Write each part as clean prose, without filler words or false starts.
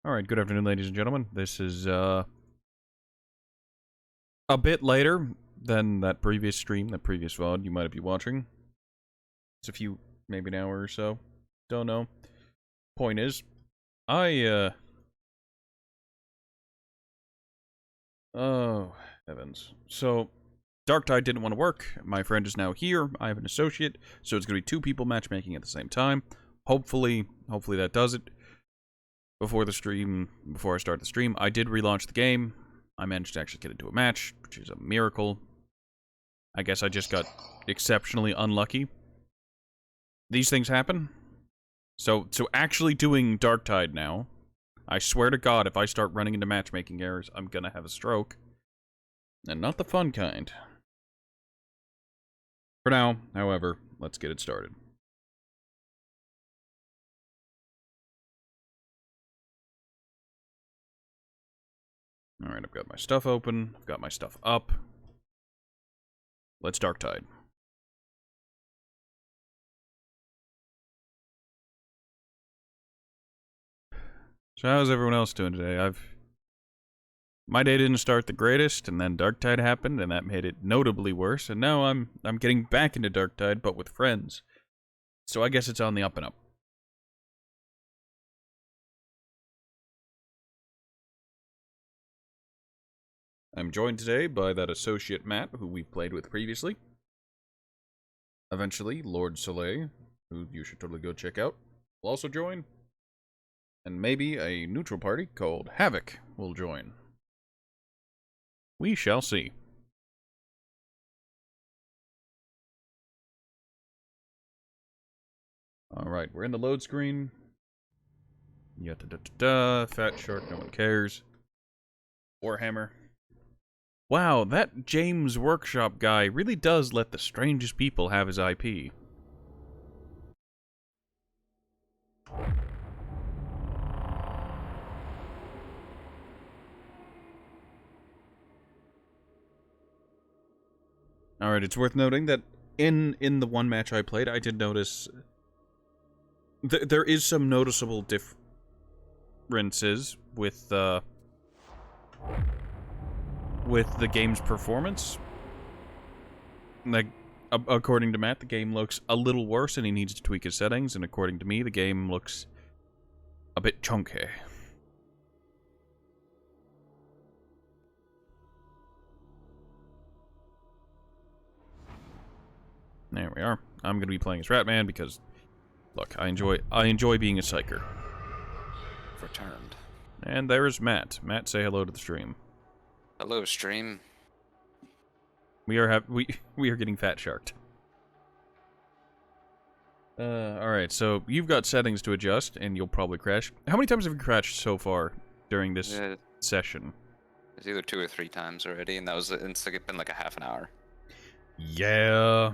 Alright, good afternoon, ladies and gentlemen. This is, a bit later than that previous stream, that previous VOD you might be watching. It's a few, maybe an hour or so. Don't know. Point is, oh, heavens. So, Darktide didn't want to work. My friend is now here. I have an associate, so it's going to be two people matchmaking at the same time. Hopefully that does it. Before I start the stream, I did relaunch the game. I managed to actually get into a match, which is a miracle. I guess I just got exceptionally unlucky. These things happen. So actually doing Darktide now, I swear to God, if I start running into matchmaking errors, I'm gonna have a stroke. And not the fun kind. For now, however, let's get it started. Alright, I've got my stuff open. I've got my stuff up. Let's Darktide. So how's everyone else doing today? My day didn't start the greatest, and then Darktide happened, and that made it notably worse, and now I'm getting back into Darktide, but with friends. So I guess it's on the up and up. I'm joined today by that associate Matt, who we've played with previously. Eventually, Lord Soleil, who you should totally go check out, will also join. And maybe a neutral party called Havoc will join. We shall see. Alright, we're in the load screen. Fat Shark, no one cares. Warhammer. Wow, that James Workshop guy really does let the strangest people have his IP. Alright, it's worth noting that in the one match I played, I did notice there is some noticeable differences with the game's performance. Like, according to Matt, the game looks a little worse and he needs to tweak his settings, and according to me, the game looks a bit chunky. There we are. I'm gonna be playing as Ratman because, look, I enjoy being a psyker. Returned. And there is Matt. Matt, say hello to the stream. Hello, stream. We are getting fat sharked. Alright, so you've got settings to adjust, and you'll probably crash. How many times have you crashed so far during this session? It's either 2 or 3 times already, and it's been like a half an hour. Yeah.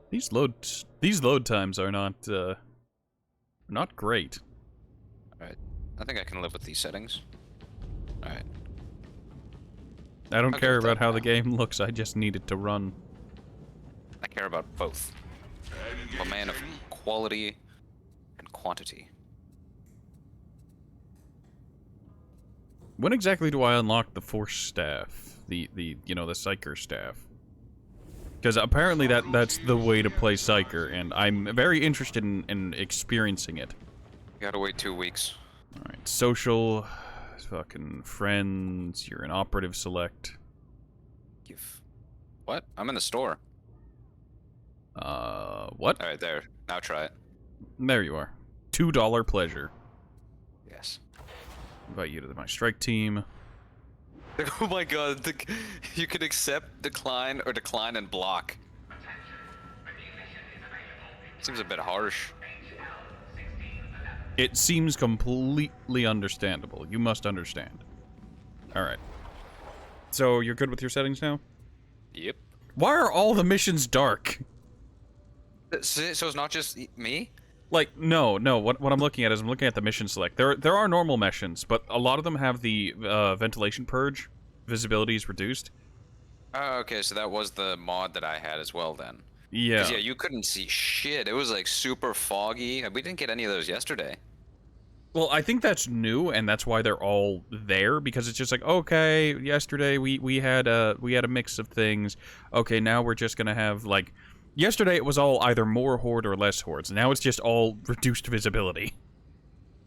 These load times are not great. Alright. I think I can live with these settings. Alright. I don't care about how the game looks, I just need it to run. I care about both. I'm a man of quality and quantity. When exactly do I unlock the Force staff? The Psyker staff? Because apparently that's the way to play Psyker, and I'm very interested in experiencing it. You gotta wait 2 weeks. Alright, social, fucking friends, you're an operative select. What? I'm in the store. What? Alright, there. Now try it. There you are. $2 pleasure. Yes. Invite you to my strike team. Oh my god, you can accept, decline, or decline and block. Seems a bit harsh. It seems completely understandable. You must understand. Alright. So, you're good with your settings now? Yep. Why are all the missions dark? So it's not just me? Like, no. What I'm looking at is I'm looking at the mission select. There are normal missions, but a lot of them have the ventilation purge. Visibility is reduced. Oh, okay, so that was the mod that I had as well then. Yeah. Because, yeah, you couldn't see shit. It was, like, super foggy. We didn't get any of those yesterday. Well, I think that's new, and that's why they're all there, because it's just like, okay, yesterday we had a mix of things. Okay, now we're just gonna have, like... Yesterday it was all either more horde or less hordes. Now it's just all reduced visibility.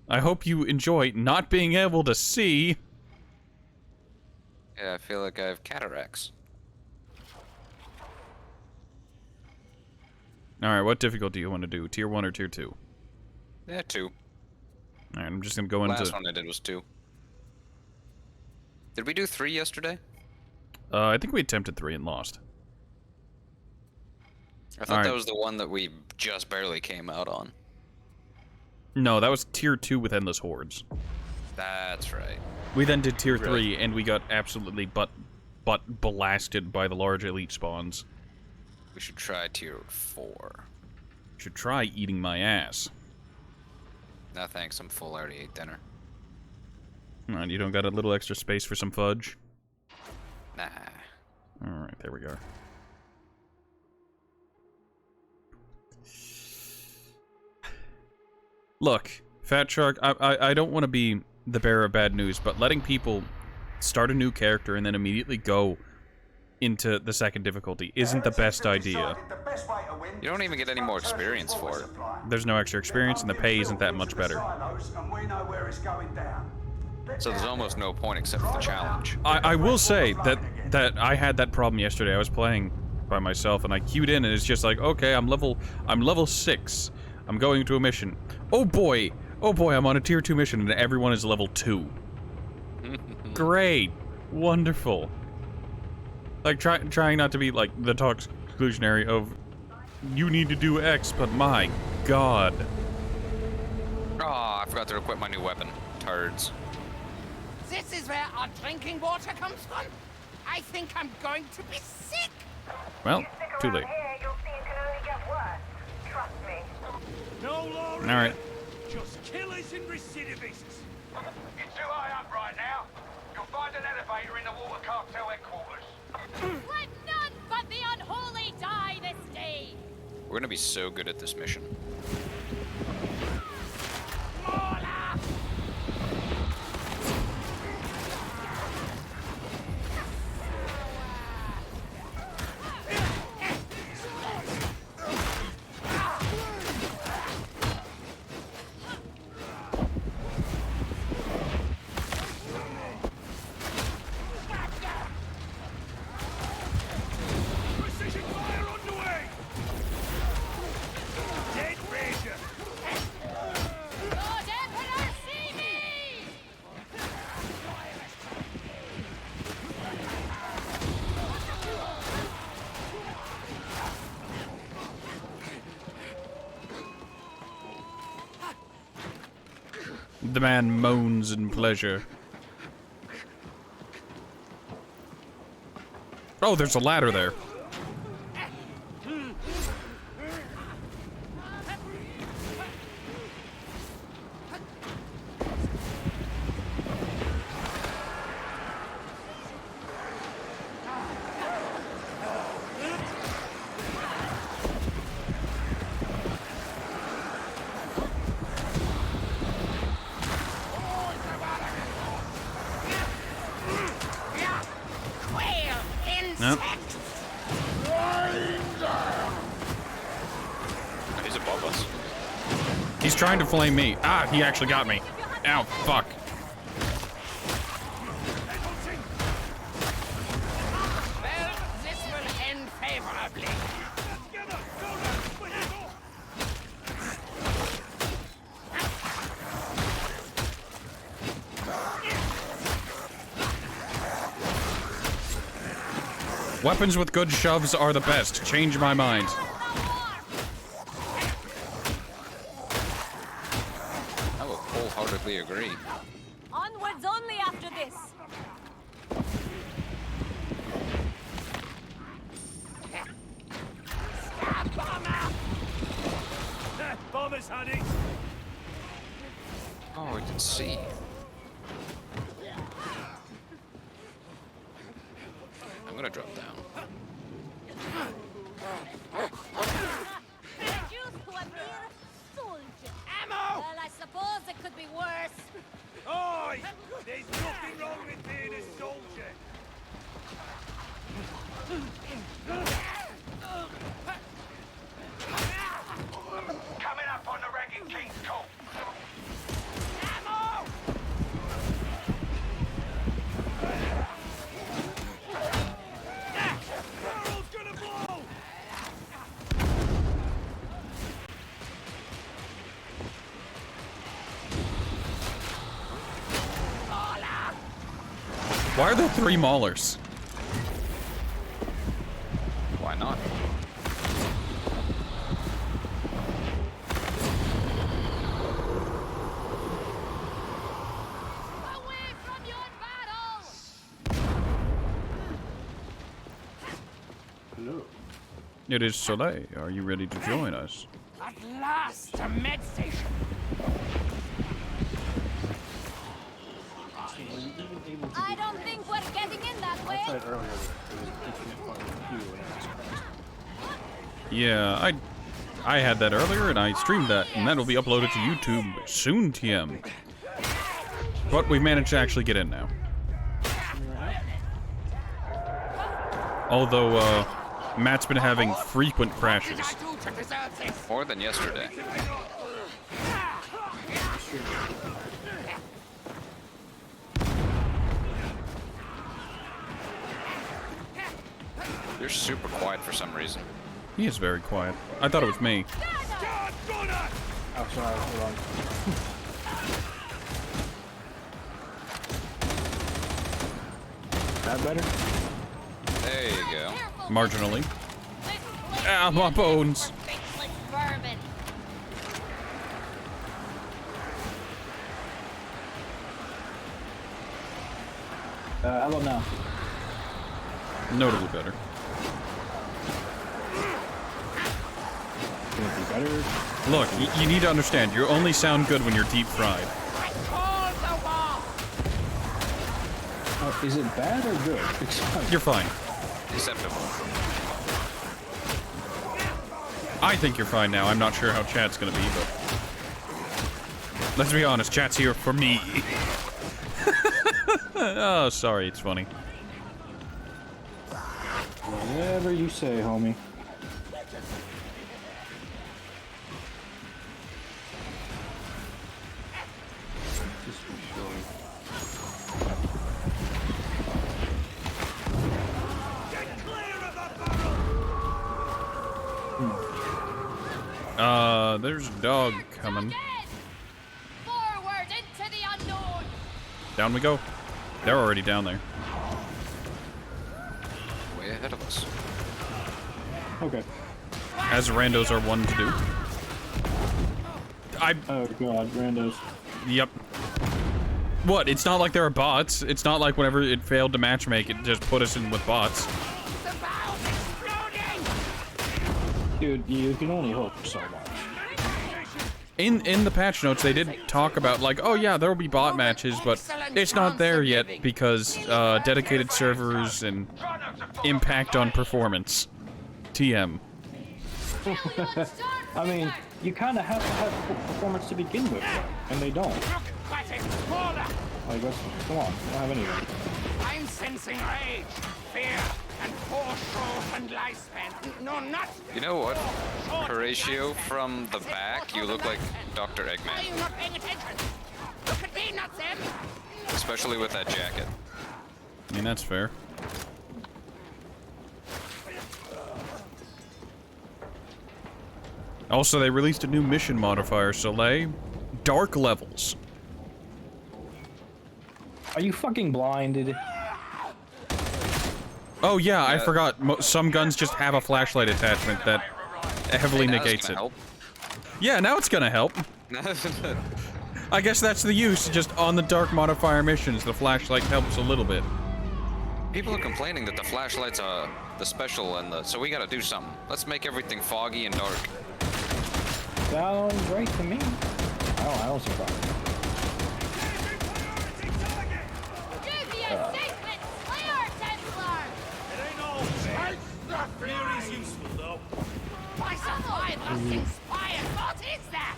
I hope you enjoy not being able to see. Yeah, I feel like I have cataracts. Alright, what difficulty do you want to do? Tier 1 or Tier 2? Yeah, 2. Alright, I'm just gonna go into... Last one I did was 2. Did we do 3 yesterday? I think we attempted 3 and lost. I thought that was the one that we just barely came out on. No, that was Tier 2 with Endless Hordes. That's right. We then did Tier 3, and we got absolutely butt blasted by the large elite spawns. We should try Tier 4. Should try eating my ass. No thanks, I'm full. I already ate dinner. And you don't got a little extra space for some fudge? Nah. Alright, there we go. Look, Fat Shark, I don't want to be the bearer of bad news, but letting people start a new character and then immediately go into the second difficulty isn't the best idea. You don't even get any more experience for it. There's no extra experience, and the pay isn't that much better. So there's almost no point except for the challenge. I will say that I had that problem yesterday. I was playing by myself, and I queued in, and it's just like, okay, I'm level 6. I'm going to a mission. Oh boy, I'm on a tier 2 mission, and everyone is level 2. Great, wonderful. Like trying not to be like the talk exclusionary of, you need to do X, but my God. Oh, I forgot to equip my new weapon. Turds. This is where our drinking water comes from? I think I'm going to be sick! Well, too late. No law. Alright. Just killers and recidivists. You're too high up right now. You'll find an elevator in the water cartel headquarters. Let none but the unholy die this day! We're gonna be so good at this mission. Precision fire underway. Dead Ranger. Lord Emperor, see me! The man moans in pleasure. Oh, there's a ladder there. Quail Nope. insect! He's above us. He's trying to flame me. Ah, he actually got me. Ow, fuck. Well, this will end favorably. Together. Go now. Split it off. Weapons with good shoves are the best. Change my mind. I will wholeheartedly agree. Onwards only after this! Bomber. others had it. Oh, we can see. I'm gonna drop down. Reduced to a mere soldier. Ammo! Well, I suppose it could be worse. Oi! There's nothing wrong with being a soldier. Coming up on the Ragged King's call. Ammo! Barrel's gonna blow! Why are there 3 maulers? Why not? Away from your battle! It is Soleil. Are you ready to join us? At last, a med station. I don't think we're getting in that way. Yeah, I had that earlier and I streamed that, and that'll be uploaded to YouTube soon, TM. But we've managed to actually get in now. Although, Matt's been having frequent crashes. What did I do to deserve this? More than yesterday. You're super quiet for some reason. He is very quiet. I thought it was me. God, gunner! Oh, sorry, hold on. That better? There you go. Marginally. This place Ah, my is bones. for faithless vermin. How about now? Notably better. Can it be better? Look, you need to understand, you only sound good when you're deep fried. I called the war! Is it bad or good? You're fine. Acceptable. I think you're fine now. I'm not sure how chat's gonna be, but... Let's be honest, chat's here for me. Oh, sorry, it's funny. Whatever you say, homie. Get clear of the barrel! There's a dog coming. Dead! Forward into the unknown! Down we go. They're already down there. Way ahead of us. Okay. As randos are one to do. Oh god, randos. Yep. What? It's not like there are bots. It's not like whenever it failed to matchmake, it just put us in with bots. The valve's exploding! Dude, you can only hope so much. In the patch notes, they did talk about, like, oh yeah, there will be bot matches, but it's not there yet because dedicated servers and impact on performance. TM. I mean, you kind of have to have performance to begin with, though, and they don't. Look, what is smaller? I guess, come on, I don't have anything. I'm sensing rage, fear, and forethought and lifespan. No, not. You know what? Horatio, from the back, you look like Dr. Why are Eggman. you not paying attention? Look at me, not them. Especially with that jacket. I mean, that's fair. Also, they released a new mission modifier, Soleil. Dark levels. Are you fucking blinded? Oh yeah, I Yeah. forgot. Some guns just have a flashlight attachment that heavily Hey, now it's negates gonna it. Yeah, now it's gonna help. help. I guess that's the use. Just on the dark modifier missions, the flashlight helps a little bit. People are complaining that the flashlights are the special and the... So we gotta do something. Let's make everything foggy and dark. Sounds right to me. I don't see a problem. Give me a secret slayer, Templar! It ain't all bad. Theory's useful, though. By supply that's inspired. What is that?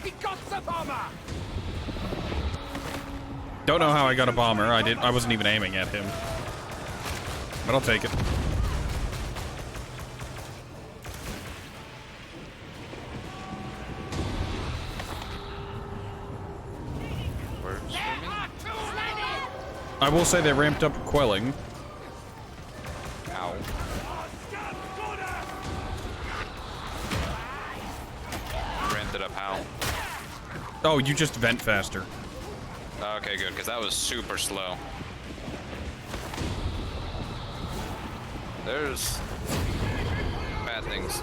He got the bomber! Don't know how I got a bomber. I wasn't even aiming at him. But I'll take it. There are too many! I will say they ramped up quelling. Ow. Ramped it up how? Oh, you just vent faster. Okay, good, because that was super slow. There's bad things.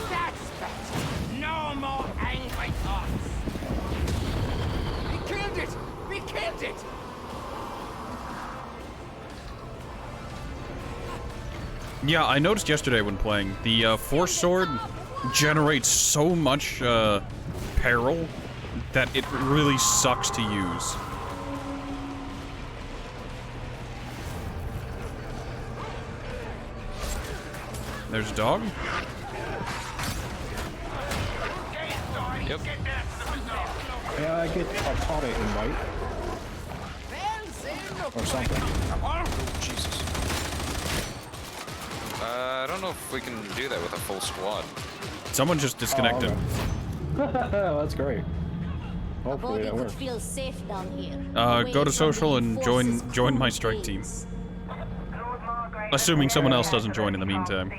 That's better. No more angry thoughts. We killed it! We killed it! Yeah, I noticed yesterday when playing, the Force Sword generates so much peril that it really sucks to use. There's a dog. Yep. Yeah, I get a caught it invite or something. Jesus. I don't know if we can do that with a full squad. Someone just disconnected. That's great. A Hopefully body that could works. feel safe down here. Go to away social from the and forces join my cruel strike team. ways. Assuming someone else doesn't join in the meantime.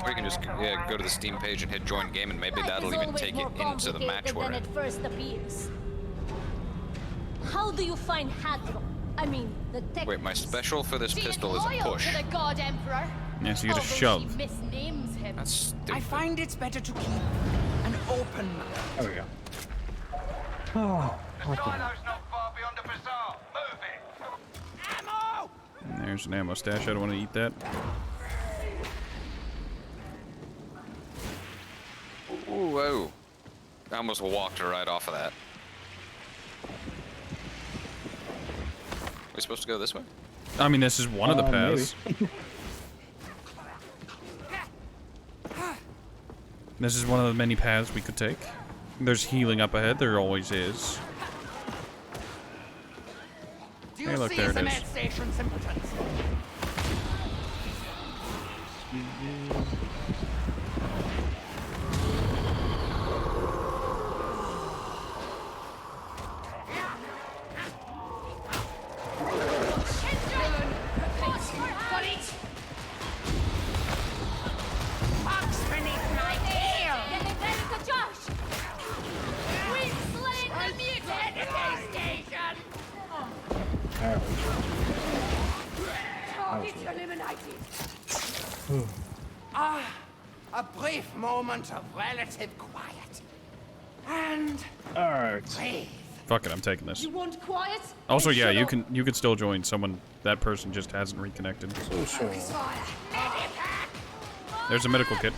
Or you can just go to the Steam page and hit join game, and maybe Life that'll is even always take more it into the match complicated we're than in. it first appears. How do you find Hadro? I mean, the tech. Wait, my special for this Being pistol is a loyal push. to the God Emperor. Yeah, so you get a Although shove. She misnames him. That's stupid. I find it's better to keep an open mind. There we go. Oh, what the Silo's not far beyond the bazaar. Move it. Ammo! And there's an ammo stash. I don't want to eat that. Ooh, whoa. I almost walked right off of that. We supposed to go this way? I mean, this is one of the paths. This is one of the many paths we could take. There's healing up ahead. There always is. Do you Hey, look, see there it the is. med station's impotence? Bugs beneath my heel! Getting ready to Josh. We've slain the mutant. Medical station! There we Target eliminated. A brief moment of relative quiet. And go. Alright. breathe. Fuck it, I'm taking this. You want quiet? Also, Then yeah, shut you up. can still join someone. That person just hasn't reconnected. Social. There's a medical kit.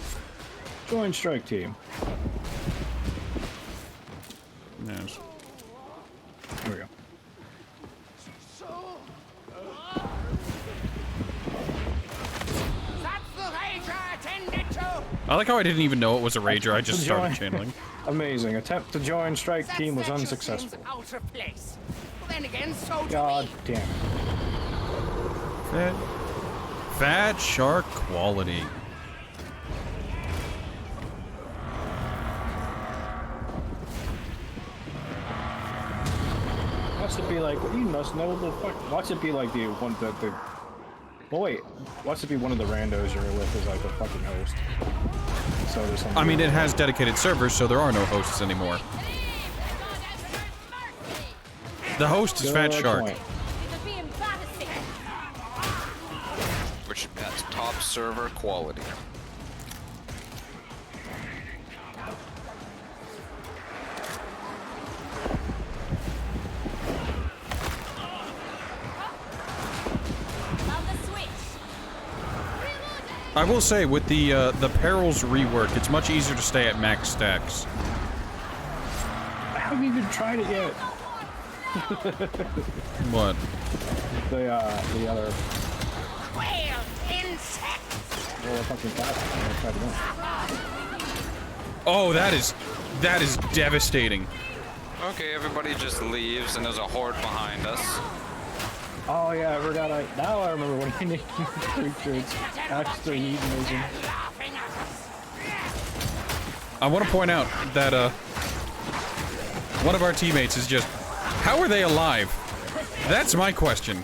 Join strike team. Yes. There we go. That's the rager attended to. I like how I didn't even know it was a rager. I just started Join. channeling. Amazing. Attempt to join strike That team was statue unsuccessful. seems out of place. Then again, so do God we. damn it. Fat shark quality. What's it be like? You must know the fuck. What's it be like the one that the. Well, wait. What's it be one of the randos you're with is like a fucking host? So there's something. I mean, it has dedicated servers, so there are no hosts anymore. The host is Fat Good Shark. point. It'll be embarrassing. Which that's top server quality. I will say, with the perils rework, it's much easier to stay at max stacks. I haven't even tried it yet. What? The other. Whale insects! Well, fucking fast. I tried it. Oh, that is devastating. Okay, everybody just leaves, and there's a horde behind us. Oh yeah, I forgot. Now I remember when he named creatures. Actually, hedonism. Laughing at us! I want to point out that one of our teammates is just, how are they alive? That's my question.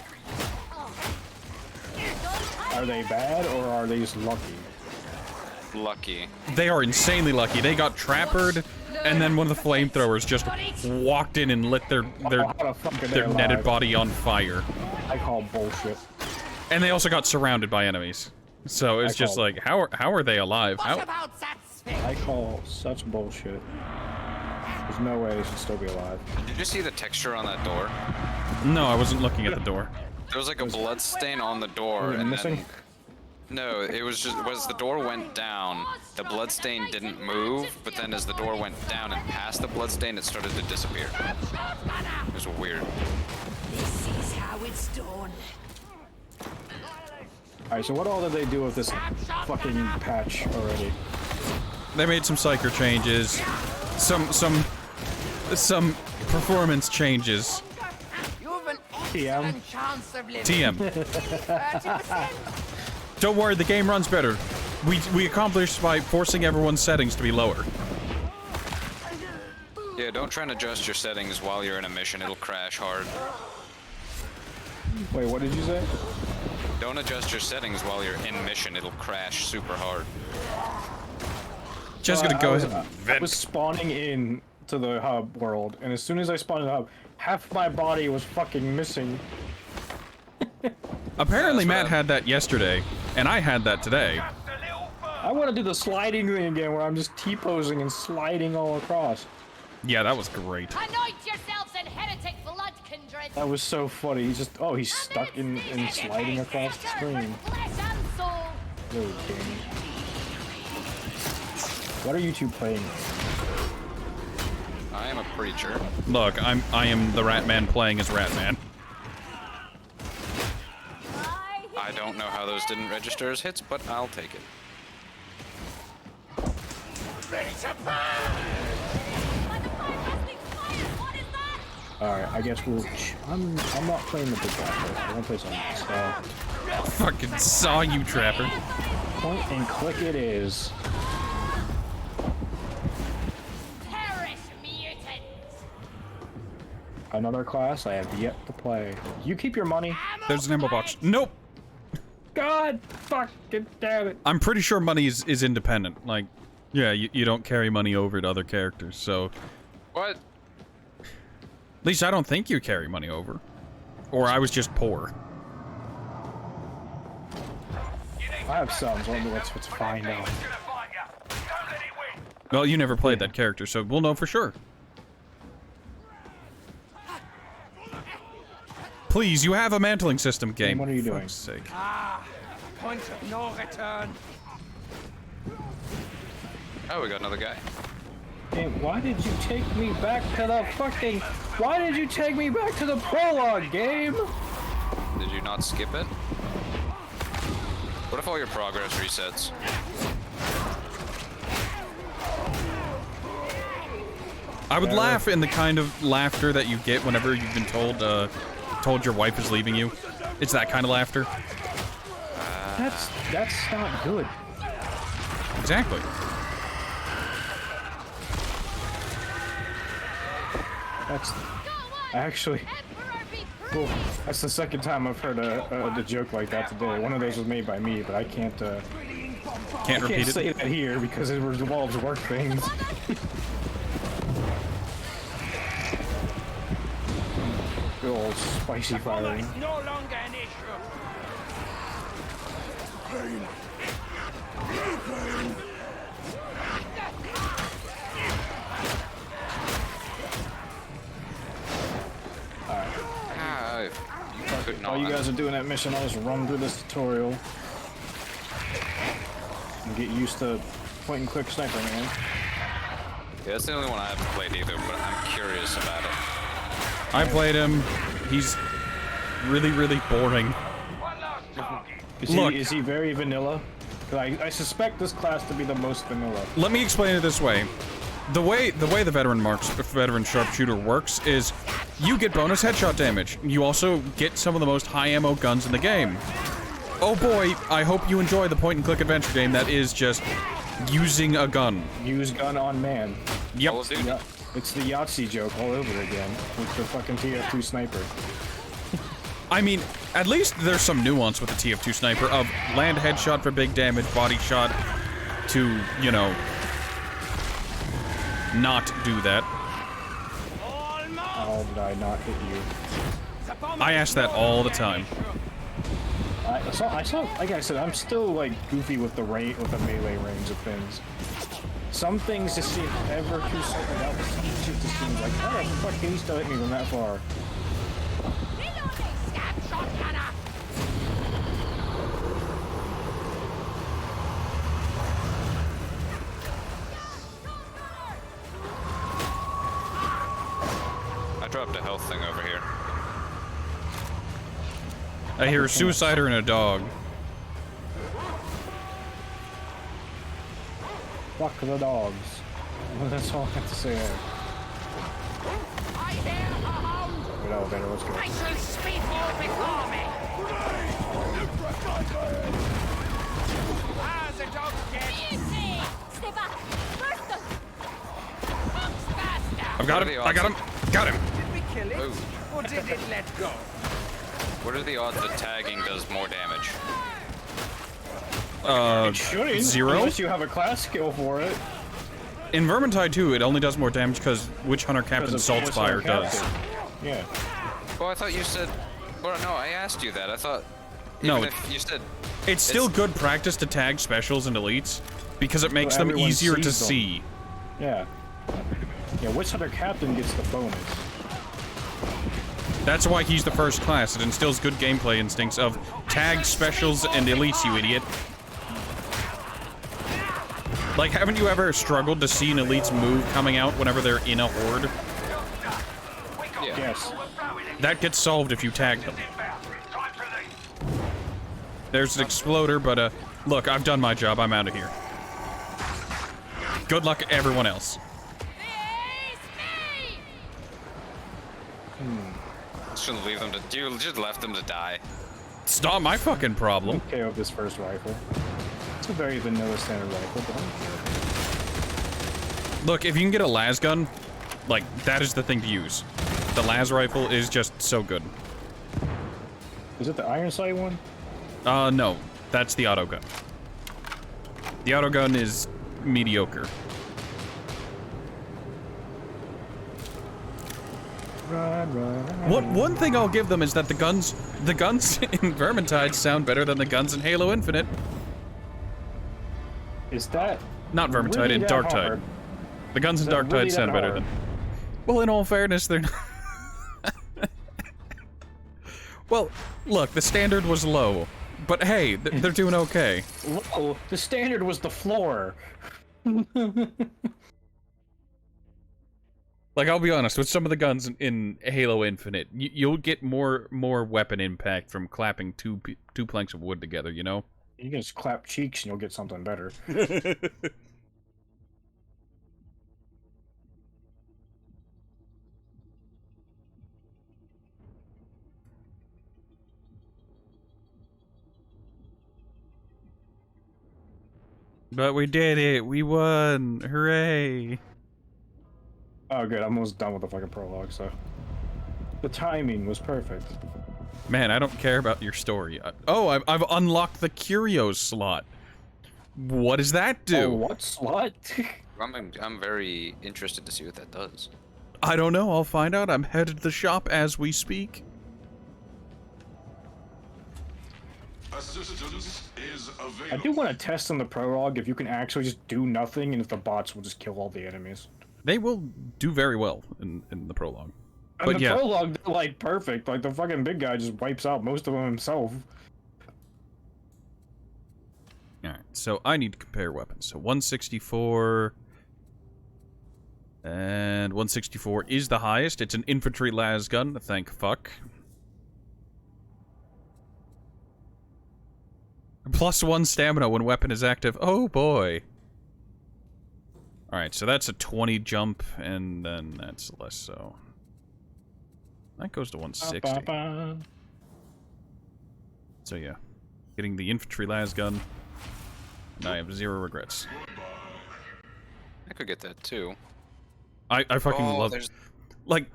Are they bad or are they just lucky? Lucky. They are insanely lucky. They got trappered, and then one of the flamethrowers just walked in and lit their How the fuck are they netted alive? body on fire. I call bullshit. And they also got surrounded by enemies. So it's just call- like, how are they alive? What How? about that sphinx? I call such bullshit. There's no way they should still be alive. Did you see the texture on that door? No, I wasn't looking at the door. There was like a blood stain on the door, Was it and missing? then no, it was just as the door went down, the blood stain didn't move, but then as the door went down and past the blood stain, it started to disappear. It was weird. This is how it's done. Alright, so what all did they do with this fucking patch already? They made some psyker changes, some performance changes. You've an TM. excellent chance of living. TM. 30%. Don't worry, the game runs better. We accomplished by forcing everyone's settings to be lower. Yeah, don't try and adjust your settings while you're in a mission, it'll crash hard. Wait, what did you say? Don't adjust your settings while you're in mission, it'll crash super hard. Just gonna go ahead and I vent. was spawning in to the hub world, and as soon as I spawned in the hub, half my body was fucking missing. Apparently That's Matt what had that yesterday, and I had that today. I want to do the sliding thing again, where I'm just T-posing and sliding all across. Yeah, that was great. Anoint yourselves in heretic blood, kindred. That was so funny. He's just, oh, he's stuck in sliding across the screen. Flesh and soul. Really kidding. What are you two playing? I am a preacher. Look, I am the Ratman playing as Ratman. I don't know how those didn't register as hits, but I'll take it. Alright, I guess we'll... I'm not playing the big guy. I'm gonna play something else. Fucking saw you, Trapper. Point and click it is. Perish, mutants. Another class I have yet to play. You keep your money. There's an ammo box. Nope. God fucking damn it. I'm pretty sure money is independent. Like, yeah, you don't carry money over to other characters, so... What? At least I don't think you carry money over. Or I was just poor. I have some, so let's find out. Well, you never played that character, so we'll know for sure. Please, you have a mantling system game. What are you For doing? fuck's sake. Point of no return. Oh, we got another guy. Hey, why did you take me back to the fucking... Why did you take me back to the prologue game? Did you not skip it? What if all your progress resets? I would laugh in the kind of laughter that you get whenever you've been told your wife is leaving you. It's that kind of laughter. That's not good. Exactly. That's... Actually... Cool. That's the second time I've heard a joke like that today. One of those was made by me, but I can't Can't repeat it. say that here because it involves work things. Good old spicy firing. It's no longer an issue. Ah, you could not. While you guys are doing that mission, I'll just run through this tutorial. And get used to point and click sniper, man. Yeah, that's the only one I haven't played either, but I'm curious about it. I played him. He's really, really boring. One last target. Is he very vanilla? 'Cause I suspect this class to be the most vanilla. Let me explain it this way. The way the veteran sharpshooter works is you get bonus headshot damage. You also get some of the most high ammo guns in the game. Oh boy, I hope you enjoy the point and click adventure game that is just using a gun. Use gun on man. Yep. Call of Duty. Yeah, it's the Yahtzee joke all over again with the fucking TF2 sniper. I mean, at least there's some nuance with the TF2 sniper of land headshot for big damage, body shot to, you know, not do that. How did I not hit you? I ask that all the time. I saw, like I said, I'm still like goofy with the melee range of things. Some things just seem ever too cycled out. Some shit just seems like, how the fuck can you still hit me from that far? I dropped a health thing over here. I hear a suicider and a dog. Fuck the dogs. Well, that's all I have to say there. I hear a hound. Good elevator, let's go. I shall speak all before me. Ah, the dog's dead. Easy! Stay back! First us! Fox bastard. I've got him! I got him! Got him! Did we kill it? Ooh. Or did it let go? What are the odds that tagging does more damage? Shouldn't, 0? unless you have a class skill for it. In Vermintide 2, it only does more damage because Witch Hunter Captain Because of Witch Saltspire Hunter does. Captain. Yeah. Well, I thought you said... Well, no, I asked you that. I thought... No, Even if you said... It's still good practice to tag specials and elites because it makes So them everyone easier to sees them. see. Yeah. Yeah, Witch Hunter Captain gets the bonus. That's why he's the first class. It instills good gameplay instincts of tag specials and elites, you idiot. Like, haven't you ever struggled to see an elite's move coming out whenever they're in a horde? Yeah. Yes. That gets solved if you tag them. Time to leave. There's an exploder, but, look, I've done my job. I'm out of here. Good luck, everyone else. Shouldn't leave them to... You just left them to die. It's not my fucking problem. KO of this first rifle. It's a very vanilla standard rifle, but I'm Look, if you can get a las gun, like, that is the thing to use. The las rifle is just so good. Is it the iron sight one? No. That's the auto gun. The auto gun is mediocre. One thing I'll give them is that the guns in Vermintide sound better than the guns in Halo Infinite. Is that Not Vermintide, really in that Darktide. hard? The guns in Is that Darktide really sound that better hard? than... Well, in all fairness, they're not... Well, look, the standard was low. But hey, they're doing okay. Whoa, the standard was the floor. Like, I'll be honest, with some of the guns in Halo Infinite, you'll get more weapon impact from clapping two planks of wood together, you know? You can just clap cheeks and you'll get something better. But we did it! We won! Hooray! Oh, good. I'm almost done with the fucking prologue, so... The timing was perfect. Man, I don't care about your story. Oh, I've unlocked the Curios slot. What does that do? Oh, what slot? I'm very interested to see what that does. I don't know. I'll find out. I'm headed to the shop as we speak. Assistance is available. I do want to test in the prologue if you can actually just do nothing and if the bots will just kill all the enemies. They will do very well in the prologue. And But the yeah, prologue, they're like perfect. Like the fucking big guy just wipes out most of them himself. alright. so I need to compare weapons. So 164... And 164 is the highest. It's an infantry las gun, thank fuck. +1 stamina when weapon is active. Oh boy. Alright, so that's a 20 jump, and then that's less so. That goes to 160. So yeah. Getting the infantry las gun. And I have 0 regrets. I could get that too. I fucking love it. Like,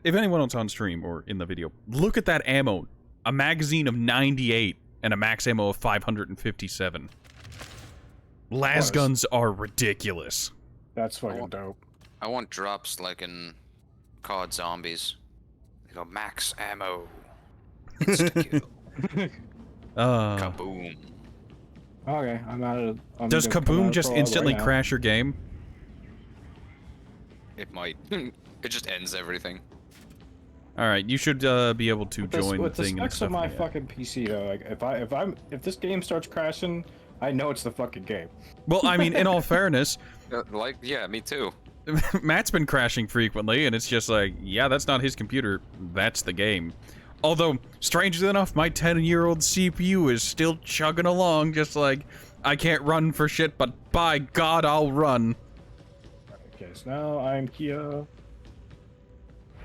if anyone else on stream or in the video, look at that ammo. A magazine of 98 and a max ammo of 557. Las guns are ridiculous. That's fucking dope. I want drops like in COD Zombies. They go max ammo. Insta-kill. Kaboom. Okay, I'm out of... Does Kaboom just instantly crash your game? It might. It just ends everything. Alright, you should be able to join the thing and Specs stuff. of my fucking PC though, like if this game starts crashing, I know it's the fucking game. Well, I mean, in all fairness, Yeah, me too. Matt's been crashing frequently, and it's just like, yeah, that's not his computer, that's the game. Although, strangely enough, my 10-year-old CPU is still chugging along, just like, I can't run for shit, but by God, I'll run. Okay, so now I'm here.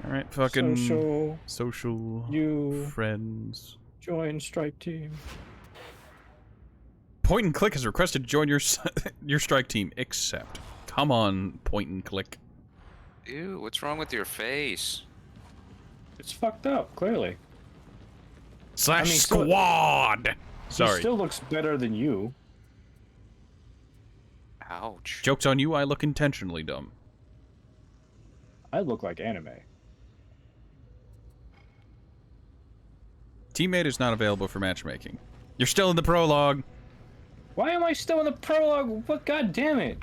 Alright, fucking... Social. Social... You. Friends... Join strike team. Point and Click has requested to join your your strike team, except... Come on, Point and Click. Ew, what's wrong with your face? It's fucked up, clearly. Slash I mean, squad! He Sorry. still looks better than you. Ouch. Joke's on you, I look intentionally dumb. I look like anime. Teammate is not available for matchmaking. You're still in the prologue. Why am I still in the prologue? What? God damn it!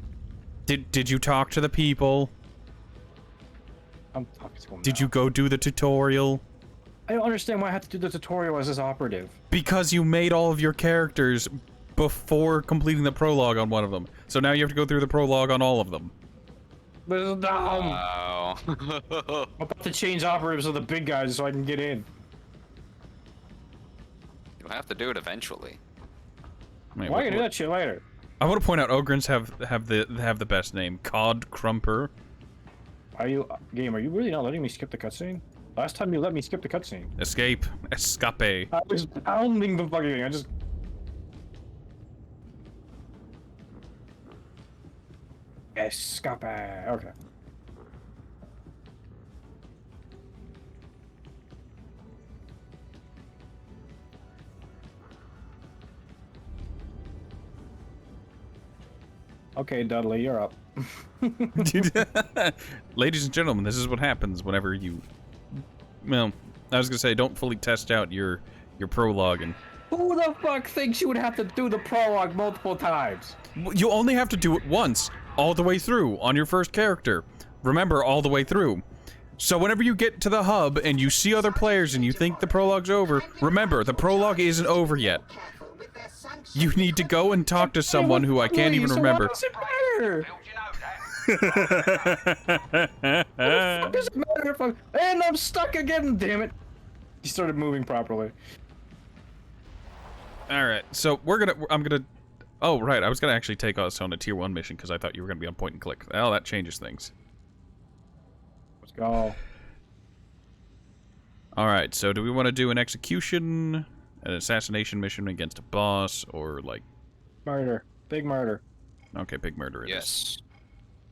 Did you talk to the people? I'm talking to him Did now. you go do the tutorial? I don't understand why I have to do the tutorial as this operative. Because you made all of your characters before completing the prologue on one of them. So now you have to go through the prologue on all of them. This is dumb. Wow. I'm about to change operatives of the big guys so I can get in. You'll have to do it eventually. Wait, Why can do that shit later? I want to point out Ogrins have the best name, Cod Crumper. Are you game? Are you really not letting me skip the cutscene? Last time you let me skip the cutscene. Escape, escape. I was pounding the fucking thing. I just. Escape. Okay. Okay, Dudley, you're up. Ladies and gentlemen, this is what happens whenever you... Well, I was gonna say, don't fully test out your prologue and... Who the fuck thinks you would have to do the prologue multiple times? You only have to do it once, all the way through, on your first character. Remember, all the way through. So whenever you get to the hub and you see other players and you think the prologue's over, remember, the prologue isn't over yet. You need to go and talk to someone who I can't even remember. What does it matter? Build you know that. What does it matter if I'm... And I'm stuck again, damn it. He started moving properly. Alright, so I'm gonna... Oh, right, I was gonna actually take us on a tier 1 mission because I thought you were gonna be on point and click. Oh, that changes things. Let's go. Alright, so do we want to do an execution, an assassination mission against a boss, or like... Murder. Big murder. Okay, big murder it is. Yes.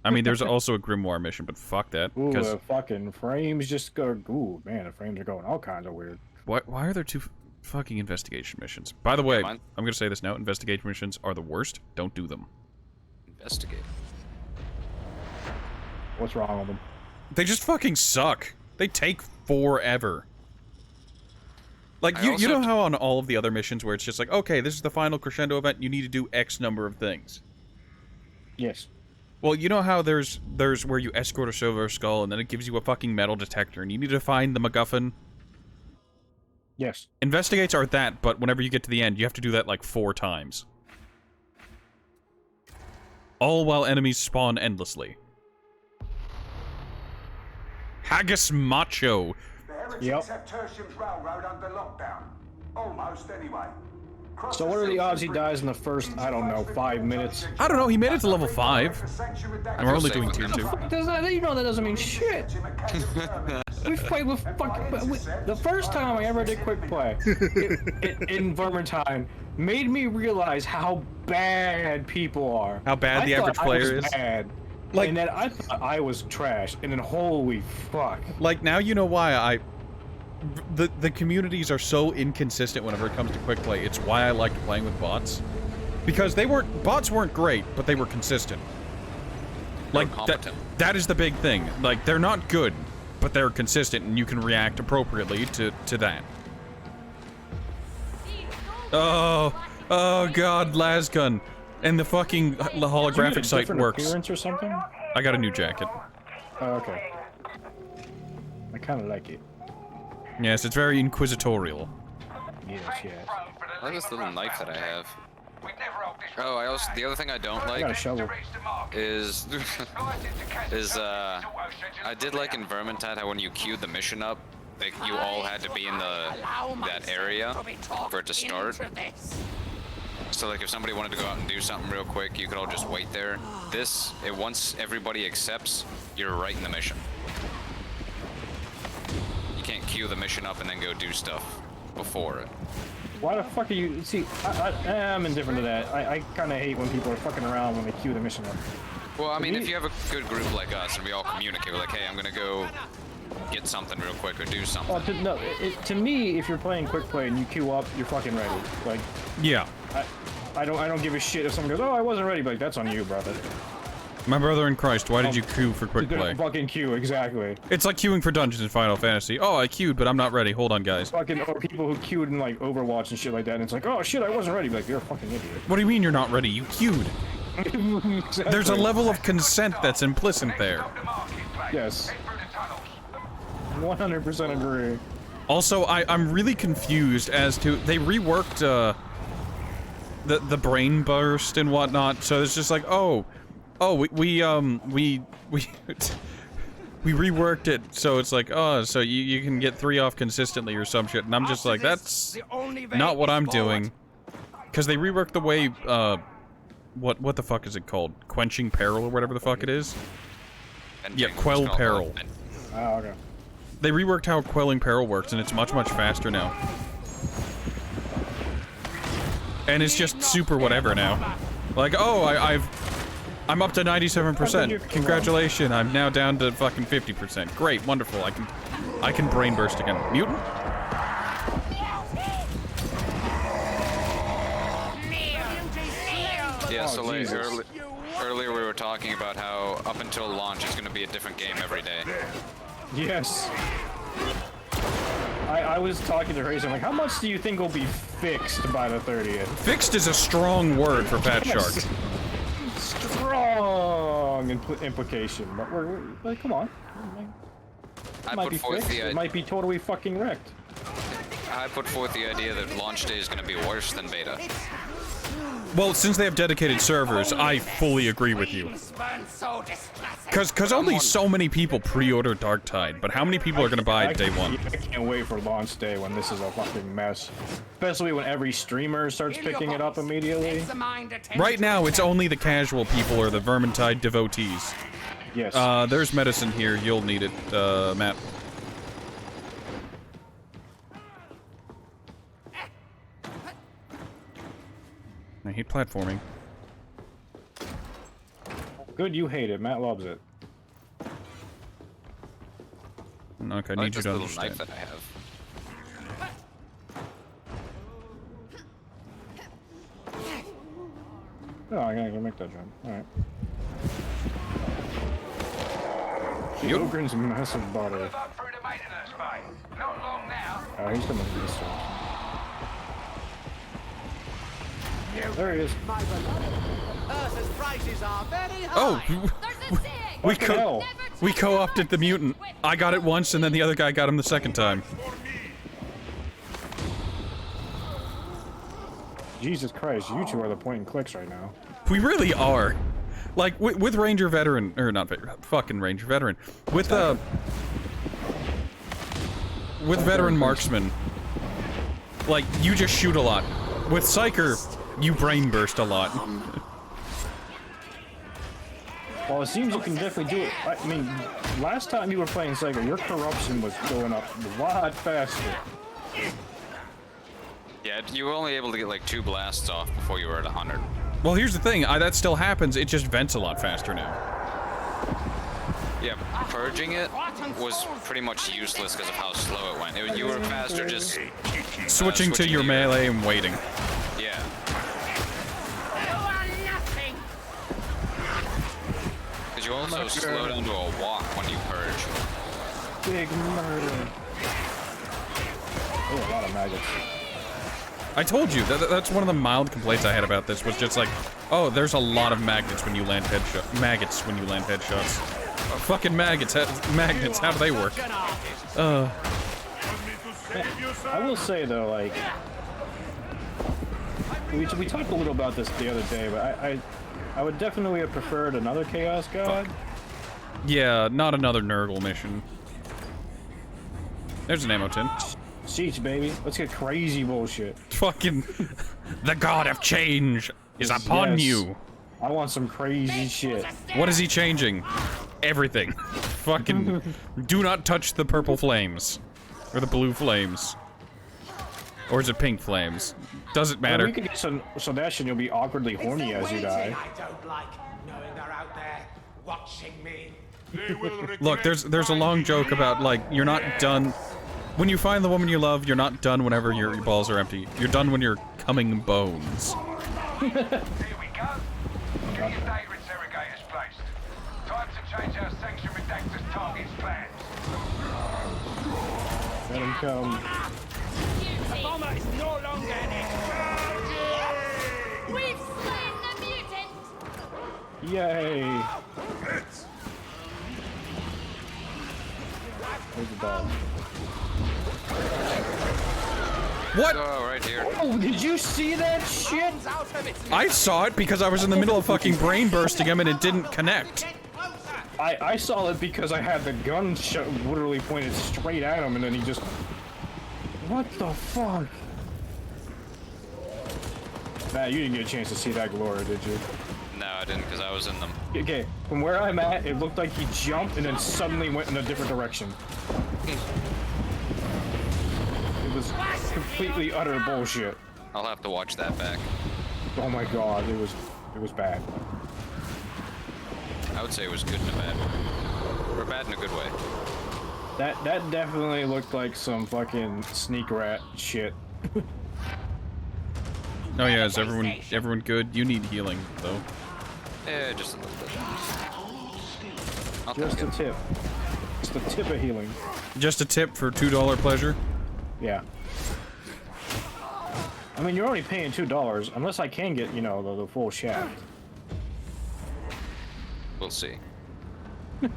I mean, there's also a grimoire mission, but fuck that. Ooh, Because the fucking frames just go... Ooh, man, the frames are going all kinds of weird. why are there two fucking investigation missions? By the way, mine. I'm gonna say this now, investigation missions are the worst. Don't do them. Investigate. What's wrong with them? They just fucking suck. They take forever. Like, I you know also- how on all of the other missions where it's just like, okay, this is the final crescendo event, you need to do X number of things. Yes. Well, you know how there's where you escort a silver skull and then it gives you a fucking metal detector and you need to find the MacGuffin? Yes. Investigates are that, but whenever you get to the end, you have to do that like 4 times. All while enemies spawn endlessly. Haggis Macho. The Heretics Yep. have Tertium's railroad under lockdown. Almost, anyway. Cross So what are the seas odds he and dies in the first, I don't know, 5 minutes? I don't know, he made it to level 5. And we're only doing safe tier with 2. Does that, you know that doesn't mean shit. We played with the first time I ever did quick play in Vermintide made me realize how bad people are. How bad the average thought I player was is. bad. Like- And then I thought I was trash, and then holy fuck. Like, now you know why the communities are so inconsistent whenever it comes to quick play. It's why I liked playing with bots. Because bots weren't great, but they were consistent. Like, that is the big thing. Like, they're not good, but they're consistent, and you can react appropriately to that. Oh god, Lasgun. And the fucking holographic site works. Appearance or something? I got a new jacket. Oh, okay. I kind of like it. Yes, it's very inquisitorial. Yes, yes. I like this little knife that I have. We'd never hold this Oh, the other thing I don't I got a like shovel. is I did like in Vermintide how when you queued the mission up, like you all had to be in that area for it to start. So like if somebody wanted to go out and do something real quick, you could all just wait there. Once everybody accepts, you're right in the mission. You can't queue the mission up and then go do stuff before it. Why the fuck are you? See, I'm indifferent to that. I kind of hate when people are fucking around when they queue the mission up. Well, I mean, me- if you have a good group like us and we all communicate, we're like, hey, I'm gonna go get something real quick or do something. Well, to me, if you're playing quick play and you queue up, you're fucking ready. Like, Yeah. I don't give a shit if someone goes, oh, I wasn't ready. But like, that's on you, brother. My brother in Christ, why did you queue for quick You're play? gonna fucking queue, exactly. It's like queuing for dungeons in Final Fantasy. Oh, I queued, but I'm not ready. Hold on, guys. Fucking, or people who queued in like Overwatch and shit like that, and it's like, oh shit, I wasn't ready. Like, you're a fucking idiot. What do you mean you're not ready? You queued. Exactly. There's a level of consent that's implicit there. Yes. 100% agree. Also, I'm really confused as to they reworked the brain burst and whatnot. So it's just like, we reworked it. So it's like, so you can get 3 off consistently or some shit. And I'm just like, that's not what I'm doing. Because they reworked the way what the fuck is it called? Quenching Peril or whatever the fuck it is. Yeah, Quell Peril. Oh, okay. They reworked how Quelling Peril works, and it's much faster now. And it's just super whatever now. Like, oh, I'm up to 97%. Congratulations, I'm now down to fucking 50%. Great, wonderful. I can brain burst again. Mutant? Yeah, so Oh, like Jesus. earlier we were talking about how up until launch it's going to be a different game every day. Yes. I was talking to Rayson, like, how much do you think will be fixed by the 30th? Fixed is a strong word for Fat Shark. Strong implication, but we're like, come on. I It might put be forth fixed. the It might be totally fucking wrecked. I put forth the idea that launch day is going to be worse than beta. Well, since they have dedicated servers, I fully agree with you. Cause only so many people pre-order Darktide, but how many people are gonna buy it day one? I can't wait for launch day when this is a fucking mess. Especially when every streamer starts picking it up immediately. Right now, it's only the casual people or the Vermintide devotees. Yes. There's medicine here. You'll need it, Matt. I hate platforming. Good, you hate it. Matt loves it. Okay, I I like need you this to little understand. knife that I have. Oh, I gotta go make that jump. Alright. Ogren's massive body. Up through the maintenance bay. Not long now. Oh, he's coming to this one. There he is. Ursa's prices are very high. Oh, There's a zig! we Fucking hell. co-opted the mutant. I got it once, and then the other guy got him the second time. Jesus Christ, you two are the point and clicks right now. We really are. Like with Ranger Veteran, or not fucking Ranger Veteran, with Veteran Marksman, like you just shoot a lot. With Psyker, you brain burst a lot. Well, it seems you can definitely do it. I mean, last time you were playing Psycho, your corruption was going up a lot faster. Yeah, you were only able to get like 2 blasts off before you were at 100. Well, here's the thing. That still happens. It just vents a lot faster now. Yeah, purging it was pretty much useless because of how slow it went. You were faster just Switching to your melee and waiting. Yeah. Because you also slow down to a walk when you purge. Big murder. Oh, a lot of maggots. I told you, that's one of the mild complaints I had about this, was just like, oh, there's a lot of magnets when you land maggots when you land headshots. Fucking magnets, how do they work? I will say though, like, we talked a little about this the other day, but I would definitely have preferred another Chaos God. Yeah, not another Nurgle mission. There's an ammo tin. Siege, baby. Let's get crazy bullshit. Fucking, the god of change is upon you. I want some crazy shit. What is he changing? Everything. Fucking, do not touch the purple flames. Or the blue flames. Or is it pink flames? Doesn't matter. We could get some Dash, you'll be awkwardly horny as you die. I don't like knowing they're out there watching me. Look, there's a long joke about, like, you're not done. When you find the woman you love, you're not done whenever your balls are empty. You're done when you're coming bones. Here we go. Get your data interrogators placed. Time to change our sanction redactors targets plans. Let him come. The bomber is no longer an enemy. We've slain the mutant! Yay! Where's the dog? What? Oh, right here. Oh, did you see that shit? I saw it because I was in the middle of fucking brain bursting him and it didn't connect. I saw it because I had the gun literally pointed straight at him and then he just... What the fuck? Matt, you didn't get a chance to see that glory, did you? No, I didn't because I was in them. Okay, from where I'm at, it looked like he jumped and then suddenly went in a different direction. It was completely utter bullshit. I'll have to watch that back. Oh my god, it was bad. I would say it was good in a bad way. Or bad in a good way. That definitely looked like some fucking sneak rat shit. Oh yeah, is everyone good? You need healing though. Yeah, just a little bit. I'll Just take a it. tip. Just a tip of healing. Just a tip for $2 pleasure. Yeah. I mean, you're only paying $2, unless I can get, you know, the full shaft. We'll see. The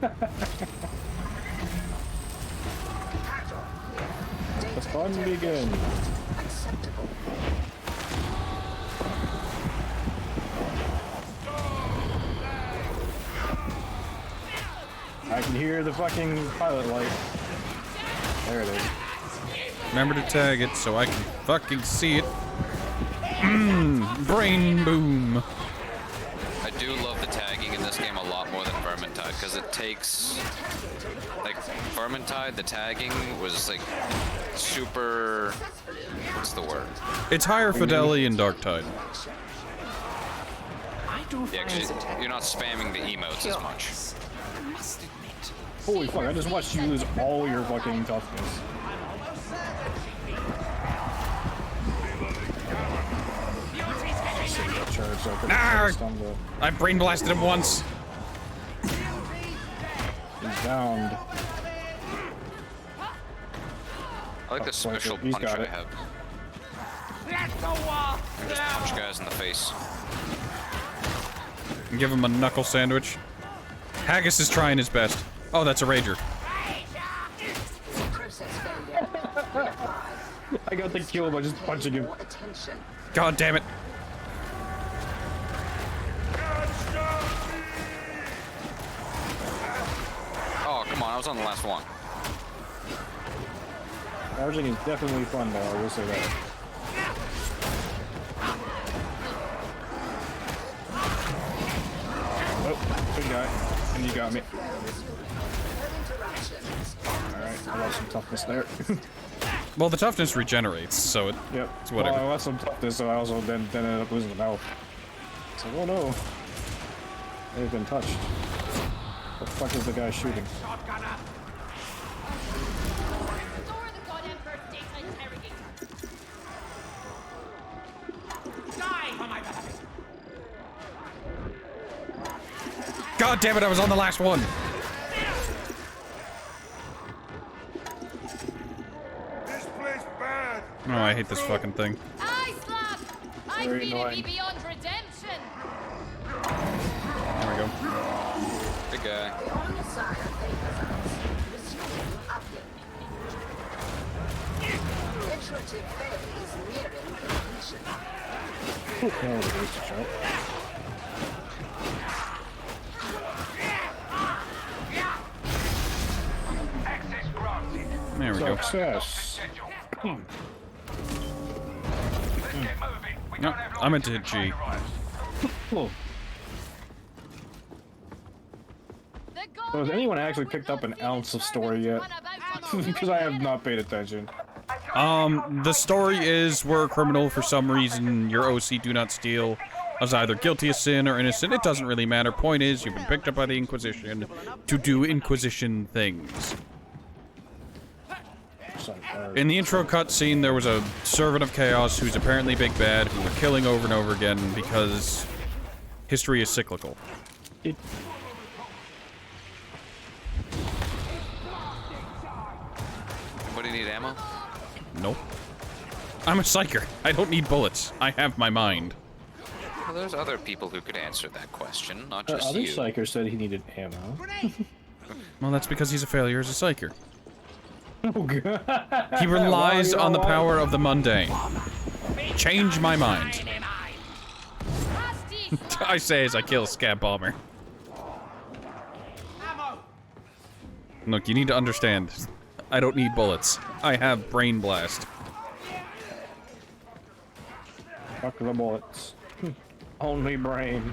fun begins. I can hear the fucking pilot light. There it is. Remember to tag it so I can fucking see it. Brain boom. I do love the tagging in this game a lot more than Vermintide because it takes, like, Vermintide, the tagging was like super, what's the word? It's higher fidelity in Darktide. Yeah, because you're not spamming the emotes as much. Holy fuck, I just watched you lose all your fucking toughness. Charge, so I I brain blasted him once. He's downed. I like the special He's punch got I it. have. Let the war I just punch guys in the face. Give him a knuckle sandwich. Haggis is trying his best. Oh, that's a rager. I got the kill by just punching him. God damn it. I was on the last one. Charging is definitely fun, though. I will say that. Oh, good guy. And you got me. Alright, I lost some toughness there. Well, the toughness regenerates, so Yep. it's whatever. Well, I lost some toughness, so I also then ended up losing the health. So, oh no. They've been touched. What the fuck is the guy shooting? Store the goddamn first data interrogator. Die for my benefit. God damn it, I was on the last one! This place bad. Oh, I hate this fucking thing. Aye, Slab! I Very fear it annoying. be beyond redemption. There we go. Big guy. Oh, the waste shot. Access granted. There we go. Success. Schedule. Let's get moving. We No, don't have I long meant to till hit the train G. arrives. Oh. So has anyone actually picked up an ounce of story yet? Because I have not paid attention. The story is we're a criminal for some reason. Your OC do not steal. As either guilty of sin or innocent. It doesn't really matter. Point is, you've been picked up by the Inquisition to do Inquisition things. In the intro cutscene, there was a servant of chaos who's apparently big bad who we're killing over and over again because history is cyclical. What do you need, ammo? Nope. I'm a psyker. I don't need bullets. I have my mind. Well, there's other people who could answer that question, not The just other you. psyker said he needed ammo. Well, that's because he's a failure as a psyker. Oh god. He relies Well, you on the know what? power of the mundane. Change my mind. I say as I kill a scab bomber. Ammo. Look, you need to understand. I don't need bullets. I have brain blast. Fuck the bullets. Only brain.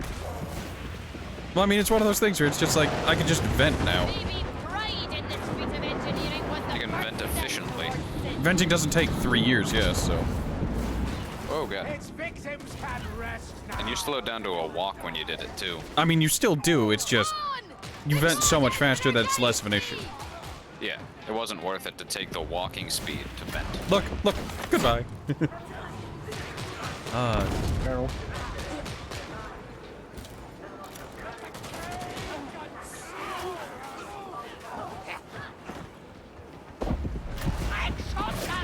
Well, I mean, it's one of those things where it's just like, I can just vent now. Maybe pride in the street of engineering was the You can vent first efficiently. Venting doesn't take 3 years, yes, so. Oh god. Its victims can rest now. And you slowed down to a walk when you did it too. I mean, you still do, it's just, you vent so much faster that it's less of an issue. Yeah, it wasn't worth it to take the walking speed to vent. Look, look, goodbye. Barrel.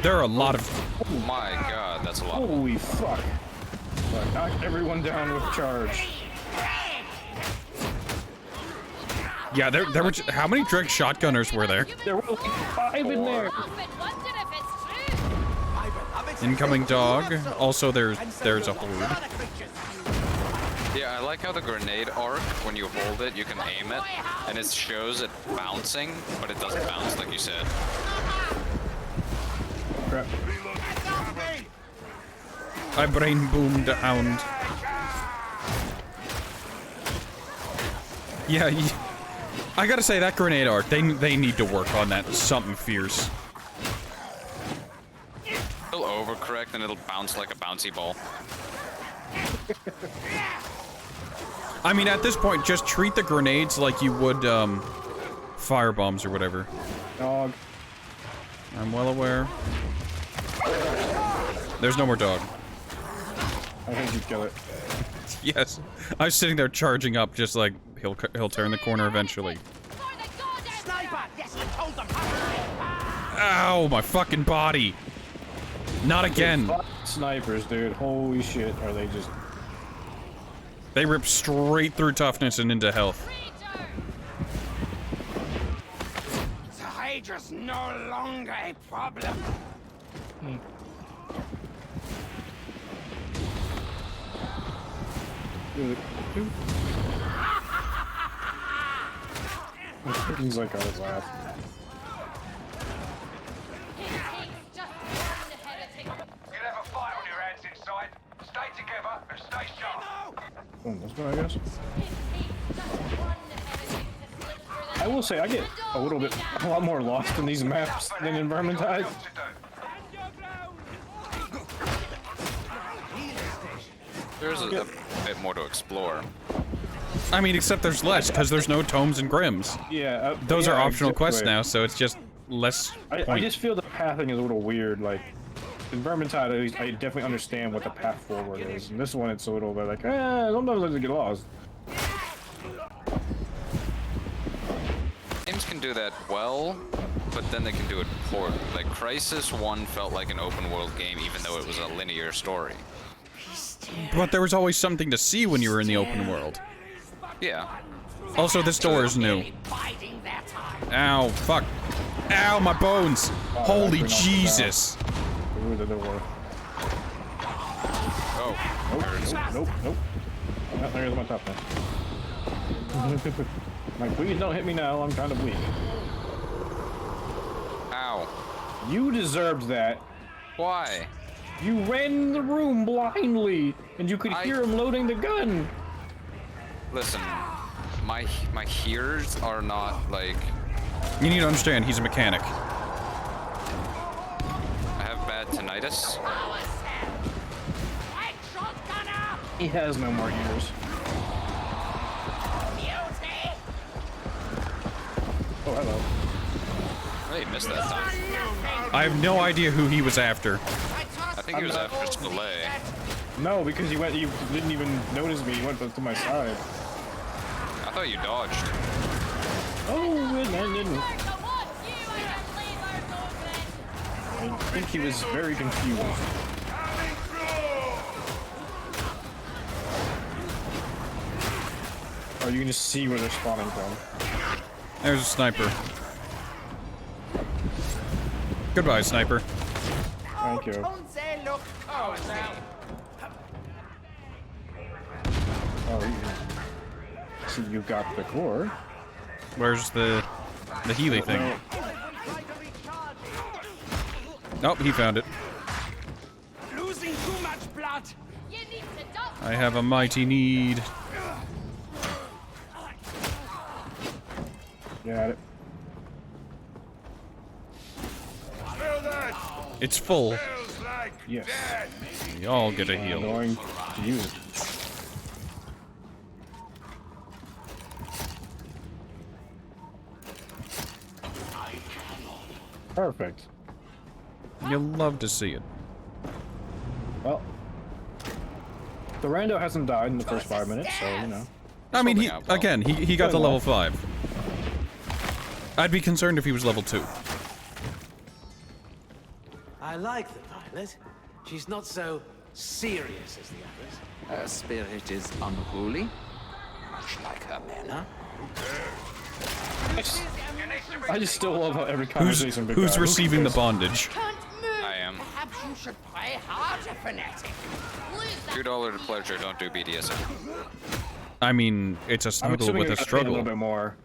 There are a lot of... Oh my god, that's a lot. Holy fuck. But knock everyone down with charge. Yeah, there were... How many Dreg shotgunners were there? There were like 5 in there. Incoming dog. Also, there's a horde. Yeah, I like how the grenade arc, when you hold it, you can aim it, and it shows it bouncing, but it doesn't bounce like you said. Crap. I brain boomed a hound. Yeah, I gotta say, that grenade arc, they need to work on that. Something fierce. It'll overcorrect and it'll bounce like a bouncy ball. I mean, at this point, just treat the grenades like you would, fire bombs or whatever. Dog. I'm well aware. There's no more dog. I think you kill it. Yes. I was sitting there charging up, just like, he'll turn the corner eventually. Sniper. Yes, hold them. Ow, my fucking body. Not again. Fuck snipers, dude. Holy shit. Are they just... They rip straight through toughness and into health. The Hydra's no longer a problem. He's like, I would laugh. You'll have a fight on your hands inside. Stay together and stay sharp. Oh, that's what I guess. I will say, I get a lot more lost in these maps than in Vermintide. There's a bit more to explore. I mean, except there's less, because there's no tomes and grims. Yeah. Those yeah, are optional quests exactly. now, so it's just less I just feel the pathing is a little weird. Like, in Vermintide, at least, I definitely understand what the path forward is. In this one, it's a little bit like, sometimes I just get lost. Games can do that well, but then they can do it poorly. Like, Crisis 1 felt like an open world game, even though it was a linear story. But there was always something to see when you were in the open world. Yeah. Also, this door is new. Ow, fuck. Ow, my bones! Holy Jesus! Ooh, the door. Oh, Nope. Oh, there's my top man. Like, please don't hit me now, I'm kind of weak. ow. You deserved that. Why? You ran in the room blindly, and you could hear him loading the gun. Listen, my hears are not like. You need to understand, he's a mechanic. I have bad tinnitus. He has no more ears. Oh, hello. I really missed that time. I have no idea who he was after. I think he was after Soleil. No, because you didn't even notice me. You went to my side. I thought you dodged. Oh, and I didn't. I think he was very confused. Oh, you can just see where they're spawning from. There's a sniper. Goodbye, sniper. Thank you. Oh, so you got the core. Where's the Healy thing? Nope, he found it. Losing too much blood. I have a mighty need. Got it. It's full. Yes. We all get a I'm heal. going to use it. Perfect. You'll love to see it. Well, the rando hasn't died in the first 5 minutes, so you know. I mean, he Something out, well. again, he got to Going well. level 5. I'd be concerned if he was level 2. I like the pilot. She's not so serious as the others. Her spirit is unruly, much like her manner. I just still love how every conversation big Who's guy. receiving the bondage? I am. Perhaps you should play harder, fanatic. $2 to pleasure, don't do BDSM. I mean, it's a I'm snuggle assuming with I a gotta pay a little struggle. bit more.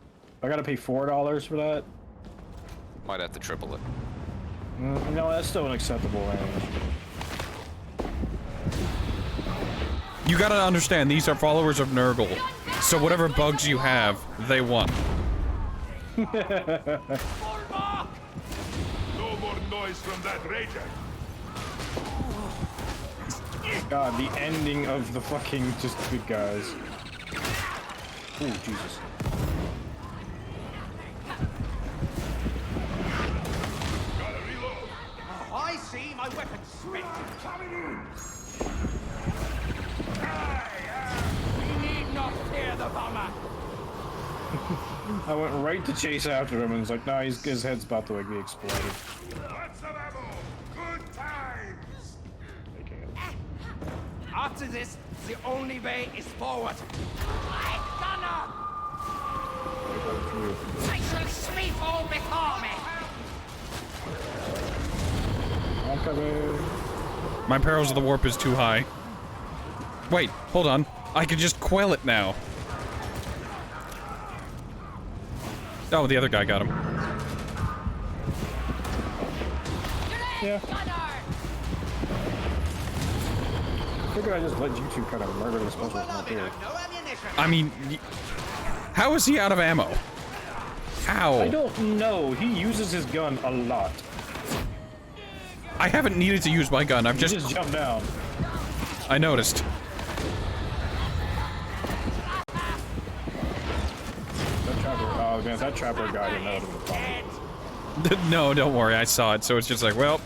I gotta pay $4 for that. Might have to triple it. No, that's still an acceptable range. You gotta understand, these are followers of Nurgle. So whatever bugs you have, they want. No more noise from that rager. God, the ending of the fucking just good guys. Ooh, Jesus. I see my weapon spent. Coming in. We need not fear the bomber. I went right to chase after him and was like, nah, his head's about to like be exploded. Lots of ammo. Good times. After this, the only way is forward. My gunner! I shall sweep all before me. I'm coming. My perils of the warp is too high. Wait, hold on. I can just quell it now. Oh, the other guy got him. Yeah. Figured I just let you two kind of murder this person up here. I mean, how is he out of ammo? How? I don't know. He uses his gun a lot. I haven't needed to use my gun. I've just jumped down. I noticed. That trapper. Oh man, that trapper guy didn't know the problem. No, don't worry. I saw it, so it's just like, well.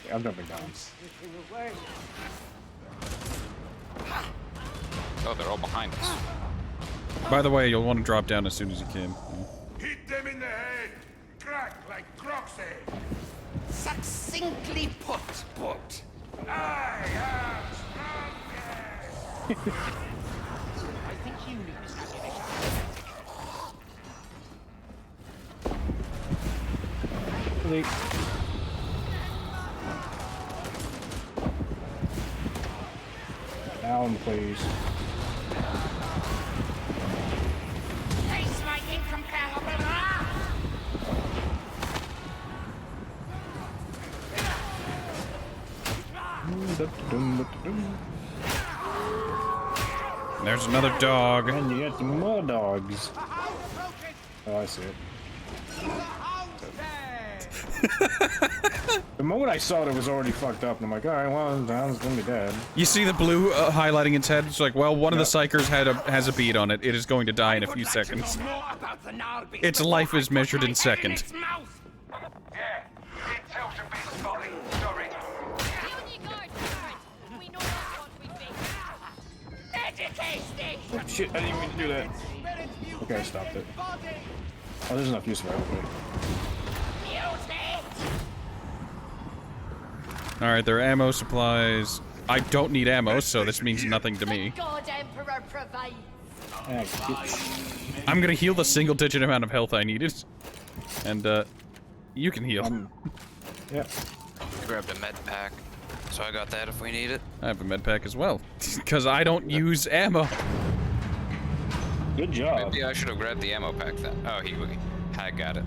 Yeah, I'm jumping down. Oh, they're all behind us. By the way, you'll want to drop down as soon as you can. Hit them in the head. Crack like Croc's head. Succinctly put. I am strong. I think you need this ammunition. Really? Down, please. Face my incomparable. There's another dog. And you got more dogs. Oh, I see it. The moment I saw it, it was already fucked up, and I'm like, alright, well, Don's gonna be dead. You see the blue highlighting its head? It's like, well, one of the psychers has a bead on it. It is going to die in a few seconds. Its life is measured in seconds. Yeah, intel's a bit spotty. Sorry. Oh, shit, I didn't even mean to do that. Okay, I stopped it. Oh, there's enough use for everybody. Alright, there are ammo supplies. I don't need ammo, so this means nothing to me. God Emperor provides. I'm gonna heal the single-digit amount of health I needed. And, you can heal. Yeah. I grabbed a med pack, so I got that if we need it. I have a med pack as well, because I don't use ammo. Good job. Maybe I should have grabbed the ammo pack then. Oh, he had got it.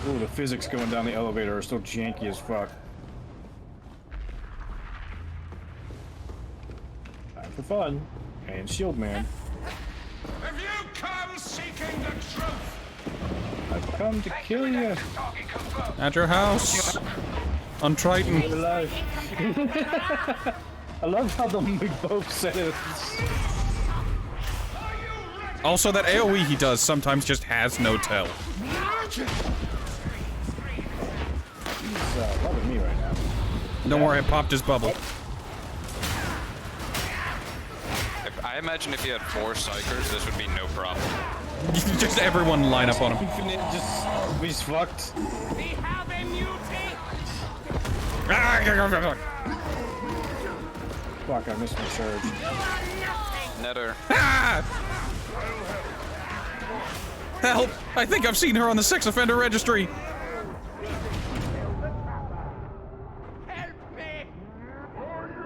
Ooh, the physics going down the elevator are still janky as fuck. Time for fun. And Shield Man. Have you come seeking the truth? I've come to kill you. Target confirmed. At your house. On Triton. You're alive. I love how we both said it. Also, that AoE he does sometimes just has no tell. He's loving me right now. Don't worry, I popped his bubble. I imagine if you had 4 psychers, this would be no problem. Just everyone line up on him. He's fucked. We have a mutant. Fuck, I missed my charge. Netter. Ah! Help! I think I've seen her on the sex offender registry. Help me.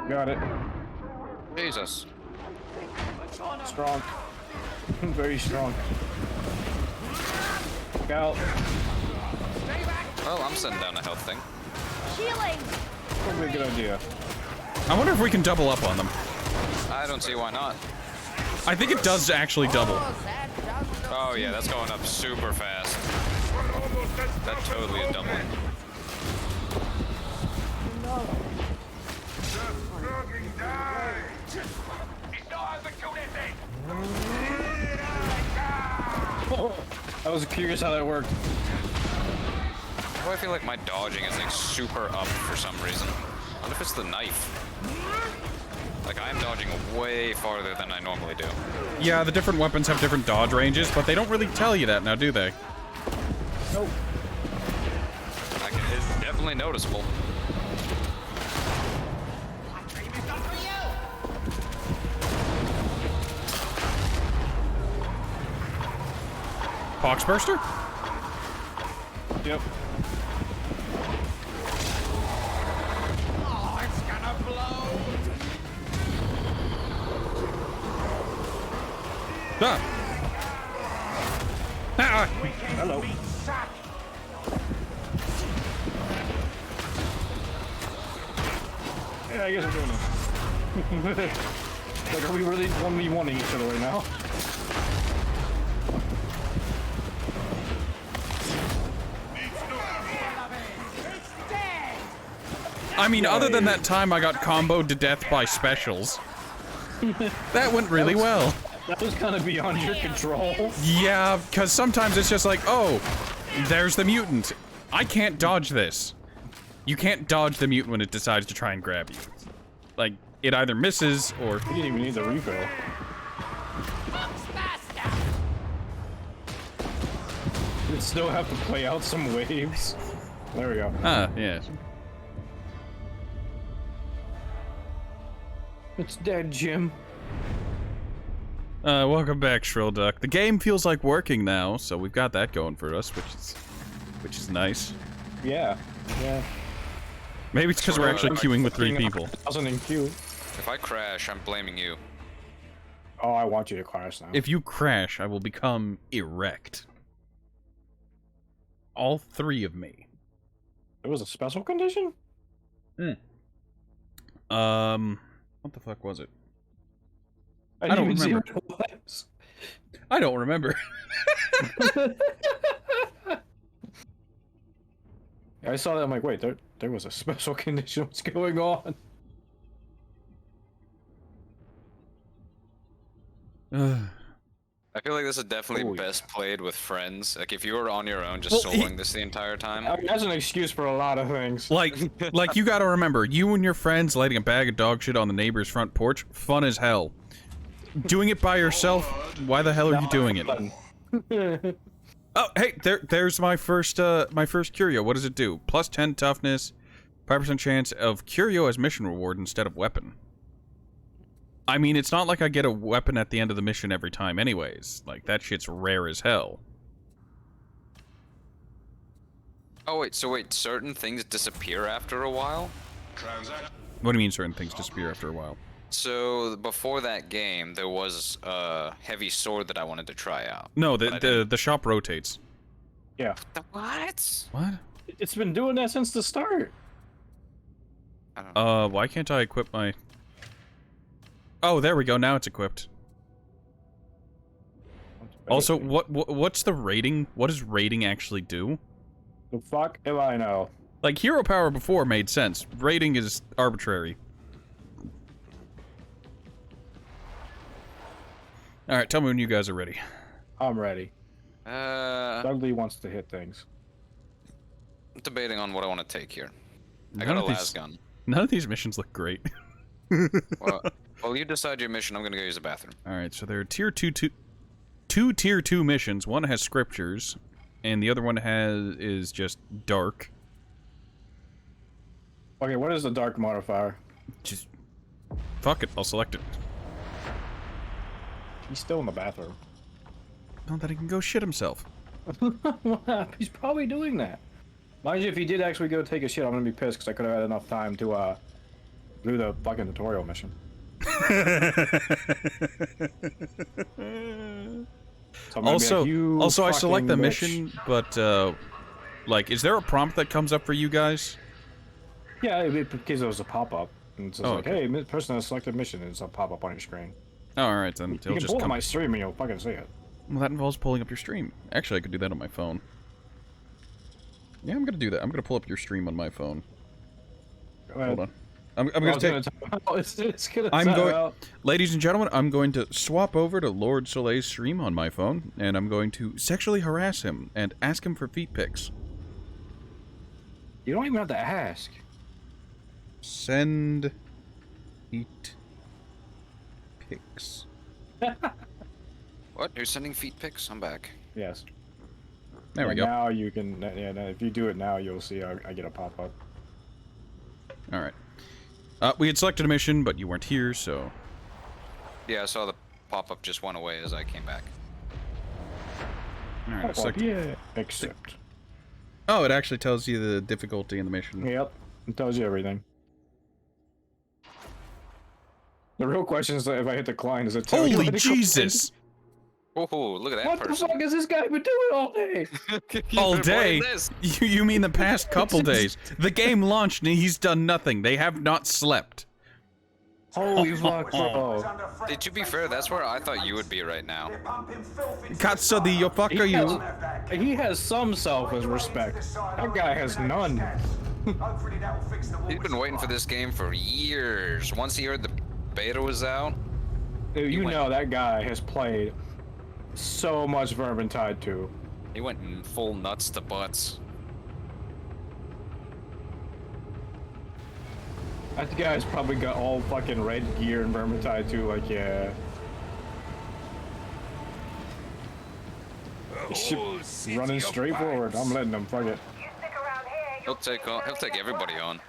Got it. Jesus. Strong. Very strong. Look out. Well, I'm sending down a health thing. Healing. Probably a good idea. I wonder if we can double up on them. I don't see why not. I think it does actually double. Oh yeah, that's going up super fast. That totally is doubling. I was curious how that worked. Why do I feel like my dodging is like super up for some reason? What if it's the knife? Like I'm dodging way farther than I normally do. Yeah, the different weapons have different dodge ranges, but they don't really tell you that now, do they? Nope. Like, it's definitely noticeable. Poxburster? Yep. Oh, it's gonna blow. Ah. Ah. Hello. Yeah, I guess we're doing this. Like, are we really 1v1ing each other right now? I mean, other than that time I got comboed to death by specials. That went really well. That was kind of beyond your control. Yeah, because sometimes it's just like, oh, there's the mutant. I can't dodge this. You can't dodge the mutant when it decides to try and grab you. Like, it either misses or... You didn't even need the refill. You'd still have to play out some waves. There we go. Ah, yeah. It's dead, Jim. Welcome back, Shrill Duck. The game feels like working now, so we've got that going for us, which is nice. Yeah. Yeah. Maybe it's because we're actually queuing with 3 people. In queue. If I crash, I'm blaming you. Oh, I want you to crash now. If you crash, I will become erect. All 3 of me. It was a special condition? What the fuck was it? I don't even remember. see what it was. I don't remember. I saw that, I'm like, wait, there was a special condition. What's going on? I feel like this is definitely best played with friends. Like, if you were on your own just soloing this the entire time. I mean, that's an excuse for a lot of things. Like you gotta remember, you and your friends lighting a bag of dog shit on the neighbor's front porch, fun as hell. Doing it by yourself, why the hell are you doing it? Oh, hey, there's my first curio. What does it do? Plus 10 toughness, 5% chance of curio as mission reward instead of weapon. I mean, it's not like I get a weapon at the end of the mission every time anyways. Like, that shit's rare as hell. Oh, wait, so wait, certain things disappear after a while? What do you mean certain things disappear after a while? So, before that game, there was a heavy sword that I wanted to try out. No, the shop rotates. Yeah. What? What? It's been doing that since the start. I don't know. Why can't I equip my... Oh, there we go, now it's equipped. Also, what's the rating? What does rating actually do? The fuck if I know. Like, hero power before made sense. Rating is arbitrary. Alright, tell me when you guys are ready. I'm ready. Dudley wants to hit things. I'm debating on what I want to take here. I got a las gun. None of these missions look great. Well, you decide your mission. I'm gonna go use the bathroom. Alright, so there are two tier 2 missions. One has scriptures, and the other one is just dark. Okay, what is the dark modifier? Just... fuck it, I'll select it. He's still in the bathroom. Not that he can go shit himself. He's probably doing that. Mind you, if he did actually go take a shit, I'm gonna be pissed because I could have had enough time to do the fucking tutorial mission. So also, I select the mission, but like, is there a prompt that comes up for you guys? Yeah, because it was a pop-up, and it's just like, okay. hey, person has selected mission, and it's a pop-up on your screen. Oh, all right, then You can pull up my stream and you'll fucking see it. Well, that involves pulling up your stream. Actually, I could do that on my phone. Yeah, I'm gonna do that. I'm gonna pull up your stream on my phone. Hold on. I'm gonna take. Ladies and gentlemen, I'm going to swap over to Lord Soleil's stream on my phone, and I'm going to sexually harass him and ask him for feet pics. You don't even have to ask. Send feet pics. What? You're sending feet pics? I'm back. Yes. There we go. Now you can. Yeah, if you do it now, you'll see I get a pop-up. All right. We had selected a mission, but you weren't here, so... Yeah, I saw the pop-up just went away as I came back. Alright, yeah, accept. Oh, it actually tells you the difficulty in the mission. Yep, it tells you everything. The real question is that if I hit decline, does it tell you? Holy Jesus! Oh, look at that What person. the fuck has this guy been doing all day? All day? This. You mean the past couple days? The game launched and he's done nothing. They have not slept. Holy fuck, bro. To be fair, that's where I thought you would be right now. Katsu, the fuck are you? He has some self-respect. That guy has none. He's been waiting for this game for years. Once he heard the beta was out. Dude, you went- know that guy has played so much Vermintide 2. He went full nuts to butts. That guy's probably got all fucking red gear in Vermintide 2, like, yeah. Running straight forward. I'm letting him, fuck it. He'll take everybody on.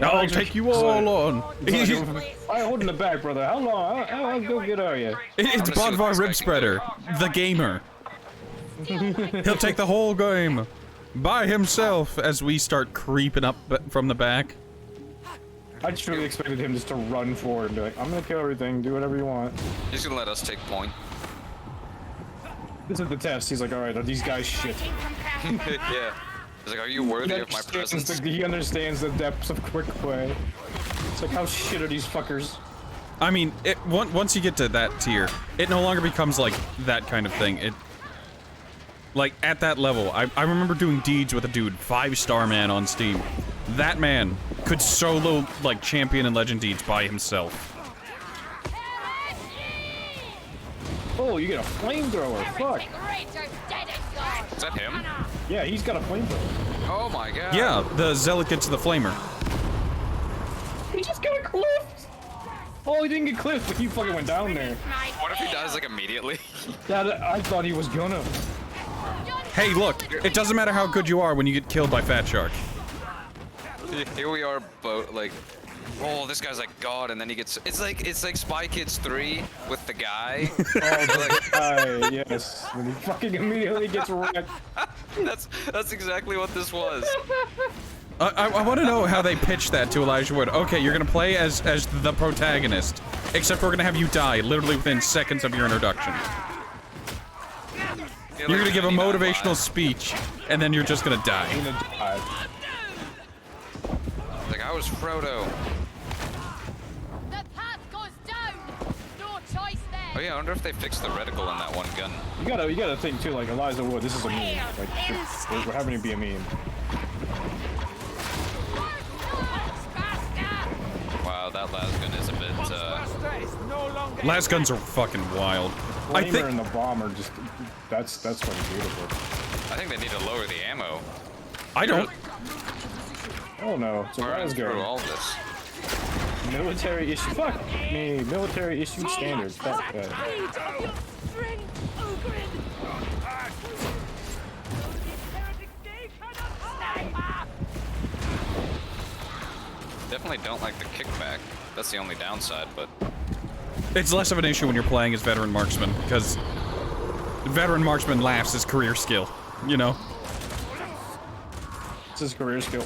I'll take you all on. I'm holding the back, brother. How long? How good are you? It's Bodvar Rib Spreader, the gamer. He'll take the whole game by himself as we start creeping up from the back. I truly expected him just to run forward and be like, I'm gonna kill everything, do whatever you want. He's gonna let us take point. This is the test. He's like, alright, are these guys shit? Yeah. He's like, are you worthy of my presence? He understands the depths of quick play. It's like, how shit are these fuckers? I mean, once you get to that tier, it no longer becomes like that kind of thing. Like, at that level, I remember doing deeds with a dude, 5-star man on Steam. That man could solo, like, champion and legend deeds by himself. Oh, you get a flamethrower, fuck. Is that him? Yeah, he's got a flamethrower. Oh my god. Yeah, the zealot gets the flamer. He just got clipped! Oh, he didn't get clipped, but he fucking went down there. What if he dies, like, immediately? Yeah, I thought he was gonna. Hey, look, it doesn't matter how good you are when you get killed by Fat Shark. Here we are, both like, oh, this guy's like God, and then he gets. It's like Spy Kids 3 with the guy. Oh, yes. When he fucking immediately gets wrecked. That's exactly what this was. I want to know how they pitched that to Elijah Wood. Okay, you're gonna play as the protagonist, except we're gonna have you die literally within seconds of your introduction. You're gonna give a motivational speech, and then you're just gonna die. Like, I was Frodo. The path goes down. No choice there. Oh yeah, I wonder if they fixed the reticle in that one gun. You gotta think too, like Elijah Wood, this is a meme. Like, we're having to be a meme. Wow, that lasgun is a bit, Lasguns are fucking wild. I Flamer think and the bomb are just, that's fucking beautiful. I think they need to lower the ammo. I don't. Oh no, it's a Burn through lasgun. all this. Military issue, fuck me, military issue standard, fuck that. Definitely don't like the kickback. That's the only downside, but It's less of an issue when you're playing as veteran marksman, because veteran marksman laughs his career skill, you know? It's his career skill.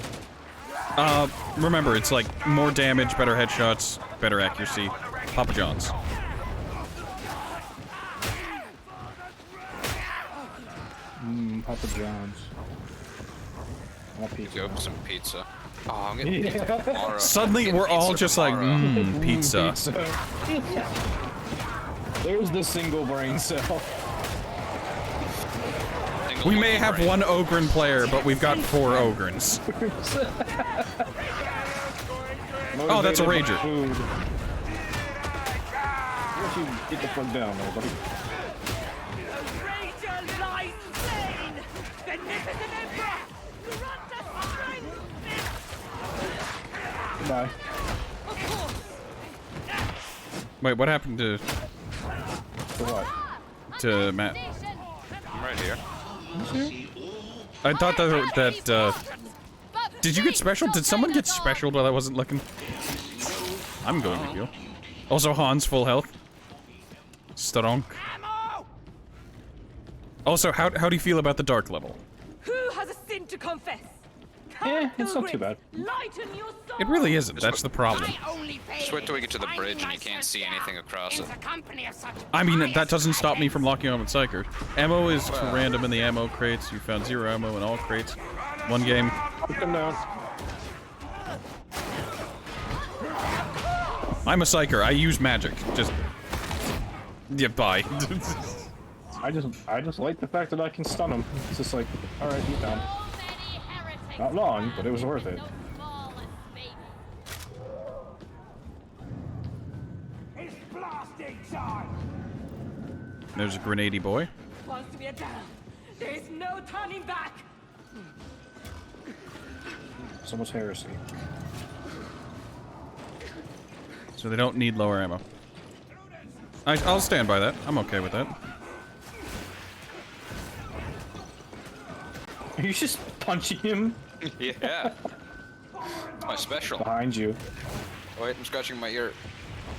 Remember, it's like more damage, better headshots, better accuracy. Papa John's. Papa John's. I want pizza. go for some pizza. Oh, I'm getting pizza tomorrow. Suddenly, I'm getting we're all pizza just like, tomorrow. pizza. There's the single brain cell. We may have one Ogren player, but we've got 4 Ogrens. Oh, that's a Rager. Food. Why don't you get the fuck down there, buddy? Goodbye. Wait, what happened to For what? Matt? I'm right here. I thought that did you get special? Did someone get special while I wasn't looking? I'm going to heal. Also, Han's full health. Strong. Also, how do you feel about the dark level? Who has a sin to confess? it's not too bad. Lighten your soul. It really isn't. That's the problem. Just wait till we get to the bridge and you can't see anything across it. I mean, that doesn't stop me from locking on with Psyker. Ammo is for random in the ammo crates. You found 0 ammo in all crates. One game. Come down. I'm a Psyker. I use magic. Just... Yeah, bye. I just like the fact that I can stun him. It's just like, alright, he's down. Not long, but it was worth it. It's blasting time! There's a grenadey boy. Wants to be a dam. There is no turning back. So much heresy. So they don't need lower ammo. I'll stand by that. I'm okay with that. Are you just punching him? Yeah. My special. Behind you. Oh, wait, I'm scratching my ear.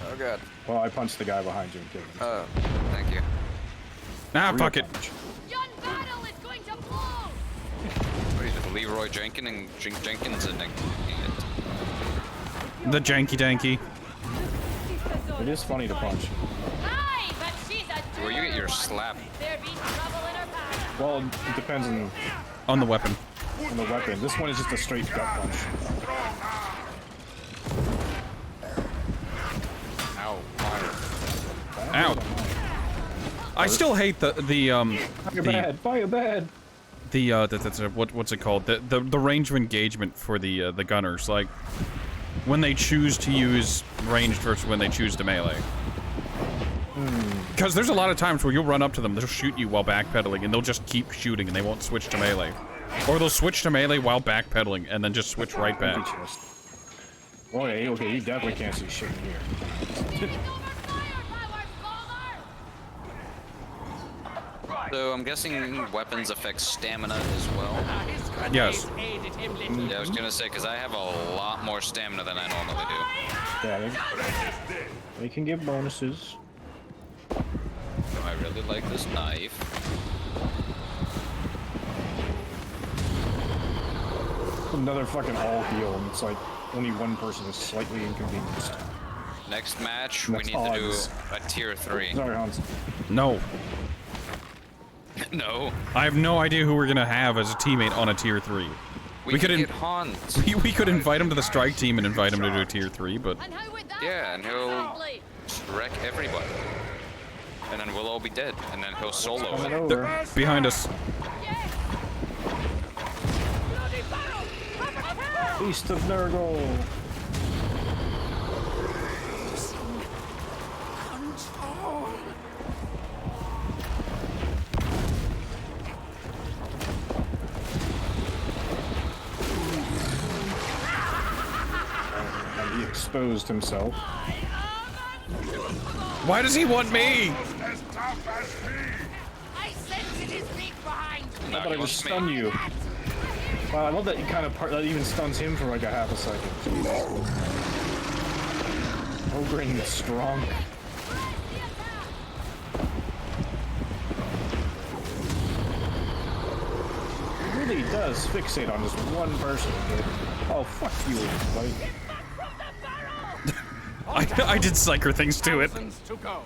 Oh god. Well, I punched the guy behind you and killed him. Oh, thank you. Nah, fuck it. Your battle is going to blow. What is it, Leroy Jenkins and The janky danky. It is funny to punch. Aye, but she's a where you get your slap. There be trouble in her path. Well, it depends On the weapon. on the weapon. This one is just a straight gut punch. Ow. Fire. Ow. I still hate the Fire bad. what's it called? The range of engagement for the gunners, like when they choose to use ranged versus when they choose to melee. Because there's a lot of times where you'll run up to them, they'll shoot you while backpedaling, and they'll just keep shooting, and they won't switch to melee. Or they'll switch to melee while backpedaling, and then just switch right back. Okay, you definitely can't see shit in here. So I'm guessing weapons affect stamina as well. Yes. Yeah, I was gonna say, because I have a lot more stamina than I normally do. Yeah, they can give bonuses. I really like this knife. Another fucking all heal, and it's like only one person is slightly inconvenienced. Next match, Next we need to do odds. a tier 3. Sorry, Hans. No. No. I have no idea who we're gonna have as a teammate on a tier 3. We could get Hans. We could invite him to the strike team and invite him to do a tier 3, but... Yeah, and he'll wreck everybody. And then we'll all be dead. And then he'll solo it. Over. Behind us. East of Nurgle. And he exposed himself. Why does he want me? As tough as me! I sense it is weak behind me! No, But I he just wants me. stun you. Wow, I love that you kind of that even stuns him for like a half a second. Ogrin strong. He really does fixate on just one person. Dude. Oh, fuck you, buddy. I did psyker things to it. To go.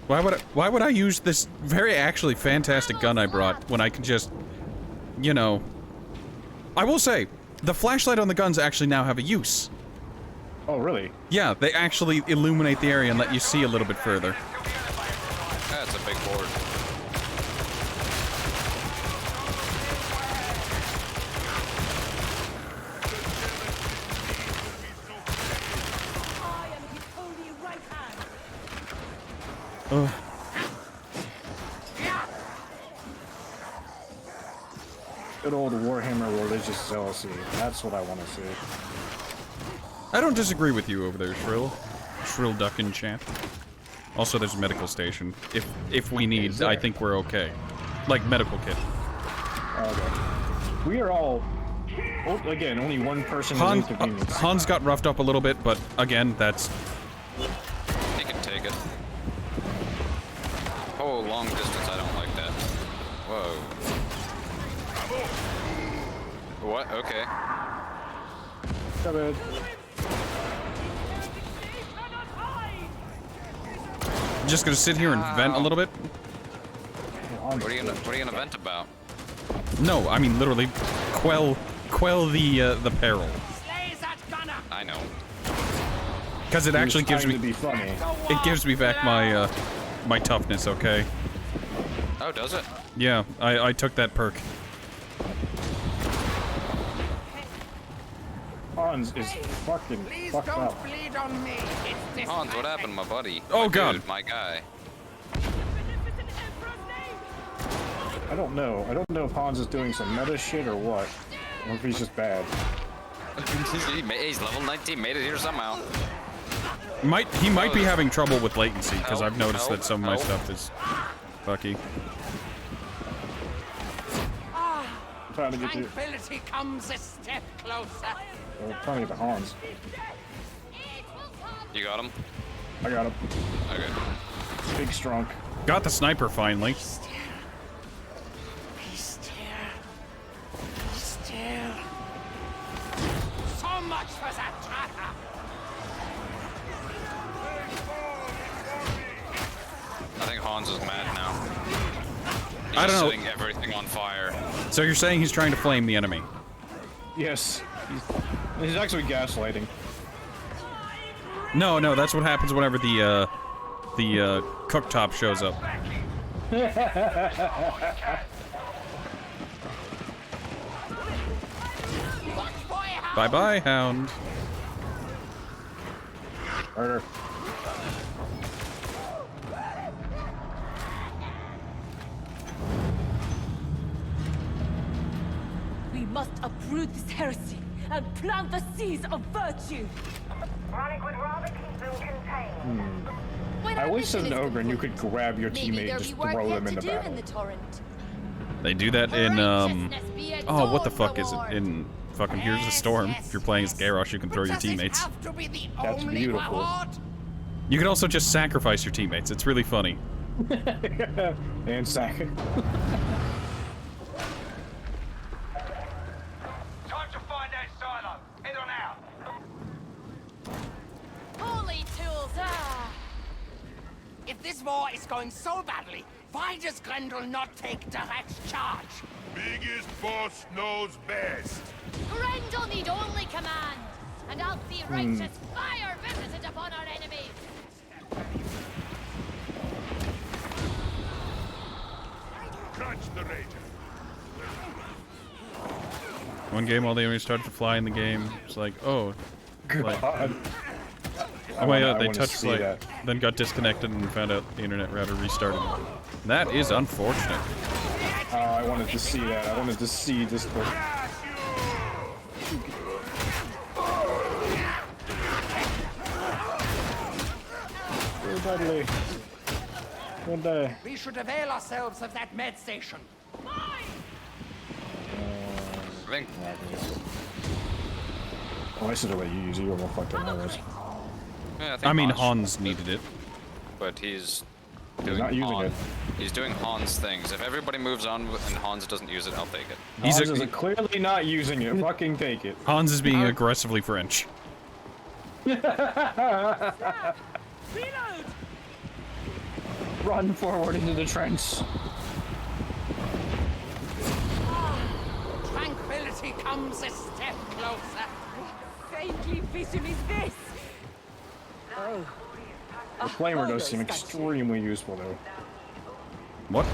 Why would I use this very actually fantastic gun I brought when I can just, you know... I will say, the flashlight on the guns actually now have a use. Oh, really? Yeah, they actually illuminate the area and let you see a little bit further. That's a big board. Ugh. Good old Warhammer religious zealousy. That's what I want to see. I don't disagree with you over there, Shrill. Shrill Duckin' Champ. Also, there's a medical station. If we need, I think we're okay. Like, medical kit. Okay. We are all... Oh, again, only one person is inconvenienced. Hans got roughed up a little bit, but again, that's... He can take it. Oh, long distance, I don't like that. Whoa. What? Okay. Come in. Just gonna sit here and vent a little bit? What are you gonna vent about? No, I mean literally quell the peril. I know. Because it actually gives me to be funny. it gives me back my my toughness, okay? Oh, does it? Yeah, I took that perk. Hans is fucking Please fucked don't up. bleed on me. It's this Hans, what kind happened, my buddy? Oh, My God. dude, my guy. I don't know. I don't know if Hans is doing some meta shit or what. Or if he's just bad. He's level 19, made it here somehow. He might be having trouble with latency, because I've noticed that some of my help. stuff is fucky. I'm trying to get to Tranquility comes a step closer. I'm trying to get to Hans. You got him? I got him. Okay. Big strong. Got the sniper finally. Be still. Be still. So much for that tracker. I think Hans is mad now. He's I don't know. setting everything on fire. So you're saying he's trying to flame the enemy? Yes. He's actually gaslighting. No, that's what happens whenever the cooktop shows up. Bye-bye, hound. Murder. We must uproot this heresy and plant the seeds of virtue. I wish as an ogre you could grab your teammate and just throw them in the battle. They do that in oh, what the fuck is it? In fucking Here's the Storm. If you're playing as Garrosh, you can throw your teammates. That's beautiful. You can also just sacrifice your teammates. It's really funny. And sack. Time to find that silo. Head on out. Holy tools! Ah. If this war is going so badly, why does Grendel not take direct charge? Biggest boss knows best. Grendel need only command, and I'll see righteous fire visited upon our enemies. Crunch the rager. One game, all the enemies started to fly in the game. It's like, oh, like, God. oh my god, I they wanna touched see like, that. then got disconnected and found out the internet router restarted. That is unfortunate. I wanted to see that. I wanted to see this. Dudley. Good day. We should avail ourselves of that med station. I think Oh, I see the way you use it. You're more fucked up than I was. Yeah, I think I mean, Hans, Hans needed it. but he's doing not using it. He's doing Hans things. If everybody moves on and Hans doesn't use it, I'll take it. He's Hans is clearly not using it. Fucking take it. Hans is being aggressively French. Run forward into the trench. Tranquility comes a step closer. Faintly vision is this. Oh. The flamer does seem extremely useful though. What?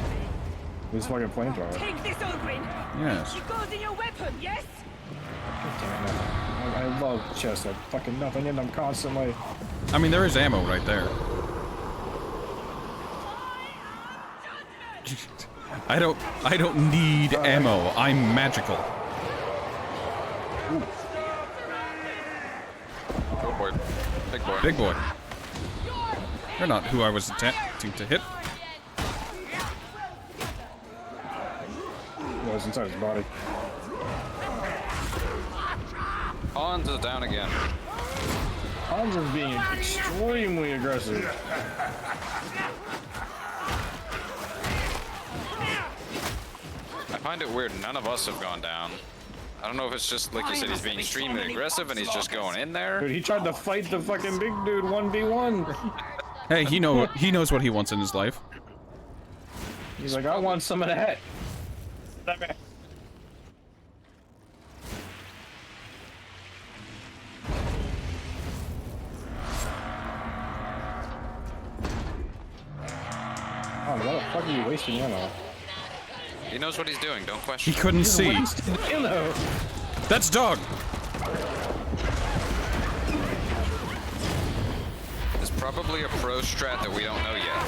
This fucking flamethrower. Take this, Ogrin. Yes. It goes in your weapon, yes? Damn it. I love chests. I fucking nothing in them constantly. I mean, there is ammo right there. I don't need ammo. I'm magical. Go boy. Big boy. Big boy. You're not who I was attempting to hit. It was inside his body. Hans is down again. Hans is being extremely aggressive. I find it weird none of us have gone down. I don't know if it's just, like you said, he's being extremely aggressive and he's just going in there. Dude, he tried to fight the fucking big dude 1v1. Hey, he knows what he wants in his life. He's like, I want some of that. Oh, why the fuck are you wasting ammo? He knows what he's doing, don't question He couldn't see. Ammo. That's dog. There's probably a pro strat that we don't know yet.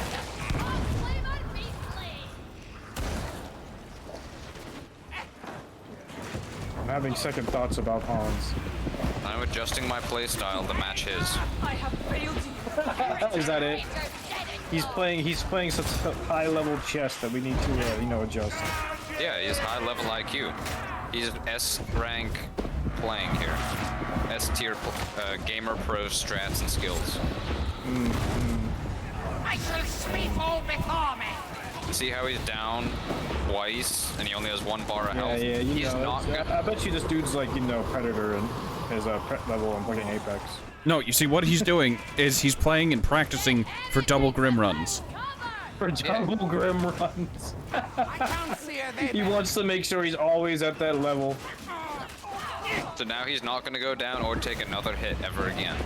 I'm having second thoughts about Hans. I'm adjusting my playstyle to match his. I have failed you. Is that it? He's playing such a high level chess that we need to, you know, adjust. Yeah, he's high level IQ. He's S rank playing here. S tier gamer pro strats and skills. I shall sweep all before me. See how he's down twice and he only has 1 bar of health? Yeah, you He's know. not good. I bet you this dude's like, you know, Predator and his pet level and fucking Apex. No, you see, what he's doing is he's playing and practicing for double Grim runs. For double Grim runs. I can't see her there. He wants to make sure he's always at that level. So now he's not going to go down or take another hit ever again.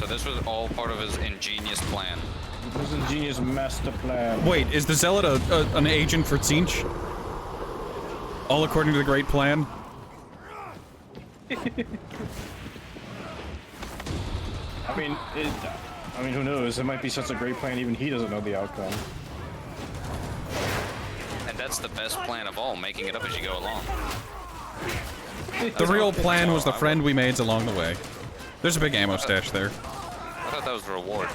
So this was all part of his ingenious plan. This is ingenious master plan. Wait, is the Zealot an agent for Tzeentch? All according to the great plan? I mean, who knows? It might be such a great plan, even he doesn't know the outcome. And that's the best plan of all, making it up as you go along. The real plan was the friend we made along the way. There's a big ammo stash there. I thought that was a reward.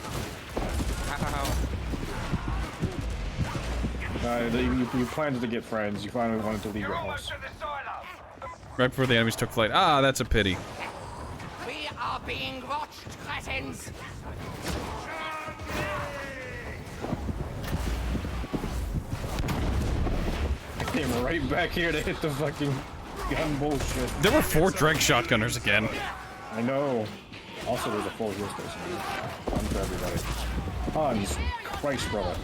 You planned to get friends. You finally wanted to leave your house. Right before the enemies took flight. Ah, that's a pity. We are being watched, cretins. Came right back here to hit the fucking gun bullshit. There were 4 Dreg shotgunners again. I know. Also, there's a full heal station. Fun for everybody. Hans, Christ, brother.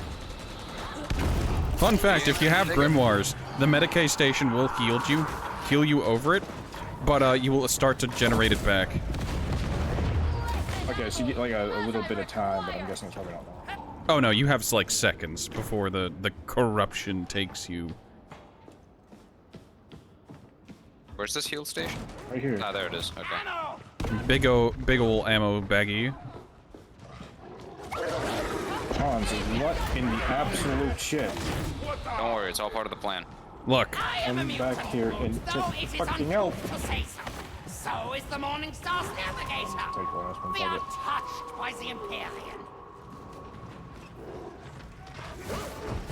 Fun fact, if you have Grimoires, the Medicae station will heal you over it, but you will start to generate it back. Okay, so you get like a little bit of time, but I'm guessing it's probably not long. Oh no, you have like seconds before the corruption takes you. Where's this heal station? Right here. Ah, there it is. Okay. Big ol' ammo baggie. Hans, what in the absolute shit? Don't worry, it's all part of the plan. Look. I'm back here and fucking help. To say so. So is the Morning Star's navigator. Take one, that's one We target. are touched by the Empyrean.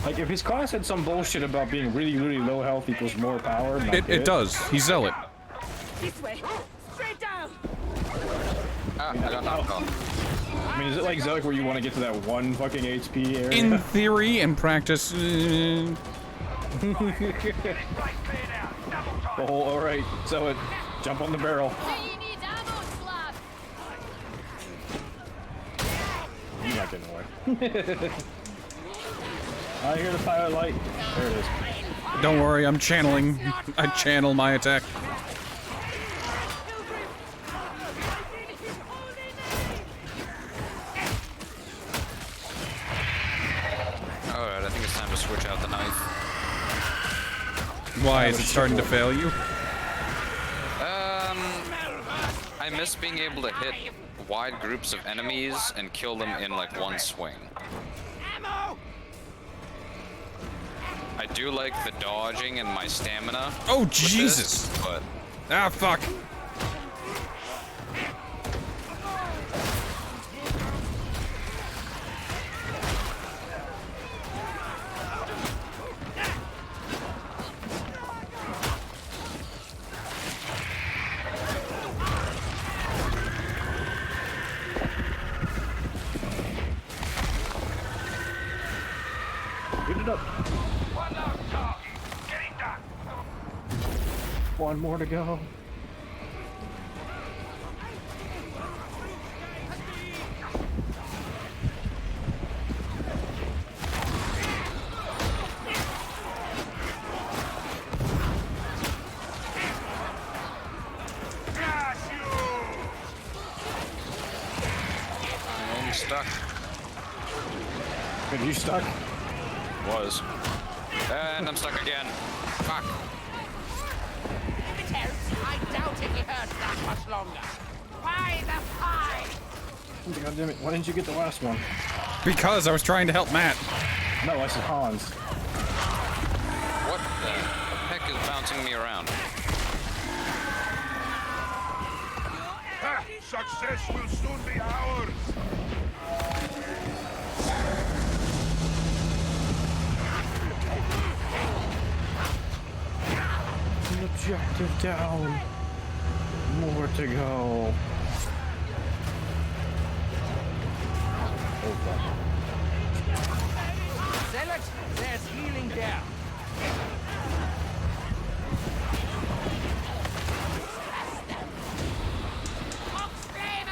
Like, if his class had some bullshit about being really, really low health equals more power, and I get It does. He's Zealot. This way. Straight down. Ah, I got knocked off. I mean, is it like Zealot where you want to get to that 1 fucking HP area? In theory and practice. The whole, alright, Zealot, jump on the barrel. Do you need ammo, slab? You're not getting away. I hear the pilot light. There it is. Don't worry, I'm channeling. I channel my attack. Alright, I think it's time to switch out the knife. Why is it starting to fail you? I miss being able to hit wide groups of enemies and kill them in like one swing. Ammo! I do like the dodging and my stamina. Oh with Jesus! this, but Ah fuck! up. One last target. Get it done. One more to go. I'm stuck. Are you stuck? Was. And I'm stuck again. Fuck. I doubt it will hurt that much longer. By the pie! God damn it, why didn't you get the last one? Because I was trying to help Matt. No, I said Hans. What the heck is bouncing me around? Ha! Success will soon be ours! Objective down. More to go. Zealot, there's healing there.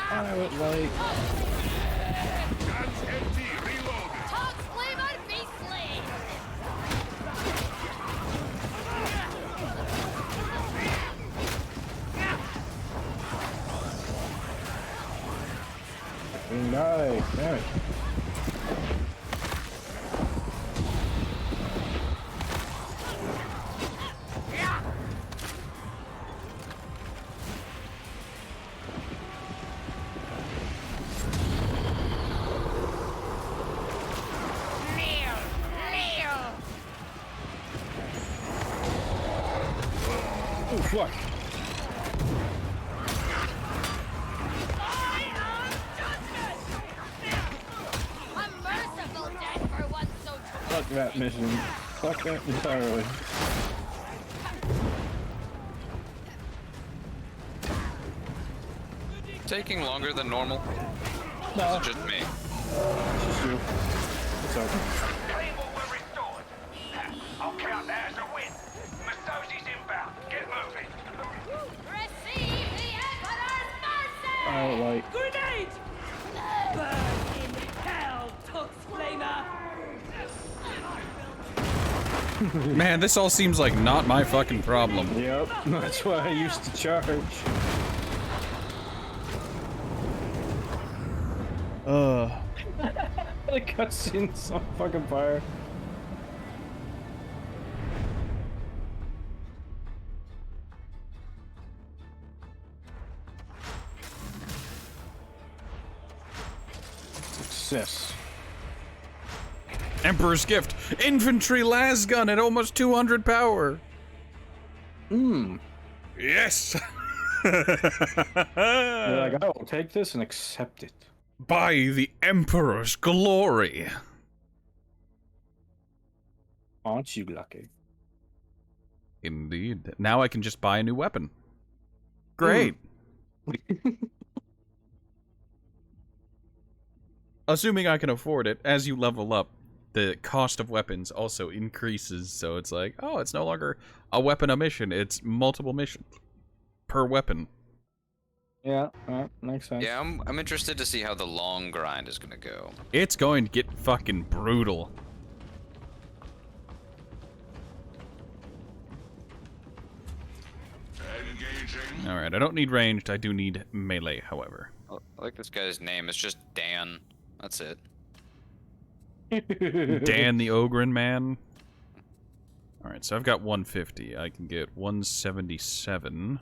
Pilot light. Guns empty, reload! Tox flavor be slain! No, damn it. Kneel! Kneel! Oh, fuck. A merciful death for one so true. Fuck that mission. Fuck that entirely. Taking longer than normal? No, It's just me. it's just you. It's open. Claymore were restored. I'll count that as a win. Mastosi's inbound. Get moving. Receive the Emperor's mercy! Pilot light. Grenade! Burn in hell, Tux Flamer! Man, this all seems like not my fucking problem. Yep, that's what I used to charge. The cutscene's on fucking fire. Success. Emperor's Gift. Infantry lasgun at almost 200 power. Yes. You're like, I will take this and accept it. By the Emperor's glory. Aren't you lucky? Indeed. Now I can just buy a new weapon. Great. Assuming I can afford it, as you level up, the cost of weapons also increases, so it's like, oh, it's no longer a weapon a mission, it's multiple missions per weapon. Yeah, makes sense. Yeah, I'm interested to see how the long grind is gonna go. It's going to get fucking brutal. Engaging. Alright, I don't need ranged, I do need melee, however. I like this guy's name. It's just Dan. That's it. Dan the Ogren Man. Alright, so I've got 150. I can get 177.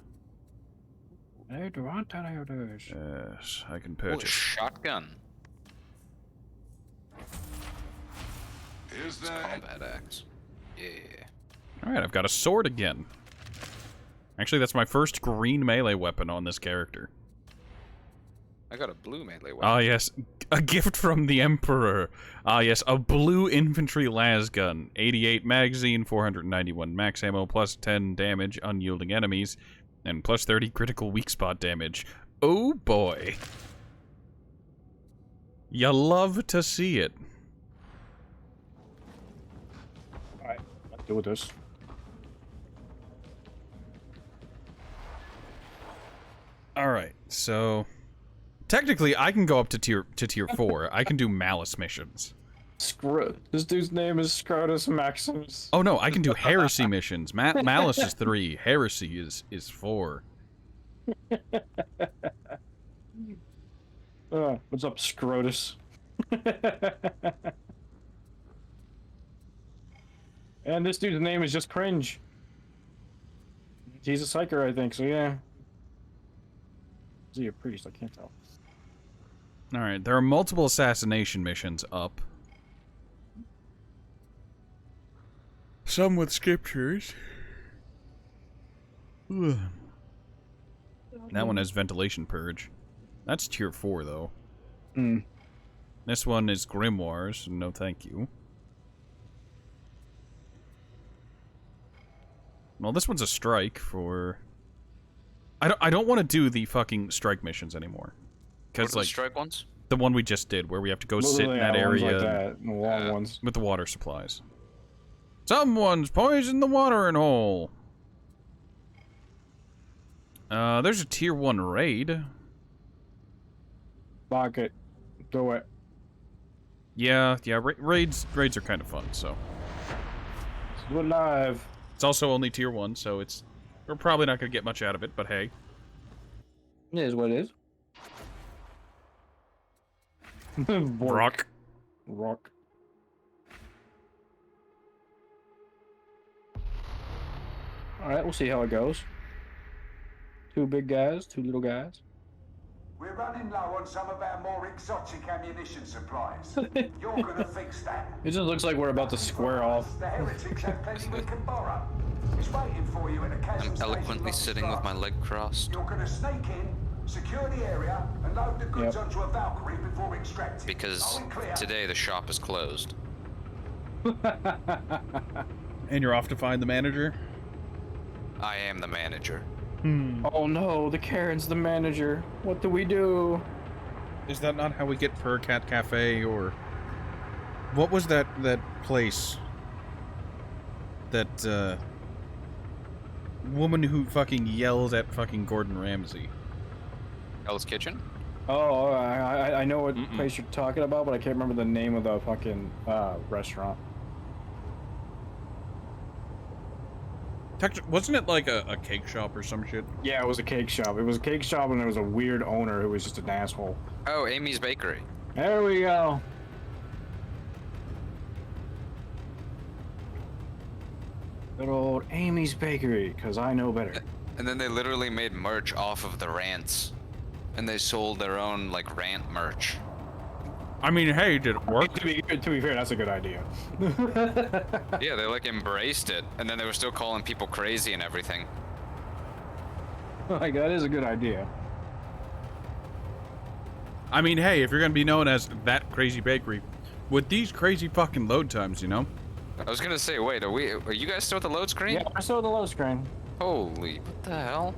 I do want to Yes, I can Ooh, purchase. shotgun. Is that Combat axe. Yeah. Alright, I've got a sword again. Actually, that's my first green melee weapon on this character. I got a blue melee weapon. Ah, yes. A gift from the Emperor. Ah, yes. A blue infantry lasgun. 88 magazine, 491 max ammo, plus 10 damage, unyielding enemies, and plus 30 critical weak spot damage. Oh, boy. You love to see it. Deal with this. All right, so technically I can go up to tier 4. I can do Malice missions. This dude's name is Scrotus Maximus. Oh no, I can do Heresy missions. Malice is 3. Heresy is 4. What's up, Scrotus? And this dude's name is just Cringe. He's a psyker, I think, so yeah. Is he a priest? I can't tell. Alright, there are multiple assassination missions up. Some with scriptures. Ugh. That one has Ventilation Purge. That's tier 4, though. Hmm. This one is Grimoires. No thank you. Well, this one's a strike for... I don't want to do the fucking strike missions anymore. What are like the strike ones? the one we just did, where we have to go sit in that ones area like that, the long ones. with the water supplies. Someone's poisoned the watering hole. There's a tier 1 raid. Fuck it. Do it. Yeah, raids are kind of fun, so. Let's do it live. It's also only tier 1, so we're probably not going to get much out of it, but hey. It is what it is. Rock. Rock. Alright, we'll see how it goes. 2 big guys, 2 little guys. We're running low on some of our more exotic ammunition supplies. You're gonna fix that. It just looks like we're about to square off. The heretics have plenty we can borrow. It's waiting for you at a casual I'm station eloquently not sitting far. with my leg crossed. You're gonna sneak in, secure the area, and load the goods onto a Valkyrie before extracting. Because today the shop is closed. And you're off to find the manager? I am the manager. Oh no, the Karen's the manager. What do we do? Is that not how we get Per Cat Cafe, or... What was that place? That, woman who fucking yelled at fucking Gordon Ramsay. Hell's Kitchen? Oh, I know what place you're talking about, but I can't remember the name of the fucking restaurant. Wasn't it like a cake shop or some shit? Yeah, it was a cake shop. It was a cake shop, and there was a weird owner who was just an asshole. Oh, Amy's Bakery. There we go. Good old Amy's Bakery, because I know better. And then they literally made merch off of the rants. And they sold their own, like, rant merch. I mean, hey, did it work? To be fair, that's a good idea. Yeah, they, like, embraced it. And then they were still calling people crazy and everything. Like, that is a good idea. I mean, hey, if you're gonna be known as that crazy bakery, with these crazy fucking load times, you know? I was gonna say, wait, are you guys still at the load screen? Yeah, we're still at the load screen. Holy, what the hell?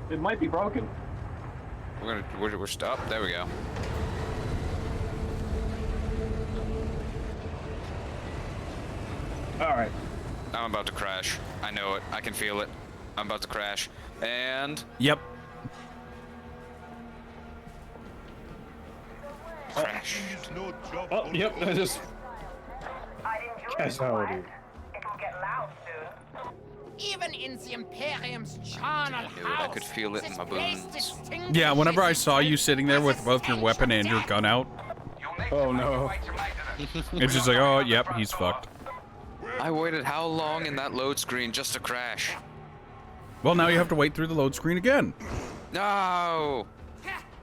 It might be broken. We're stopped. There we go. All right. I'm about to crash. I know it. I can feel it. I'm about to crash. And... Yep. Crash. Oh, yep, I just... Guess how it is. Even in the Imperium's charnel Dude, house, I could feel it in my bones. Yeah, whenever I saw you sitting there with both your weapon and your gun out, Oh no. it's just like, oh, yep, he's fucked. I waited how long in that load screen just to crash? Well, now you have to wait through the load screen again. No!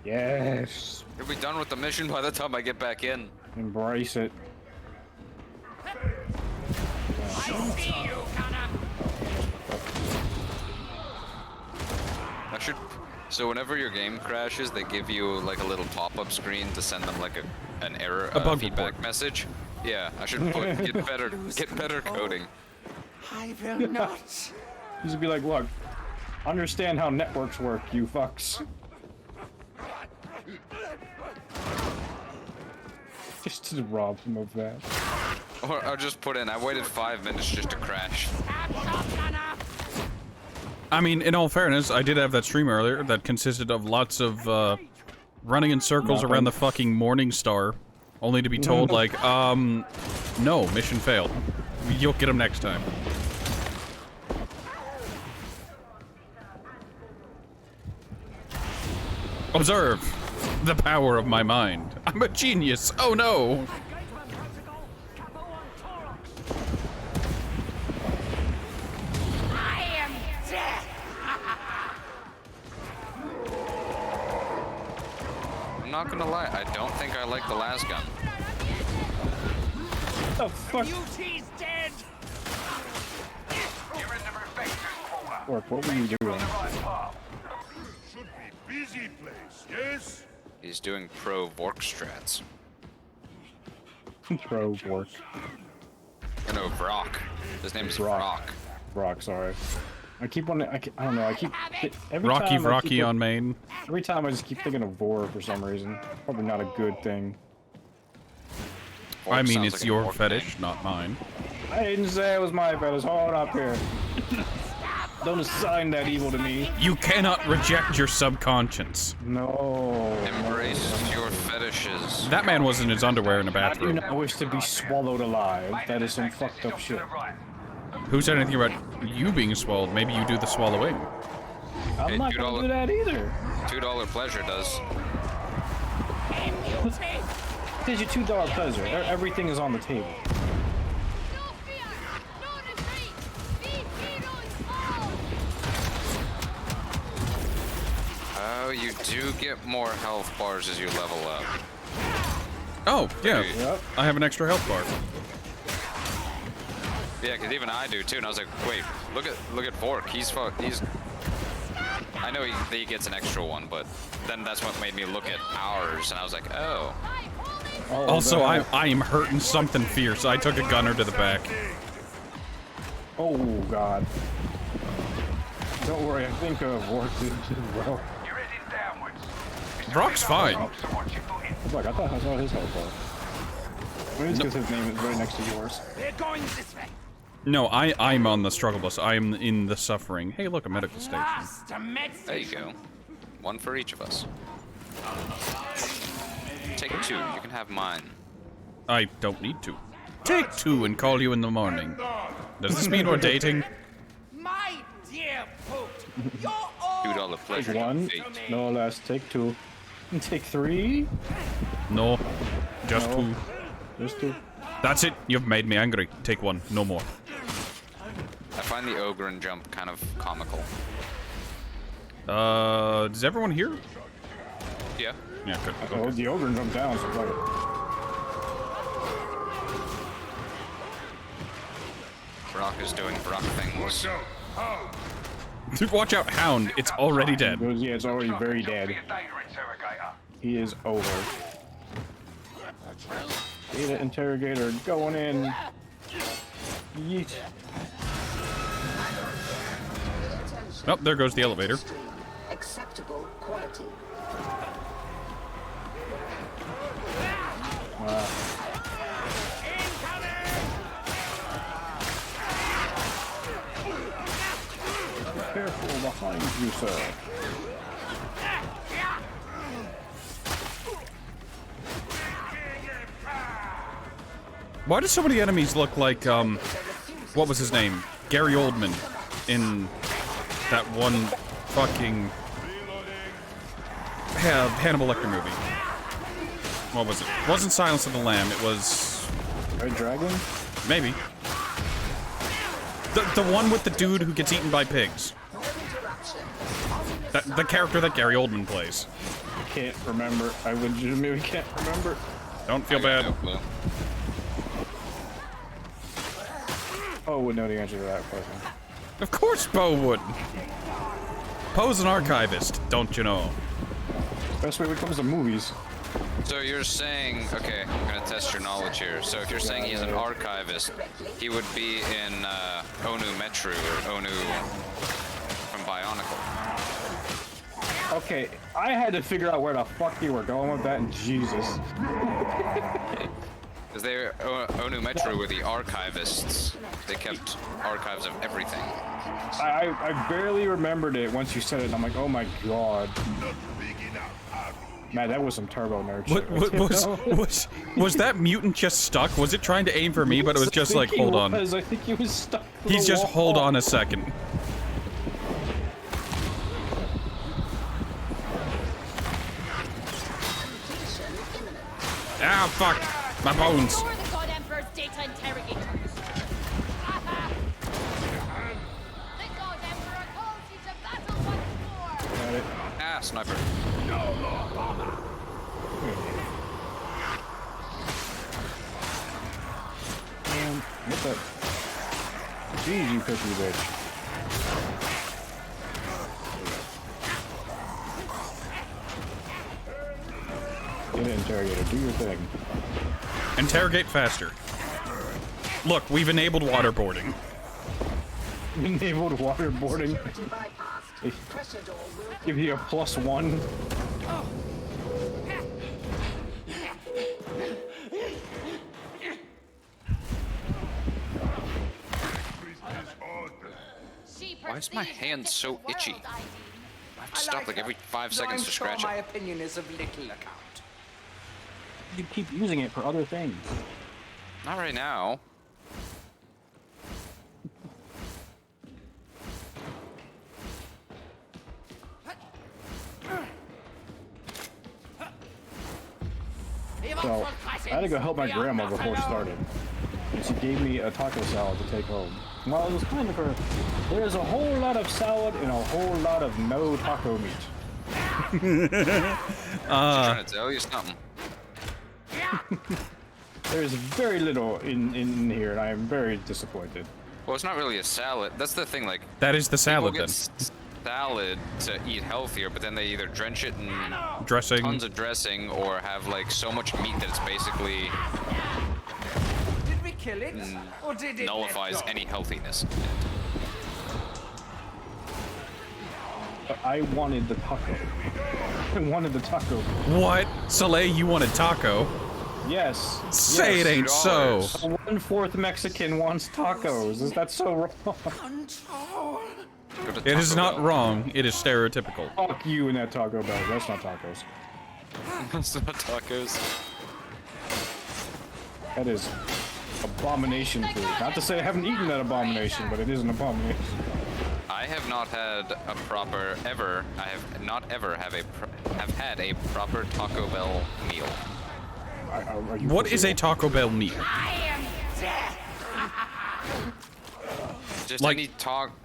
Yes. You'll be done with the mission by the time I get back in. Embrace it. I see you, Gunner. I should... So whenever your game crashes, they give you like a little pop-up screen to send them like an error bug feedback report. message. Yeah, I should get better coding. I will not. Just be like, look, understand how networks work, you fucks. Just to rob him of that. Or just put in, I waited 5 minutes just to crash. I mean, in all fairness, I did have that stream earlier that consisted of lots of running in circles around the fucking Morning Star, only to be told, like, no, mission failed. You'll get him next time. Observe the power of my mind. I'm a genius. Oh no. I am death. I'm not gonna lie, I don't think I like the last gun. What the fuck? Beauty's dead. You're in the Reflector's quarter. Orc, what were you doing? Right path. Should be busy place, yes? He's doing pro Vork strats. Pro work. Or no, Vrock. His name's Vrock. Vrock. Rock, sorry. I keep on. I don't know. I keep every Rocky time I Rocky keep- on main. Every time I just keep thinking of Vor for some reason. Probably not a good thing. Vork I mean, sounds it's like a your Vork fetish, name. not mine. I didn't say it was my fetish. Hold up here. Don't assign that evil to me. You cannot reject your subconscious. No. Embrace your fetishes. That man was in his underwear in a I do bathroom. not wish to be swallowed alive. That is some fucked up shit. Who said anything about you being swallowed? Maybe you do the swallowing. I'm Hey, not $2 gonna do that either. $2 pleasure does. Here's your $2 pleasure. Everything is on the table. No fear, no retreat. Be heroes all. Oh, you do get more health bars as you level up. Oh, yeah. Yep. I have an extra health bar. Yeah, because even I do too, and I was like, wait, look at Vork. He's. I know he gets an extra one, but then that's what made me look at ours, and I was like, oh. Oh, Also, that- I am hurting something fierce. I took a gunner to the back. Oh god. Don't worry, I think Vor did well. You're heading downwards. Brock's fine. So watch your footing. Look, I thought I saw his health bar. Maybe it's because his name is right next to yours. We're going this way. No, I'm on the struggle bus. I am in the suffering. Hey, look, a medical station. Last to med There you go. One for each of us. Take 2. You can have mine. I don't need to. Take 2 and call you in the morning. Does this mean we're dating? My dear Poot, you're all $2 pleasure. Take 1, Eight. no less. Take 2. Take 3. No. Just No. 2. Just 2. That's it. You've made me angry. Take 1. No more. I find the ogre and jump kind of comical. Is everyone here? Yeah. Yeah, good. Oh, the ogre jumped down, so fuck Brock is doing Brock things. So, how? Watch out, Hound. It's already dead. it. Yeah, it's already very dead. Be a data interrogator. He is over. Data interrogator going in. Yeet. Oh, there goes the elevator. Acceptable quality. Careful behind you, sir. Why do so many enemies look like, what was his name? Gary Oldman in that one fucking Hannibal Lecter movie. What was it? It wasn't Silence of the Lamb, it was... Red Dragon? Maybe. The one with the dude who gets eaten by pigs. The character that Gary Oldman plays. Can't remember. I legitimately can't remember. Don't feel bad. No clue. Oh, would know the answer to that question. Of course Poe would. Poe's an archivist, don't you know? Especially when it comes to movies. So you're saying, okay, I'm gonna test your knowledge here. So if you're saying he's an archivist, he would be in Onu Metru or Onu from Bionicle. Okay, I had to figure out where the fuck you were going with that, and Jesus. Because Onumetru were the archivists. They kept archives of everything. I barely remembered it once you said it, and I'm like, oh my god. Man, that was some turbo nerd shit. Was that mutant just stuck? Was it trying to aim for me, but it was just like, hold on. I think he was stuck. He's just, hold on a second. Ah, fuck! My bones! Restore the God Emperor's data interrogators. The God Emperor calls you to battle once more. Got it. Ah, sniper. Man, what the? Jeez, you cookie bitch. Get it, interrogator. Do your thing. Interrogate faster. Look, we've enabled waterboarding. Enabled waterboarding. Give you a +1. Why is my hand so itchy? I have to stop like every 5 seconds to scratch my it. opinion is of little account. You keep using it for other things. Not right now. So, I had to go help my grandma before it started. And she gave me a taco salad to take home. Well, it was kind of her. There's a whole lot of salad and a whole lot of no taco meat. Trying to tell you something. There's very little in here, and I am very disappointed. Well, it's not really a salad. That's the thing, like... That is the salad, people then. get salad to eat healthier, but then they either drench it in Dressing. tons of dressing or have, like, so much meat that it's basically Did we kill it? Or did it nullifies any healthiness. But I wanted the taco. I wanted the taco. What? Soleil, you want a taco? Yes. Say yes. it ain't so. A 1/4 Mexican wants tacos. Is that so wrong? Control. It is not wrong. It is stereotypical. Fuck you in that Taco Bell. That's not tacos. That's not tacos. That is abomination food. Not to say I haven't eaten that abomination, but it is an abomination. I have not had a proper ever. I have not ever have had a proper Taco Bell meal. What is a Taco Bell meal? I am death. Just Like- any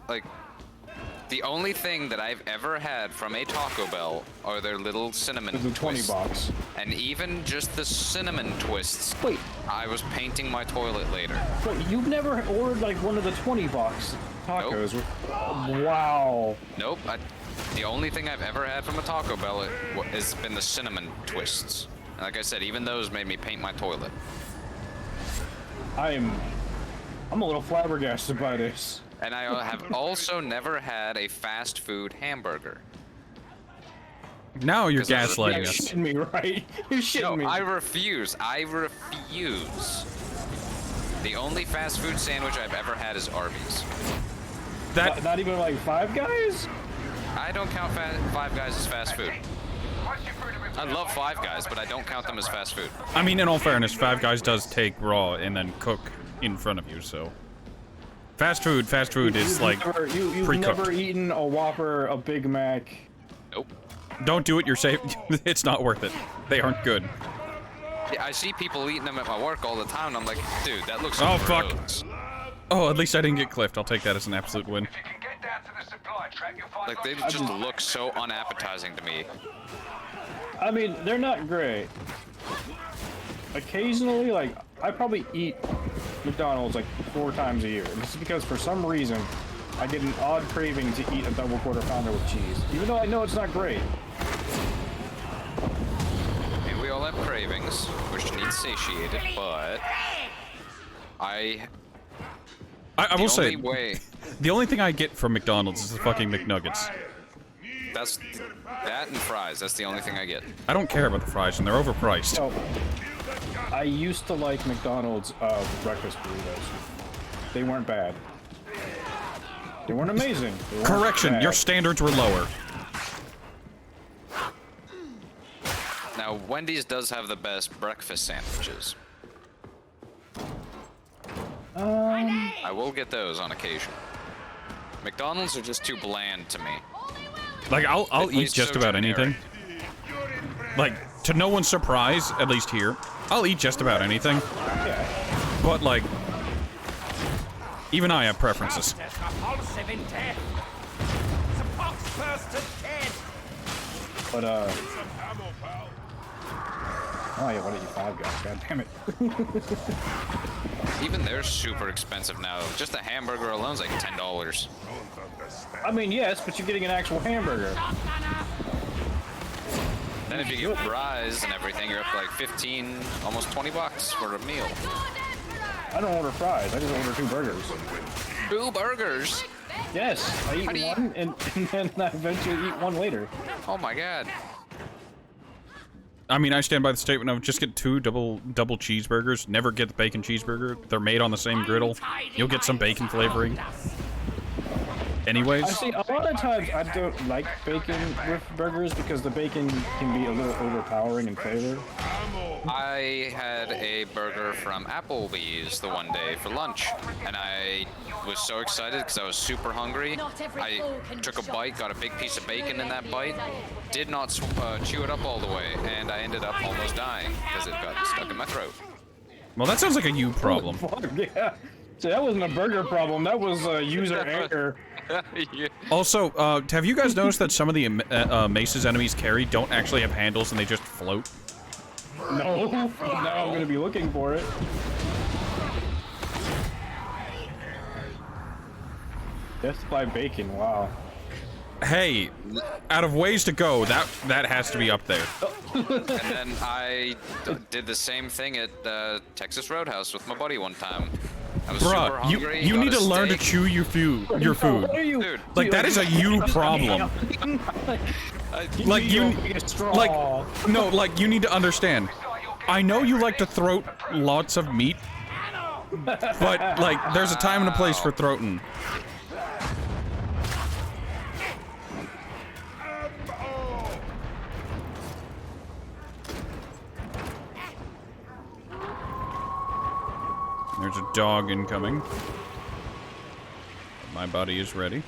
like. The only thing that I've ever had from a Taco Bell are their little cinnamon There's a 20 twists. box. And even just the cinnamon twists. Wait. I was painting my toilet later. But you've never ordered like one of the 20 box tacos? Nope. Wow. Nope. The only thing I've ever had from a Taco Bell has been the cinnamon twists. And like I said, even those made me paint my toilet. I'm a little flabbergasted by this. And I have also never had a fast food hamburger. Now you're 'Cause I was- gaslighting You're us. shitting me, right? You're shitting No, me. I refuse. I refuse. The only fast food sandwich I've ever had is Arby's. That Not even like Five Guys? I don't count Five Guys as fast food. I love Five Guys, but I don't count them as fast food. I mean, in all fairness, Five Guys does take raw and then cook in front of you, so. Fast food is like You've pre-cooked. never eaten a Whopper, a Big Mac. Nope. Don't do it, you're safe. It's not worth it. They aren't good. Yeah, I see people eating them at my work all the time, and I'm like, dude, that looks Oh, fuck. gross. Oh, at least I didn't get clipped. I'll take that as an absolute win. If you can get down to the supply track, you'll find Like, they lots of just look so unappetizing to me. I mean, they're not great. Occasionally, like, I probably eat McDonald's like 4 times a year. And this is because for some reason, I get an odd craving to eat a double quarter pounder with cheese. Even though I know it's not great. I mean, we all have cravings, which need satiated, but I will say, only way the only thing I get from McDonald's is the fucking McNuggets. that's that and fries. That's the only thing I get. I don't care about the fries, and they're overpriced. So, I used to like McDonald's breakfast burritos. They weren't bad. They weren't amazing. They weren't Correction, bad. your standards were lower. Now, Wendy's does have the best breakfast sandwiches. I will get those on occasion. McDonald's are just too bland to me. Like, I'll At eat least just so about generic. anything. Like, to no one's surprise, at least here, I'll eat just about anything. But, like, even I have preferences. But oh yeah, what are you Five Guys? God damn it. Even they're super expensive now. Just a hamburger alone's like $10. I mean, yes, but you're getting an actual hamburger. Then if you get fries and everything, you're up to like 15, almost $20 for a meal. I don't order fries. I just order 2 burgers. 2 burgers? Yes, I eat one and then I eventually eat one later. Oh my god. I mean, I stand by the statement of just get 2 double cheeseburgers. Never get the bacon cheeseburger. They're made on the same griddle. You'll get some bacon flavoring. Anyways. I see, a lot of times I don't like bacon with burgers because the bacon can be a little overpowering in flavor. I had a burger from Applebee's the one day for lunch, and I was so excited because I was super hungry. I took a bite, got a big piece of bacon in that bite, did not chew it up all the way, and I ended up almost dying because it got stuck in my throat. Well, that sounds like a you problem. Yeah. So that wasn't a burger problem, that was user error. Yeah. Also, have you guys noticed that some of the Mace's enemies carry don't actually have handles and they just float? No, now I'm gonna be looking for it. Death by bacon, wow. Hey, out of ways to go, that has to be up there. And then I did the same thing at Texas Roadhouse with my buddy one time. I was super Bruh, hungry. you got need a to learn to steak. chew your food. Dude, Like, that is a you problem. Like, you need to understand. I know you like to throat lots of meat, but, like, there's a time and a place for throating. There's a dog incoming. My body is ready.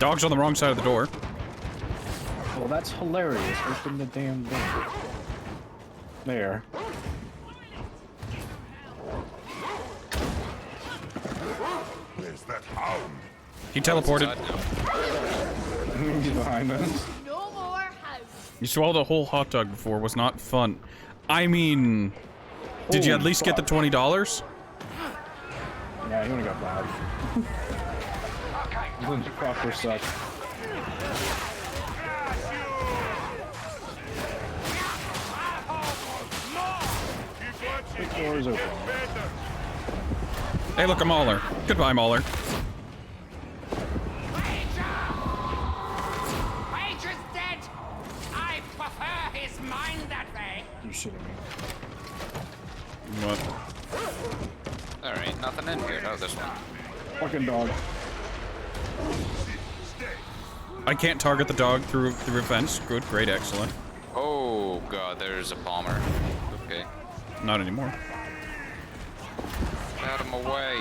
Dog's on the wrong side of the door. Well, that's hilarious. Open the damn door. There. Where's that hound? He teleported. He's behind us. No more house. You swallowed a whole hot dog before. Was not fun. I mean, did you at least get the $20? Yeah, he only got 5. The proper suck. The door is open. Hey, look, a Mauler. Goodbye, Mauler. Major's dead. I prefer his mind that way. You shitting me. What? Alright, nothing in here. Oh, this one. Fucking dog. I can't target the dog through a fence. Good, great, excellent. Oh god, there's a bomber. Okay. Not anymore. Get him away.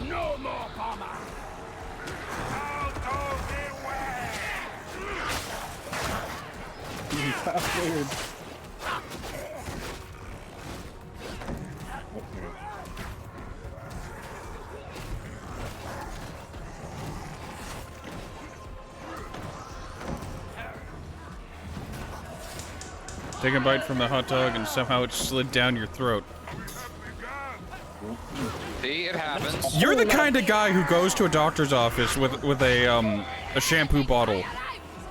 No more bomber. That's weird. Take a bite from the hot dog and somehow it slid down your throat. See, it happens. You're the kind of guy who goes to a doctor's office with a shampoo bottle,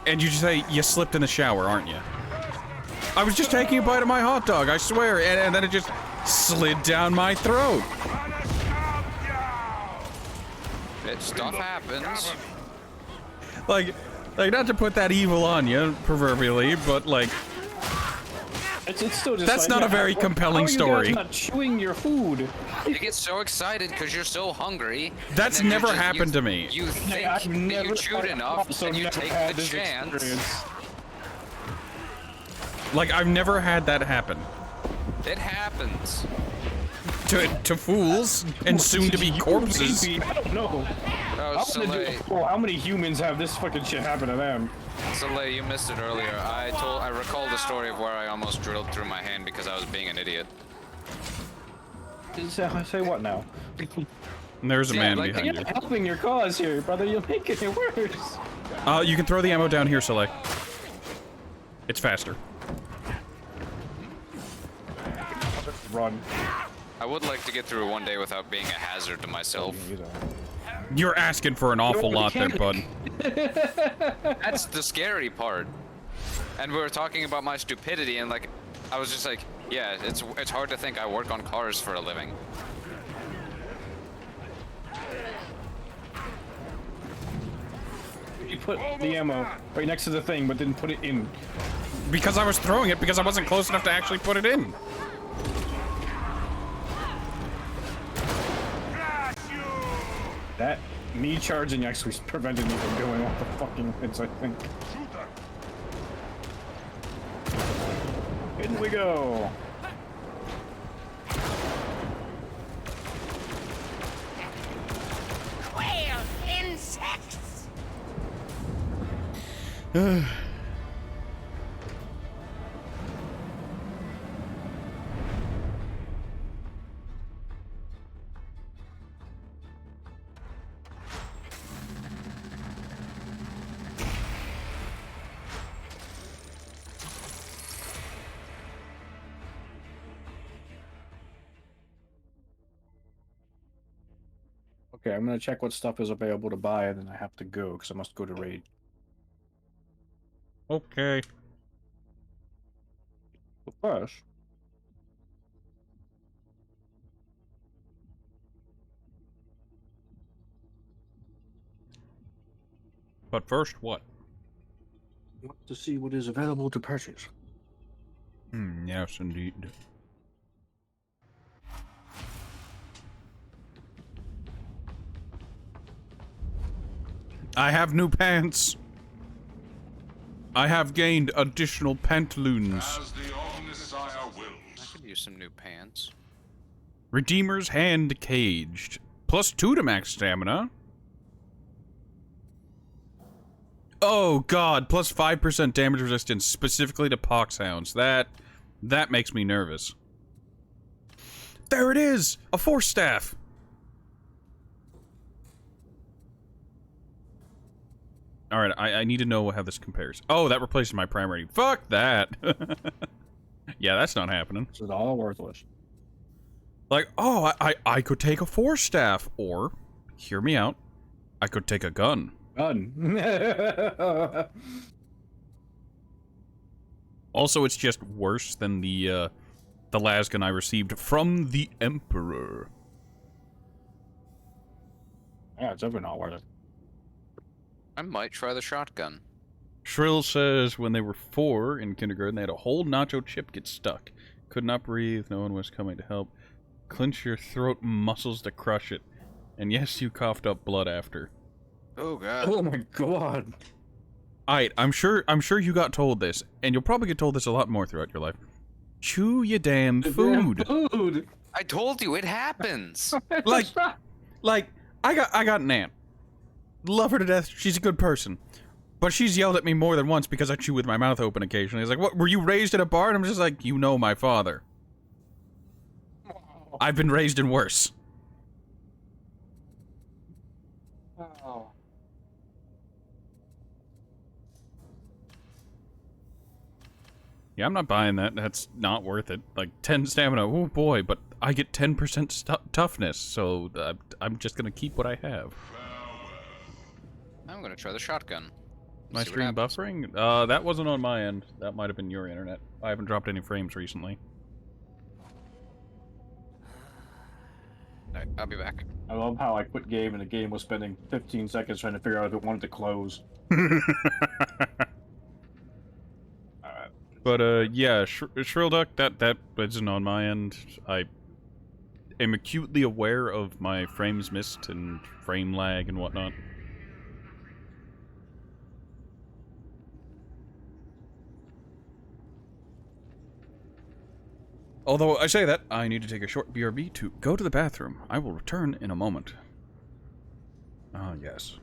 and you just say you slipped in the shower, aren't you? I was just taking a bite of my hot dog, I swear, and then it just slid down my throat. Stuff happens. Like, Like, not to put that evil on you, proverbially, but like, it's still just. That's like, not a very compelling how story. Are you guys not chewing your food? You get so excited because you're so hungry. That's and then never happened to me. You think I've that never- you chewed enough, also and you never take had the this chance. experience. Like, I've never had that happen. It happens. To fools, and soon to be corpses. Maybe, I don't know. Oh, Soleil, How many humans have this fucking shit happen to them? Soleil, you missed it earlier. I recalled the story of where I almost drilled through my hand because I was being an idiot. Say what now? And there's a Yeah, man like, behind You're you. helping your cause here, brother. You're making it worse. You can throw the ammo down here, Soleil. It's faster. Run. I would like to get through one day without being a hazard to myself. You're asking for an awful lot there, bud. That's the scary part. And we were talking about my stupidity, and like, I was just like, yeah, it's hard to think I work on cars for a living. You put the ammo right next to the thing, but didn't put it in. Because I was throwing it because I wasn't close enough to actually put it in. That me charging actually prevented me from going off the fucking hits, I think. In we go. Quail insects! Okay, I'm gonna check what stuff is available to buy, and then I have to go because I must go to raid. Okay. But first, But first, what? I want to see what is available to purchase. Yes, indeed. I have new pants. I have gained additional pantaloons. As the Omnissiah wills. I could use some new pants. Redeemer's Hand Caged. +2 to max stamina. Oh god, +5% damage resistance specifically to pox hounds. That makes me nervous. There it is! A force staff! Alright, I need to know how this compares. Oh, that replaces my primary. Fuck that! Yeah, that's not happening. This is all worthless. Like, oh, I could take a force staff, or, hear me out, I could take a gun. Gun. Also, it's just worse than the lasgun I received from the Emperor. Yeah, it's definitely not worth it. I might try the shotgun. Shrill says when they were 4 in kindergarten, they had a whole nacho chip get stuck. Could not breathe, no one was coming to help. Clench your throat muscles to crush it. And yes, you coughed up blood after. Oh god. Oh my god. Alright, I'm sure you got told this, and you'll probably get told this a lot more throughout your life. Chew your damn food. Food. I told you, it happens. Like, I got an aunt. Love her to death. She's a good person. But she's yelled at me more than once because I chew with my mouth open occasionally. It's like, what, were you raised in a bar? And I'm just like, you know my father. I've been raised in worse. Oh. Yeah, I'm not buying that. That's not worth it. Like, 10 stamina, oh boy, but I get 10% toughness, so I'm just gonna keep what I have. I'm gonna try the shotgun. My See what stream happens. buffering? That wasn't on my end. That might have been your internet. I haven't dropped any frames recently. Alright, I'll be back. I love how I quit game and the game was spending 15 seconds trying to figure out if it wanted to close. Alright. Yeah, Shrill Duck, that isn't on my end. I am acutely aware of my frames missed and frame lag and whatnot. Although I say that, I need to take a short BRB to go to the bathroom. I will return in a moment. Ah, yes.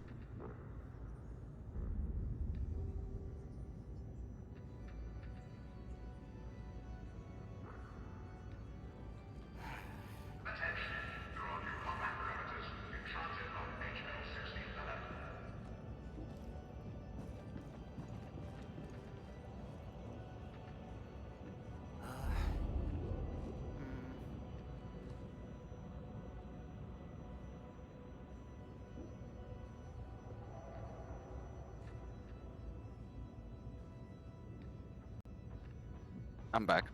I'm back.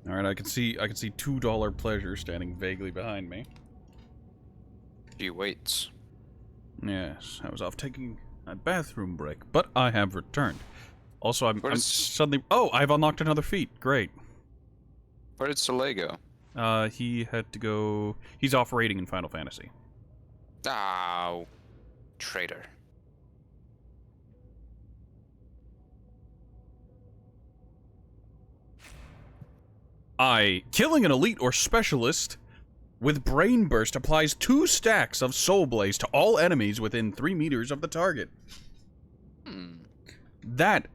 Alright, I can see $2 pleasure standing vaguely behind me. She waits. Yes, I was off taking a bathroom break, but I have returned. Also, I'm suddenly... Oh, I've unlocked another feat. Great. Where did Soleil go? He had to go... He's off raiding in Final Fantasy. Oh, traitor. Killing an elite or specialist with Brain Burst applies 2 stacks of Soul Blaze to all enemies within 3 meters of the target. That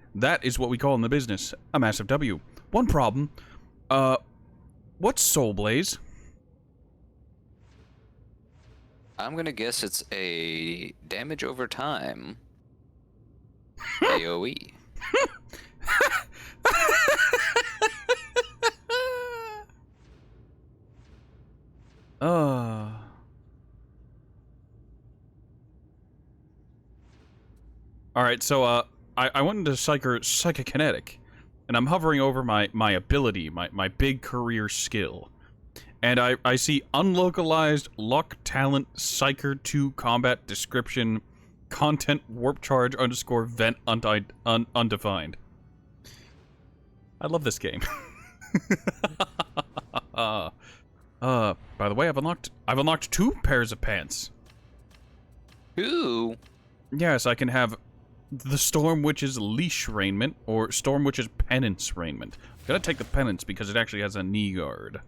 is what we call in the business a massive W. One problem. What's Soul Blaze? I'm gonna guess it's a damage over time. AoE. Alright, so, I went into Psychokinetic, and I'm hovering over my ability, my big career skill. And I see unlocalized, luck, talent, Psyker 2 combat description, content warp charge _ vent undefined. I love this game. By the way, I've unlocked 2 pairs of pants. Ooh. Yes, I can have the Storm Witch's Leash Raiment or Storm Witch's Penance Raiment. I'm gonna take the Penance because it actually has a knee guard.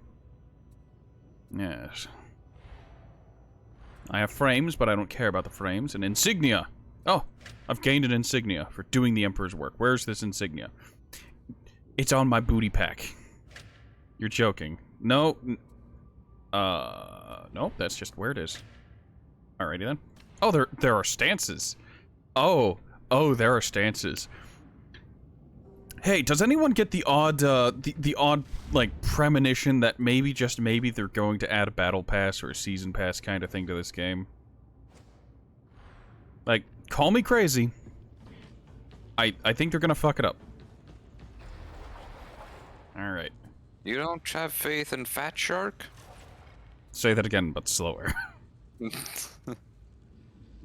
Yes. I have frames, but I don't care about the frames. An insignia! Oh, I've gained an insignia for doing the Emperor's work. Where's this insignia? It's on my booty pack. You're joking. No. Nope, that's just where it is. Alrighty then. Oh, there are stances. Oh, there are stances. Hey, does anyone get the odd, the odd, like, premonition that maybe, just maybe, they're going to add a battle pass or a season pass kind of thing to this game? Like, call me crazy. I think they're gonna fuck it up. Alright. You don't have faith in Fat Shark? Say that again, but slower.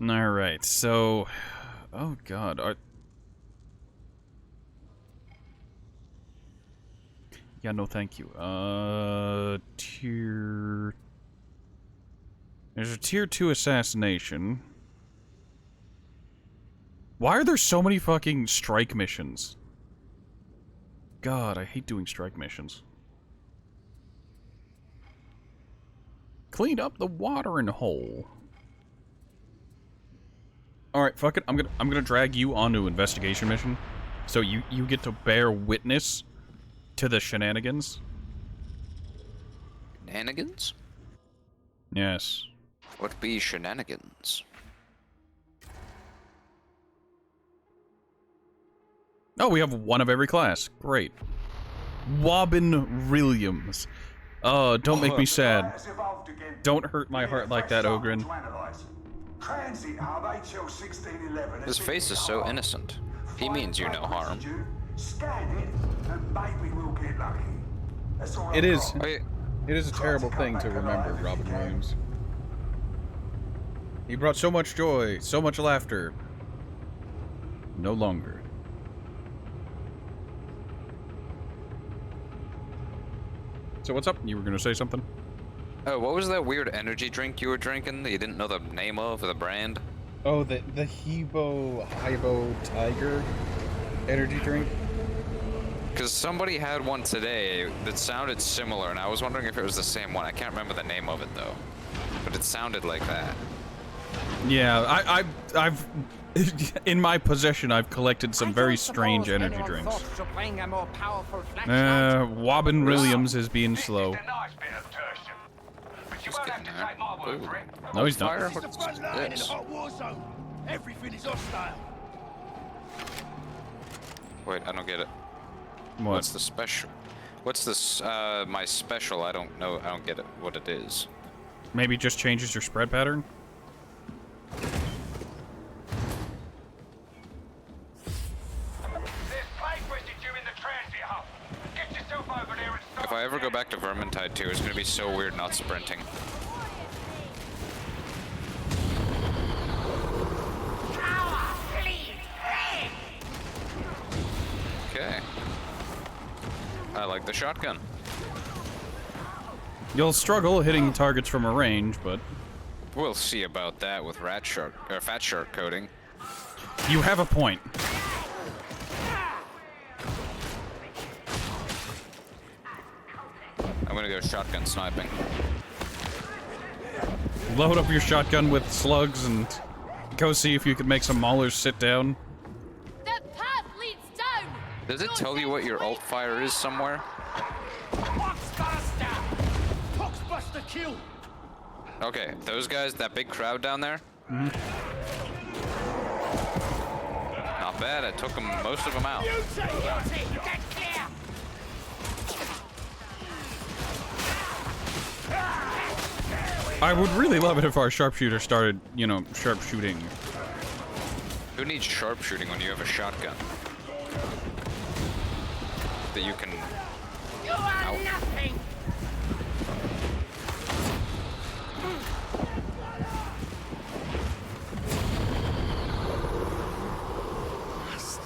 Alright, so... Oh god, yeah, no thank you. Tier... There's a tier 2 assassination. Why are there so many fucking strike missions? God, I hate doing strike missions. Clean up the watering hole. Alright, fuck it. I'm gonna drag you onto investigation mission. So you get to bear witness to the shenanigans. Shenanigans? Yes. What be shenanigans? Oh, we have one of every class. Great. Wobbin Williams. Oh, don't make me sad. Don't hurt my heart like that, Ogren. His face is so innocent. He means you no harm. It is. It is a terrible thing to remember, Robin Williams. He brought so much joy, so much laughter. No longer. So what's up? You were gonna say something? Oh, what was that weird energy drink you were drinking that you didn't know the name of or the brand? Oh, the Hybo Tiger energy drink? Because somebody had one today that sounded similar, and I was wondering if it was the same one. I can't remember the name of it, though. But it sounded like that. Yeah, I've in my possession, I've collected some very strange energy drinks. Wobbin Williams is being slow. No, he's not. Everything is hostile. Wait, I don't get it. What? What's the special? What's this, my special? I don't know. I don't get it. What it is. Maybe it just changes your spread pattern? If I ever go back to Vermintide 2, it's gonna be so weird not sprinting. Okay. I like the shotgun. You'll struggle hitting targets from a range, but... We'll see about that with Fat Shark coding. You have a point. I'm gonna go shotgun sniping. Load up your shotgun with slugs and go see if you can make some maulers sit down. The path leads down. Does it tell you what your alt fire is somewhere? Poxbuster kill. Okay, those guys, that big crowd down there. Mm-hmm. Not bad. I took them, most of them out. I would really love it if our sharpshooter started, you know, sharpshooting. Who needs sharpshooting when you have a shotgun? That you can... You are nothing. West.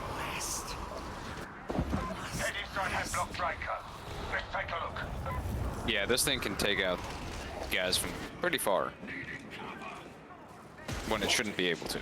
Head inside that block breaker. Let's take a look. Yeah, this thing can take out guys from pretty far. When it shouldn't be able to.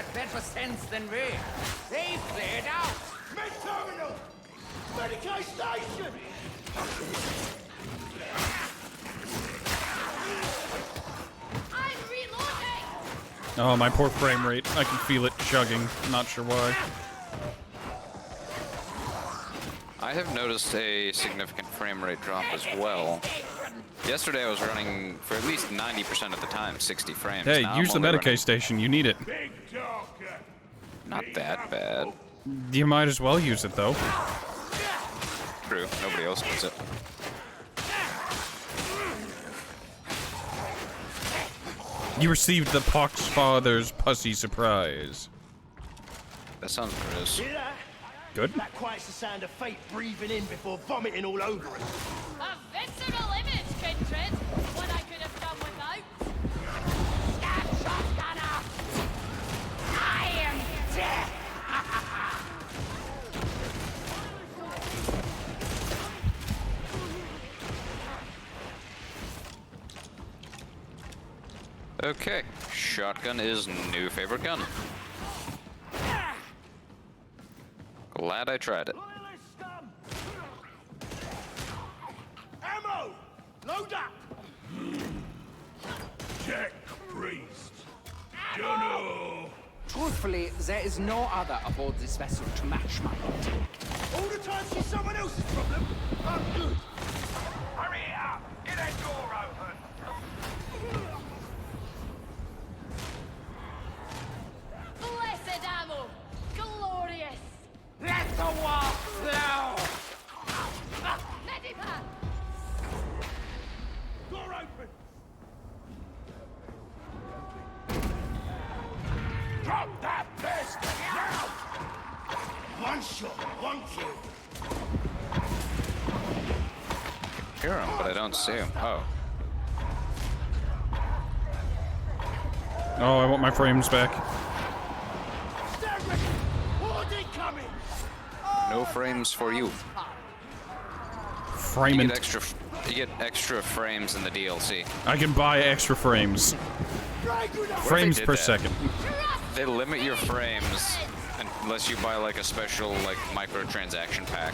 got better sense than me. They cleared out. Mid-terminal! Medicaid station! I'm reloading! Oh, my poor frame rate. I can feel it chugging. Not sure why. I have noticed a significant frame rate drop as well. Yesterday I was running, for at least 90% of the time, 60 frames. Hey, Now use the I'm only Medicaid running- station. You need it. Big talker! Not that bad. You might as well use it, though. True, nobody else needs it. You received the Poxfather's pussy surprise. That sounds gross. Hear that? Good. That quiets the sound of fate breathing in before vomiting all over us. A visceral image, Kindred. What I could have done without. Snapshot gunner! I am dead! Okay, shotgun is new favorite gun. Glad I tried it. Loyalist scum! Ammo! Load up! Check, priest. Dunno. Truthfully, there is no other aboard this vessel to match my intellect. All the time she's someone else's problem. I'm good. Hurry it up! Get that door open! Blessed ammo! Glorious! Let the war flow! Medipack! Door open. Drop that bastard now! One shot, one kill. Hear him, but I don't see him. Oh. Oh, I want my frames back. Stand ready. Horde incoming. No frames for you. Frame You it. get extra frames in the DLC. I can buy extra frames. Frames did per that? second. They limit your frames unless you buy like a special like microtransaction pack.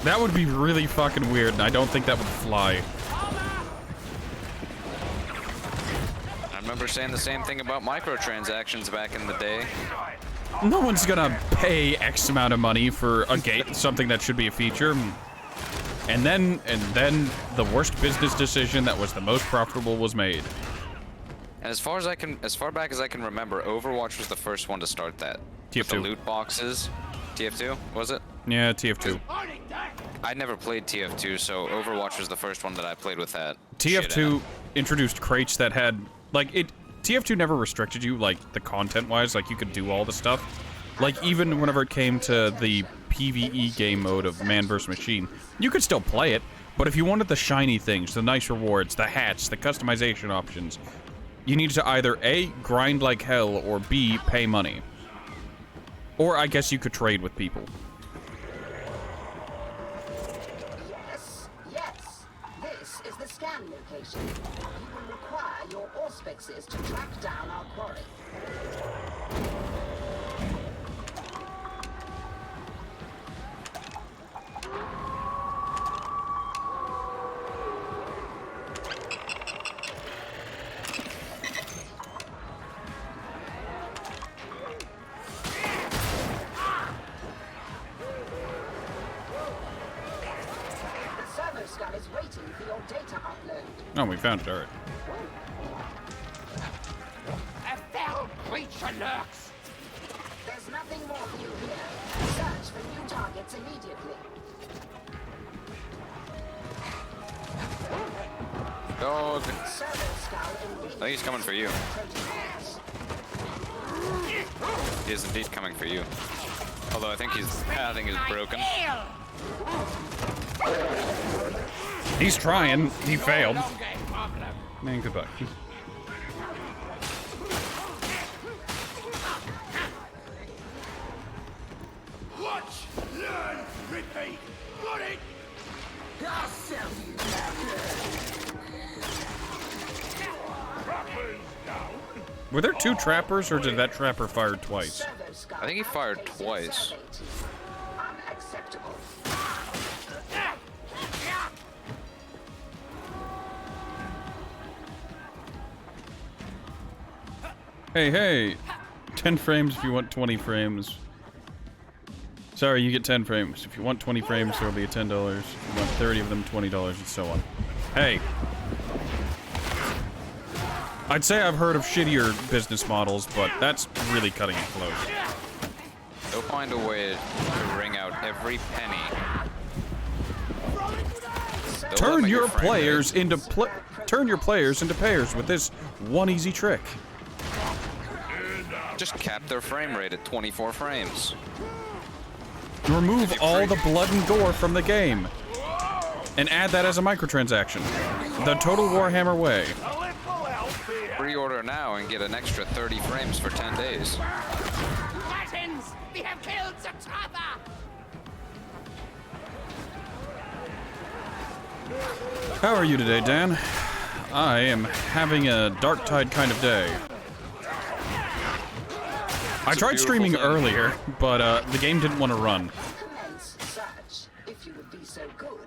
That would be really fucking weird, and I don't think that would fly. I remember saying the same thing about microtransactions back in the day. No one's gonna pay X amount of money for a gate, something that should be a feature. And then the worst business decision that was the most profitable was made. And as far back as I can remember, Overwatch was the first one to start that. With the TF2. loot boxes. TF2, was it? Yeah, TF2. I never played TF2, so Overwatch was the first one that I played with that. shit in TF2 it. introduced crates that had, like, TF2 never restricted you, like, the content-wise, like, you could do all the stuff. Like, even whenever it came to the PvE game mode of Man vs. Machine, you could still play it, but if you wanted the shiny things, the nice rewards, the hats, the customization options, you needed to either A, grind like hell, or B, pay money. Or I guess you could trade with people. Yes. This is the scan location. You will require your auspexes to track down our quarry. Scan is waiting for your data upload. Oh, we found it, alright. A fell creature lurks! There's nothing more for you here. Search for new targets immediately. Dog. Servo scout I engaged. think he's coming for you. He is indeed coming for you. Although I think he's broken. He's trying. He failed. Man, goodbye. Watch, learn, repeat. Got it? I'll sell you that. Rappers down. Were there 2 trappers, or did that trapper fire twice? I think he fired twice. Unacceptable. Hey, 10 frames if you want 20 frames. Sorry, you get 10 frames. If you want 20 frames, there'll be $10. If you want 30 of them, $20, and so on. Hey. I'd say I've heard of shittier business models, but that's really cutting it close. They'll find a way to wring out every penny. Turn your players into payers with this one easy trick. Just cap their frame rate at 24 frames. Remove all the blood and gore from the game. And add that as a microtransaction. The Total Warhammer way. Pre-order now and get an extra 30 frames for 10 days. Latins, we have killed the trapper! How are you today, Dan? I am having a Darktide kind of day. I tried streaming earlier, but the game didn't want to run.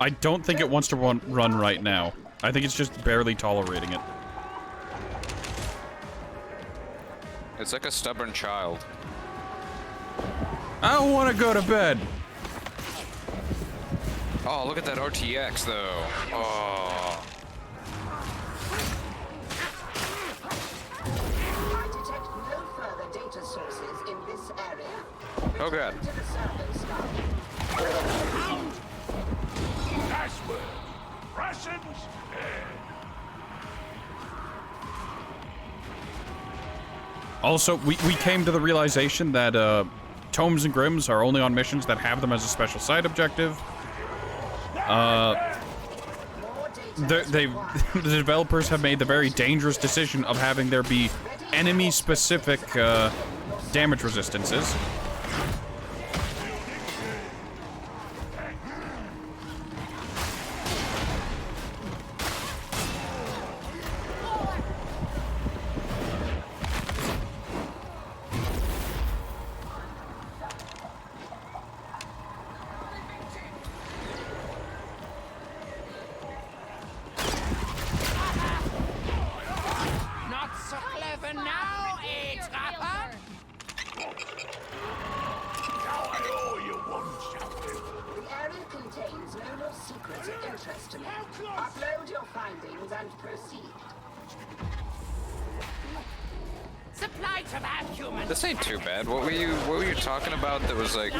I don't think it wants to run right now. I think it's just barely tolerating it. It's like a stubborn child. I don't want to go to bed. Oh, look at that RTX, though. Oh. I detect no further data sources in this area. Oh, God. To the server staff. Password. Rations. Also, we came to the realization that Tomes and Grims are only on missions that have them as a special side objective. The developers have made the very dangerous decision of having there be enemy-specific damage resistances. Upload your findings and proceed. Supply to that human. This ain't too bad. What were you talking about that was like...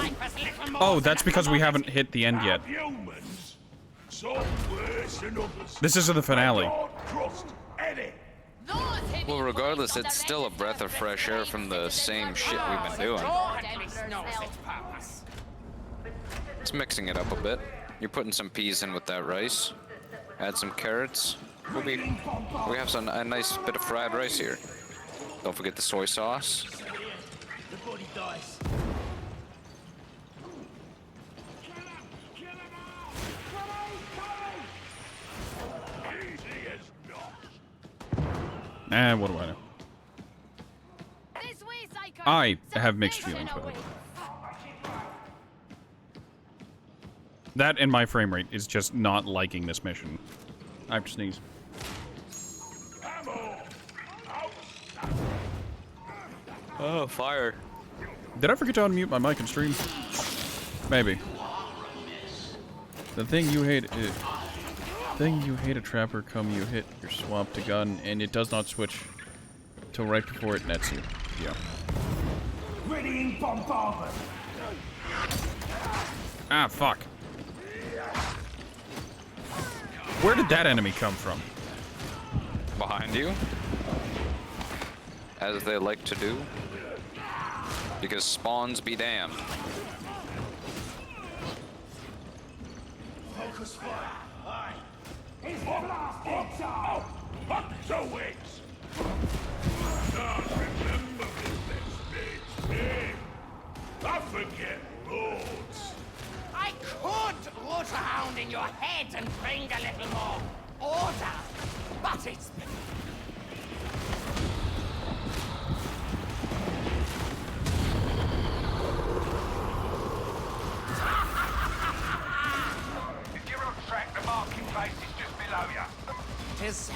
Oh, that's because we haven't hit the end yet. This isn't the finale. Well, regardless, it's still a breath of fresh air from the same shit we've been doing. It's mixing it up a bit. You're putting some peas in with that rice. Add some carrots. We have a nice bit of fried rice here. Don't forget the soy sauce. What do I know? I have mixed feelings with it. That and my frame rate is just not liking this mission. I have to sneeze. Oh, fire. Did I forget to unmute my mic and stream? Maybe. The thing you hate is... Thing you hate a trapper come you hit your swap to gun and it does not switch till right before it nets you. Yeah. Readying bombardment. Ah, fuck. Where did that enemy come from? Behind you. As they like to do. Because spawns be damned. Focus fire. Aye. Up the wings. Don't remember this name. I forget roads. I could root around in your head and bring a little more order, but it's...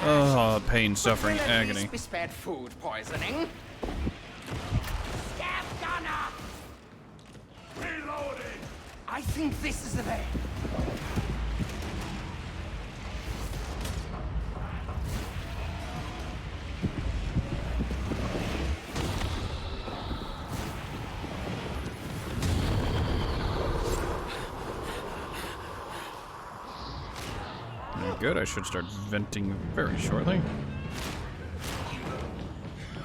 Oh, pain, suffering, Will at least agony. be spared food poisoning. Stab gunner! Reloading! I think this is the way. Good, I should start venting very shortly.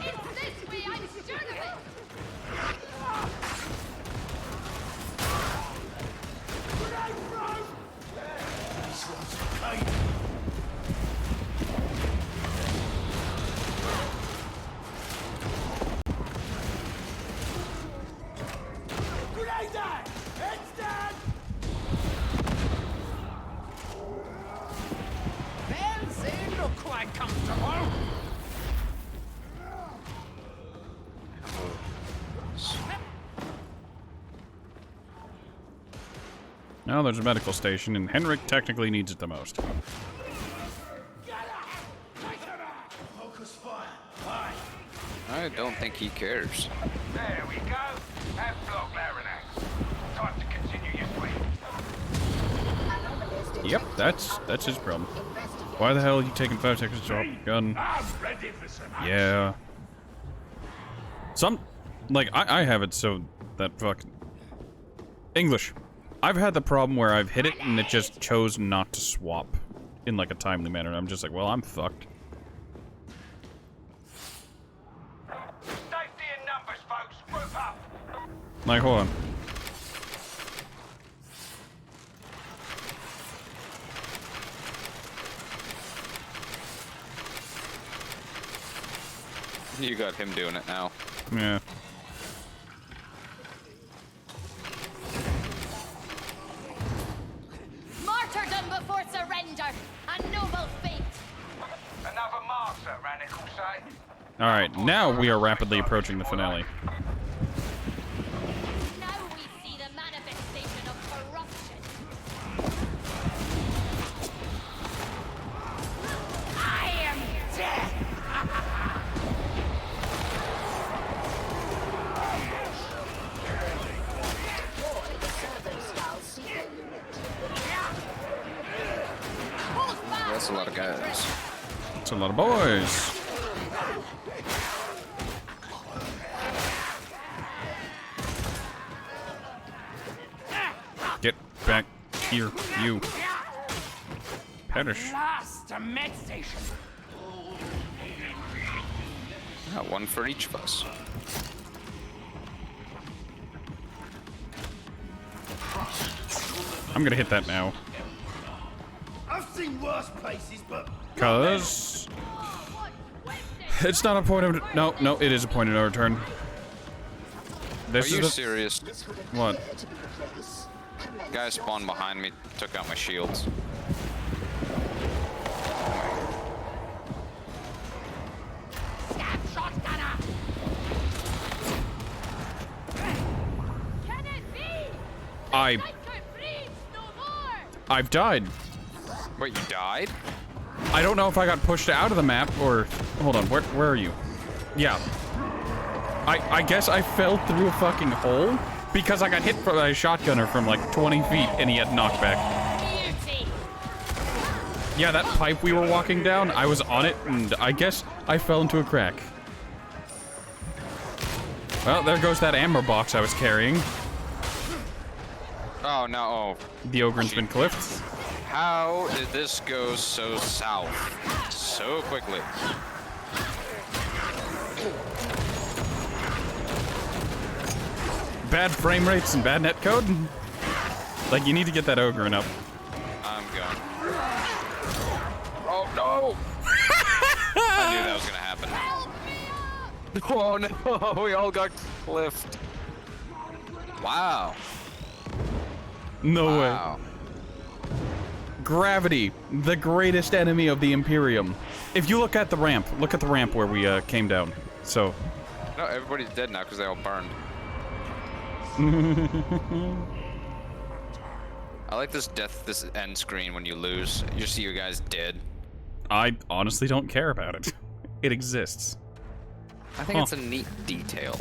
It's this way, I'm sure of it! This one's pain. Grenade out! Heads down! Well, they look quite comfortable. Now there's a medical station, and Henrik technically needs it the most. Focus fire. Aye. I don't think he cares. There we go. Have block Larinax. Time to continue your sweep. Yep, that's his problem. Why the hell are you taking 5 seconds to drop your gun? I'm ready for some action. Yeah. Like, I have it so that fucking... English. I've had the problem where I've hit it and it just chose not to swap in like a timely manner. And I'm just like, well, I'm fucked. Safety in numbers, folks. Group up. Like, hold on. You got him doing it now. Yeah. Martyrdom before surrender! A noble fate! Another martyr, Ranick will say. Alright, now we are rapidly approaching the finale. Now we see the manifestation of corruption. I am dead! Hold fast! That's a lot of guys. It's a lot of boys. Get back here, you. Perish. Last a med station. Yeah, one for each of us. I'm gonna hit that now. I've seen worse places, but Cause it's not a point of no, it is a point of no return. This Are you is serious? what? Guy spawned behind me, took out my shields. Stab shot gunner! Can it be? I Night breathes no more! I've died. Wait, you died? I don't know if I got pushed out of the map or hold on, where are you? Yeah. I guess I fell through a fucking hole because I got hit by a shotgunner from like 20 feet and he had knockback. Beauty! Yeah, that pipe we were walking down, I was on it and I guess I fell into a crack. Well, there goes that amber box I was carrying. Oh no. Oh. The Ogren's been clipped. How did this go so south so quickly? Bad frame rates and bad netcode? Like, you need to get that Ogren up. I'm going. Oh no! I knew that was gonna happen. Oh no, we all got cliffed. Wow. No Wow. way. Gravity, the greatest enemy of the Imperium. If you look at the ramp where we came down. So. No, everybody's dead now because they all burned. I like this end screen when you lose. You see you guys dead. I honestly don't care about it. It exists. I think it's a neat detail.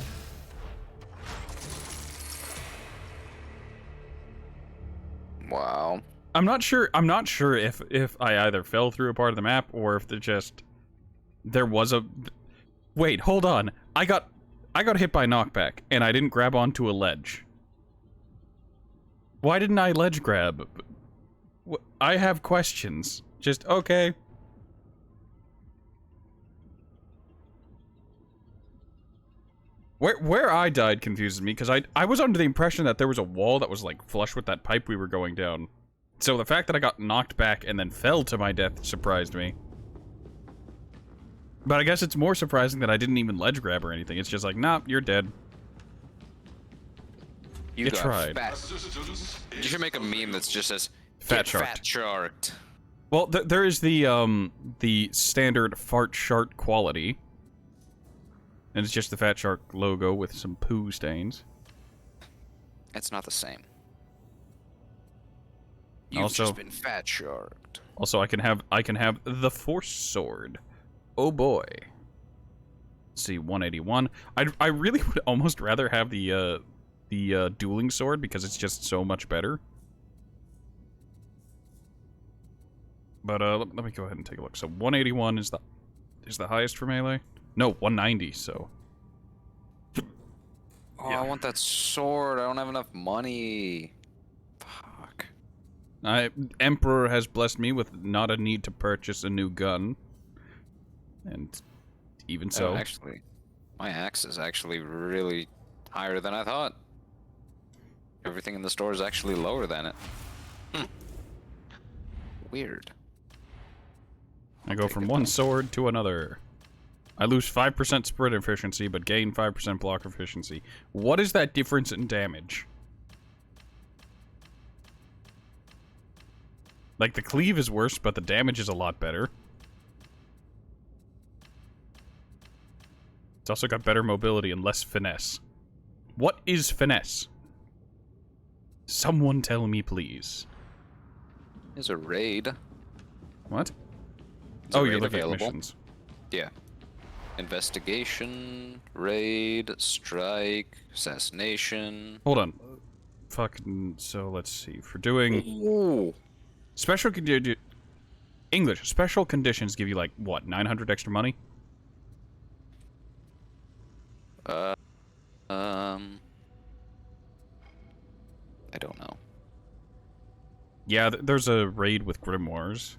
Wow. I'm not sure if I either fell through a part of the map or if there was a wait, hold on. I got hit by knockback and I didn't grab onto a ledge. Why didn't I ledge grab? I have questions. Just okay. Where I died confuses me, because I was under the impression that there was a wall that was, like, flush with that pipe we were going down. So the fact that I got knocked back and then fell to my death surprised me. But I guess it's more surprising that I didn't even ledge grab or anything. It's just like, nah, you're dead. You tried. You should make a meme that's just as fat sharked. Fat sharked. Well, there is the standard fart shark quality. And it's just the Fat Shark logo with some poo stains. It's not the same. You've also, just been fat sharked. Also, I can have the Force Sword. Oh boy. Let's see, 181. I really would almost rather have the dueling sword because it's just so much better. But let me go ahead and take a look. So 181 is the highest for melee. No, 190, so... Oh, yeah. I want that sword. I don't have enough money. Fuck. Emperor has blessed me with not a need to purchase a new gun. And even so... Oh, actually, my axe is actually really higher than I thought. Everything in the store is actually lower than it. Weird. I go from one sword to another. I lose 5% sprint efficiency, but gain 5% block efficiency. What is that difference in damage? Like, the cleave is worse, but the damage is a lot better. It's also got better mobility and less finesse. What is finesse? Someone tell me, please. There's a raid. What? There's you're looking at missions. Yeah. Investigation, raid, strike, assassination. Hold on. Fucking, so let's see. For doing... Ooh. Special... English. Special conditions give you, like, what, 900 extra money? I don't know. Yeah, there's a raid with grimoires.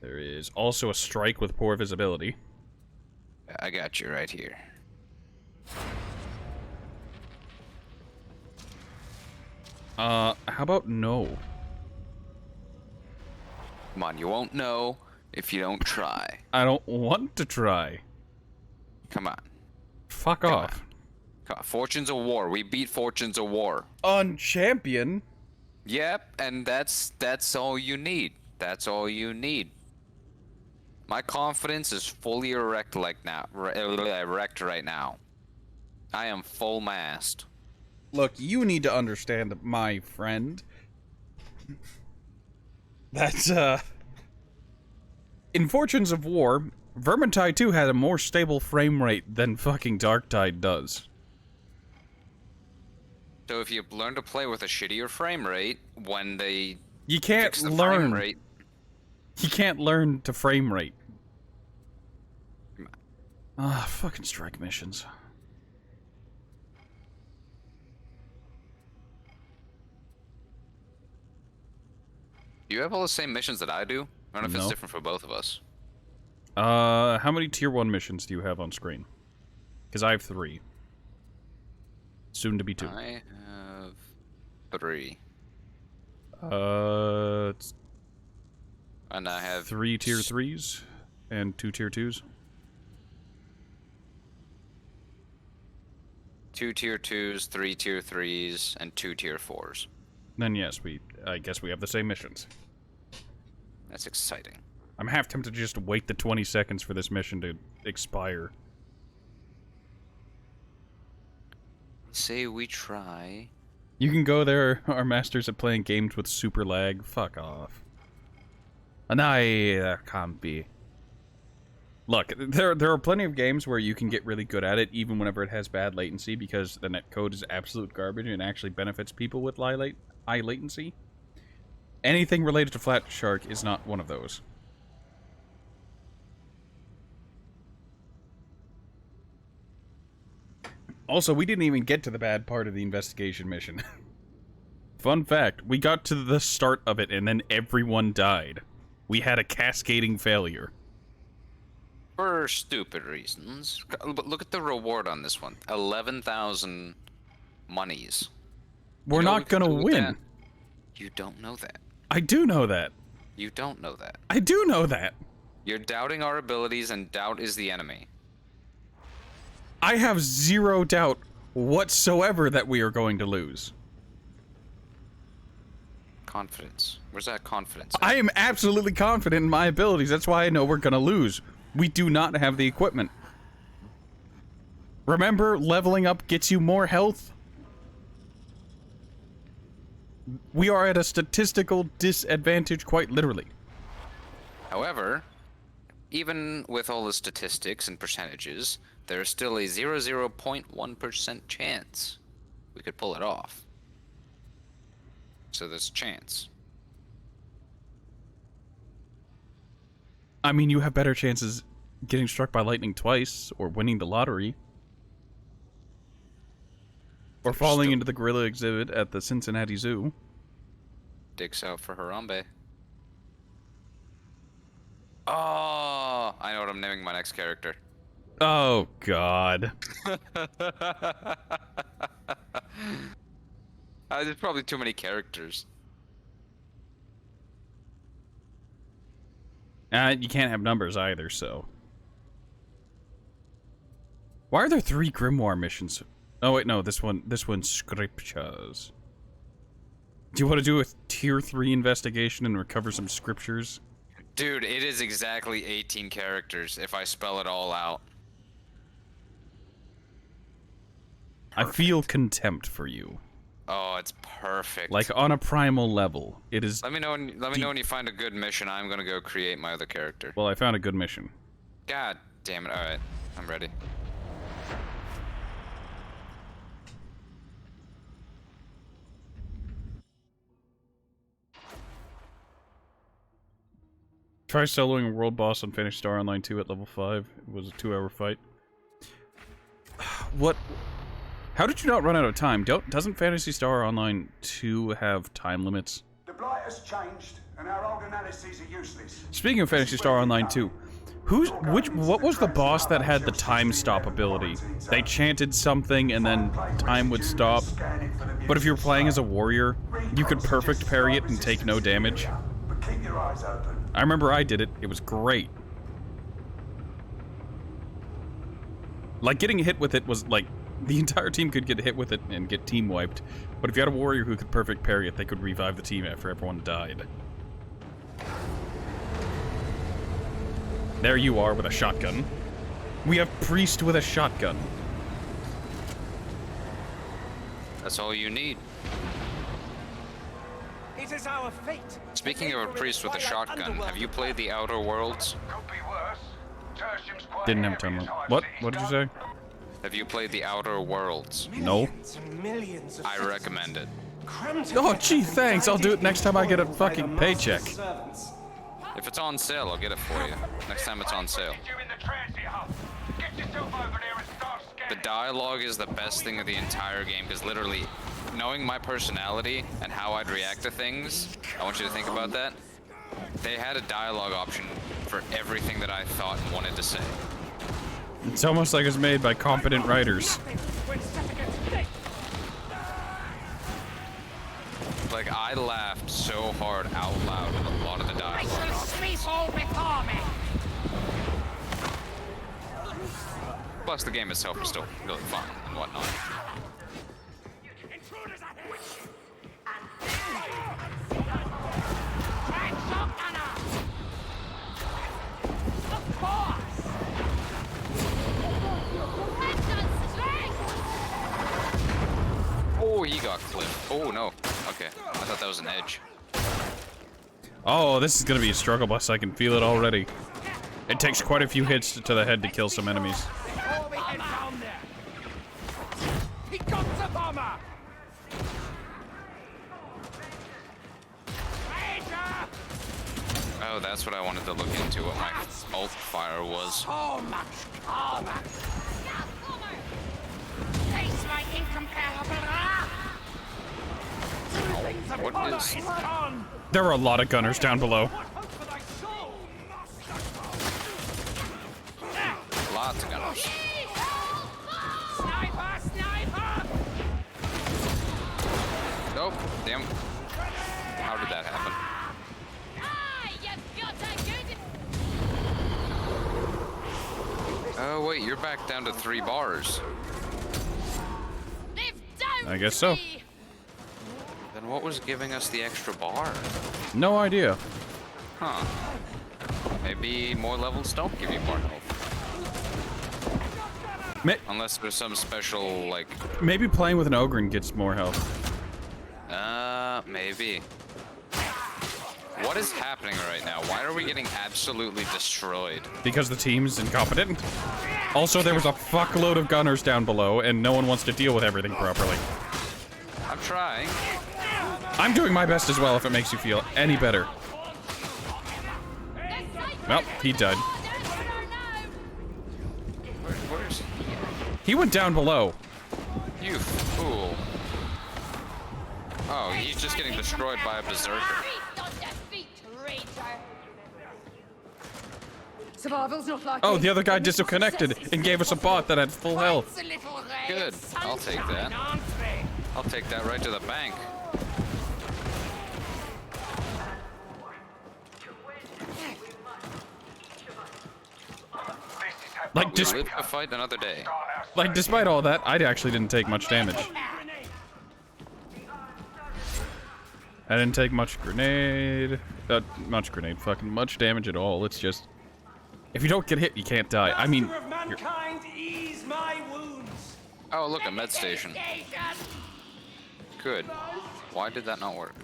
There is also a strike with poor visibility. I got you right here. How about no? Come on, you won't know if you don't try. I don't want to try. Come on. Fuck off. Come on. Fortunes of War. We beat Fortunes of War. On champion? Yep, and that's all you need. That's all you need. My confidence is fully erect right now. I am full mast. Look, you need to understand, my friend. That's, in Fortunes of War, Vermintide 2 had a more stable frame rate than fucking Darktide does. So if you learn to play with a shittier frame rate, when they You can't learn. Frame rate, you can't learn to frame rate. Fucking strike missions. Do you have all the same missions that I do? I don't know if it's different for both of us. How many tier 1 missions do you have on screen? Because I have 3. Soon to be 2. I have 3. And I have 3 tier 3s and 2 tier 2s. 2 tier 2s, 3 tier 3s, and 2 tier 4s. Then yes, I guess we have the same missions. That's exciting. I'm half tempted to just wait the 20 seconds for this mission to expire. Say we try. You can go there, our masters at playing games with super lag. Fuck off. That can't be. Look, there are plenty of games where you can get really good at it, even whenever it has bad latency, because the netcode is absolute garbage and actually benefits people with high latency. Anything related to Flat Shark is not one of those. Also, we didn't even get to the bad part of the investigation mission. Fun fact, we got to the start of it and then everyone died. We had a cascading failure. For stupid reasons. But look at the reward on this one. 11,000 monies. We're not gonna win. You don't know that. I do know that. You don't know that. I do know that. You're doubting our abilities, and doubt is the enemy. I have zero doubt whatsoever that we are going to lose. Confidence. Where's that confidence? I am absolutely confident in my abilities. That's why I know we're gonna lose. We do not have the equipment. Remember, leveling up gets you more health? We are at a statistical disadvantage, quite literally. However, even with all the statistics and percentages, there's still a 0.1% chance we could pull it off. So there's a chance. I mean, you have better chances getting struck by lightning twice, or winning the lottery. Or falling into the gorilla exhibit at the Cincinnati Zoo. Dicks out for Harambe. Oh, I know what I'm naming my next character. Oh, God. There's probably too many characters. You can't have numbers either, so... Why are there 3 Grimoire missions? Oh, wait, no, this one's scriptures. Do you want to do a tier 3 investigation and recover some scriptures? Dude, it is exactly 18 characters if I spell it all out. Perfect. I feel contempt for you. Oh, it's perfect. Like on a primal level, it is. Let me know when you find a good mission. I'm gonna go create my other character. Well, I found a good mission. God damn it! All right, I'm ready. Try soloing a world boss on Phantasy Star Online 2 at level 5. It was a 2-hour fight. What? How did you not run out of time? Doesn't Phantasy Star Online 2 have time limits? The blight has changed, and our old analyses are useless. Speaking of Phantasy Star Online 2, what was the boss that had the time stop ability? They chanted something and then time would stop. But if you were playing as a warrior, you could perfect parry it and take no damage. But keep your eyes open. I remember I did it. It was great. Like, getting hit with it was, like, the entire team could get hit with it and get team wiped. But if you had a warrior who could perfect parry it, they could revive the team after everyone died. There you are with a shotgun. We have Priest with a shotgun. That's all you need. It is our fate. Speaking of a priest with a shotgun, have you played the Outer Worlds? Could be worse. Tertium's quite Didn't have heavy time. as Hive What? City's What did you done. say? Have you played the Outer Worlds? No. Millions of I recommend it. Oh, gee, thanks. I'll do it next time I get a fucking paycheck. If it's on sale, I'll get it for you. Next time it's on sale. You in the transit hub. Get yourself over there and start The scanning. dialogue is the best thing of the entire game, because literally, knowing my personality and how I'd react to things, I want you to think about that. They had a dialogue option for everything that I thought and wanted to say. It's almost like it's made by competent writers. Like, I laughed so hard out loud with a lot of the I dialogue shall options. sweep all before me. Plus, the game itself is still really fun and whatnot. Intruders ahead. Transhot Anna. Of course. Left on strength! Oh, he got clipped. Oh, no. Okay, I thought that was an edge. Oh, this is gonna be a struggle bus. I can feel it already. It takes quite a few hits to the head to kill some enemies. He got the bomber! Oh, that's what I wanted to look into, what my ult fire was. So much karma! Face my incomparable wrath! What is... There are a lot of gunners down below. Lots of gunners. Sniper! Sniper! Nope. Damn. How did that happen? Oh, wait, you're back down to 3 bars. I guess so. Then what was giving us the extra bar? No idea. Huh. Maybe more levels don't give you more health. Unless there's some special, like... Maybe playing with an Ogryn gets more health. Maybe. What is happening right now? Why are we getting absolutely destroyed? Because the team's incompetent. Also, there was a fuckload of gunners down below, and no one wants to deal with everything properly. I'm trying. I'm doing my best as well, if it makes you feel any better. Well, he died. Where's he? He went down below. You fool. Oh, he's just getting destroyed by a berserker. Survival's not like Oh, the other guy disconnected and gave us a bot that had full health. Good. I'll take that. I'll take that right to the bank. Like, just live to fight another day. Like, despite all that, I actually didn't take much damage. I didn't take much grenade. Fucking much damage at all. It's just... If you don't get hit, you can't die. I mean... Oh, look, a med station. Good. Why did that not work?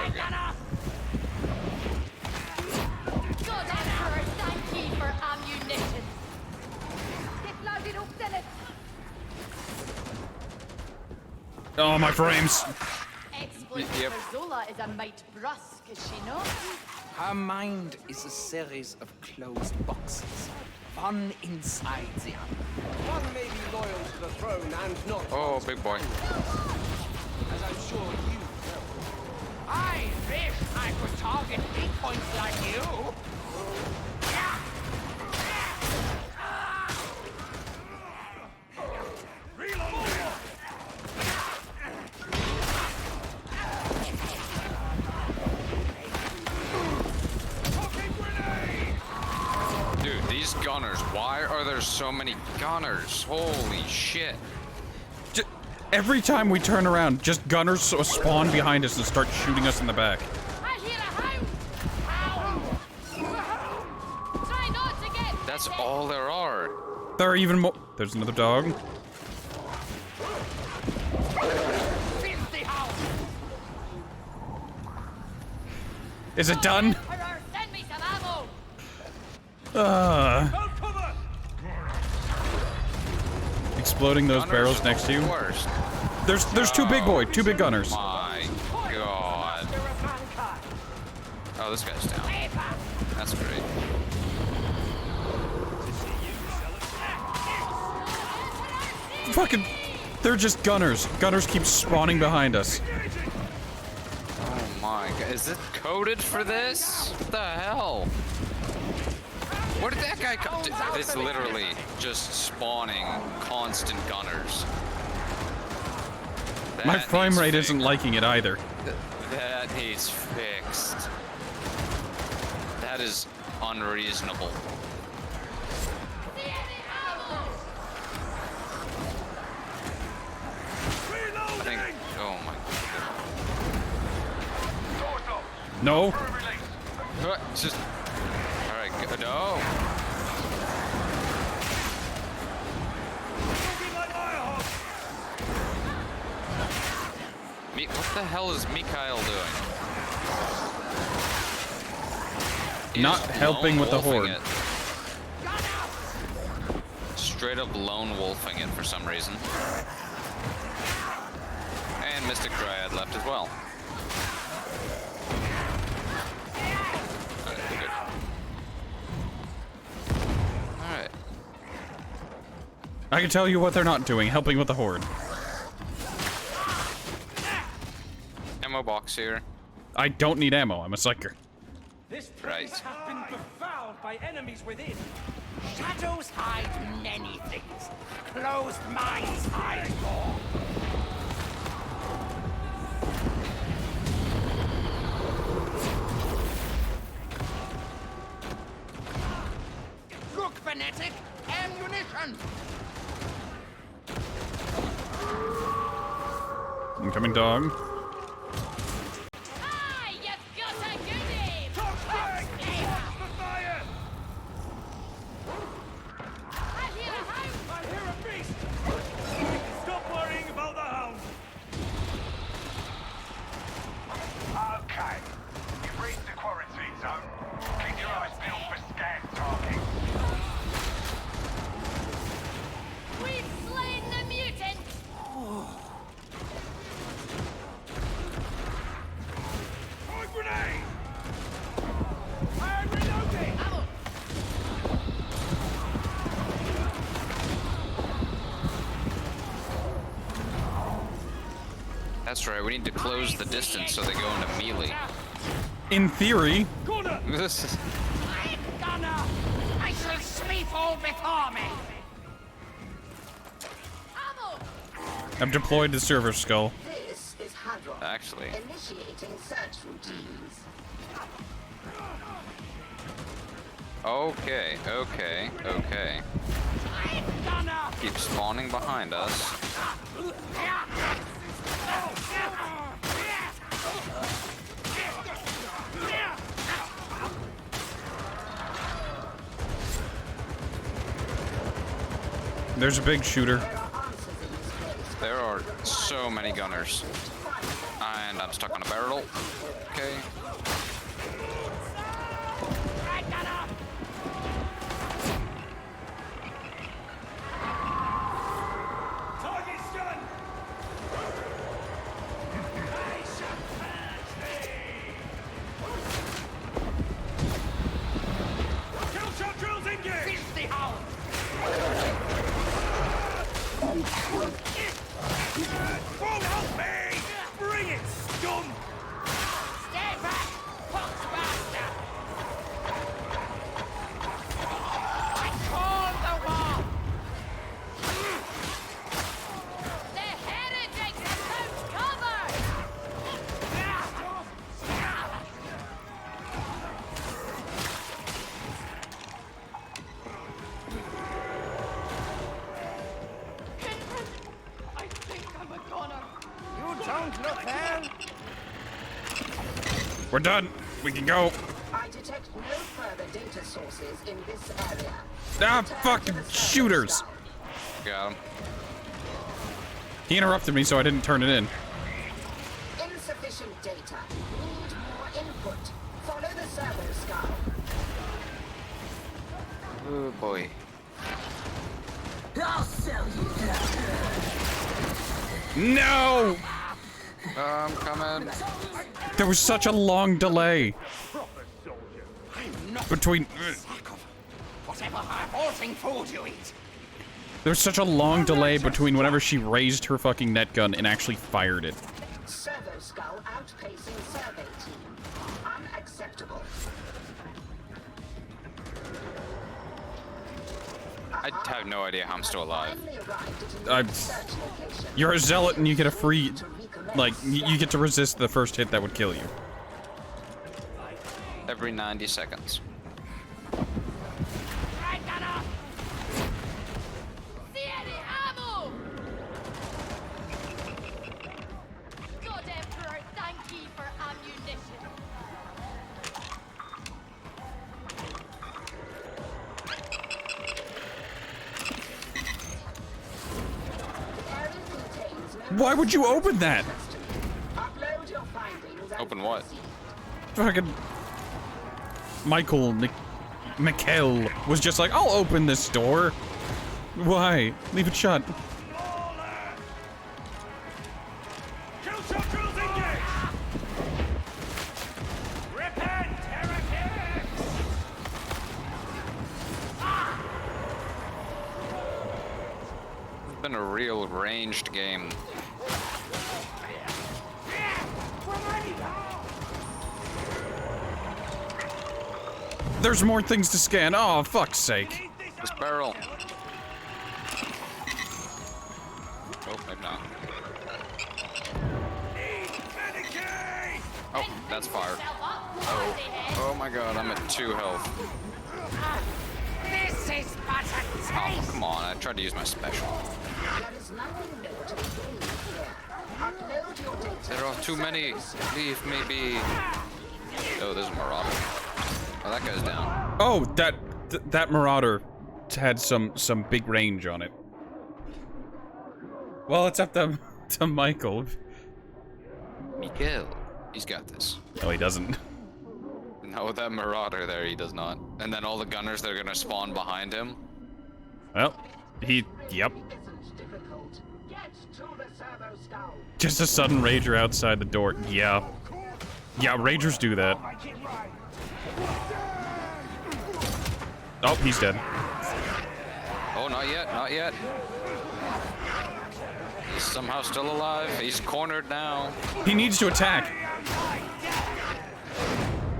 Okay. God, Emperor, thank you for ammunition. Get loaded up, Dennis. Oh, my frames. Exploit Zola is a mite brusque, is she not? Her mind is a series of closed boxes, one inside the other. One may be loyal to the throne and not... Oh, big boy. As I'm sure you know. I wish I could target weak points like you. Dude, these gunners. Why are there so many gunners? Holy shit. Every time we turn around, just gunners spawn behind us and start shooting us in the back. I hear a hound. Try not to get. That's all there are. There are even more. There's another dog. Filthy hound. Is it done? Send me some ammo. Exploding those Gunners barrels next to you. Worst. There's two big gunners. My god. Oh, this guy's down. That's great. Fucking, they're just gunners. Gunners keep spawning behind us. Oh my god. Is it coded for this? What the hell? Where did that guy come? It's literally just spawning constant gunners. My That frame needs rate fixed. isn't liking it either. That needs fixed. That is unreasonable. I think. Oh my god. No. It's just. Alright, no. What the hell is Mikhail doing? Not helping with the horde. It. Straight up lone wolfing it for some reason. And Mystic Dryad left as well. Alright. I can tell you what they're not doing, helping with the horde. Ammo box here. I don't need ammo, I'm a psyker. This place has been befouled by enemies within. Shadows hide many things. Closed minds hide more. Look, Fanatic! Ammunition! Incoming dog. Ah, you've got a goodie! I hear a hound! I hear a beast! Stop worrying about the hound! Okay. You've reached the quarantine zone. Keep your eyes peeled for scan targets. We've slain the mutant! Throwing grenade! I'm reloading! Ammo! That's right, we need to close the distance so they go into melee. In theory. This is... I'm gonna! I shall sweep all before me! Ammo! I've deployed the server skull. This is Hadron. Actually. Initiating search routines. Okay, okay, okay. I'm gonna! Keep spawning behind us. There's a big shooter. There are so many gunners. And I'm stuck on a barrel. Okay. Target stun! I shall purge thee! Kill shot drills engaged! Filthy hound! Won't help me! Bring it, scum! Stay back, fox bastard! I call the war! The heretics have found cover! I think I'm a goner. You don't look well! We're done. We can go. I detect no further data sources in this area. Ah, Return to fucking the server shooters. skull. Got him. He interrupted me, so I didn't turn it in. Insufficient data. Need more input. Follow the servo skull. Oh boy. I'll sell you No! I'm coming. There was such a long delay between. Whatever halting food you eat. There was such a long delay between whenever she raised her fucking net gun and actually fired it. Servo skull outpacing survey team. Unacceptable. I have no idea how I'm still alive. Finally arrived at a I'm. new search location. You're a zealot and you get a free. Like, you get to resist the first hit that would kill you. Every 90 seconds. Right, gunner! See any ammo? God Emperor, thank ye for ammunition. Why would you open that? Upload your findings and Open what? Fucking. Mikhail was just like, I'll open this door. Why? Leave it shut. It's been a real ranged game. There's more things to scan. Oh, fuck's sake. This barrel. Oh, maybe not. Oh, that's fire. Oh my god, I'm at 2 health. This is but a Oh, taste. come on, I tried to use my special. There is nothing more to be gained here. Upload your data. There are too many. Leave me be. Oh, there's a marauder. Oh, that guy's down. Oh, that Marauder had some big range on it. Well, it's up to Michael. Miguel. He's got this. No, he doesn't. No, that Marauder there, he does not. And then all the gunners that are gonna spawn behind him. Well, yep. Just a sudden rager outside the door. Yeah. Yeah, ragers do that. Oh, he's dead. Oh, not yet, not yet. He's somehow still alive. He's cornered now. He needs to attack.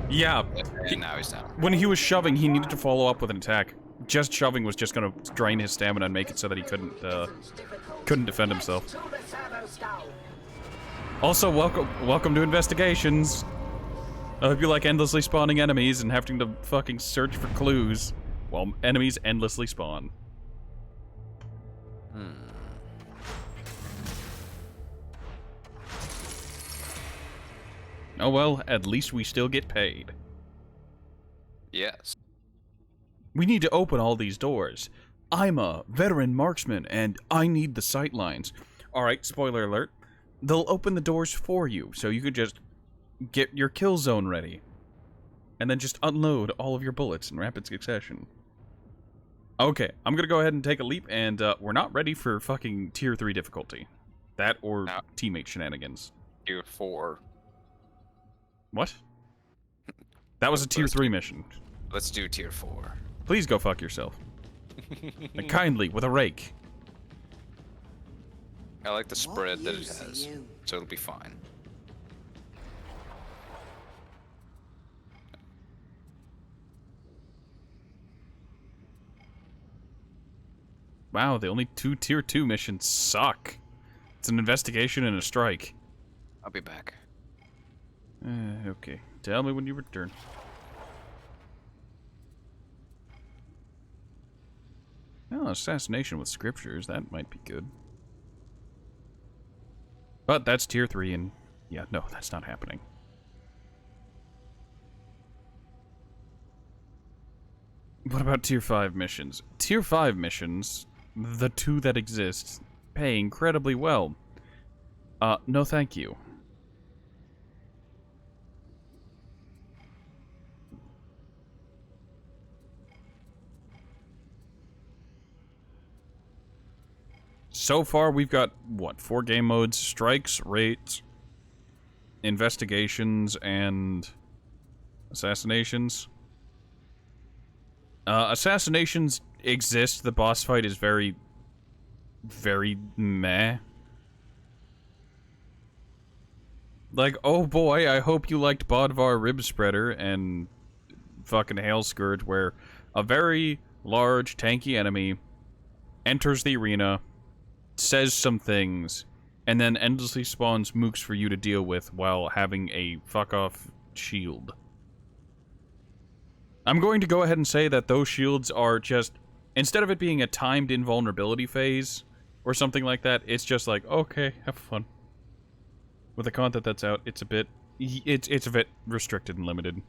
Yeah. And now he's down. When he was shoving, he needed to follow up with an attack. Just shoving was just gonna drain his stamina and make it so that he couldn't defend himself. Also, welcome to Investigations. I hope you like endlessly spawning enemies and having to fucking search for clues while enemies endlessly spawn. Oh well, at least we still get paid. Yes. We need to open all these doors. I'm a veteran marksman, and I need the sight lines. Alright, spoiler alert. They'll open the doors for you, so you could just get your kill zone ready. And then just unload all of your bullets in rapid succession. Okay, I'm gonna go ahead and take a leap, and we're not ready for fucking tier 3 difficulty. That or No. teammate shenanigans. Tier 4. What? That was a tier 3 mission. Let's do tier 4. Please go fuck yourself. And kindly, with a rake. I like the spread that it has, so it'll be fine. Wow, the only 2 tier 2 missions suck. It's an investigation and a strike. I'll be back. Okay. Tell me when you return. Oh, assassination with scriptures. That might be good. But that's tier 3 and... yeah, no, that's not happening. What about tier 5 missions? Tier 5 missions, the 2 that exist, pay incredibly well. No thank you. So far, we've got, what, 4 game modes? Strikes, raids, investigations, and assassinations. Assassinations exist. The boss fight is very, very meh. Like, oh boy, I hope you liked Bodvar Rib Spreader and fucking Hail Scourge, where a very large, tanky enemy enters the arena, says some things, and then endlessly spawns mooks for you to deal with while having a fuck-off shield. I'm going to go ahead and say that those shields are just, instead of it being a timed invulnerability phase or something like that, it's just like, okay, have fun. With the content that's out, it's a bit restricted and limited.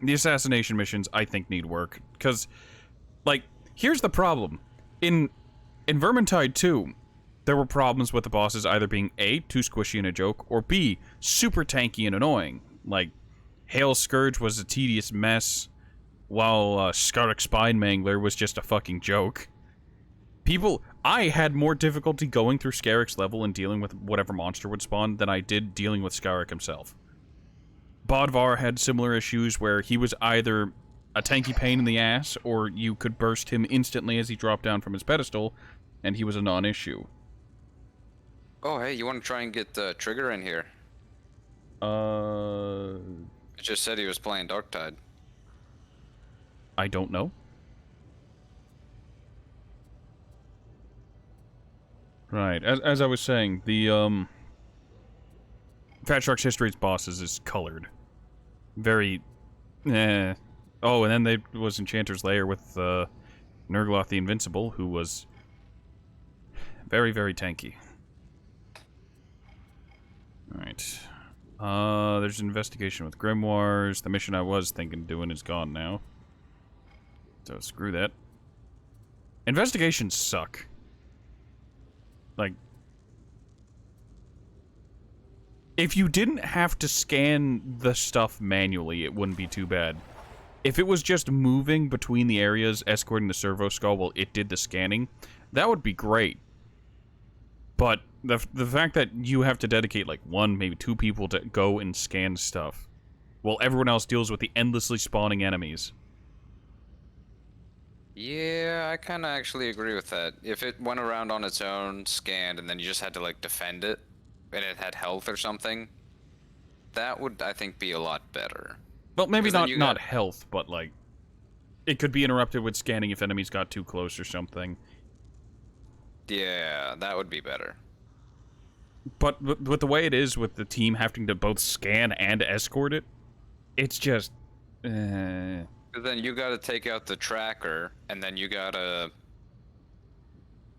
The assassination missions, I think, need work, because, like, here's the problem. In Vermintide 2, there were problems with the bosses either being A, too squishy and a joke, or B, super tanky and annoying. Like, Hail Scourge was a tedious mess, while Skarric Spine Mangler was just a fucking joke. I had more difficulty going through Skarric's level and dealing with whatever monster would spawn than I did dealing with Skarric himself. Bodvar had similar issues where he was either a tanky pain in the ass, or you could burst him instantly as he dropped down from his pedestal, and he was a non-issue. Oh, hey, you want to try and get Trigger in here? It just said he was playing Darktide. I don't know. Right, as I was saying, the, Fat Shark's History's bosses is colored. Very, Oh, and then there was Enchanter's Lair with, Nurgloth the Invincible, who was very, very tanky. Alright. There's an investigation with Grimoires. The mission I was thinking doing is gone now. So screw that. Investigations suck. Like, if you didn't have to scan the stuff manually, it wouldn't be too bad. If it was just moving between the areas, escorting the servo skull while it did the scanning, that would be great. But the fact that you have to dedicate like 1, maybe 2 people to go and scan stuff, while everyone else deals with the endlessly spawning enemies. Yeah, I kind of actually agree with that. If it went around on its own, scanned, and then you just had to like defend it, and it had health or something, that would, I think, be a lot better. Well, maybe not health, but like, it could be interrupted with scanning if enemies got too close or something. Yeah, that would be better. But with the way it is, with the team having to both scan and escort it, it's just... Then you gotta take out the tracker, and then you gotta...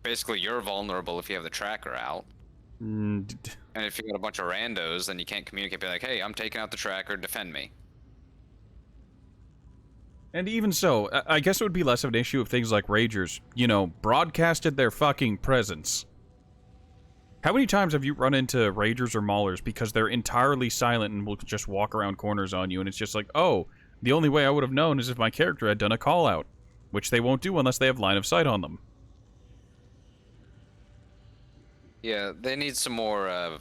Basically, you're vulnerable if you have the tracker out. And if you got a bunch of randos, then you can't communicate, be like, hey, I'm taking out the tracker, defend me. And even so, I guess it would be less of an issue if things like Ragers, you know, broadcasted their fucking presence. How many times have you run into Ragers or Maulers because they're entirely silent and will just walk around corners on you, and it's just like, oh, the only way I would have known is if my character had done a call-out, which they won't do unless they have line of sight on them. Yeah, they need some more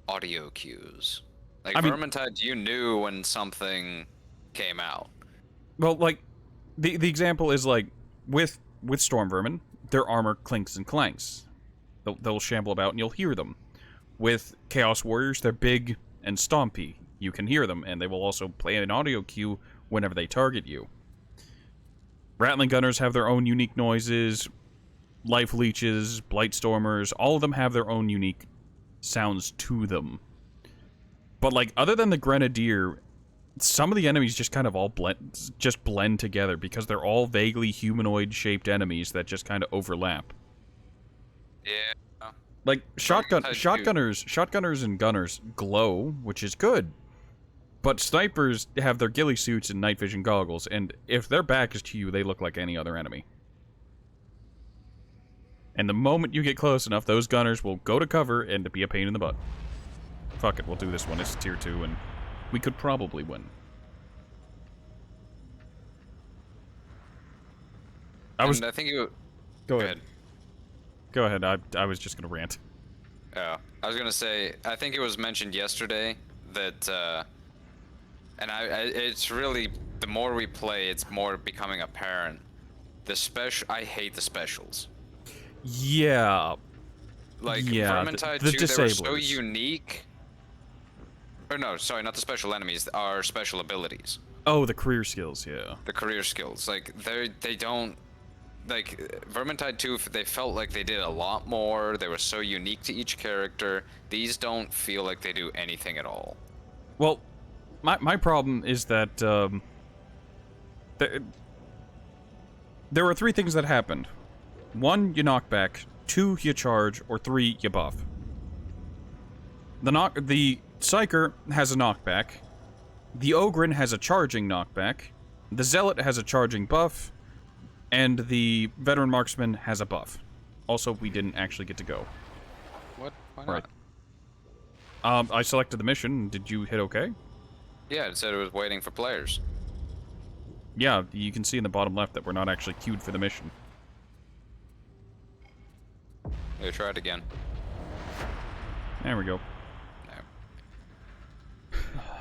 audio cues. Like, Vermintide, you knew when something came out. Well, like, the example is, like, with Storm Vermin, their armor clinks and clanks. They'll shamble about and you'll hear them. With Chaos Warriors, they're big and stompy. You can hear them, and they will also play an audio cue whenever they target you. Rattling Gunners have their own unique noises. Life Leeches, Blightstormers, all of them have their own unique sounds to them. But, like, other than the Grenadier, some of the enemies just kind of all blend together because they're all vaguely humanoid-shaped enemies that just kind of overlap. Yeah. Like, shotgunners and gunners glow, which is good. But snipers have their ghillie suits and night vision goggles, and if their back is to you, they look like any other enemy. And the moment you get close enough, those gunners will go to cover and be a pain in the butt. Fuck it, we'll do this one. It's tier 2, and we could probably win. I think you... Go ahead. Go ahead, I was just gonna rant. Oh, I was gonna say, I think it was mentioned yesterday that, and it's really, the more we play, it's more becoming apparent. I hate the specials. Yeah. Like, yeah, Vermintide the 2, they were so disablers. Unique. Or no, sorry, not the special enemies, our special abilities. Oh, the career skills, yeah. The career skills. Like, they don't... Like, Vermintide 2, they felt like they did a lot more. They were so unique to each character. These don't feel like they do anything at all. Well, my problem is that, there were 3 things that happened. 1, you knock back. 2, you charge. Or 3, you buff. The Psyker has a knockback. The Ogryn has a charging knockback. The Zealot has a charging buff. And the Veteran Marksman has a buff. Also, we didn't actually get to go. What? Why not? Right. I selected the mission. Did you hit OK? Yeah, it said it was waiting for players. Yeah, you can see in the bottom left that we're not actually queued for the mission. Here, try it again. There we go.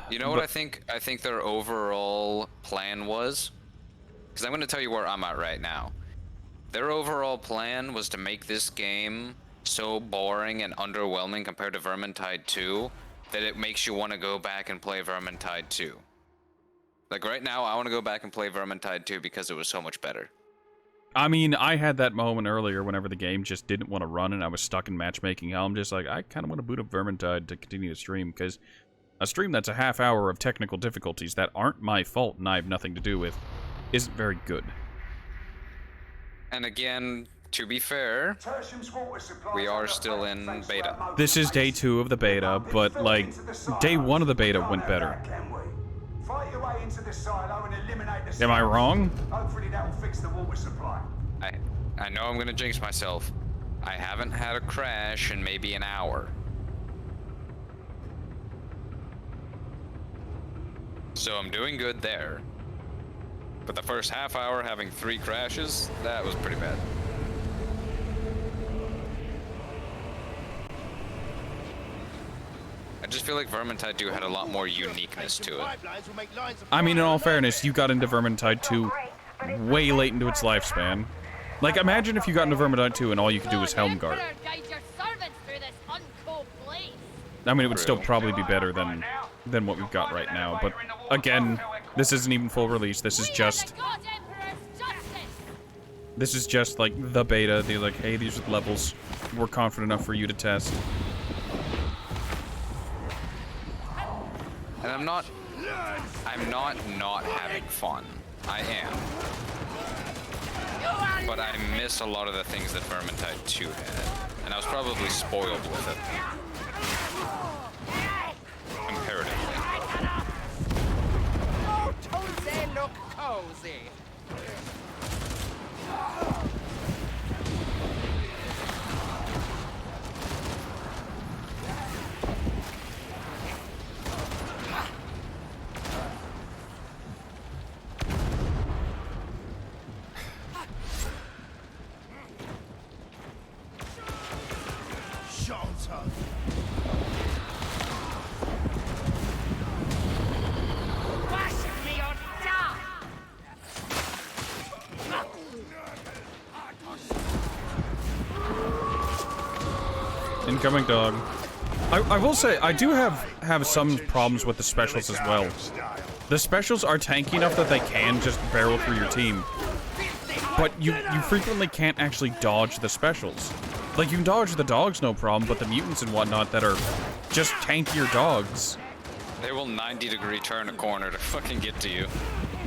You know what I think? I think their overall plan was? Because I'm going to tell you where I'm at right now. Their overall plan was to make this game so boring and underwhelming compared to Vermintide 2 that it makes you want to go back and play Vermintide 2. Like right now, I want to go back and play Vermintide 2 because it was so much better. I mean, I had that moment earlier whenever the game just didn't want to run and I was stuck in matchmaking hell. I'm just like, I kind of want to boot up Vermintide to continue to stream, because a stream that's a half hour of technical difficulties that aren't my fault and I have nothing to do with isn't very good. And again, to be fair, we are still in beta. This is day 2 of the beta, but, like, day 1 of the beta went better. Am I wrong? Hopefully that'll fix the water supply. I know I'm gonna jinx myself. I haven't had a crash in maybe an hour. So I'm doing good there. But the first half hour having 3 crashes, that was pretty bad. I just feel like Vermintide 2 had a lot more uniqueness to it. I mean, in all fairness, you got into Vermintide 2 way late into its lifespan. Like, imagine if you got into Vermintide 2 and all you could do was Helm Guard. I mean, it would still probably be better than what we've got right now, but again, this isn't even full release. This is just like the beta. They're like, hey, these are the levels we're confident enough for you to test. And I'm not having fun. I am. But I miss a lot of the things that Vermintide 2 had. And I was probably spoiled with it. Comparatively. Oh, don't they look cozy? Incoming dog. I will say, I do have some problems with the specials as well. The specials are tanky enough that they can just barrel through your team. But you frequently can't actually dodge the specials. Like, you can dodge the dogs, no problem, but the mutants and whatnot that are just tankier dogs. They will 90-degree turn a corner to fucking get to you.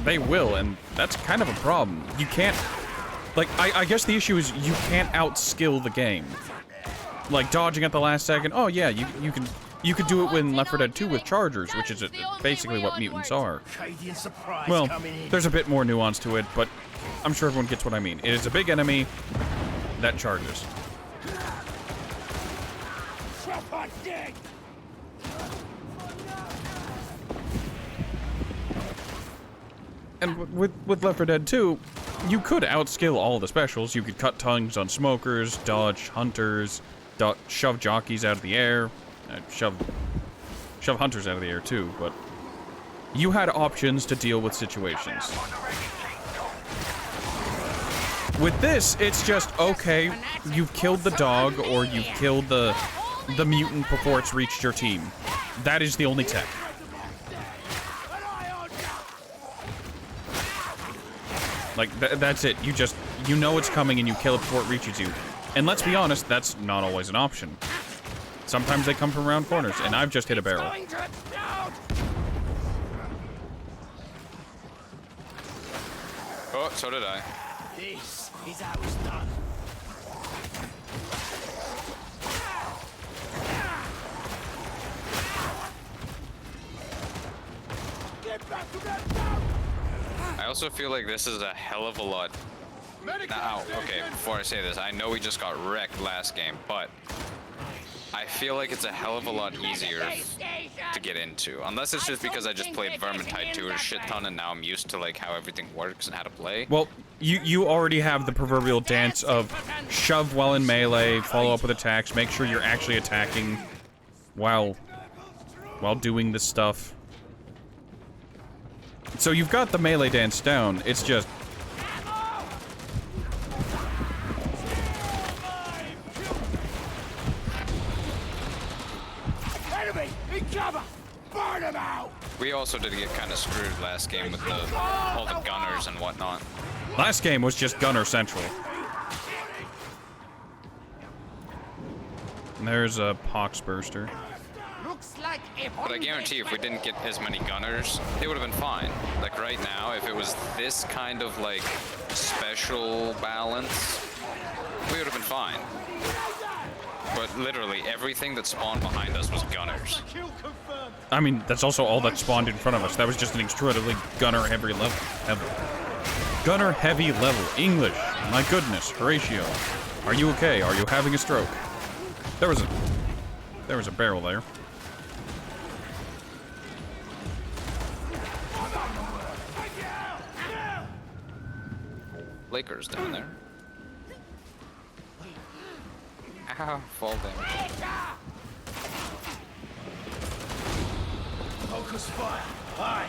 They will, and that's kind of a problem. You can't... Like, I guess the issue is you can't outskill the game. Like, dodging at the last second, oh yeah, you could do it in Left 4 Dead 2 with chargers, which is basically what mutants are. Well, there's a bit more nuance to it, but I'm sure everyone gets what I mean. It is a big enemy that charges. And with Left 4 Dead 2, you could outskill all the specials. You could cut tongues on smokers, dodge hunters, shove jockeys out of the air, shove hunters out of the air too, but you had options to deal with situations. With this, it's just, okay, you've killed the dog or you've killed the mutant before it's reached your team. That is the only tech. Like, that's it. You know it's coming and you kill it before it reaches you. And let's be honest, that's not always an option. Sometimes they come from around corners, and I've just hit a barrel. Oh, so did I. This is how it's done. Get back to that town! I also feel like this is a hell of a lot. Now, okay, before I say this, I know we just got wrecked last game, but I feel like it's a hell of a lot easier to get into. Unless it's just because I just played Vermintide 2 a shit ton and now I'm used to like how everything works and how to play. Well, you already have the proverbial dance of shove while in melee, follow up with attacks, make sure you're actually attacking while doing this stuff. So you've got the melee dance down, it's just... Enemy! In cover! Burn him out! We also did get kind of screwed last game with all the gunners and whatnot. Last game was just gunner central. And there's a Poxburster. Looks like But I guarantee if we didn't get as many gunners, it would have been fine. Like right now, if it was this kind of like special balance, we would have been fine. But literally everything that spawned behind us was gunners. I mean, that's also all that spawned in front of us. That was just an extraordinarily gunner-heavy level. Gunner-heavy level. English. My goodness. Horatio. Are you okay? Are you having a stroke? There was a barrel there. Lakers down there. Ow, fall damage. Focus fire! Aye!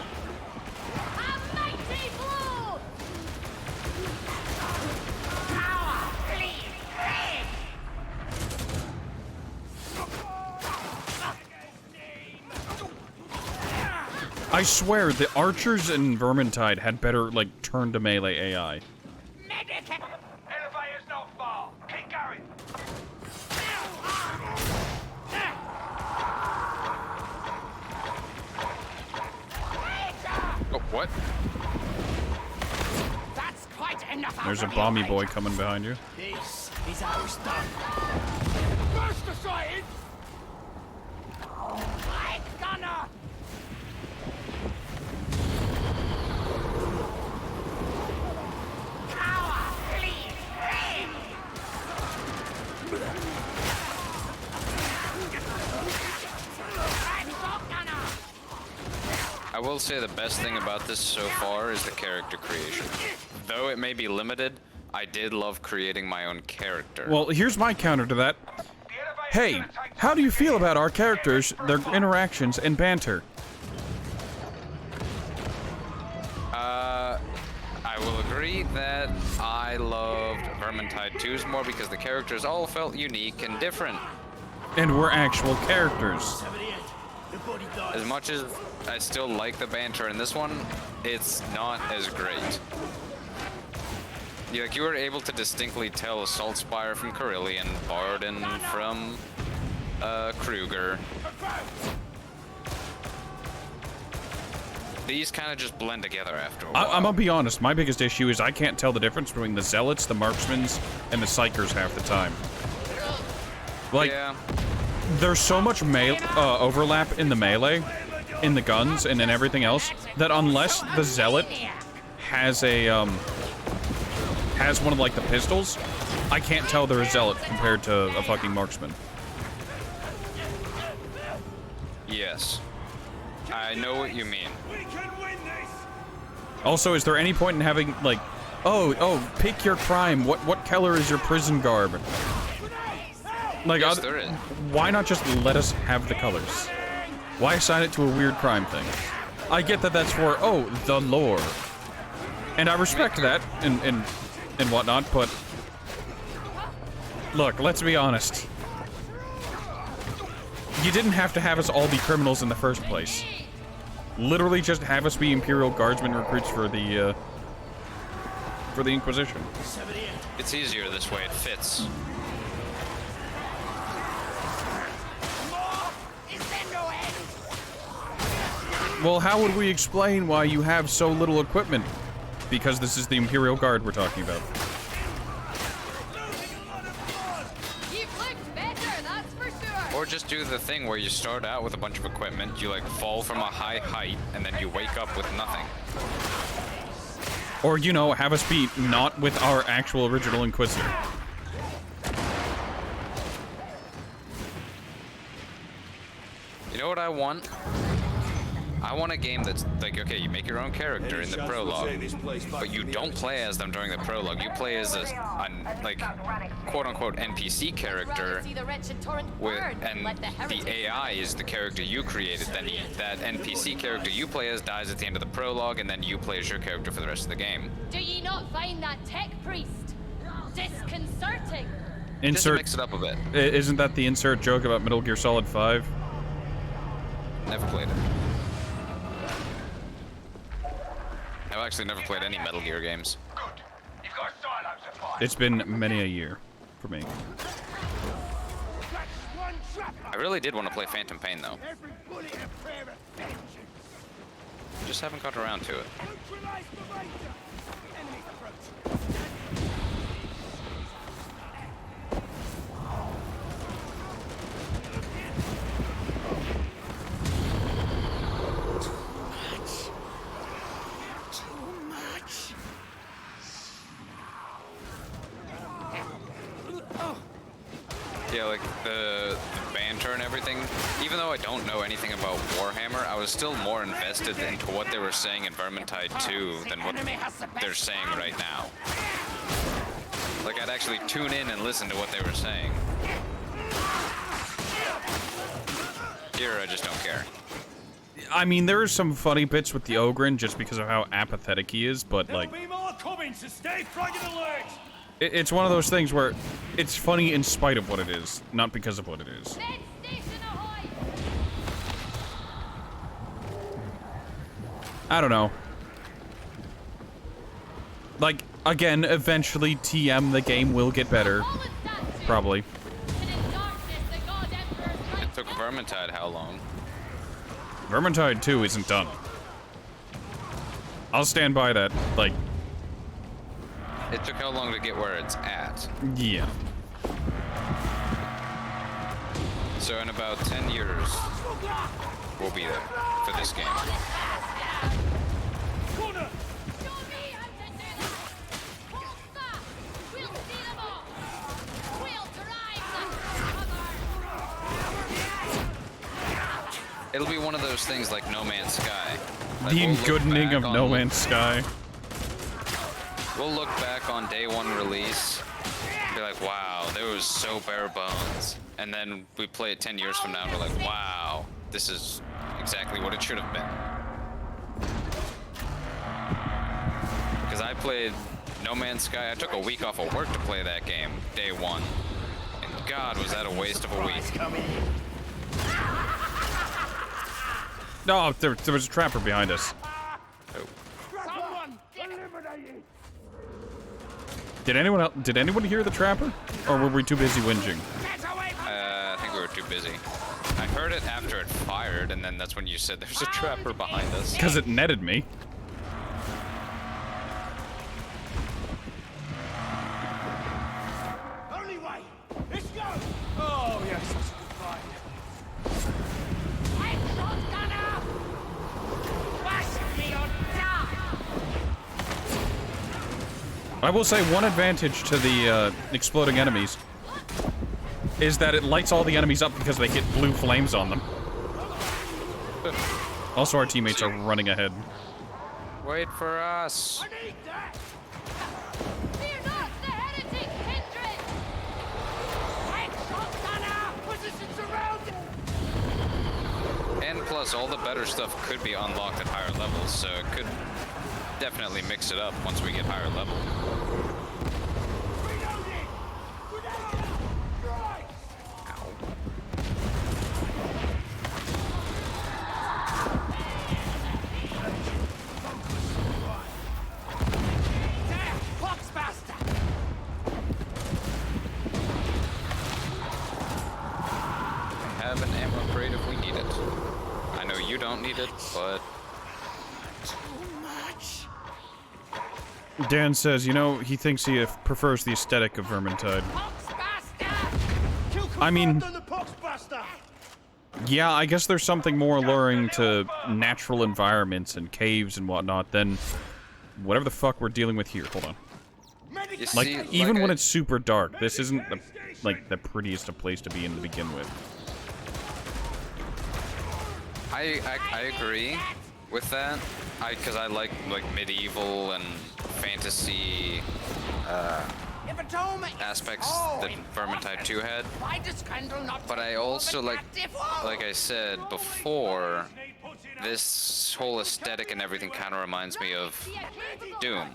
A mighty blow! I swear, the archers in Vermintide had better, like, turn to melee AI. Elevator's not far. Keep going. Oh, what? That's quite enough. There's a bomby boy coming behind you. This is how it's done. Burst the sighting! Right, gunner. I will say the best thing about this so far is the character creation. Though it may be limited, I did love creating my own character. Well, here's my counter to that. Hey, how do you feel about our characters, their interactions, and banter? I will agree that I loved Vermintide 2's more because the characters all felt unique and different. And we're actual characters. As much as I still like the banter in this one, it's not as great. You were able to distinctly tell Assault Spire from Carillion, Barden from Kruger. These kind of just blend together after a while. I'm gonna be honest, my biggest issue is I can't tell the difference between the Zealots, the Marksmans, and the Psychers half the time. Like, yeah. There's so much overlap in the melee, in the guns, and in everything else, that unless the Zealot has a, has one of, like, the pistols, I can't tell they're a Zealot compared to a fucking Marksman. Yes. I know what you mean. Also, is there any point in having, like, oh, pick your crime, what color is your prison garb? Like, Yes, there is. Why not just let us have the colors? Why assign it to a weird crime thing? I get that that's for, oh, the lore. And I respect that and whatnot, but... Look, let's be honest. You didn't have to have us all be criminals in the first place. Literally just have us be Imperial Guardsmen recruits for the Inquisition. It's easier this way, it fits. Well, how would we explain why you have so little equipment? Because this is the Imperial Guard we're talking about. You've looked better, that's for sure. Or just do the thing where you start out with a bunch of equipment, you like fall from a high height, and then you wake up with nothing. Or, you know, have us be not with our actual original Inquisitor. You know what I want? I want a game that's like, okay, you make your own character in the prologue, but you don't play as them during the prologue. You play as a like, quote-unquote NPC character, and the AI is the character you created. Then that NPC character you play as dies at the end of the prologue, and then you play as your character for the rest of the game. Do ye not find that tech priest disconcerting? Just to mix it up a bit. Isn't that the insert joke about Metal Gear Solid 5? Never played it. I've actually never played any Metal Gear games. Good. You've got silos to fight. It's been many a year for me. I really did want to play Phantom Pain though. Just haven't got around to it. Yeah, like the banter and everything. Even though I don't know anything about Warhammer, I was still more invested into what they were saying in Vermintide 2 than what they're saying right now. Like, I'd actually tune in and listen to what they were saying. Here, I just don't care. I mean, there are some funny bits with the Ogren just because of how apathetic he is, but like... There'll be more coming, so stay front of the legs! It's one of those things where it's funny in spite of what it is, not because of what it is. I don't know. Like, again, eventually TM, the game will get better. Probably. It took Vermintide how long? Vermintide 2 isn't done. I'll stand by that, like... It took how long to get where it's at? Yeah. So in about 10 years, we'll be there for this game. It'll be one of those things like No Man's Sky. Like, The engoodening of No Man's Sky. We'll look back on day one release, be like, wow, that was so bare bones. And then we play it 10 years from now, and we're like, wow, this is exactly what it should have been. Because I played No Man's Sky, I took a week off of work to play that game, day one. And God, was that a waste of a week. No, there was a trapper behind us. Did anyone hear the trapper? Or were we too busy whinging? I think we were too busy. I heard it after it fired, and then that's when you said there's a trapper behind us. Because it netted me. Only way! Let's go! Oh, yes, that's a good fight. I will say one advantage to the exploding enemies is that it lights all the enemies up because they hit blue flames on them. Also, our teammates are running ahead. Wait for us. Fear not, the heretic kindred! And plus, all the better stuff could be unlocked at higher levels, so it could definitely mix it up once we get higher level. Have an ammo crate if we need it. I know you don't need it, but... Dan says, you know, he thinks he prefers the aesthetic of Vermintide. I mean, yeah, I guess there's something more alluring to natural environments and caves and whatnot than whatever the fuck we're dealing with here. Hold on. Like, even when it's super dark, this isn't the prettiest of place to be in to begin with. I agree with that. Because I like medieval and fantasy aspects that Vermintide 2 had. But I also like I said before, this whole aesthetic and everything kind of reminds me of Doom.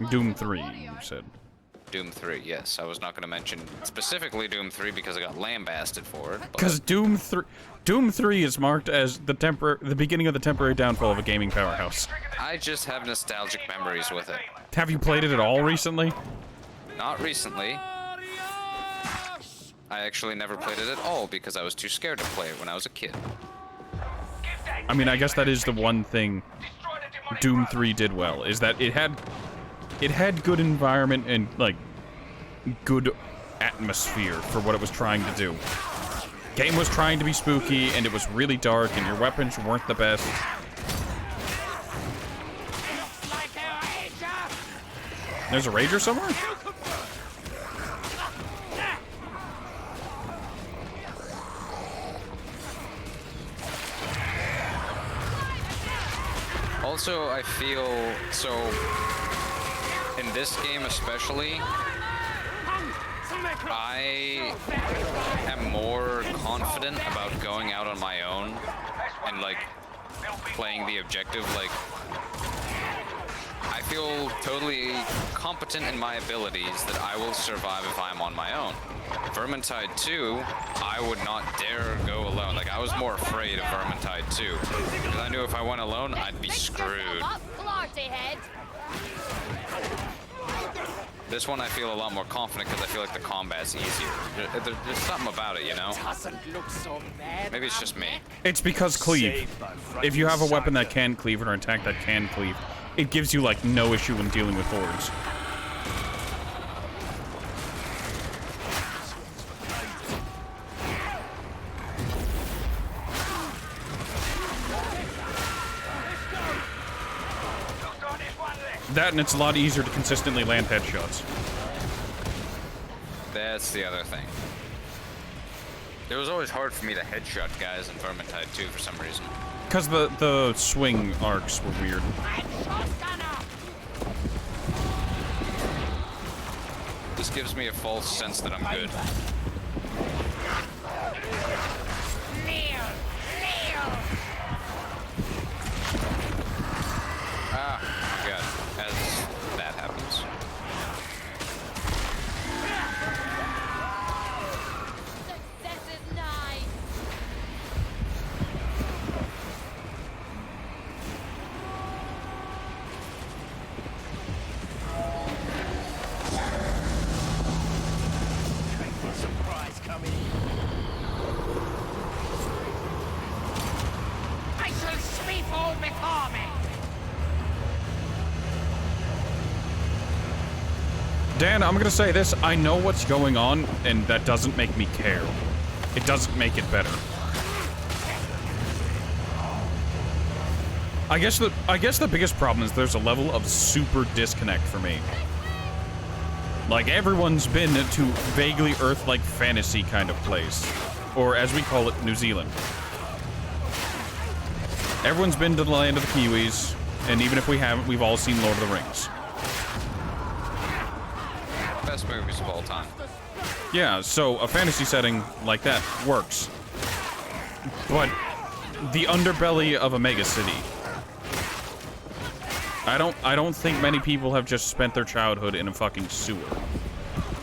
Doom 3, you said. Doom 3, yes. I was not going to mention specifically Doom 3 because I got lambasted for it. Because Doom 3 is marked as the beginning of the temporary downfall of a gaming powerhouse. I just have nostalgic memories with it. Have you played it at all recently? Not recently. I actually never played it at all because I was too scared to play it when I was a kid. I mean, I guess that is the one thing Doom 3 did well, is that it had good environment and, like, good atmosphere for what it was trying to do. Game was trying to be spooky, and it was really dark, and your weapons weren't the best. There's a rager somewhere? Also, I feel so in this game especially, I am more confident about going out on my own and like playing the objective. Like, I feel totally competent in my abilities that I will survive if I'm on my own. Vermintide 2, I would not dare go alone. Like, I was more afraid of Vermintide 2 because I knew if I went alone, I'd be screwed. This one I feel a lot more confident because I feel like the combat's easier. There's something about it, you know? Maybe it's just me. It's because cleave. If you have a weapon that can cleave or an attack that can cleave, it gives you, like, no issue when dealing with hordes. That, and it's a lot easier to consistently land headshots. That's the other thing. It was always hard for me to headshot guys in Vermintide 2 for some reason. Because the swing arcs were weird. This gives me a false sense that I'm good. Ah, God. As that happens. Success is nigh. Surprise coming. I shall sweep all before me. Dan, I'm gonna say this. I know what's going on, and that doesn't make me care. It doesn't make it better. I guess the biggest problem is there's a level of super disconnect for me. Like, everyone's been to vaguely Earth-like fantasy kind of place. Or, as we call it, New Zealand. Everyone's been to the land of the Kiwis, and even if we haven't, we've all seen Lord of the Rings. Best movies of all time. Yeah, so a fantasy setting like that works. But the underbelly of a megacity. I don't think many people have just spent their childhood in a fucking sewer.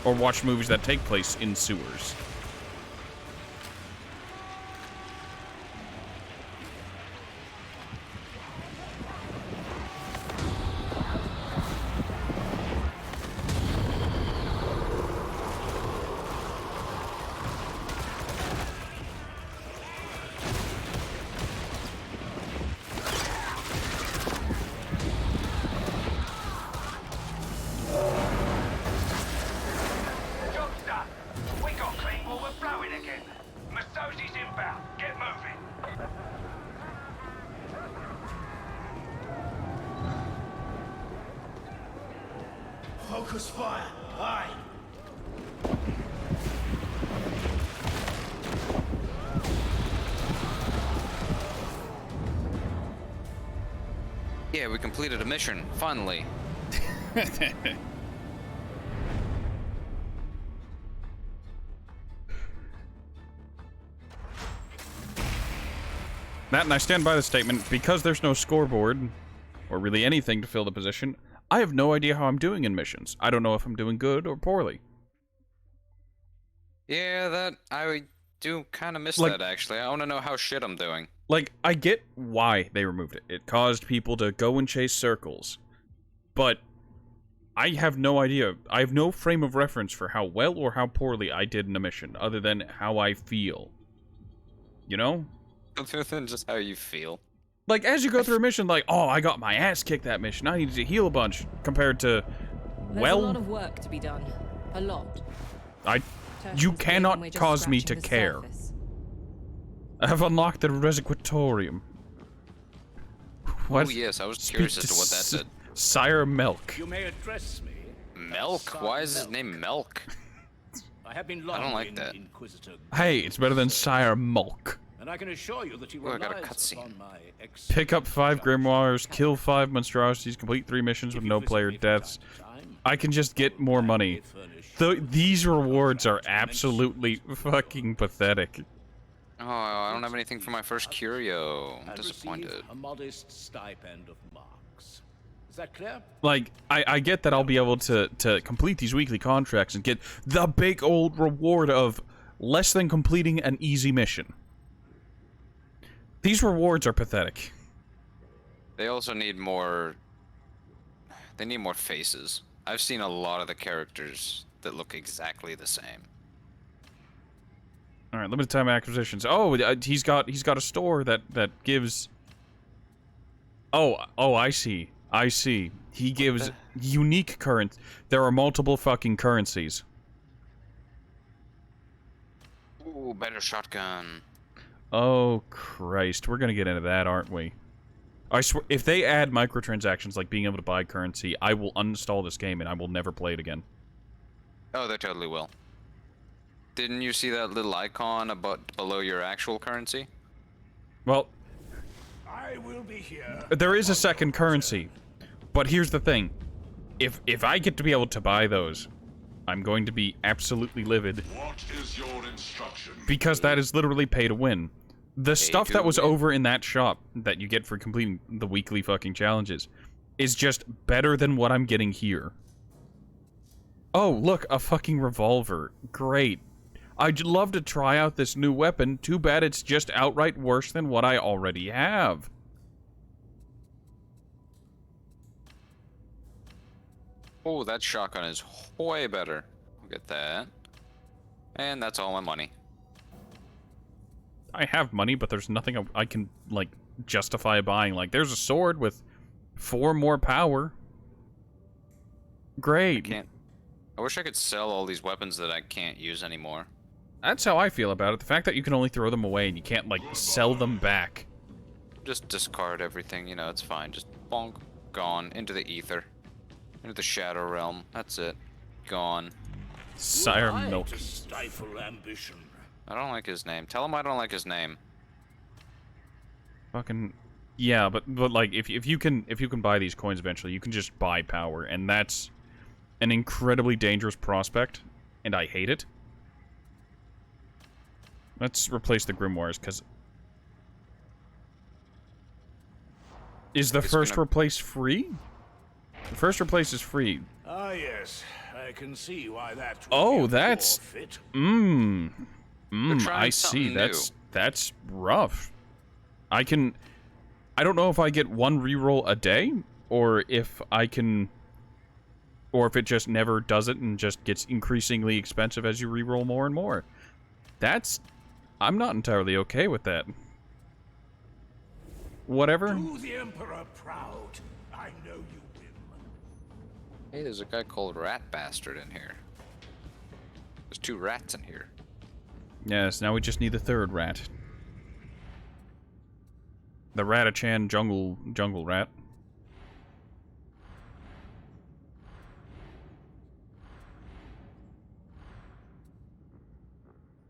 Or watched movies that take place in sewers. Job's done. We got clean water flowing again. Masosi's inbound. Get moving. Focus fire. Aye. Yeah, we completed a mission, finally. Matt, and I stand by the statement, because there's no scoreboard, or really anything to fill the position, I have no idea how I'm doing in missions. I don't know if I'm doing good or poorly. Yeah, that I do kind of miss that, actually. I want to know how shit I'm doing. Like, I get why they removed it. It caused people to go and chase circles. But I have no idea. I have no frame of reference for how well or how poorly I did in a mission, other than how I feel. You know? Other than just how you feel. Like, as you go through a mission, like, oh, I got my ass kicked that mission. I needed to heal a bunch, compared to, There's a lot of work to be done. A lot. You cannot cause me to care. I have unlocked the Resiquitorium. Oh yes, I was curious as to what that did. Sire Melk. You may address me. Melk? Why is his name Melk? I have been I don't like that. Inquisitor. Hey, it's better than Sire Mulk. And I can assure you that he I got a relies cutscene. upon my Pick up 5 grimoires, kill 5 monstrosities, complete 3 missions with no player deaths. I can just get more money. These rewards are absolutely fucking pathetic. Oh, I don't have anything for my first curio. I'm and disappointed. receive a modest stipend of marks. Is that clear? Like, I get that I'll be able to complete these weekly contracts and get the big old reward of less than completing an easy mission. These rewards are pathetic. They also need more... They need more faces. I've seen a lot of the characters that look exactly the same. All right, limited time acquisitions. Oh, he's got a store that gives. Oh, I see. I see. He gives unique currency. There are multiple fucking currencies. Ooh, better shotgun. Oh Christ, we're gonna get into that, aren't we? I swear, if they add microtransactions like being able to buy currency, I will uninstall this game and I will never play it again. Oh, they totally will. Didn't you see that little icon below your actual currency? Well, I will be here. there is a second currency, but here's the thing: if I get to be able to buy those, I'm going to be absolutely livid. What is your instruction? Because that is literally pay to win. The stuff that was over in that shop that you get for completing the weekly fucking challenges is just better than what I'm getting here. Oh, look, a fucking revolver. Great. I'd love to try out this new weapon. Too bad it's just outright worse than what I already have. Oh, that shotgun is way better. I'll get that. And that's all my money. I have money, but there's nothing I can, like, justify buying. Like, there's a sword with 4 more power. Great. I wish I could sell all these weapons that I can't use anymore. That's how I feel about it. The fact that you can only throw them away and you can't, like, sell them back. Just discard everything, you know, it's fine. Just bonk, gone, into the ether. Into the shadow realm. That's it. Gone. Sire Milk. Stifle ambition. I don't like his name. Tell him I don't like his name. Fucking yeah, but like if you can buy these coins eventually, you can just buy power, and that's an incredibly dangerous prospect, and I hate it. Let's replace the grimoires, because is the first replace free? The first replace is free. Ah yes, I can see why that. Oh, that's I see. That's rough. I don't know if I get 1 reroll a day, or if I can, or if it just never does it and just gets increasingly expensive as you reroll more and more. I'm not entirely okay with that. Whatever. Do the Emperor proud. I know you will. Hey, there's a guy called Rat Bastard in here. There's 2 rats in here. Yes, now we just need the 3rd rat. The Ratachan jungle rat.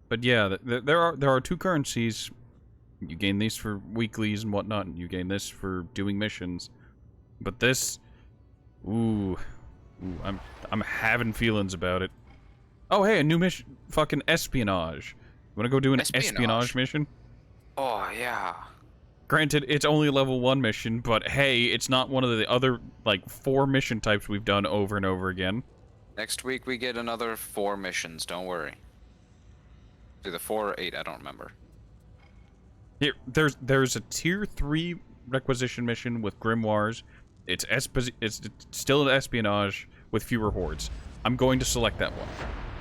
But yeah, there are 2 currencies. You gain these for weeklies and whatnot, and you gain this for doing missions. But this, ooh, I'm having feelings about it. Oh, hey, a new mission, fucking espionage. You wanna go do an espionage mission? Oh, yeah. Granted, it's only a level 1 mission, but hey, it's not one of the other, like, 4 mission types we've done over and over again. Next week we get another 4 missions, don't worry. Either 4 or 8, I don't remember. Here, there's a tier 3 requisition mission with grimoires. It's still an espionage with fewer hordes. I'm going to select that one.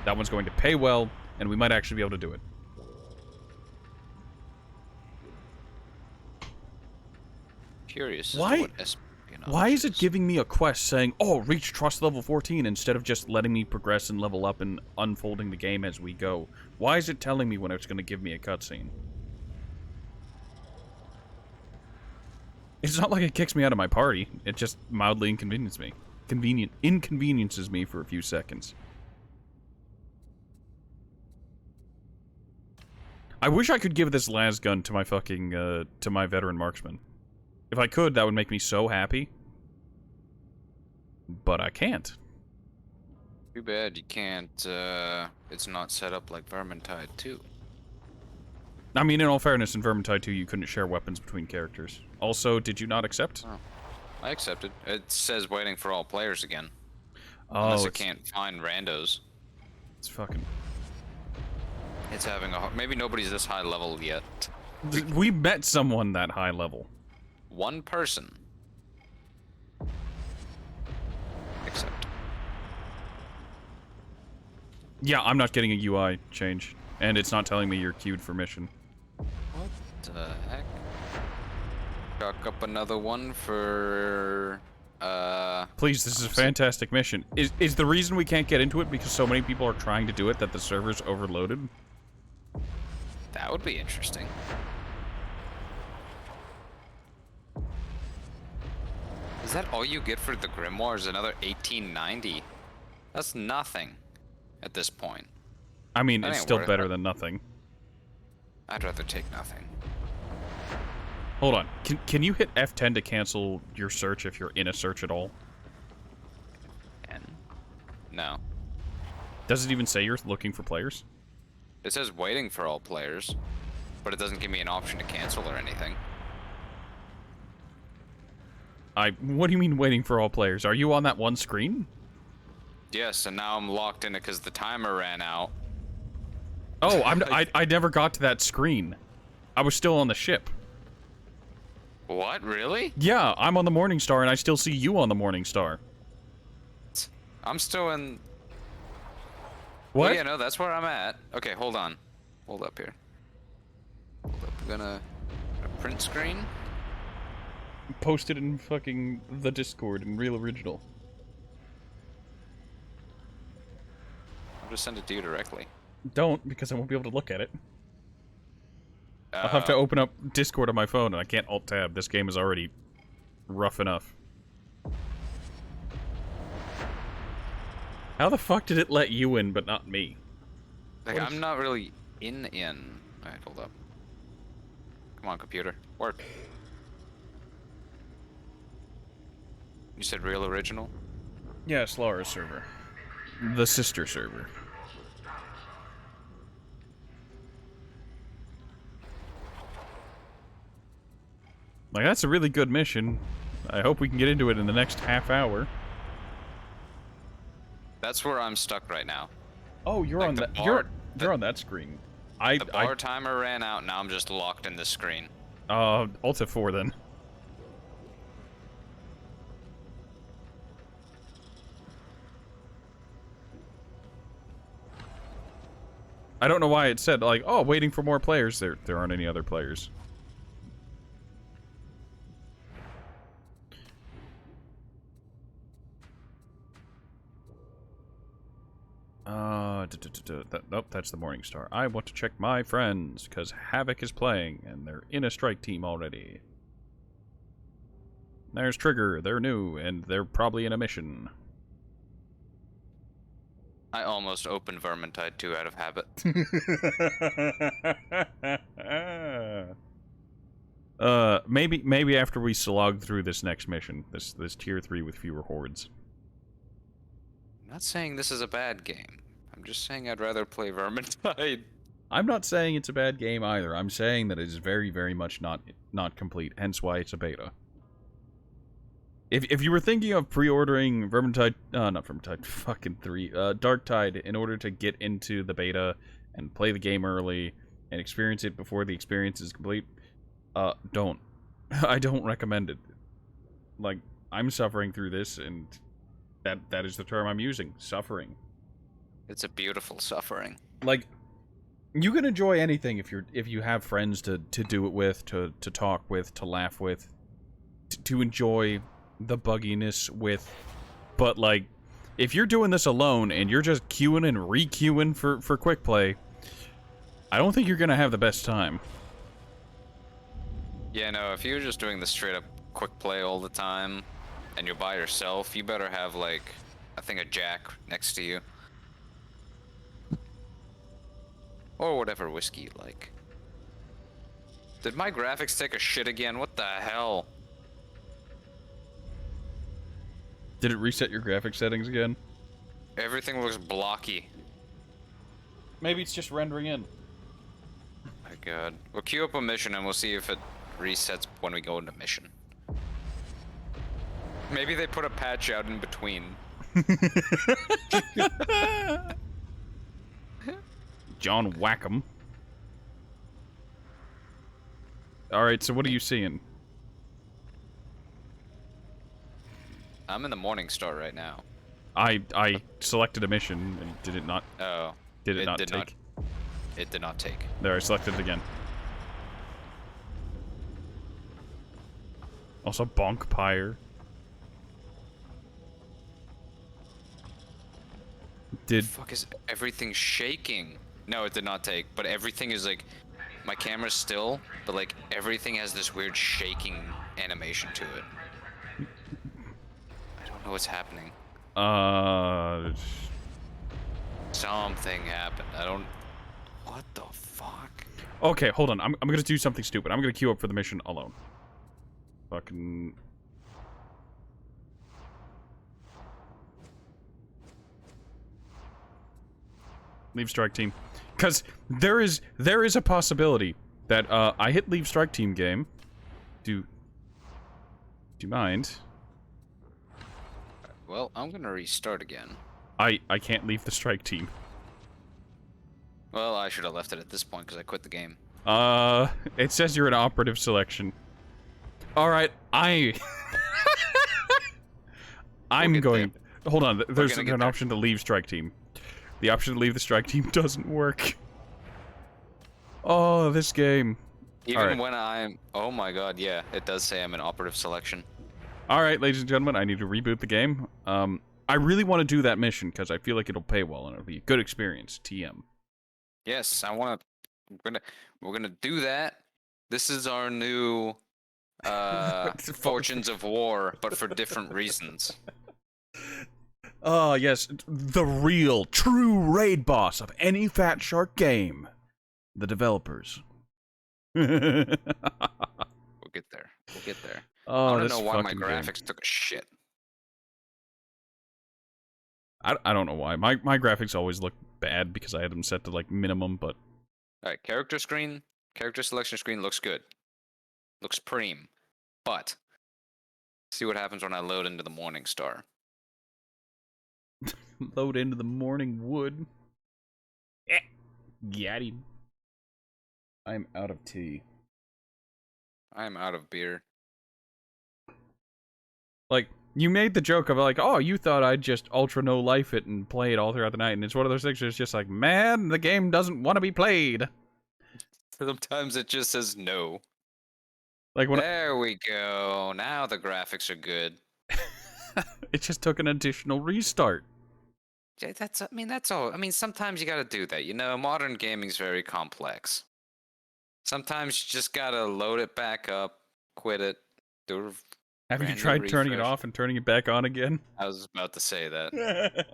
That one's going to pay well, and we might actually be able to do it. Curious. Why is it giving me a quest saying, oh, reach trust level 14 instead of just letting me progress and level up and unfolding the game as we go? Why is it telling me when it's going to give me a cutscene? It's not like it kicks me out of my party. It just mildly inconveniences me for a few seconds. I wish I could give this las gun to my fucking, to my veteran marksman. If I could, that would make me so happy. But I can't. Too bad you can't, it's not set up like Vermintide 2. I mean, in all fairness, in Vermintide 2, you couldn't share weapons between characters. Also, did you not accept? Oh, I accepted. It says waiting for all players again. Oh, unless it can't find randos. It's fucking... It's having a... Maybe nobody's this high level yet. We met someone that high level. One person. Except. Yeah, I'm not getting a UI change. And it's not telling me you're queued for mission. What the heck? Chalk up another one for... Please, this is a fantastic mission. Is the reason we can't get into it because so many people are trying to do it that the server's overloaded? That would be interesting. Is that all you get for the Grimoire? Is another 1890? That's nothing at this point. I mean, it's still better than nothing. I'd rather take nothing. Hold on. Can you hit F10 to cancel your search if you're in a search at all? N? No. Does it even say you're looking for players? It says waiting for all players, but it doesn't give me an option to cancel or anything. What do you mean waiting for all players? Are you on that one screen? Yes, and now I'm locked in it because the timer ran out. Oh, I never got to that screen. I was still on the ship. What? Really? Yeah, I'm on the Morningstar, and I still see you on the Morningstar. I'm still in... What? Oh, yeah, no, that's where I'm at. Okay, hold on. Hold up here. Hold up, I'm gonna print screen. Post it in fucking the Discord in Real Original. I'll just send it to you directly. Don't, because I won't be able to look at it. I'll have to open up Discord on my phone, and I can't alt-tab. This game is already rough enough. How the fuck did it let you in, but not me? Like, I'm not really in. Alright, hold up. Come on, computer. Work. You said Real Original? Yeah, it's Laura's server. The sister server. Like, that's a really good mission. I hope we can get into it in the next half hour. That's where I'm stuck right now. Oh, you're like on that. You're on that screen. The bar timer ran out. Now I'm just locked in this screen. Alt F4 then. I don't know why it said like, oh, waiting for more players. There aren't any other players. Nope, that's the Morningstar. I want to check my friends, because Havoc is playing, and they're in a strike team already. There's Trigger, they're new, and they're probably in a mission. I almost opened Vermintide 2 out of habit. maybe after we slog through this next mission, this tier 3 with fewer hordes. I'm not saying this is a bad game. I'm just saying I'd rather play Vermintide. I'm not saying it's a bad game either. I'm saying that it is very, very much not complete, hence why it's a beta. If you were thinking of pre-ordering Vermintide, not Vermintide, fucking 3, Darktide, in order to get into the beta and play the game early and experience it before the experience is complete, don't. I don't recommend it. Like, I'm suffering through this, and that is the term I'm using, suffering. It's a beautiful suffering. Like, you can enjoy anything if you have friends to do it with, to talk with, to laugh with, to enjoy the bugginess with. But like, if you're doing this alone and you're just queuing and re-queuing for quick play, I don't think you're gonna have the best time. Yeah, no, if you're just doing the straight up quick play all the time and you're by yourself, you better have like, I think, a jack next to you. Or whatever whiskey you like. Did my graphics take a shit again? What the hell? Did it reset your graphics settings again? Everything looks blocky. Maybe it's just rendering in. My god. We'll queue up a mission and we'll see if it resets when we go into mission. Maybe they put a patch out in between. John Wackham. Alright, so what are you seeing? I'm in the Morning Star right now. I selected a mission and did it not? Oh. Did it not take? It did not take. There, I selected it again. Also, Bonk Pyre. Did... Fuck, is everything shaking? No, it did not take, but everything is like... My camera's still, but like everything has this weird shaking animation to it. I don't know what's happening. Something happened. I don't... What the fuck? Okay, hold on. I'm gonna do something stupid. I'm gonna queue up for the mission alone. Fucking... Leave strike team. Because there is a possibility that I hit leave strike team game. Do you mind? Well, I'm gonna restart again. I can't leave the strike team. Well, I should have left it at this point because I quit the game. It says you're an operative selection. Alright, I'm going... There. Hold on, there's an option to leave strike team. The option to leave the strike team doesn't work. Oh, this game. Even when I'm... Oh my god, yeah, it does say I'm an operative selection. Alright, ladies and gentlemen, I need to reboot the game. I really want to do that mission, because I feel like it'll pay well, and it'll be a good experience. TM. Yes, I want to... We're gonna do that. This is our new... Fortunes of War, but for different reasons. Oh, yes, the real, true raid boss of any Fat Shark game. The developers. We'll get there. We'll get there. Oh, I don't know why my graphics took a shit. I don't know why. My graphics always look bad because I had them set to, like, minimum, but... Alright, character selection screen looks good. Looks preem. But, see what happens when I load into the Morning Star. Load into the morning wood. Got him. I'm out of tea. I'm out of beer. Like, you made the joke of like, oh, you thought I'd just ultra no life it and play it all throughout the night, and it's one of those things that's just like, man, the game doesn't want to be played. Sometimes it just says no. Like when there we go. Now the graphics are good. It just took an additional restart. That's all. I mean, sometimes you gotta do that. You know, modern gaming's very complex. Sometimes you just gotta load it back up, quit it, do a Have you tried turning it off and turning it back on again? I was about to say that.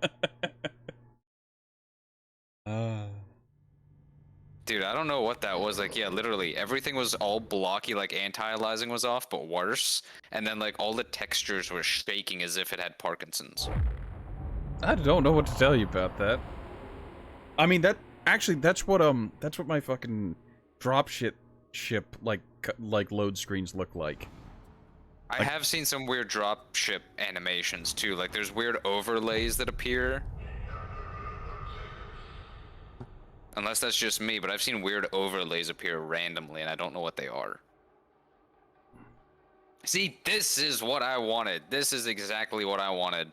Dude, I don't know what that was. Like, yeah, literally everything was all blocky, like anti-aliasing was off, but worse. And then like all the textures were shaking as if it had Parkinson's. I don't know what to tell you about that. I mean, that's what my fucking dropship like load screens look like. I have seen some weird dropship animations too. Like there's weird overlays that appear. Unless that's just me, but I've seen weird overlays appear randomly and I don't know what they are. See, this is what I wanted. This is exactly what I wanted.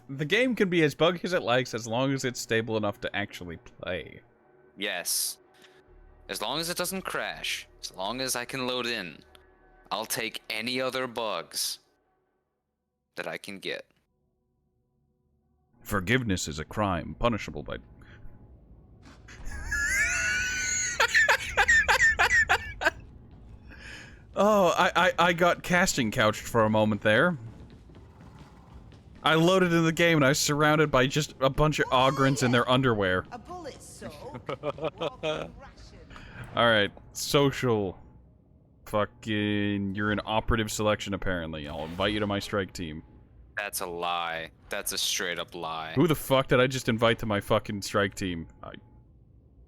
The game can be as buggy as it likes as long as it's stable enough to actually play. Yes. As long as it doesn't crash, as long as I can load in, I'll take any other bugs that I can get. Forgiveness is a crime punishable by... Oh, I got casting couched for a moment there. I loaded in the game and I was surrounded by just a bunch of Ogrins in their underwear. A bullet soak. Alright, social. Fucking, you're an operative selection apparently. I'll invite you to my strike team. That's a lie. That's a straight up lie. Who the fuck did I just invite to my fucking strike team?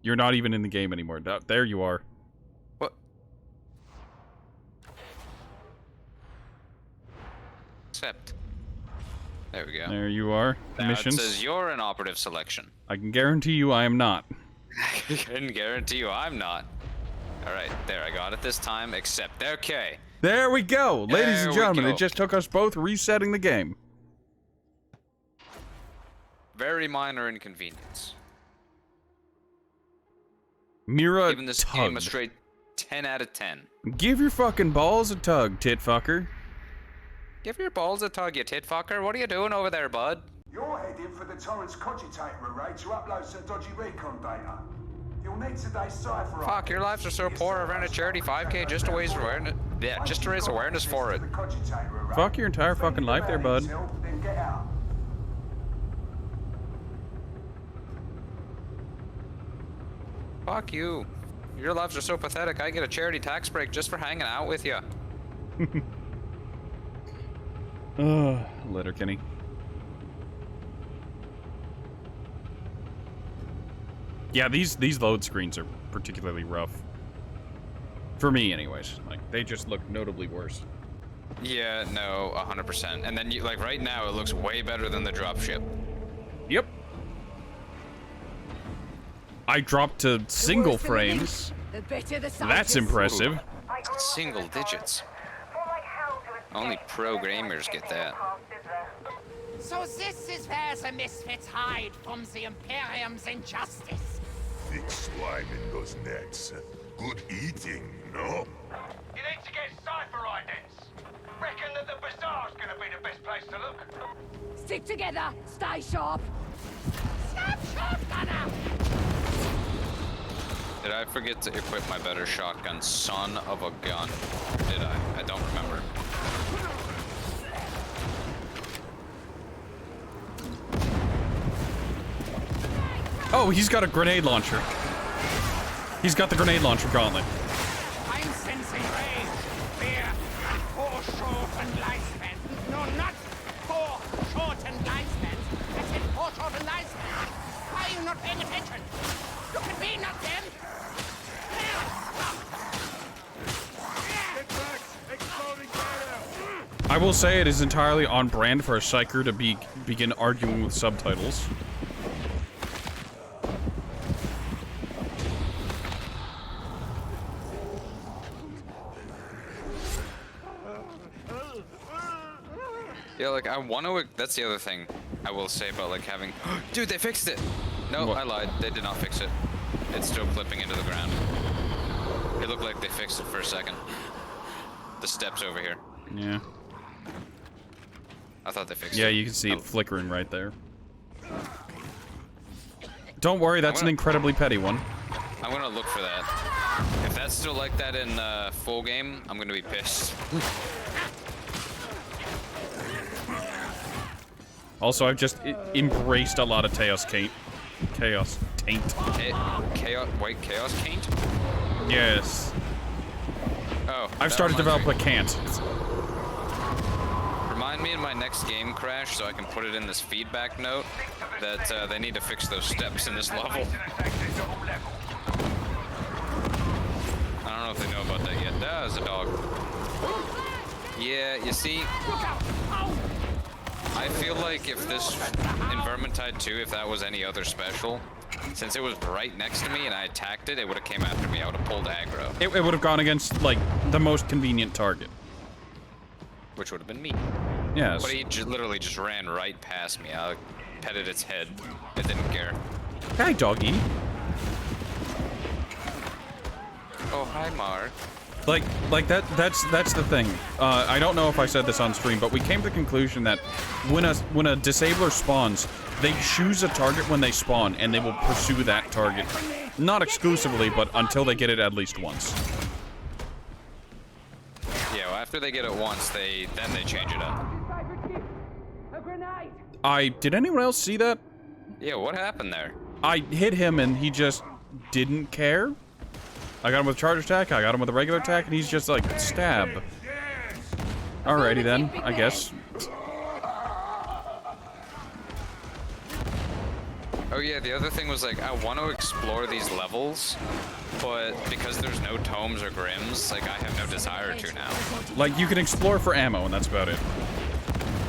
You're not even in the game anymore. There you are. What? Accept. There we go. There you are. Now Missions. it says you're an operative selection. I can guarantee you I am not. I can guarantee you I'm not. Alright, there, I got it this time. Accept. Okay. There we go! Ladies and gentlemen, go. it just took us both resetting the game. Very minor inconvenience. Mira Giving this game a straight 10 out of 10. Give your fucking balls a tug, tit fucker. Give your balls a tug, you tit fucker. What are you doing over there, bud? You're heading for the Torrance Cogitator array to upload some dodgy recon data. You'll need today's cipher. Fuck, your lives are so poor. I ran a charity 5K just to raise awareness. Yeah, just to raise awareness for it. Fuck your entire fucking life there, bud. Then get out. Fuck you. Your lives are so pathetic. I get a charity tax break just for hanging out with you. Letterkenny. Yeah, these load screens are particularly rough. For me, anyways. Like, they just look notably worse. Yeah, no, 100%. And then, you, like, right now, it looks way better than the dropship. Yep. I dropped to single frames. That's impressive. Ooh, single digits. Only pro gamers get that. So this is where the misfits hide from the Imperium's injustice. Thick slime in those nets. Good eating, no? You need to get cipher idents. Reckon that the bazaar's gonna be the best place to look. Stick together. Stay sharp. Snap shotgunner! Did I forget to equip my better shotgun, son of a gun? Did I? I don't remember. Oh, he's got a grenade launcher. He's got the grenade launcher gauntlet. I'm sensing rage, fear, and foreshortened lifespan. No, not foreshortened lifespan. I said foreshortened lifespan. Why are you not paying attention? Look at me, not them. Get back! Exploding fire! I will say it is entirely on brand for a psyker to begin arguing with subtitles. Yeah, like, I want to... That's the other thing I will say about, like, having... Dude, they fixed it! No, What? I lied. They did not fix it. It's still clipping into the ground. It looked like they fixed it for a second. The steps over here. Yeah. I thought they fixed it. Yeah, you can see it flickering right there. Don't worry, that's an incredibly petty one. I'm gonna look for that. If that's still like that in full game, I'm gonna be pissed. Also, I've just embraced a lot of chaos Taint. Chaos. Wait, Chaos Taint? Yes. Oh. I've started developing a can't. Remind me in my next game crash so I can put it in this feedback note that they need to fix those steps in this level. I don't know if they know about that yet. There's a dog. Yeah, you see, I feel like if this, in Vermintide 2, if that was any other special, since it was right next to me and I attacked it, it would have came after me. I would have pulled aggro. It would have gone against, like, the most convenient target. Which would have been me. Yes. But he literally just ran right past me. I petted its head. It didn't care. Hi, doggy. Oh, hi, Mark. Like that's the thing. I don't know if I said this on stream, but we came to the conclusion that when a disabler spawns, they choose a target when they spawn, and they will pursue that target. Not exclusively, but until they get it at least once. Yeah, well, after they get it once, then they change it up. Did anyone else see that? Yeah, what happened there? I hit him and he just didn't care. I got him with a charge attack, I got him with a regular attack, and he's just like, stab. Alrighty then, I guess. Oh yeah, the other thing was like, I want to explore these levels, but because there's no tomes or grims, like I have no desire to now. Like, you can explore for ammo, and that's about it.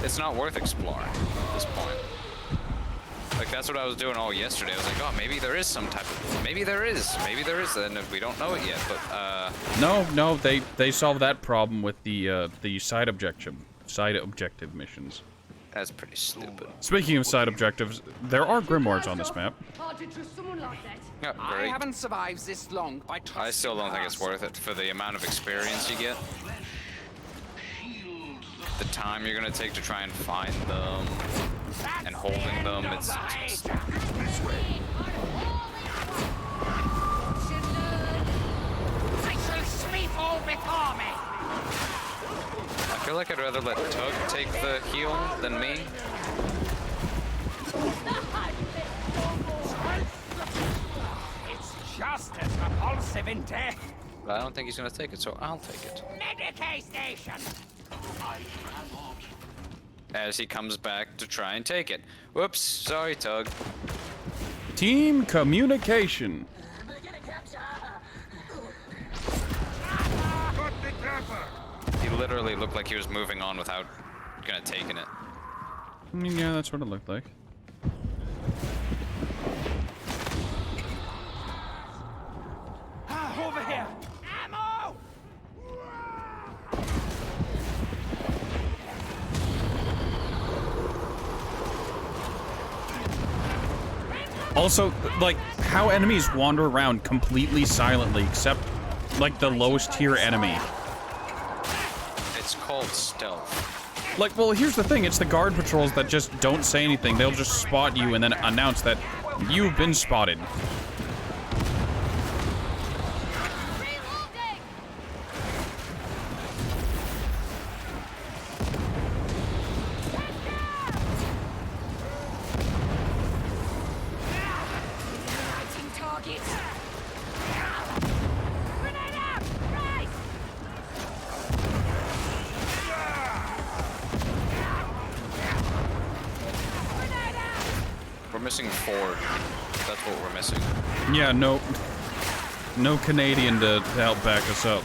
It's not worth exploring at this point. Like, that's what I was doing all yesterday. I was like, oh, maybe there is some type of... Maybe there is, and we don't know it yet, but, No, they solved that problem with the side objective missions. That's pretty stupid. Speaking of side objectives, there are grimoires on this map. Yeah, I great. haven't survived this long by trusting I still don't think it's us. worth it for the amount of experience you get. The time you're gonna take to try and find them and holding them, it's I feel like I'd rather let Tug take the heal than me. It's just as repulsive in death. But I don't think he's gonna take it, so I'll take it. Medicaid station. As he comes back to try and take it. Whoops, sorry, Tug. Team communication. He literally looked like he was moving on without gonna taking it. I mean, yeah, that's what it looked like. Over here. Ammo! Also, like, how enemies wander around completely silently, except, like, the lowest tier enemy. It's called stealth. Like, well, here's the thing, it's the guard patrols that just don't say anything. They'll just spot you and then announce that you've been spotted. We're missing Ford. That's what we're missing. Yeah, no Canadian to help back us up.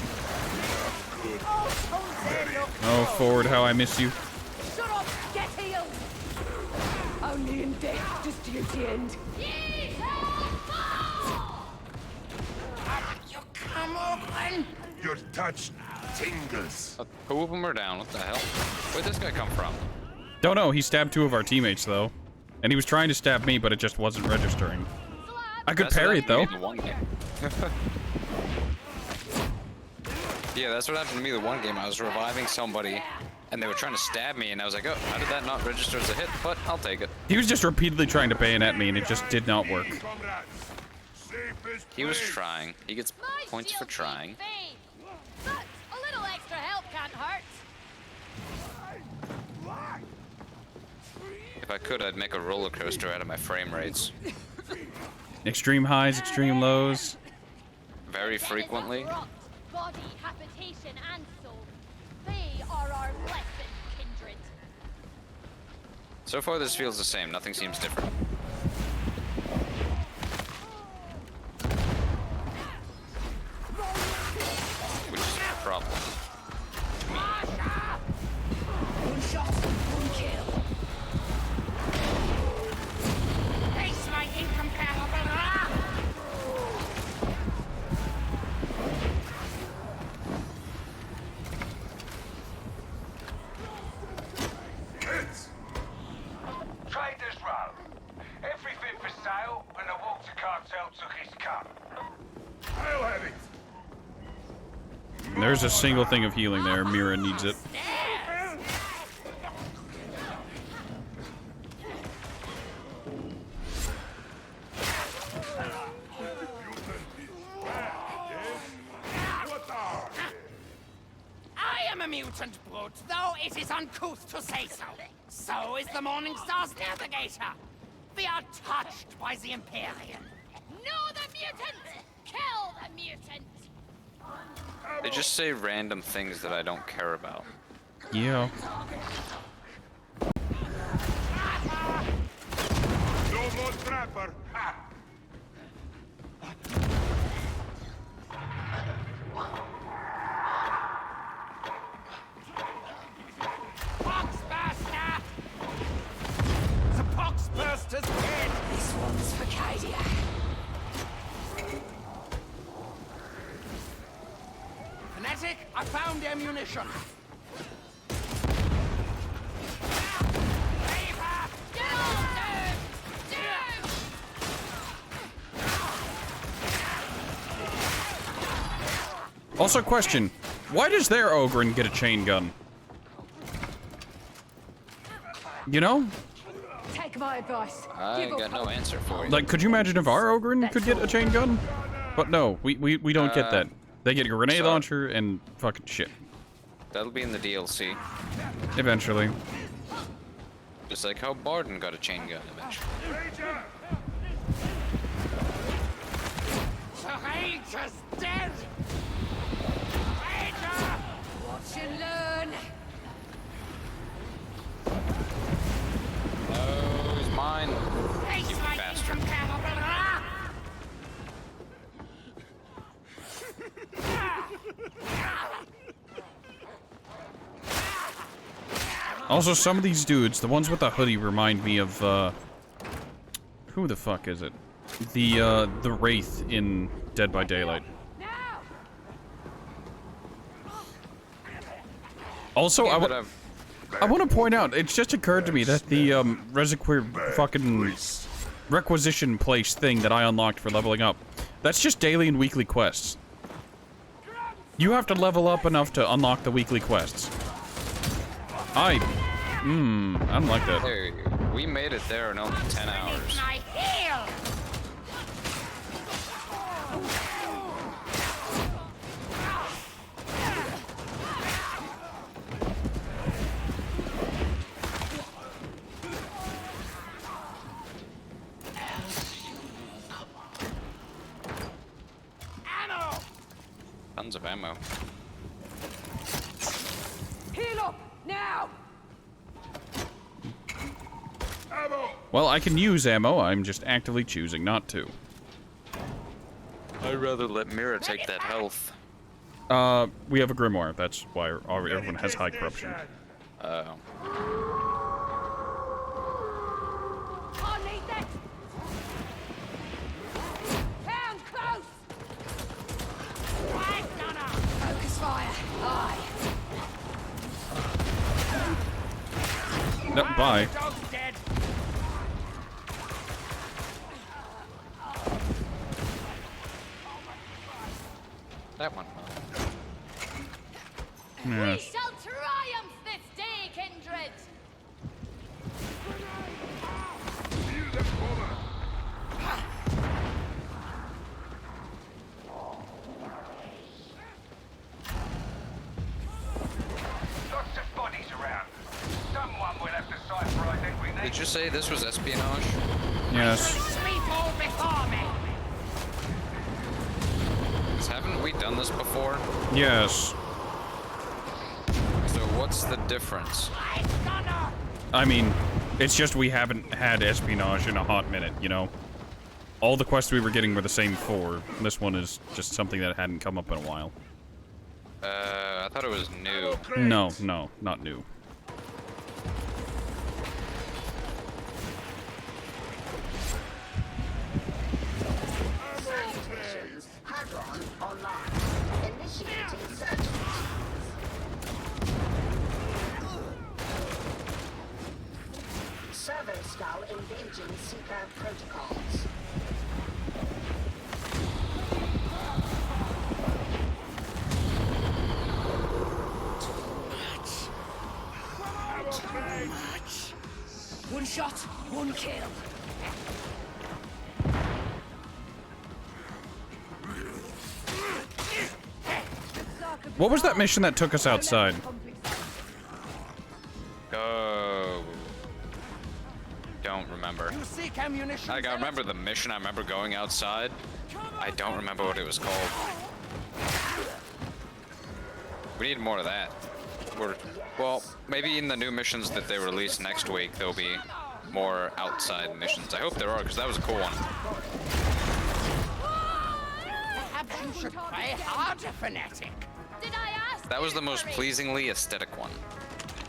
Oh, Ford, how I miss you. Shut up! Get healed! Only in death does duty end. You come open. Your touch tingles. Two of them are down. What the hell? Where'd this guy come from? Don't know, he stabbed 2 of our teammates, though. And he was trying to stab me, but it just wasn't registering. I could parry it, though. Yeah, that's what happened to me the one game. I was reviving somebody, and they were trying to stab me, and I was like, oh, how did that not register as a hit? But I'll take it. He was just repeatedly trying to bayonet me, and it just did not work. He was trying. He gets points for trying. But a little extra help can't hurt. If I could, I'd make a roller coaster out of my frame rates. Extreme highs, extreme lows. Very frequently. Body, habitation, and soul. They are our blessed kindred. So far, this feels the same. Nothing seems different. Which is a problem. One shot, one kill. Face my incomparable wrath! Traders Row. Everything for sale, and the water cartel took his cut. I'll have it. There's a single thing of healing there. Mira needs it. I am a mutant brute, though it is uncouth to say so. So is the Morningstar's navigator. We are touched by the Imperium. Know the mutant! Kill the mutant! They just say random things that I don't care about. Yeah. No more trapper. Ha! Poxbuster! The Poxbuster's dead! This one's for Cadia. Fanatic, I found ammunition. Reaper! Also, question: why does their Ogren get a chain gun? You know? Take my advice. I got no answer for you. Like, could you imagine if our Ogren could get a chain gun? But no, we don't get that. They get a grenade launcher and fucking shit. That'll be in the DLC. Eventually. Just like how Barden got a chain gun eventually. Rager's dead! Rager! Watch and learn. Oh, he's mine. Face You my bastard. incomparable wrath! Also, some of these dudes, the ones with the hoodie, remind me of who the fuck is it? The Wraith in Dead by Daylight. Also, I want to point out, it's just occurred to me that the Reservoir fucking requisition place thing that I unlocked for leveling up, that's just daily and weekly quests. You have to level up enough to unlock the weekly quests. I don't like that. Hey, we made it there in only 10 hours. My heel! Ammo! Tons of ammo. Heal up now. Well, I can use ammo, I'm just actively choosing not to. I'd rather let Mira take that health. We have a Grimoire, that's why everyone has high corruption. I need that. Found close. I've done her! Focus fire. Aye. No, bye. The dog's dead! That one. We Yes. shall triumph this day, kindred. Lots of bodies around. Someone will have to decipher. I think we need. Did you say this was espionage? Yes. Sweep all before me! done this before. Yes. So what's the difference? I mean, it's just we haven't had espionage in a hot minute, you know? All the quests we were getting were the same 4. This one is just something that hadn't come up in a while. I thought it was new. No, no, not new. Servo skull engaging Seeker protocols. Too much. One shot, one kill. What was that mission that took us outside? Oh. Don't remember. Like, I remember the mission. I remember going outside. I don't remember what it was called. We need more of that. Well, maybe in the new missions that they release next week, there'll be more outside missions. I hope there are, because that was a cool one. Perhaps you should play harder, fanatic. Did I ask? That was the most pleasingly aesthetic one.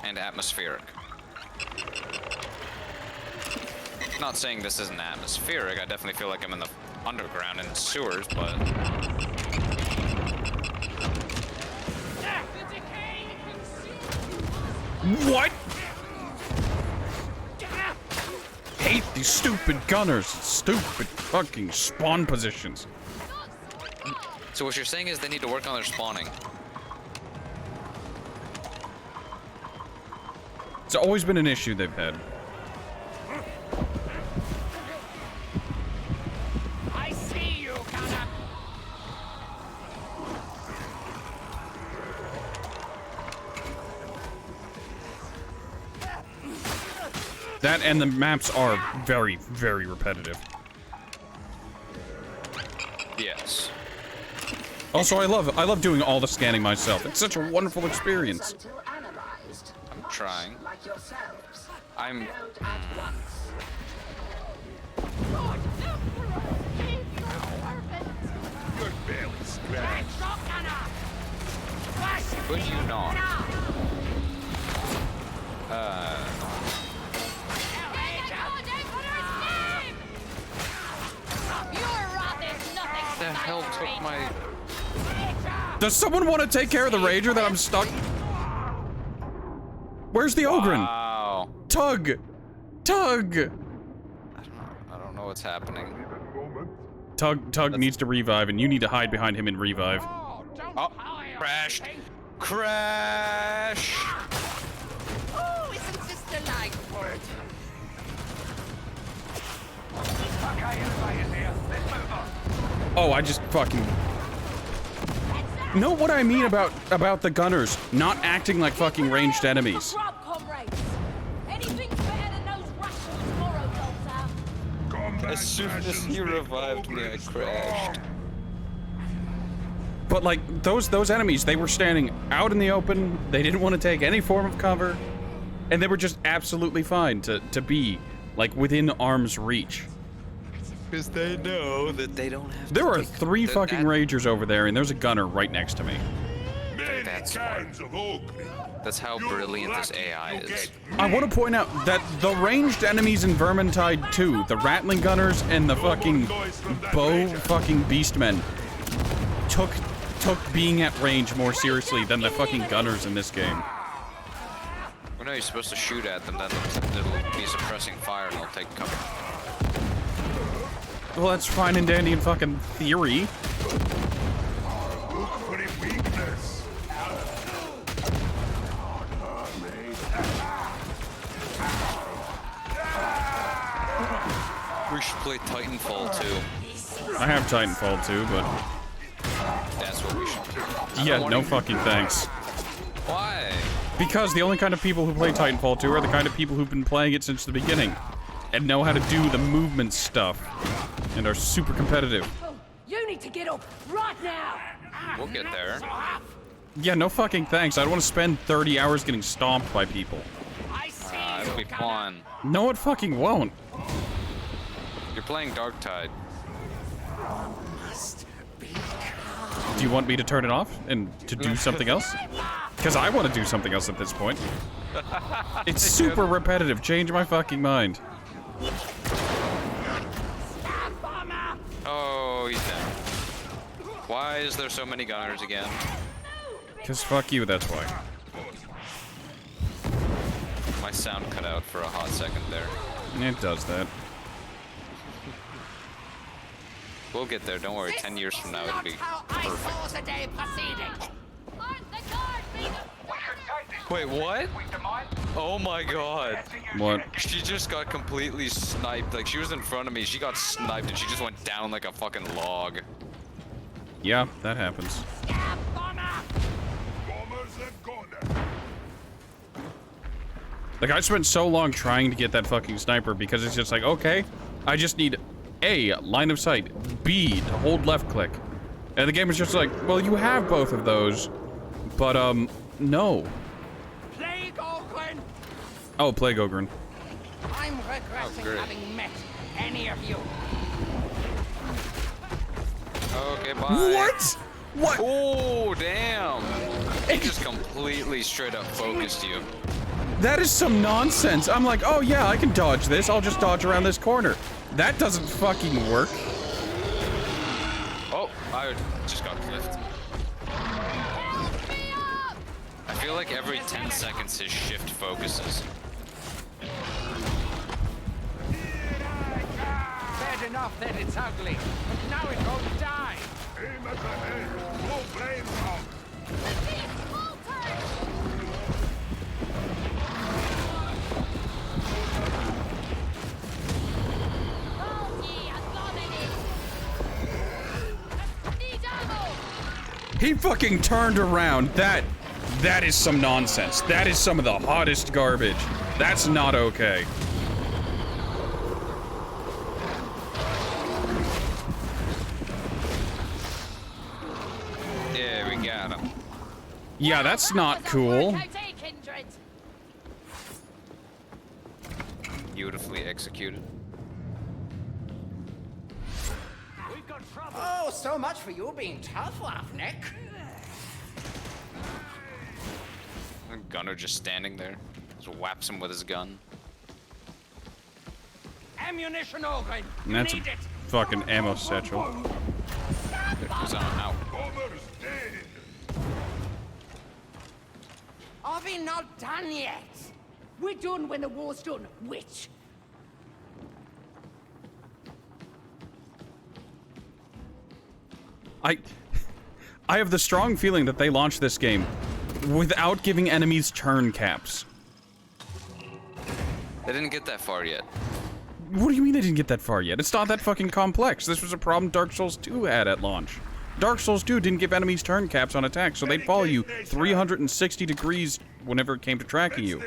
And atmospheric. Not saying this isn't atmospheric. I definitely feel like I'm in the underground in the sewers, but... What? Hate these stupid gunners. Stupid fucking spawn positions. So what you're saying is they need to work on their spawning. It's always been an issue they've had. I see you, Gunner. That and the maps are very, very repetitive. Yes. Also, I love doing all the scanning myself. It's such a wonderful experience. I'm trying. I'm... You're barely scratched. Could you not? The hell took my... Does someone want to take care of the Rager that I'm stuck? Where's the Ogren? Wow. Tug! Tug! I don't know what's happening. Tug needs to revive, and you need to hide behind him and revive. Oh, crashed. Crash! Oh, isn't this delightful? Okay, elevators here. Let's move on. Oh, I just fucking... Know what I mean about the gunners not acting like fucking ranged enemies. As soon as you revived me, I crashed. But like those enemies, they were standing out in the open. They didn't want to take any form of cover, and they were just absolutely fine to be like within arm's reach. Because they know that they don't have to. There are 3 fucking Ragers over there, and there's a gunner right next to me. That's how brilliant this AI is. I want to point out that the ranged enemies in Vermintide 2, the Rattling Gunners and the fucking bow fucking Beastmen, took being at range more seriously than the fucking gunners in this game. Well, no, you're supposed to shoot at them, then it'll be suppressing fire and they'll take cover. Well, that's fine and dandy in fucking theory. We should play Titanfall 2. I have Titanfall 2, but... That's what we should do. Yeah, no fucking thanks. Why? Because the only kind of people who play Titanfall 2 are the kind of people who've been playing it since the beginning. And know how to do the movement stuff. And are super competitive. You need to get up right now. We'll get there. Yeah, no fucking thanks. I don't want to spend 30 hours getting stomped by people. It'll be fun. No, it fucking won't. You're playing Darktide. Do you want me to turn it off and to do something else? Because I want to do something else at this point. It's super repetitive. Change my fucking mind. Oh, he's dead. Why is there so many gunners again? Because fuck you, that's why. My sound cut out for a hot second there. It does that. We'll get there, don't worry. 10 years from now, it'll be perfect. Wait, what? Oh my god. What? She just got completely sniped. Like, she was in front of me, she got sniped, and she just went down like a fucking log. Yeah, that happens. Like, I spent so long trying to get that fucking sniper because it's just like, okay, I just need A, line of sight, B, to hold left click. And the game is just like, well, you have both of those, but, no. Plague Ogren! Oh, Plague Ogren. I'm regretting having met any of you. Okay, bye. What? What? Oh, damn. He just completely straight up focused you. That is some nonsense. I'm like, oh yeah, I can dodge this. I'll just dodge around this corner. That doesn't fucking work. Oh, I just got clipped. I feel like every 10 seconds his shift focuses. Bad enough that it's ugly, but now it won't die. Aim at the head. No flames out. He fucking turned around. That is some nonsense. That is some of the hottest garbage. That's not okay. Yeah, we got him. Yeah, that's not cool. Beautifully executed. Oh, so much for you being tough, Roughneck. The gunner just standing there. Just whaps him with his gun. Ammunition, Ogren. And that's a Need it. fucking ammo satchel. Who's on out? Are we not done yet? We're done when the war's done, witch. I have the strong feeling that they launched this game without giving enemies turn caps. They didn't get that far yet. What do you mean they didn't get that far yet? It's not that fucking complex. This was a problem Dark Souls 2 had at launch. Dark Souls 2 didn't give enemies turn caps on attacks, so they'd follow you 360 degrees whenever it came to tracking you.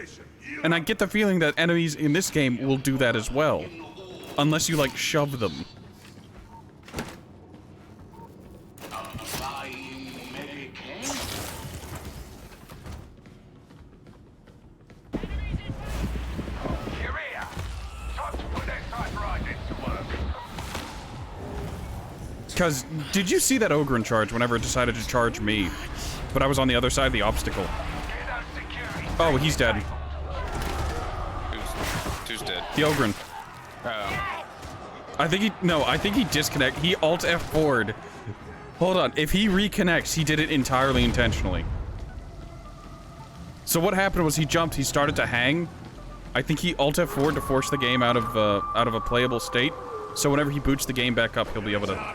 And I get the feeling that enemies in this game will do that as well. Unless you, like, shove them. Because, did you see that Ogren charge whenever it decided to charge me? But I was on the other side of the obstacle. Oh, he's dead. Who's dead? The Ogren. Oh. I think he disconnected. He Alt F4'd. Hold on, if he reconnects, he did it entirely intentionally. So what happened was he jumped, he started to hang. I think he Alt F4'd to force the game out of a playable state. So whenever he boots the game back up, he'll be able to...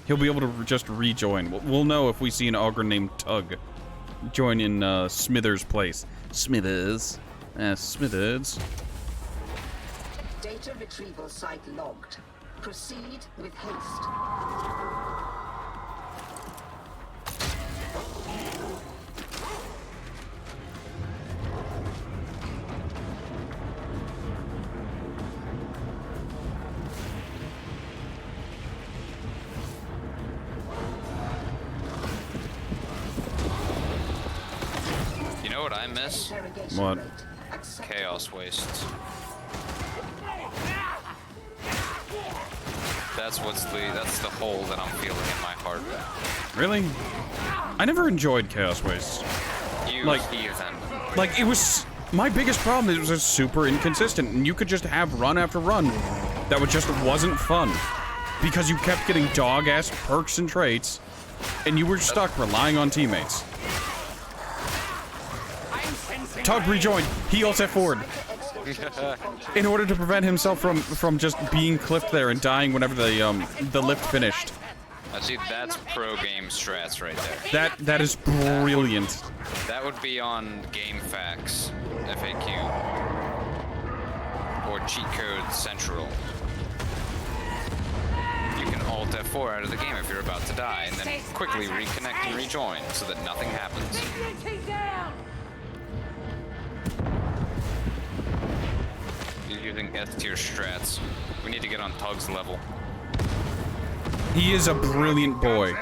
He'll be able to just rejoin. We'll know if we see an Ogre named Tug join in Smithers' place. Smithers. Smithers. Data retrieval site logged. Proceed with haste. what I miss? What? Chaos wastes. That's the hole that I'm feeling in my heart. Really? I never enjoyed Chaos Wastes. You like, heathen. Like, it was... My biggest problem is it was super inconsistent, and you could just have run after run that just wasn't fun. Because you kept getting dog-ass perks and traits, and you were stuck relying on teammates. Tug rejoined. He ulted forward. In order to prevent himself from just being clipped there and dying whenever the lift finished. I see, that's pro game strats right there. That is brilliant. That would be on Game Facts FAQ or Cheat Code Central. You can Alt F4 out of the game if you're about to die, and then quickly reconnect and rejoin so that nothing happens. You're using S-tier strats. We need to get on Tug's level. He is a brilliant boy. Do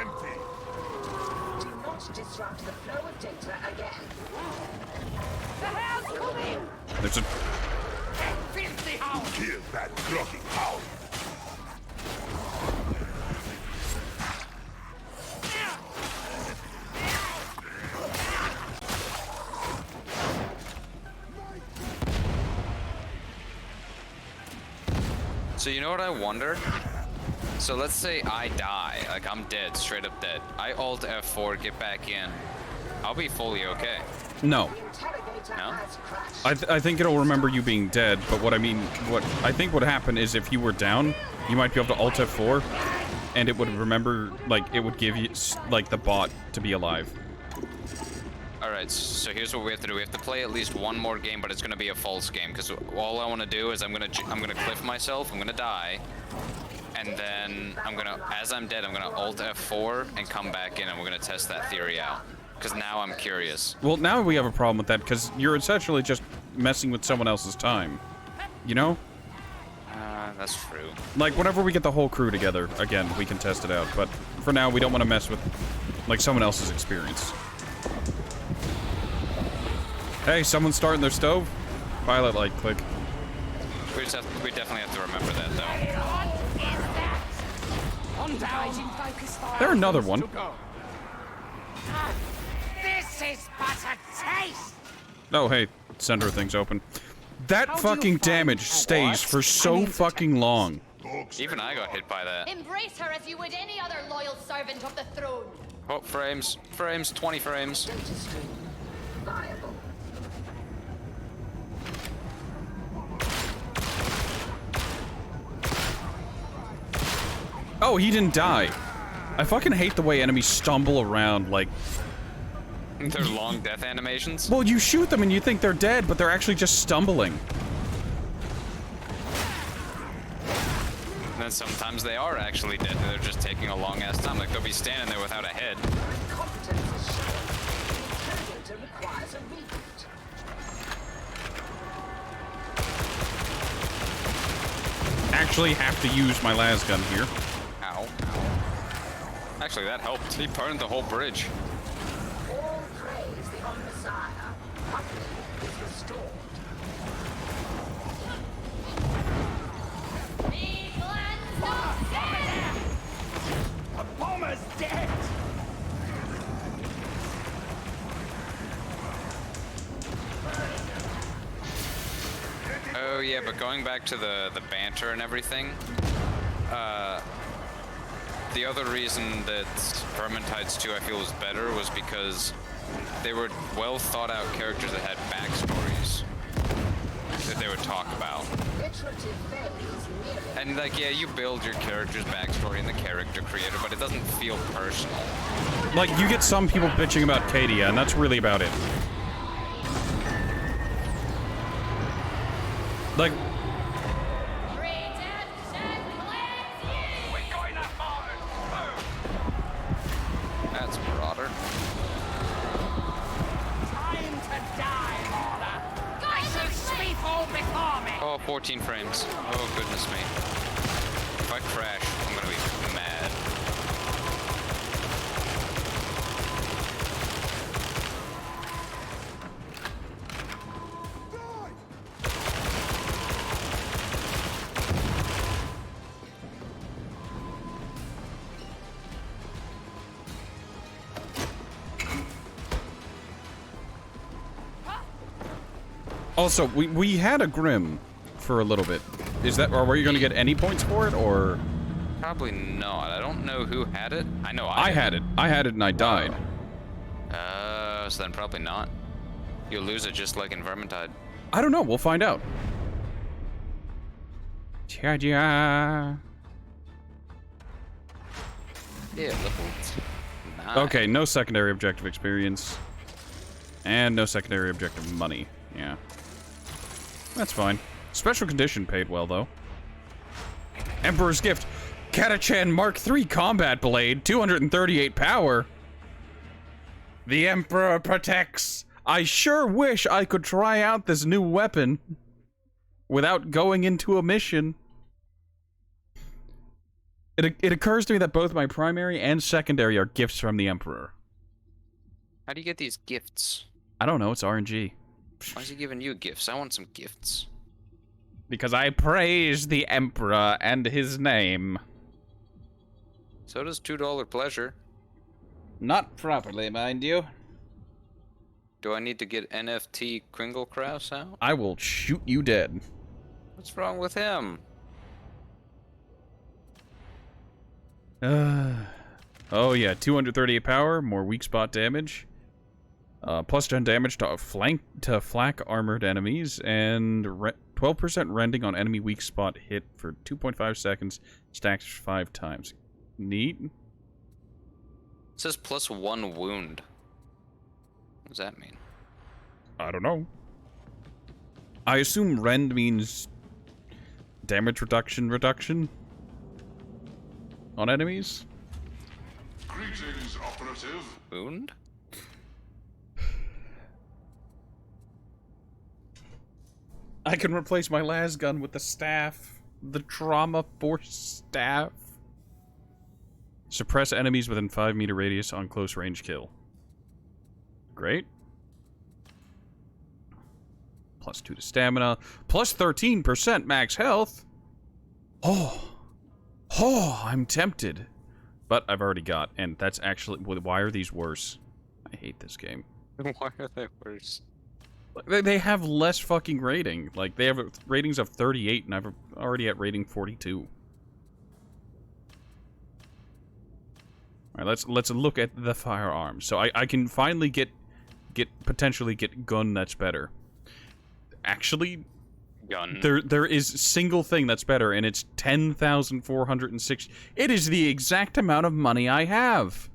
not disrupt the flow of data again. The hell's coming! There's a... Filthy hound! Kill that bloody hound! So you know what I wonder? So let's say I die, like I'm dead, straight up dead. I Alt F4, get back in. I'll be fully okay. No. No? I think it'll remember you being dead, but what I think would happen is if you were down, you might be able to Alt F4, and it would remember, like, it would give you, like, the bot to be alive. Alright, so here's what we have to do. We have to play at least one more game, but it's gonna be a false game, because all I want to do is I'm gonna cliff myself, I'm gonna die, and then as I'm dead, I'm gonna Alt F4 and come back in, and we're gonna test that theory out. Because now I'm curious. Well, now we have a problem with that, because you're essentially just messing with someone else's time. You know? That's true. Like, whenever we get the whole crew together, again, we can test it out. But for now, we don't want to mess with, like, someone else's experience. Hey, someone's starting their stove? Violet light, click. We definitely have to remember that, though. There's another one. This is but a taste! Oh, hey, center thing's open. That fucking damage stays for so fucking long. Even I got hit by that. Embrace her as you would any other loyal servant of the throne. Oh, frames, 20 frames. Oh, he didn't die. I fucking hate the way enemies stumble around, like... They're long death animations? Well, you shoot them and you think they're dead, but they're actually just stumbling. And then sometimes they are actually dead, they're just taking a long ass time. Like, they'll be standing there without a head. Actually have to use my lasgun here. Ow. Actually, that helped. He burned the whole bridge. All praise the Messiah. Nothing is restored. The bomber's dead! Oh yeah, but going back to the banter and everything, the other reason that Vermintide's 2 I feel was better was because they were well thought out characters that had backstories that they would talk about. And like, yeah, you build your character's backstory in the character creator, but it doesn't feel personal. Like, you get some people bitching about Cadia, and that's really about it. Like... That's broader. Time to die, Mother! I shall sleep all before me! Oh, 14 frames. Oh, goodness me. If I crash, I'm gonna be mad. Also, we had a Grim for a little bit. Is that, or were you going to get any points for it, or? Probably not. I don't know who had it. I know I had it. I had it and I died. So then probably not. You'll lose it just like in Vermintide. I don't know. We'll find out. Yeah, level 9. Okay, no secondary objective experience. And no secondary objective money. Yeah. That's fine. Special condition paid well, though. Emperor's Gift. Katachan Mark III Combat Blade. 238 power. The Emperor protects. I sure wish I could try out this new weapon without going into a mission. It occurs to me that both my primary and secondary are gifts from the Emperor. How do you get these gifts? I don't know, it's RNG. Why is he giving you gifts? I want some gifts. Because I praise the Emperor and his name. So does $2 pleasure. Not properly, mind you. Do I need to get NFT Kringlecrafts out? I will shoot you dead. What's wrong with him? Oh yeah, 238 power, more weak spot damage. Plus 10 damage to flak armored enemies, and 12% rending on enemy weak spot hit for 2.5 seconds, stacks 5 times. Neat. It says plus 1 wound. What does that mean? I don't know. I assume rend means damage reduction on enemies. Greetings, operative. Wound? I can replace my las gun with the staff. The trauma force staff. Suppress enemies within 5-meter radius on close range kill. Great. Plus 2 to stamina. Plus 13% max health. Oh, I'm tempted. But I've already got, and that's actually, why are these worse? I hate this game. Why are they worse? They have less fucking rating. Like, they have ratings of 38, and I've already at rating 42. Alright, let's look at the firearms. So I can finally potentially get gun that's better. Actually, gun. There is single thing that's better, and it's 10,406. It is the exact amount of money I have.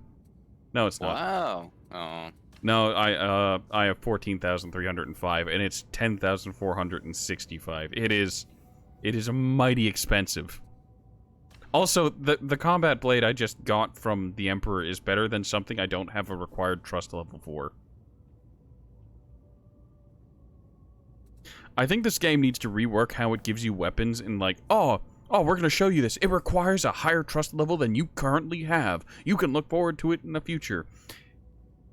No, it's not. Wow. Oh. No, I have 14,305, and it's 10,465. It is mighty expensive. Also, the combat blade I just got from the Emperor is better than something I don't have a required trust level for. I think this game needs to rework how it gives you weapons in like, oh, we're going to show you this. It requires a higher trust level than you currently have. You can look forward to it in the future.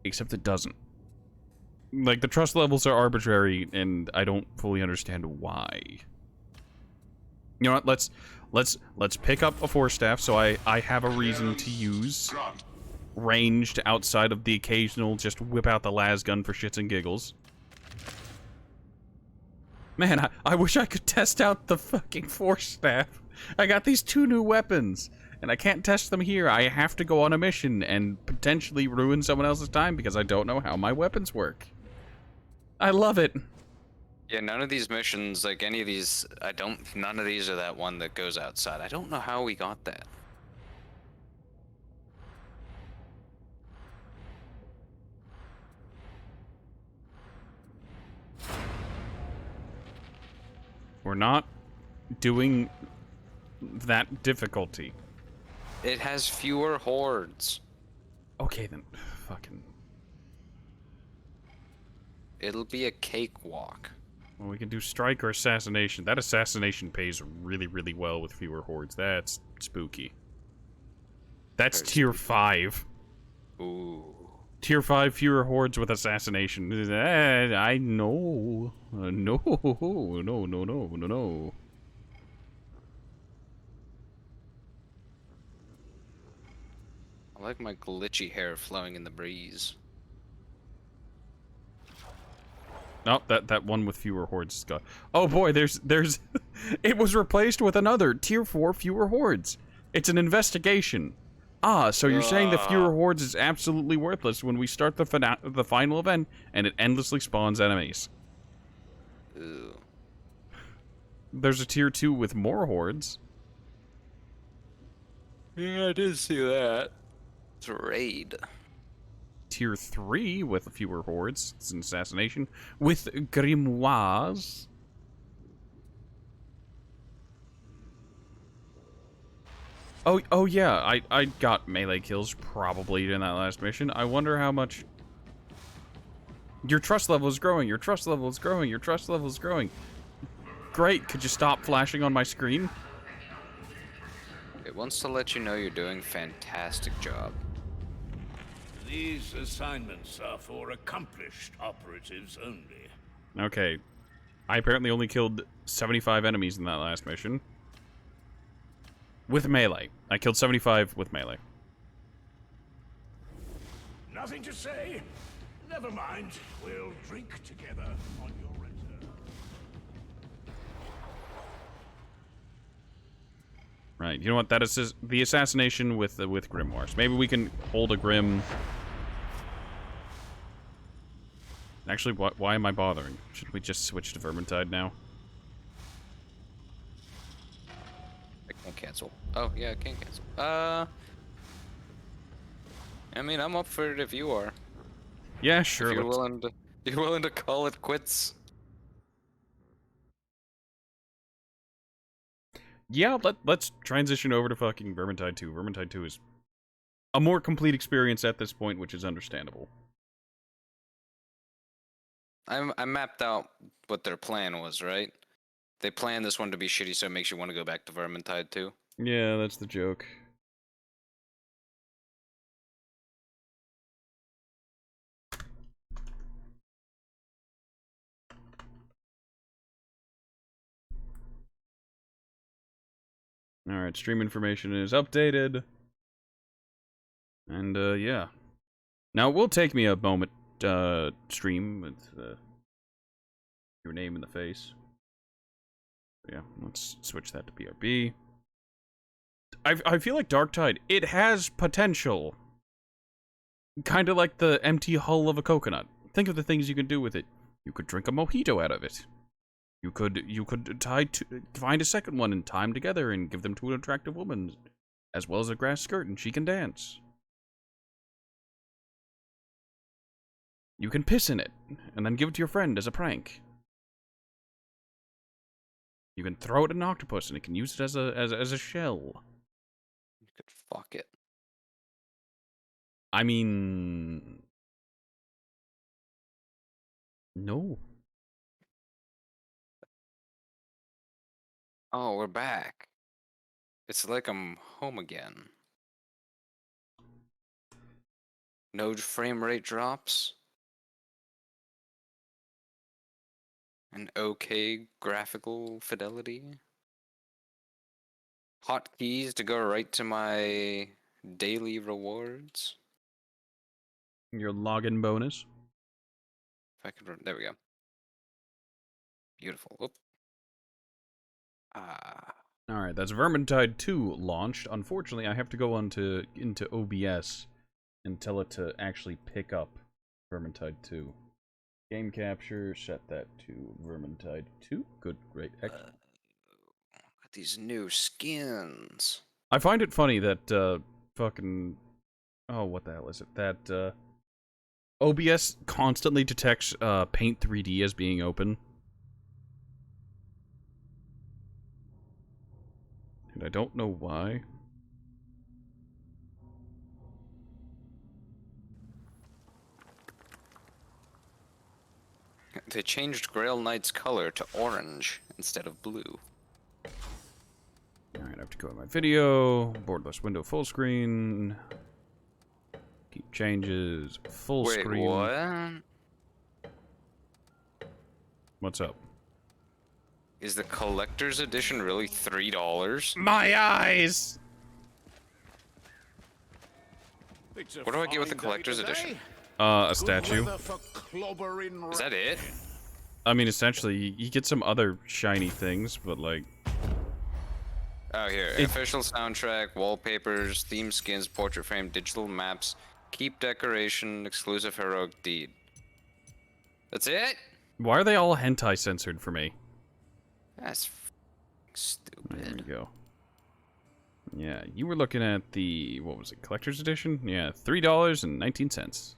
Except it doesn't. Like, the trust levels are arbitrary, and I don't fully understand why. You know what? Let's pick up a force staff so I have a reason to use ranged outside of the occasional just whip out the las gun for shits and giggles. Man, I wish I could test out the fucking force staff. I got these 2 new weapons, and I can't test them here. I have to go on a mission and potentially ruin someone else's time because I don't know how my weapons work. I love it. Yeah, none of these missions, like any of these, none of these are that one that goes outside. I don't know how we got that. We're not doing that difficulty. It has fewer hordes. Okay, then. Fucking. It'll be a cakewalk. Well, we can do strike or assassination. That assassination pays really, really well with fewer hordes. That's spooky. That's tier 5. Ooh. Tier 5 fewer hordes with assassination. I know. No. I like my glitchy hair flowing in the breeze. Oh, that one with fewer hordes is gone. Oh boy, there's it was replaced with another tier 4 fewer hordes. It's an investigation. Ah, so you're saying the fewer hordes is absolutely worthless when we start the final event and it endlessly spawns enemies. Ew. There's a tier 2 with more hordes. Yeah, I did see that. It's a raid. Tier 3 with fewer hordes. It's an assassination with grimoires. Oh yeah, I got melee kills probably in that last mission. I wonder how much... Your trust level is growing, your trust level is growing, your trust level is growing. Great, could you stop flashing on my screen? It wants to let you know you're doing fantastic job. These assignments are for accomplished operatives only. Okay. I apparently only killed 75 enemies in that last mission. With melee. I killed 75 with melee. Nothing to say? Never mind. We'll drink together on your return. Right, you know what? That is the assassination with grimoires. Maybe we can hold a grim... Actually, why am I bothering? Should we just switch to Vermintide now? I can't cancel. Oh, yeah, I can cancel. I mean, I'm up for it if you are. Yeah, sure. If you're willing to call it quits. Yeah, let's transition over to fucking Vermintide 2. Vermintide 2 is a more complete experience at this point, which is understandable. I mapped out what their plan was, right? They planned this one to be shitty, so it makes you want to go back to Vermintide 2. Yeah, that's the joke. Alright, stream information is updated. And, yeah. Now, it will take me a moment, stream with, your name in the face. Yeah, let's switch that to BRB. I feel like Darktide, it has potential. Kind of like the empty hull of a coconut. Think of the things you can do with it. You could drink a mojito out of it. You could find a second one and tie them together and give them to an attractive woman, as well as a grass skirt, and she can dance. You can piss in it, and then give it to your friend as a prank. You can throw it at an octopus, and it can use it as a shell. You could fuck it. I mean... No. Oh, we're back. It's like I'm home again. No frame rate drops. An okay graphical fidelity. Hotkeys to go right to my daily rewards. Your login bonus. If I could, there we go. Beautiful. Oop. Alright, that's Vermintide 2 launched. Unfortunately, I have to go into OBS and tell it to actually pick up Vermintide 2. Game capture, set that to Vermintide 2. Good, great, excellent. These new skins. I find it funny that, fucking... Oh, what the hell is it? That, OBS constantly detects, Paint 3D as being open. And I don't know why. They changed Grail Knight's color to orange instead of blue. Alright, I have to go to my video. Borderless window full screen. Keep changes. Full screen. Wait, what? What's up? Is the collector's edition really $3? My eyes! What do I get with the collector's edition? A statue. Is that it? I mean, essentially, you get some other shiny things, but like... Oh, here. Official soundtrack, wallpapers, theme skins, portrait frame, digital maps, keep decoration, exclusive heroic deed. That's it? Why are they all hentai censored for me? That's stupid. There we go. Yeah, you were looking at the, what was it, collector's edition? Yeah, $3.19.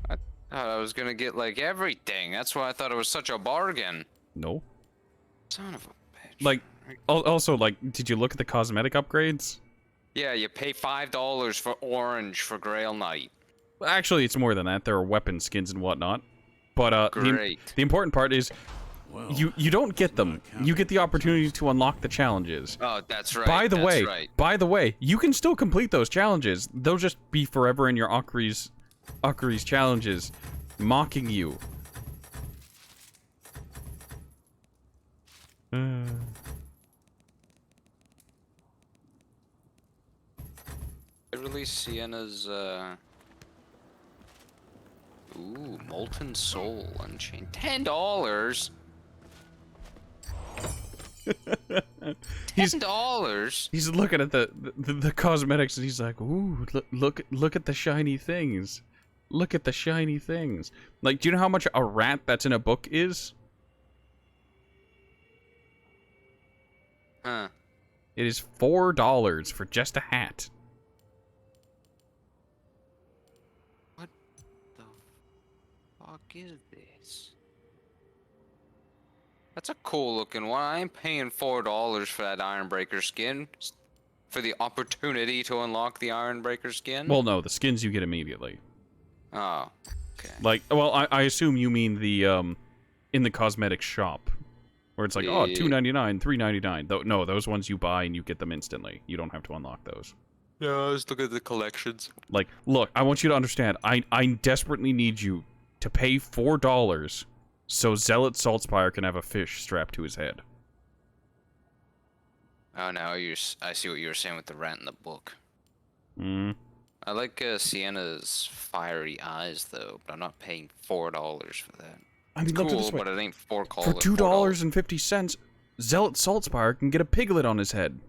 I thought I was gonna get, like, everything. That's why I thought it was such a bargain. No. Son of a bitch. Like, also, like, did you look at the cosmetic upgrades? Yeah, you pay $5 for orange for Grail Knight. Well, actually, it's more than that. There are weapon skins and whatnot. But the important part is you don't get them. You get the opportunity to unlock the challenges. Oh, that's right. By the that's way, you can still complete those challenges. They'll just be forever in your Akri's challenges, mocking you. They released Sienna's, Ooh, Molten Soul Unchained. $10? $10? He's looking at the cosmetics and he's like, ooh, look at the shiny things. Look at the shiny things. Like, do you know how much a rat that's in a book is? Huh. It is $4 for just a hat. What the fuck is this? That's a cool looking one. I ain't paying $4 for that Ironbreaker skin. For the opportunity to unlock the Ironbreaker skin? Well, no, the skins you get immediately. Oh, okay. Like, well, I assume you mean the, in the cosmetic shop. Where it's like, oh, $2.99, $3.99. No, those ones you buy and you get them instantly. You don't have to unlock those. No, I was looking at the collections. Like, look, I want you to understand. I desperately need you to pay $4 so Zealot Saltspire can have a fish strapped to his head. Oh, no, I see what you were saying with the rat in the book. Hmm. I like Sienna's fiery eyes, though, but I'm not paying $4 for that. I mean, it's look at cool, this way. but it ain't For $2.50, Zealot Saltspire can get a piglet on his head.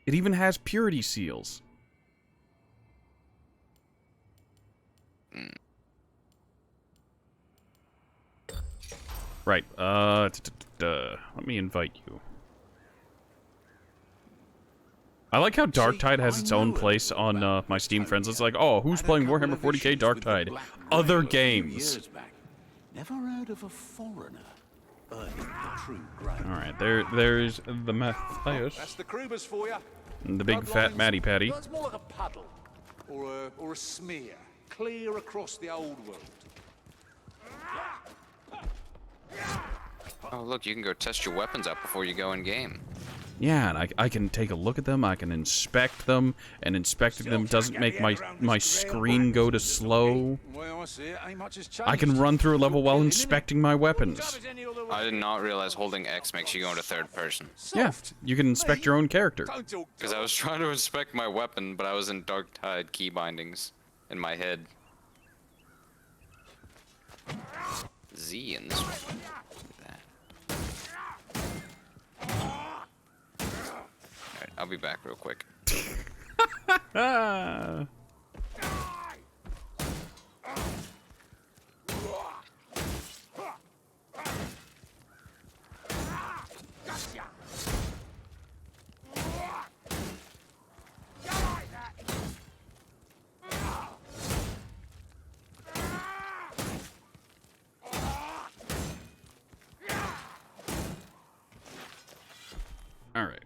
It even has purity seals. Mm. Right, let me invite you. I like how Darktide has its own place on my Steam friends. It's like, oh, who's playing Warhammer 40k Darktide? Other games. Never heard of a foreigner earning the true grade. Alright, there's the Matthias. That's the Krubers for you. And the big fat Matty Patty. It's more like a puddle or a smear, clear across the old world. Oh, look, you can go test your weapons out before you go in game. Yeah, and I can take a look at them, I can inspect them, and inspecting them doesn't make my screen go to slow. I can run through a level while inspecting my weapons. I did not realize holding X makes you go into third person. Yeah, you can inspect your own character. Because I was trying to inspect my weapon, but I was in Darktide key bindings in my head. Z in this one. Alright, I'll be back real quick. All right.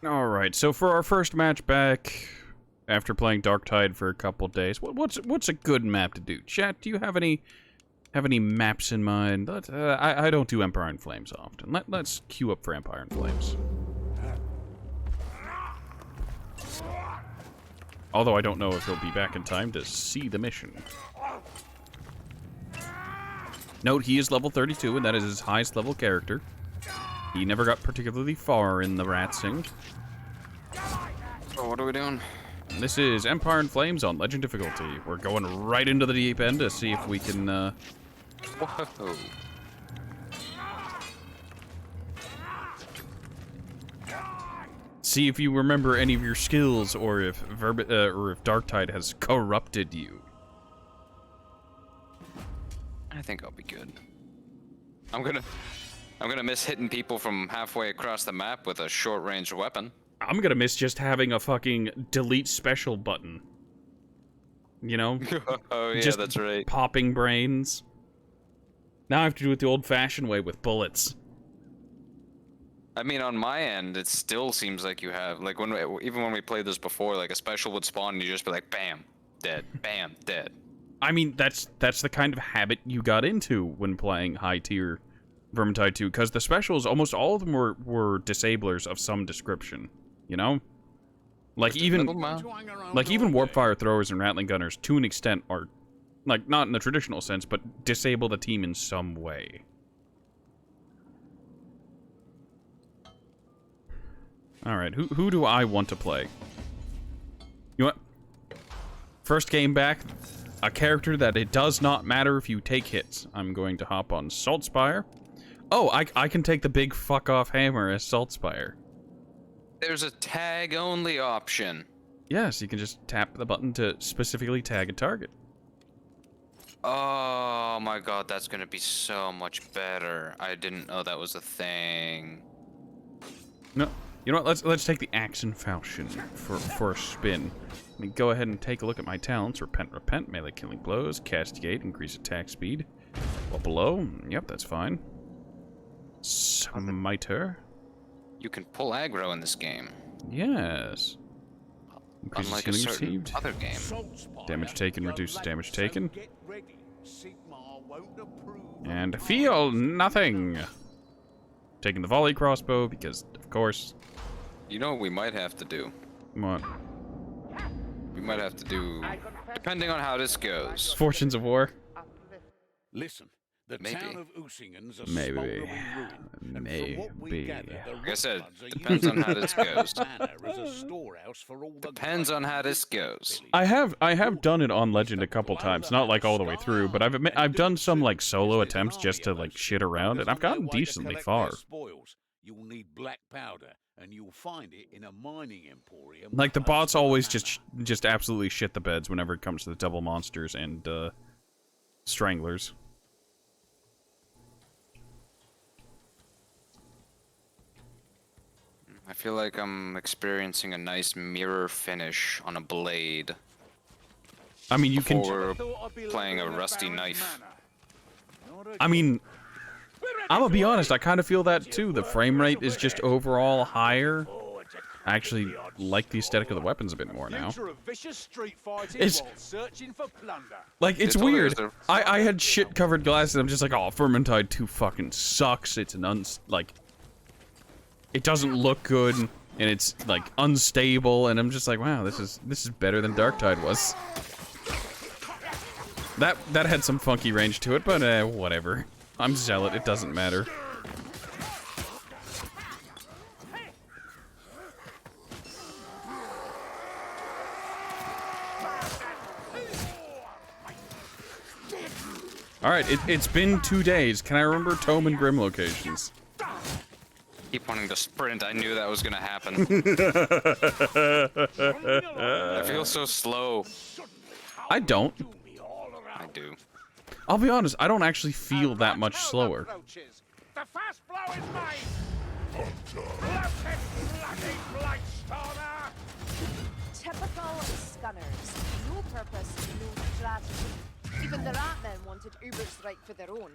Alright, so for our first match back, after playing Darktide for a couple days, what's a good map to do? Chat, do you have any have any maps in mind. I don't do Empire in Flames often. Let's queue up for Empire in Flames. Although I don't know if he'll be back in time to see the mission. Note, he is level 32, and that is his highest level character. He never got particularly far in the Ratsing. Oh, what are we doing? This is Empire in Flames on Legend difficulty. We're going right into the deep end to see if we can, Whoa. see if you remember any of your skills, or if Darktide has corrupted you. I think I'll be good. I'm gonna miss hitting people from halfway across the map with a short-range weapon. I'm gonna miss just having a fucking delete special button. You know? Oh yeah, just that's right. Popping brains. Now I have to do it the old-fashioned way with bullets. I mean, on my end, it still seems like you have, like, even when we played this before, like, a special would spawn and you just be like, bam, dead, bam, dead. I mean, that's the kind of habit you got into when playing high-tier Vermintide 2, because the specials, almost all of them were disablers of some description, you know? Like, even warp fire throwers and rattling gunners, to an extent, are, like, not in the traditional sense, but disable the team in some way. Alright, who do I want to play? You know what? First game back, a character that it does not matter if you take hits. I'm going to hop on Saltspire. Oh, I can take the big fuck-off hammer as Saltspire. There's a tag-only option. Yes, you can just tap the button to specifically tag a target. Oh my god, that's gonna be so much better. I didn't know that was a thing. No. You know what, let's take the Axe Falchion for a spin. Let me go ahead and take a look at my talents. Repent, melee killing blows, castigate, increase attack speed. Well, below, yep, that's fine. Smiter. You can pull aggro in this game. Yes. Increases Unlike a healing certain received. other game. Damage taken reduces damage taken. And feel nothing. Taking the volley crossbow because, of course. You know what we might have to do? What? We might have to do, depending on how this goes. Fortunes of War. Listen, the Maybe. town of Usinghen's a Maybe. smoldering ruin, and from what we gather, the Like I said, Rothbards are depends using on how the this town goes. manor as a storehouse for all the Depends on how this goes. I have done it on Legend a couple times, not like all the way through, but I've done some like solo attempts just to like shit around, and I've gotten decently far. You'll need black powder, and you'll find it in a mining emporium. Like the bots always just absolutely shit the beds whenever it comes to the double monsters and stranglers. I feel like I'm experiencing a nice mirror finish on a blade. I mean, you can. Before playing a rusty knife. I mean, I'm gonna be honest. I kind of feel that too. The frame rate is just overall higher. I actually like the aesthetic of the weapons a bit more now. It's like it's weird. I had shit covered glasses. I'm just like, oh, Vermintide 2 fucking sucks. It's an it doesn't look good, and it's like unstable, and I'm just like, wow, this is better than Darktide was. That had some funky range to it, but whatever. I'm Zealot, it doesn't matter. Alright, it's been 2 days. Can I remember Tome and Grim locations? Keep wanting to sprint. I knew that was gonna happen. I feel so slow. I don't. I do. I'll be honest, I don't actually feel that much slower. The fast blow is mine! Bloody Blightstormer! Typical Scunners. No purpose, no strategy. Even the Ratmen wanted Uberstrike for their own.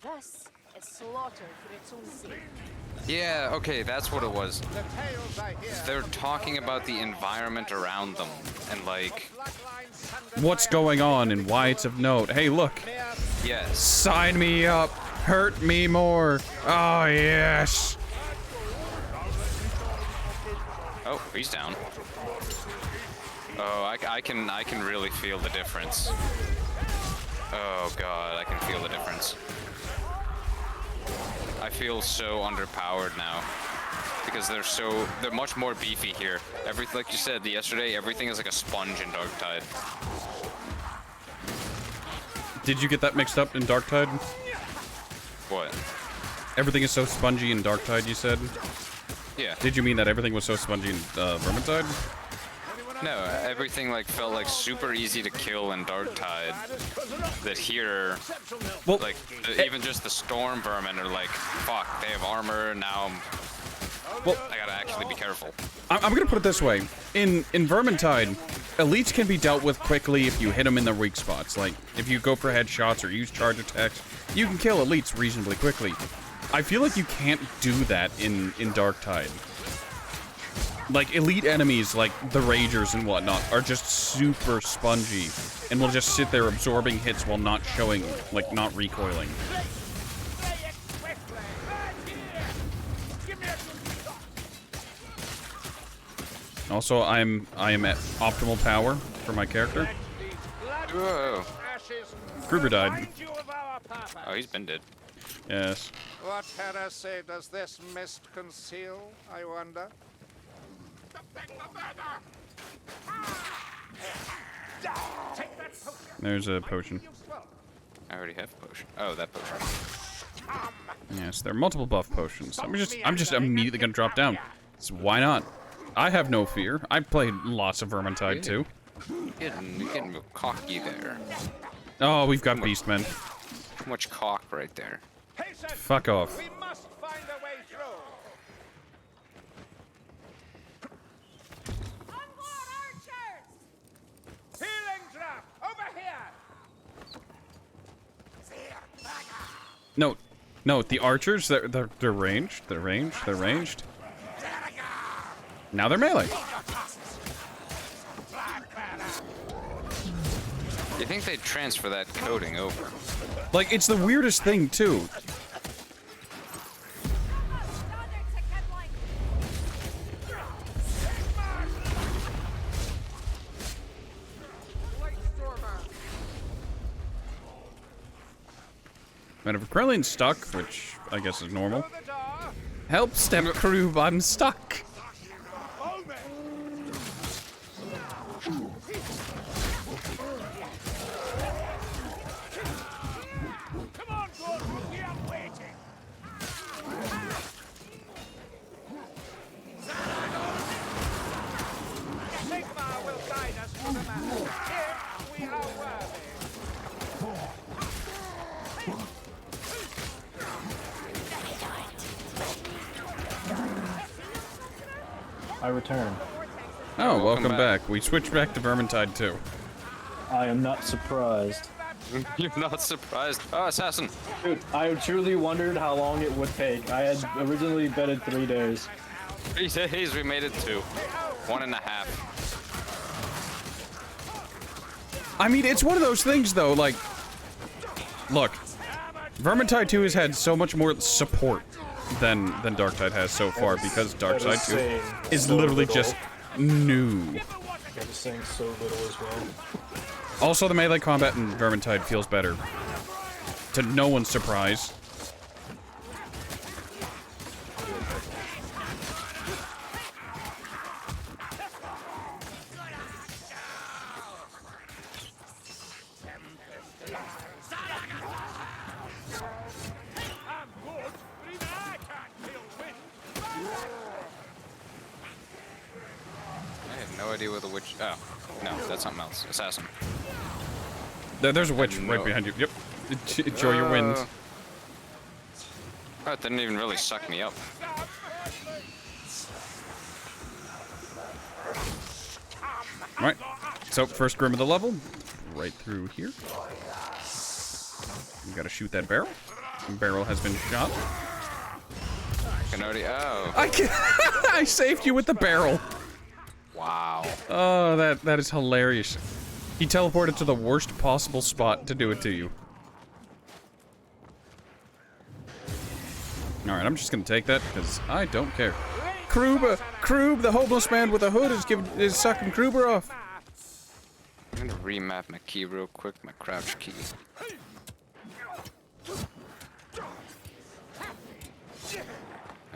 This is slaughter for its own sake. Yeah, okay, that's what it was. They're talking about the environment around them, and like... What's going on and why it's of note. Hey, look. Yes. Sign me up. Hurt me more. Oh, yes. Oh, he's down. Oh, I can really feel the difference. Oh god, I can feel the difference. I feel so underpowered now because they're much more beefy here. Like you said yesterday, everything is like a sponge in Darktide. Did you get that mixed up in Darktide? What? Everything is so spongy in Darktide, you said? Yeah. Did you mean that everything was so spongy in Vermintide? No, everything like felt like super easy to kill in Darktide. That here, well, like even just the storm vermin are like, fuck, they have armor now. Well, I gotta actually be careful. I'm gonna put it this way: in Vermintide, elites can be dealt with quickly if you hit them in their weak spots. Like if you go for headshots or use charge attacks, you can kill elites reasonably quickly. I feel like you can't do that in Darktide. Like, elite enemies, like the Ragers and whatnot, are just super spongy, and will just sit there absorbing hits while not showing, like, not recoiling. Also, I am at optimal power for my character. Whoa. Kruger died. Oh, he's been dead. Yes. What heresy does this mist conceal, I wonder? There's a potion. I already have a potion. Oh, that potion. Yes, there are multiple buff potions. I'm just immediately gonna drop down. So why not? I have no fear. I've played lots of Vermintide too. You're getting real cocky there. Oh, we've got Beastmen. Too much cock right there. Fuck off. We must find a way through. Healing drop over here. No, the archers, they're ranged. They're ranged. Now they're melee. You think they'd transfer that coding over? Like, it's the weirdest thing, too. Man, if Krellian's stuck, which I guess is normal. Help, step crew, I'm stuck. I return. Oh, welcome back. We switched back to Vermintide too. I am not surprised. You're not surprised? Oh, assassin! Dude, I truly wondered how long it would take. I had originally betted 3 days. 3 days, we made it to 1.5. I mean, it's one of those things, though, like... Look, Vermintide 2 has had so much more support than Darktide has so far, because Darktide 2 is literally just new. I'm saying so little as well. Also, the melee combat in Vermintide feels better. To no one's surprise. I have no idea where the witch... Oh, no, that's something else. Assassin. There's a witch right behind you. Yep. Enjoy your wind. Oh, it didn't even really suck me up. Alright. So, first Grim of the level. Right through here. You gotta shoot that barrel. The barrel has been shot. I can already... Oh. I saved you with the barrel. Wow. Oh, that is hilarious. He teleported to the worst possible spot to do it to you. Alright, I'm just gonna take that, because I don't care. Krub, the homeless man with a hood is sucking Kruber off. I'm gonna remap my key real quick, my crouch key.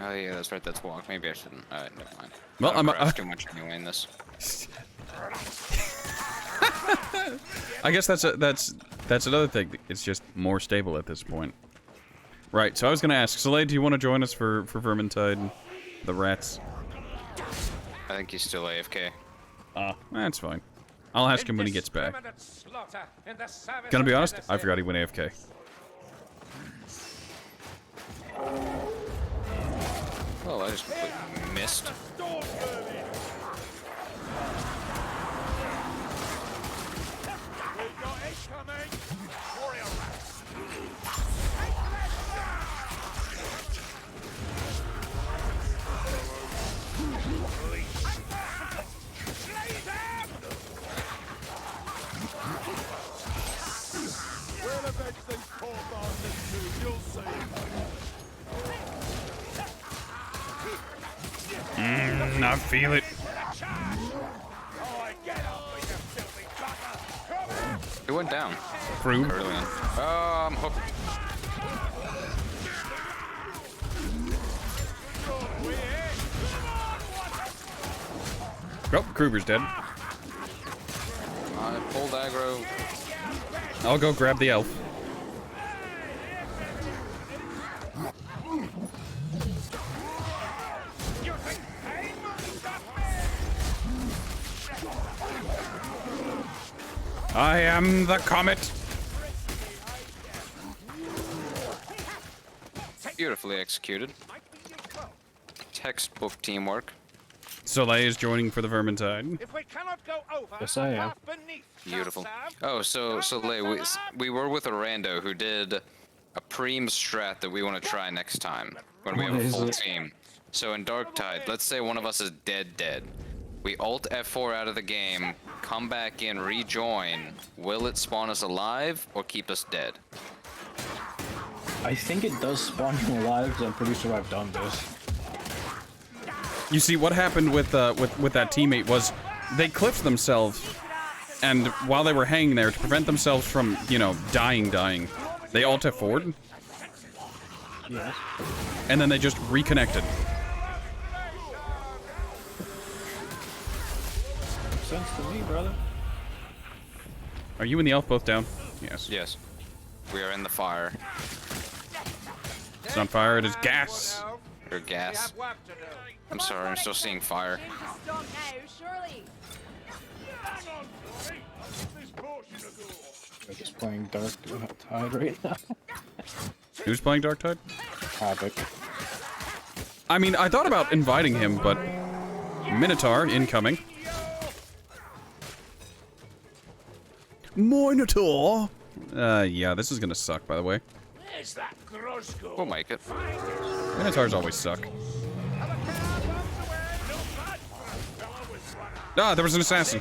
Oh yeah, that's right, that's walk. Maybe I shouldn't. Alright, never mind. Well, I'm too much anyway in this. I guess that's another thing. It's just more stable at this point. Right, so I was gonna ask, Soleil, do you want to join us for Vermintide? The rats? I think he's still AFK. That's fine. I'll ask him when he gets back. Gonna be honest, I forgot he went AFK. Oh, I just completely missed. I feel it. It went down. Krub. Early on. Oh, I'm hooked. Oh, Kruger's dead. I pulled aggro. I'll go grab the elf. I am the comet. Beautifully executed. Textbook teamwork. Soleil is joining for the Vermintide. If we cannot go over, Yes, I am. Beautiful. Oh, so we were with a rando who did a preem strat that we want to try next time when we have a full team. So in Darktide, let's say one of us is dead. We alt F4 out of the game, come back in, rejoin. Will it spawn us alive or keep us dead? I think it does spawn you alive, because I'm pretty sure I've done this. You see, what happened with that teammate was they clipped themselves, and while they were hanging there, to prevent themselves from, you know, dying, they alt F4'd. Yes. And then they just reconnected. Makes sense to me, brother. Are you and the elf both down? Yes. Yes. We are in the fire. It's on fire, it is gas. Or gas. I'm sorry, I'm still seeing fire. Stop now, surely. I'm just playing Darktide right now. Who's playing Darktide? Havoc. I mean, I thought about inviting him, but Minotaur incoming. Minotaur? Yeah, this is gonna suck, by the way. We'll make it. Minotaurs always suck. Ah, there was an assassin.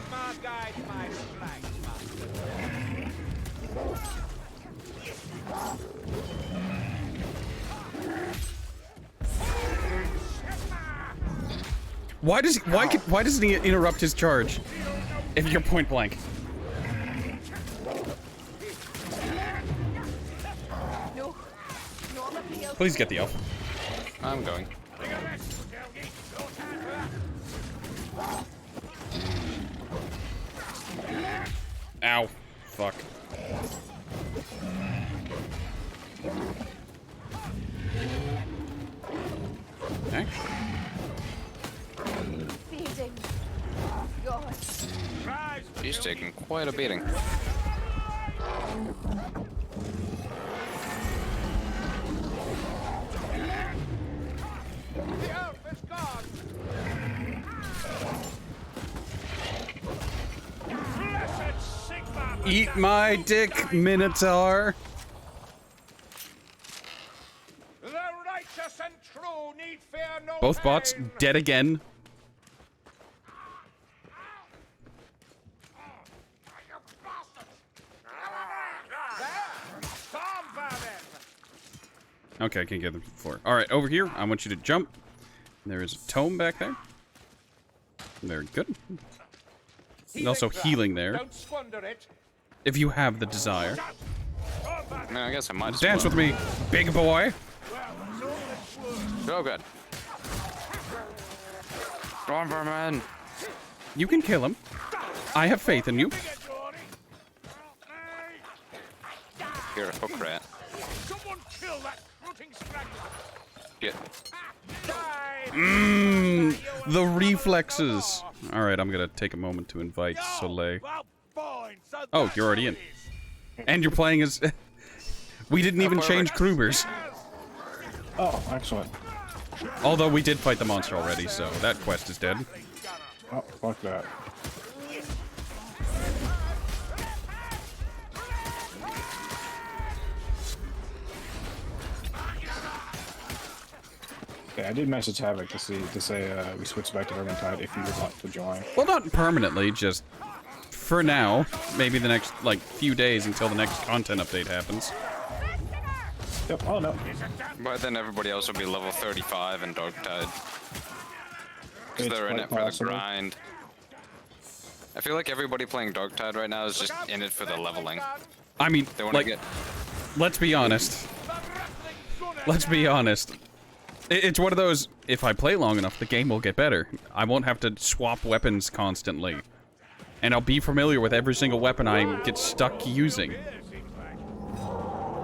Why doesn't he interrupt his charge if you're point blank? Please get the elf. I'm going. Ow. Fuck. Okay. Feeding. God. She's taking quite a beating. Eat my dick, Minotaur. The righteous and true need fear no Both bots dead again. Okay, I can't get them to the floor. Alright, over here, I want you to jump. There is a tome back there. Very good. And also healing there. Don't squander it. If you have the desire. I mean, I guess I might as Dance well. with me, big boy. Oh, good. Go on, Vermin. You can kill him. I have faith in you. Here, hook rat. Someone kill that rotting strangler. Get. The reflexes. All right, I'm gonna take a moment to invite Soleil. Oh, you're already in, and you're playing as. We didn't even change Krubers. Oh, excellent. Although we did fight the monster already, so that quest is dead. Oh, fuck that. Yeah, I did message Havoc to say we switch back to Darktide if you would want to join. Well, not permanently, just for now. Maybe the next, like, few days until the next content update happens. Yep, oh no. By then, everybody else will be level 35 in Darktide. Because they're in it for the grind. I feel like everybody playing Darktide right now is just in it for the leveling. I mean, They want to like, get. let's be honest. Let's be honest. It's one of those, if I play long enough, the game will get better. I won't have to swap weapons constantly. And I'll be familiar with every single weapon I get stuck using.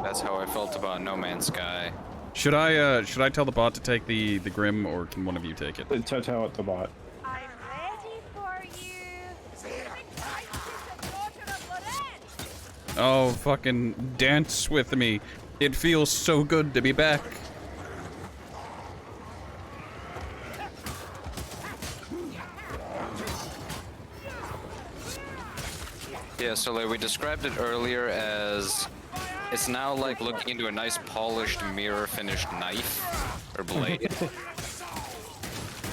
That's how I felt about No Man's Sky. Should I tell the bot to take the Grim, or can one of you take it? Tell it the bot. I'm ready for you. Oh, fucking dance with me. It feels so good to be back. Yeah, so like we described it earlier as it's now like looking into a nice polished mirror finished knife or blade.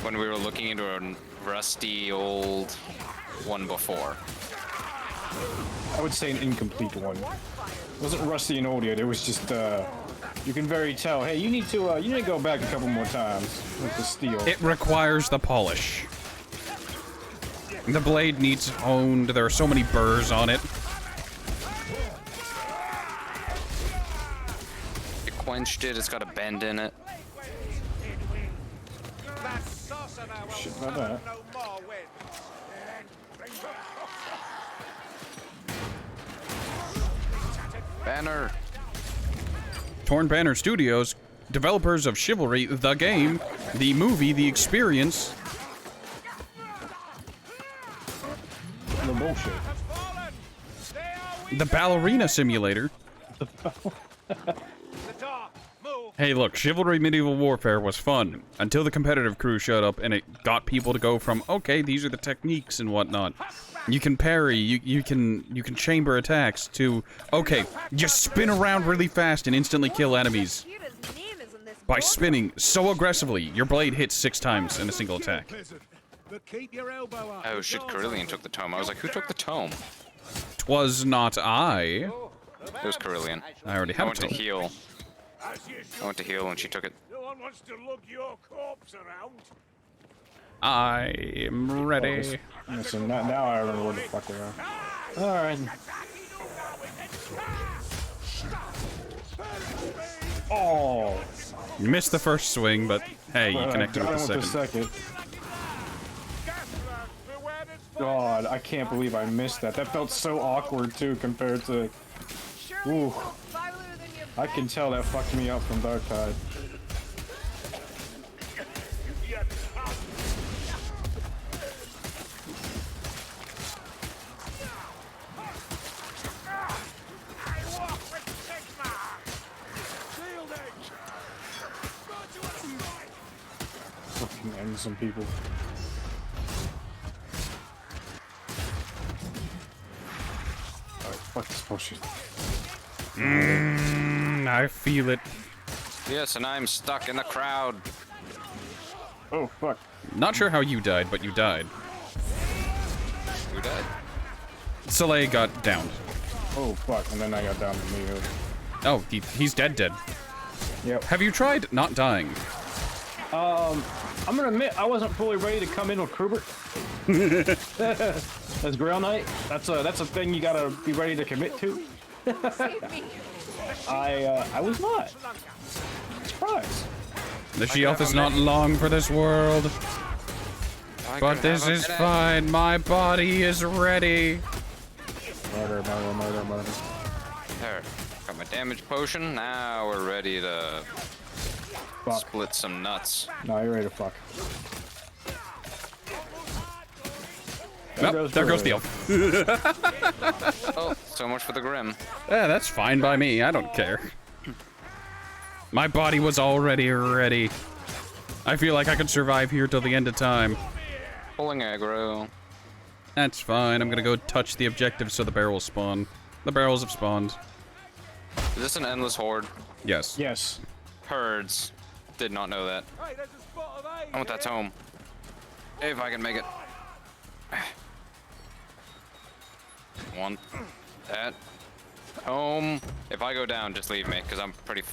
When we were looking into a rusty old one before. I would say an incomplete one. It wasn't rusty and old yet. It was just you can very tell. Hey, you need to go back a couple more times with the steel. It requires the polish. The blade needs honed. There are so many burrs on it. You quenched it, it's got a bend in it. Shit about that. Banner. Torn Banner Studios, developers of Chivalry, the game, the movie, the experience. The bullshit. The ballerina simulator. Hey, look, Chivalry Medieval Warfare was fun until the competitive crew showed up and it got people to go from, okay, these are the techniques and whatnot. You can parry, you can chamber attacks to, okay, you spin around really fast and instantly kill enemies by spinning so aggressively. Your blade hits 6 times in a single attack. Oh shit, Carillion took the tome. I was like, who took the tome? 'Twas not I. It was Carillion. I already have I went a to tome. heal. I went to heal and she took it. No one wants to lug your corpse around. I'm ready. Listen, now I remember where the fuck we are. Alright. Oh! You missed the first swing, but hey, you connected got with the him second. God, I can't believe I missed that. That felt so awkward too compared to. Ooh. I can tell that fucked me up from Darktide. Fucking end some people. Alright, fuck this bullshit. I feel it. Yes, and I'm stuck in the crowd. Oh, fuck. Not sure how you died, but you died. Who died? Soleil got downed. Oh, fuck. And then I got down to me. Oh, he's dead. Yep. Have you tried not dying? I'm gonna admit I wasn't fully ready to come in with Krubert. As Grail Knight, that's a thing you gotta be ready to commit to. I was not. Surprise. The She-Elf is not long for this world. But this is fine. My body is ready. Murder, murder, murder, murder. There. Got my damage potion. Now we're ready to split some nuts. No, you're ready to fuck. Well, there goes the elf. Oh, so much for the Grim. Yeah, that's fine by me. I don't care. My body was already ready. I feel like I could survive here till the end of time. Pulling aggro. That's fine. I'm gonna go touch the objective so the barrels spawn. The barrels have spawned. Is this an endless horde? Yes. Yes. Herds. Did not know that. I want that tome. If I can make it. Want that home. If I go down, just leave me, because I'm pretty.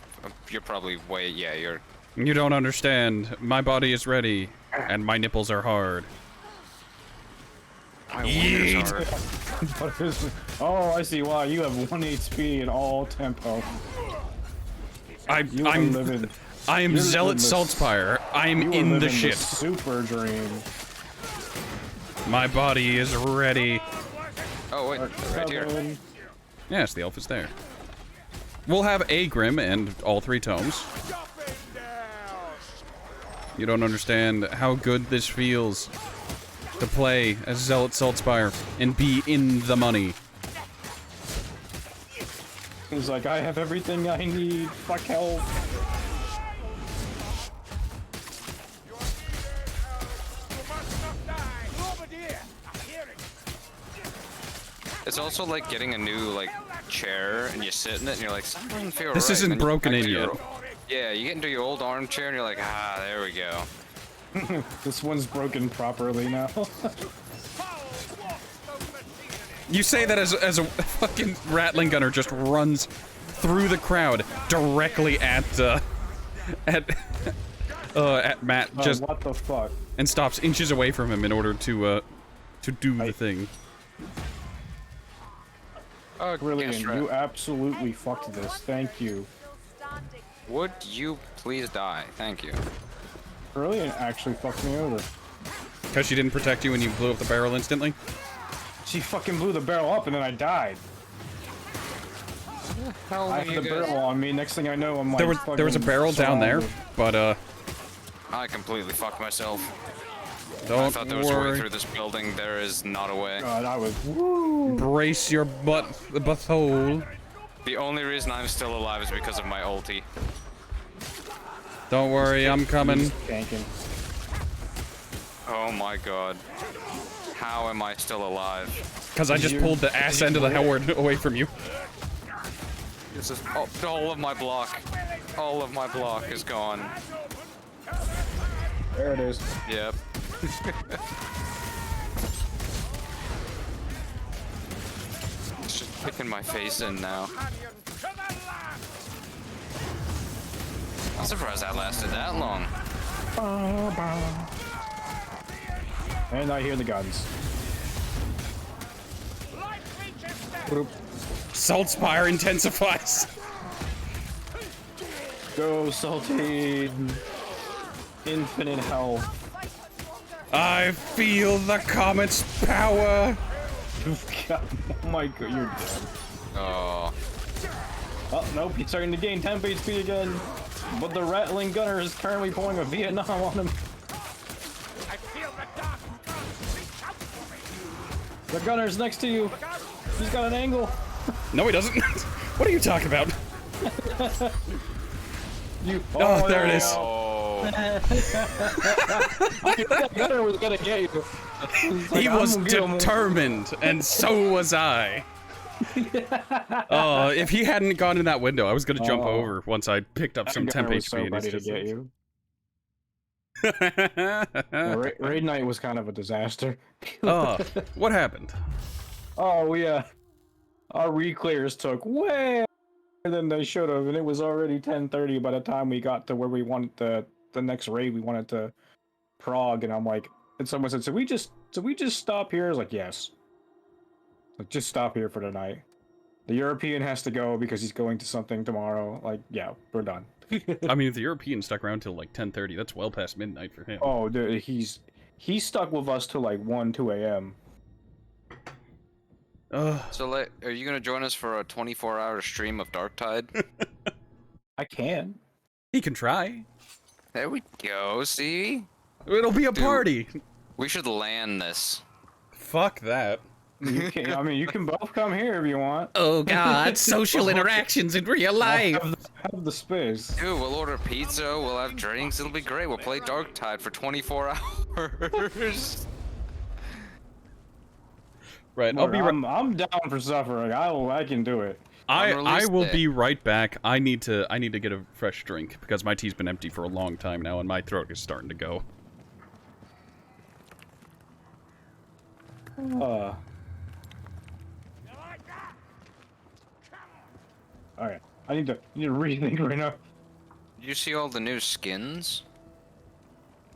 You're probably way. Yeah, you're. You don't understand. My body is ready, and my nipples are hard. My wiener's hard. What is? Oh, I see. Wow, you have 1 HP in all tempo. I am Zealot Saltspire. I'm in the ship. Super dream. My body is ready. Oh wait, right here. Yes, the elf is there. We'll have a Grim and all 3 tomes. You don't understand how good this feels to play as Zealot Saltspire and be in the money. He's like, I have everything I need. Fuck hell. It's also like getting a new like chair and you sit in it and you're like, something doesn't feel This right. isn't And then you broken get in back to yet. Yeah, you get into your old armchair and you're like, ah, there we go. This one's broken properly now. You say that as a fucking Rattling Gunner just runs through the crowd directly at Matt, just what the fuck? and stops inches away from him in order to do the thing. Brilliant, you absolutely fucked this. Thank you. Would you please die? Thank you. Brilliant actually fucked me over. Because she didn't protect you when you blew up the barrel instantly? She fucking blew the barrel up and then I died. I had the barrel on me. Next thing I know, I'm like, there was a barrel down there, but I completely fucked myself. Don't I thought there was a way worry. through this building. There is not a way. God, I was. Brace your butthole. The only reason I'm still alive is because of my ulti. Don't worry, I'm coming. Tanking. Oh my god. How am I still alive? Because I just pulled the ass end of the horde away from you. This is all of my block. All of my block is gone. There it is. Yep. It's just picking my face in now. I'm surprised that lasted that long. And I hear the guns. Saltspire intensifies. Go, Saltine. Infinite health. I feel the comet's power. God, oh my god, you're dead. Oh. Oh, nope, he's starting to gain temp HP again. But the Rattling Gunner is currently pulling a Vietnam on him. The gunner's next to you. He's got an angle. No, he doesn't. What are you talking about? Oh, there it is. That gunner was gonna get you. He was determined, and so was I. Oh, if he hadn't gone in that window, I was gonna jump over once I picked up some temp HP. So ready to get you. Yeah, Raid Night was kind of a disaster. Oh, what happened? Oh, we our reclears took way than they should have, and it was already 10:30 by the time we got to where we wanted the next raid we wanted to Prague, and I'm like, and someone said, so we just stop here? I was like, yes. Like, just stop here for tonight. The European has to go because he's going to something tomorrow. Like, yeah, we're done. I mean, if the European stuck around till like 10:30, that's well past midnight for him. Oh, dude, he's stuck with us till like 1, 2 a.m. So, are you gonna join us for a 24-hour stream of Darktide? I can. He can try. There we go. See? It'll be a party. We should land this. Fuck that. You can, I mean, you can both come here if you want. Oh god, social interactions in real life. Have the space. Dude, we'll order pizza, we'll have drinks, it'll be great. We'll play Darktide for 24 hours. Right, I'm down for suffering. I can do it. I will be right back. I need to get a fresh drink because my tea's been empty for a long time now and my throat is starting to go. Alright. I need to rethink right now. Did you see all the new skins?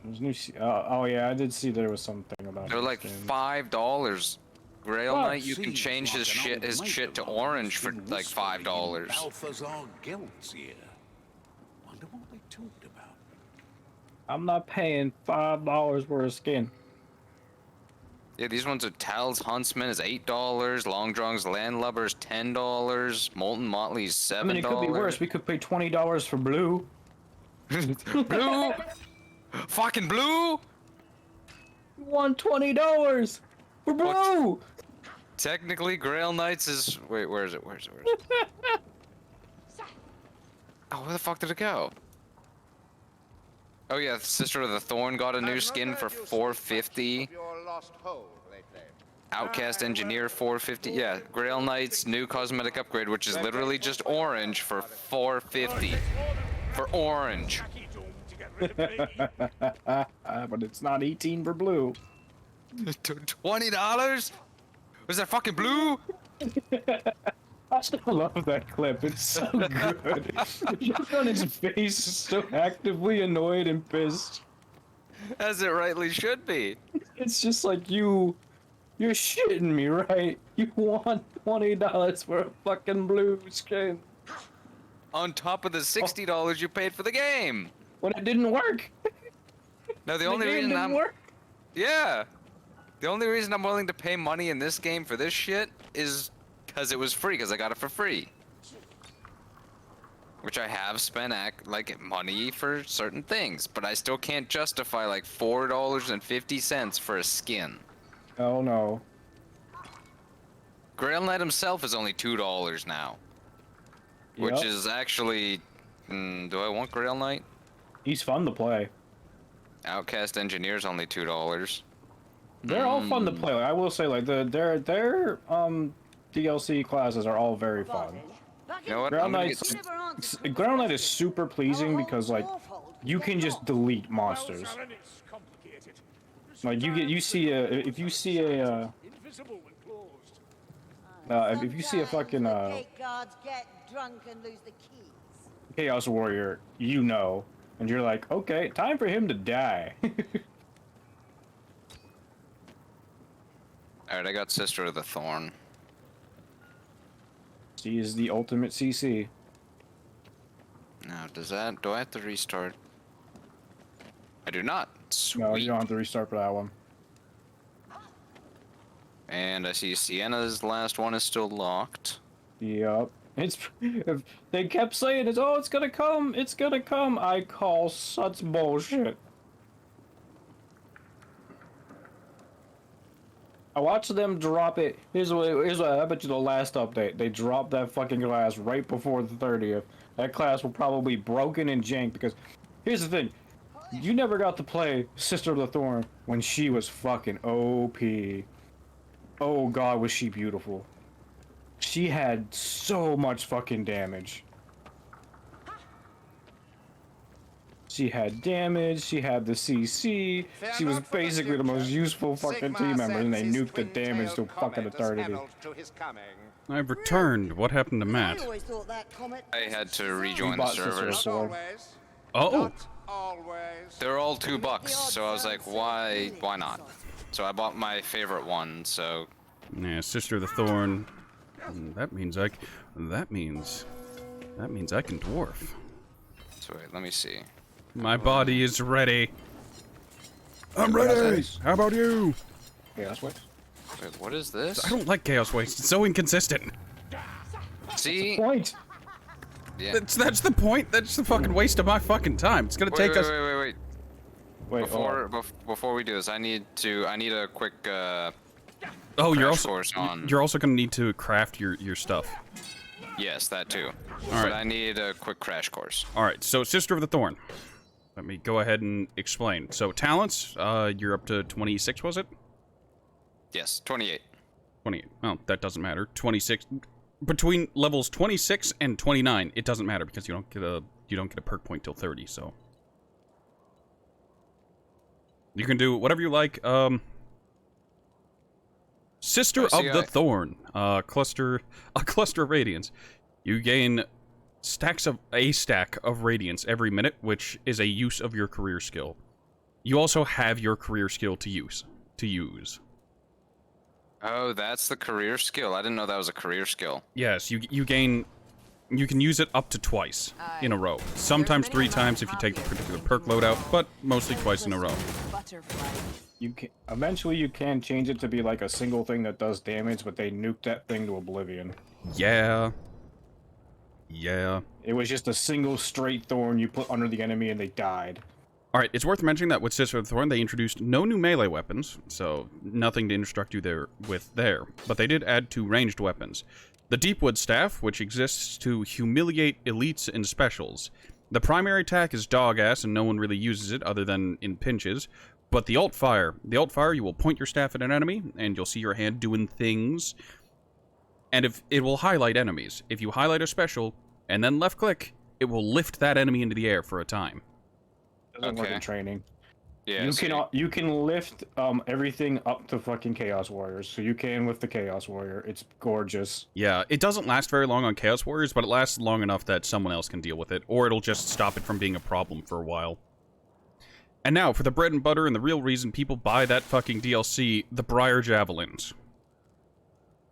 There's new oh yeah, I did see there was something about They're like $5. Grail What? Knight, you can change his shit to orange for like $5. Balthazar guilds here. Wonder what they talked about. I'm not paying $5 for a skin. Yeah, these ones are Tal's Huntsman is $8, Long Drong's Landlubber is $10, Molten Motley's $7. I mean, it could be worse. We could pay $20 for blue. Blue? Fucking blue? You want $20 for blue? Technically, Grail Knights is... Wait, where is it? Where is it? Oh, where the fuck did it go? Oh yeah, Sister of the Thorn got a new skin for $450. Outcast Engineer $450. Yeah, Grail Knights new cosmetic upgrade, which is literally just orange for $450. For orange. But it's not 18 for blue. $20? Was that fucking blue? I still love that clip. It's so good. Just on his face, so actively annoyed and pissed. As it rightly should be. It's just like you're shitting me, right? You want $20 for a fucking blue skin. On top of the $60 you paid for the game. When it didn't work. No, the only reason didn't work. Yeah. The only reason I'm willing to pay money in this game for this shit is because it was free, because I got it for free. Which I have spent like money for certain things, but I still can't justify like $4.50 for a skin. Oh no. Grail Knight himself is only $2 now. Which Yep. is actually... do I want Grail Knight? He's fun to play. Outcast Engineer's only $2. They're all fun to play. Like, I will say, like their DLC classes are all very fun. You know what? Ground Knight is super pleasing because like you can just delete monsters. Like if you see a fucking Chaos Warrior, you know, and you're like, okay, time for him to die. Alright, I got Sister of the Thorn. She is the ultimate CC. Now, do I have to restart? I do not. Sweet. No, you don't have to restart for that one. And I see Sienna's last one is still locked. Yep. They kept saying it's gonna come, it's gonna come. I call such bullshit. I watched them drop it. Here's what I bet you the last update. They dropped that fucking class right before the 30th. That class will probably be broken and janked because here's the thing. You never got to play Sister of the Thorn when she was fucking OP. Oh god, was she beautiful. She had so much fucking damage. She had damage, she had the CC, she was basically the most useful fucking team member, and they nuked the damage to fucking eternity. I've returned. What happened to Matt? I had to rejoin the servers. Oh. They're all $2, so I was like, why not? So I bought my favorite one, so... Yeah, Sister of the Thorn. That means I can dwarf. So wait, let me see. My body is ready. I'm ready! How about you? Chaos Waste. Wait, what is this? I don't like Chaos Waste. It's so inconsistent. See? Point. Yeah. That's the point. That's the fucking waste of my fucking time. It's gonna take us. Wait. Before we do this, I need a quick Oh, you're also gonna need to craft your stuff. Yes, that too. All right. But I need a quick crash course. All right. So, Sister of the Thorn. Let me go ahead and explain. So, talents. You're up to 26, was it? Yes, 28. 28. Well, that doesn't matter. 26. Between levels 26 and 29, it doesn't matter because you don't get a perk point till 30. So you can do whatever you like. Sister of the Thorn, a cluster of radiance. You gain a stack of radiance every minute, which is a use of your career skill. You also have your career skill to use. Oh, that's the career skill. I didn't know that was a career skill. Yes, you can use it up to twice in a row. Sometimes 3 times if you take the particular perk loadout, but mostly twice in a row. Eventually you can change it to be like a single thing that does damage, but they nuked that thing to oblivion. Yeah. It was just a single straight thorn you put under the enemy and they died. Alright, it's worth mentioning that with Sister of the Thorn, they introduced no new melee weapons, so nothing to instruct you there. But they did add 2 ranged weapons. The Deepwood Staff, which exists to humiliate elites and specials. The primary attack is dog ass, and no one really uses it other than in pinches. But the Alt Fire, you will point your staff at an enemy, and you'll see your hand doing things. And if it will highlight enemies. If you highlight a special, and then left-click, it will lift that enemy into the air for a time. Doesn't work in training. Yeah, you can lift everything up to fucking Chaos Warriors, so you can lift the Chaos Warrior. It's gorgeous. Yeah, it doesn't last very long on Chaos Warriors, but it lasts long enough that someone else can deal with it, or it'll just stop it from being a problem for a while. And now, for the bread and butter and the real reason people buy that fucking DLC, the Briar Javelins.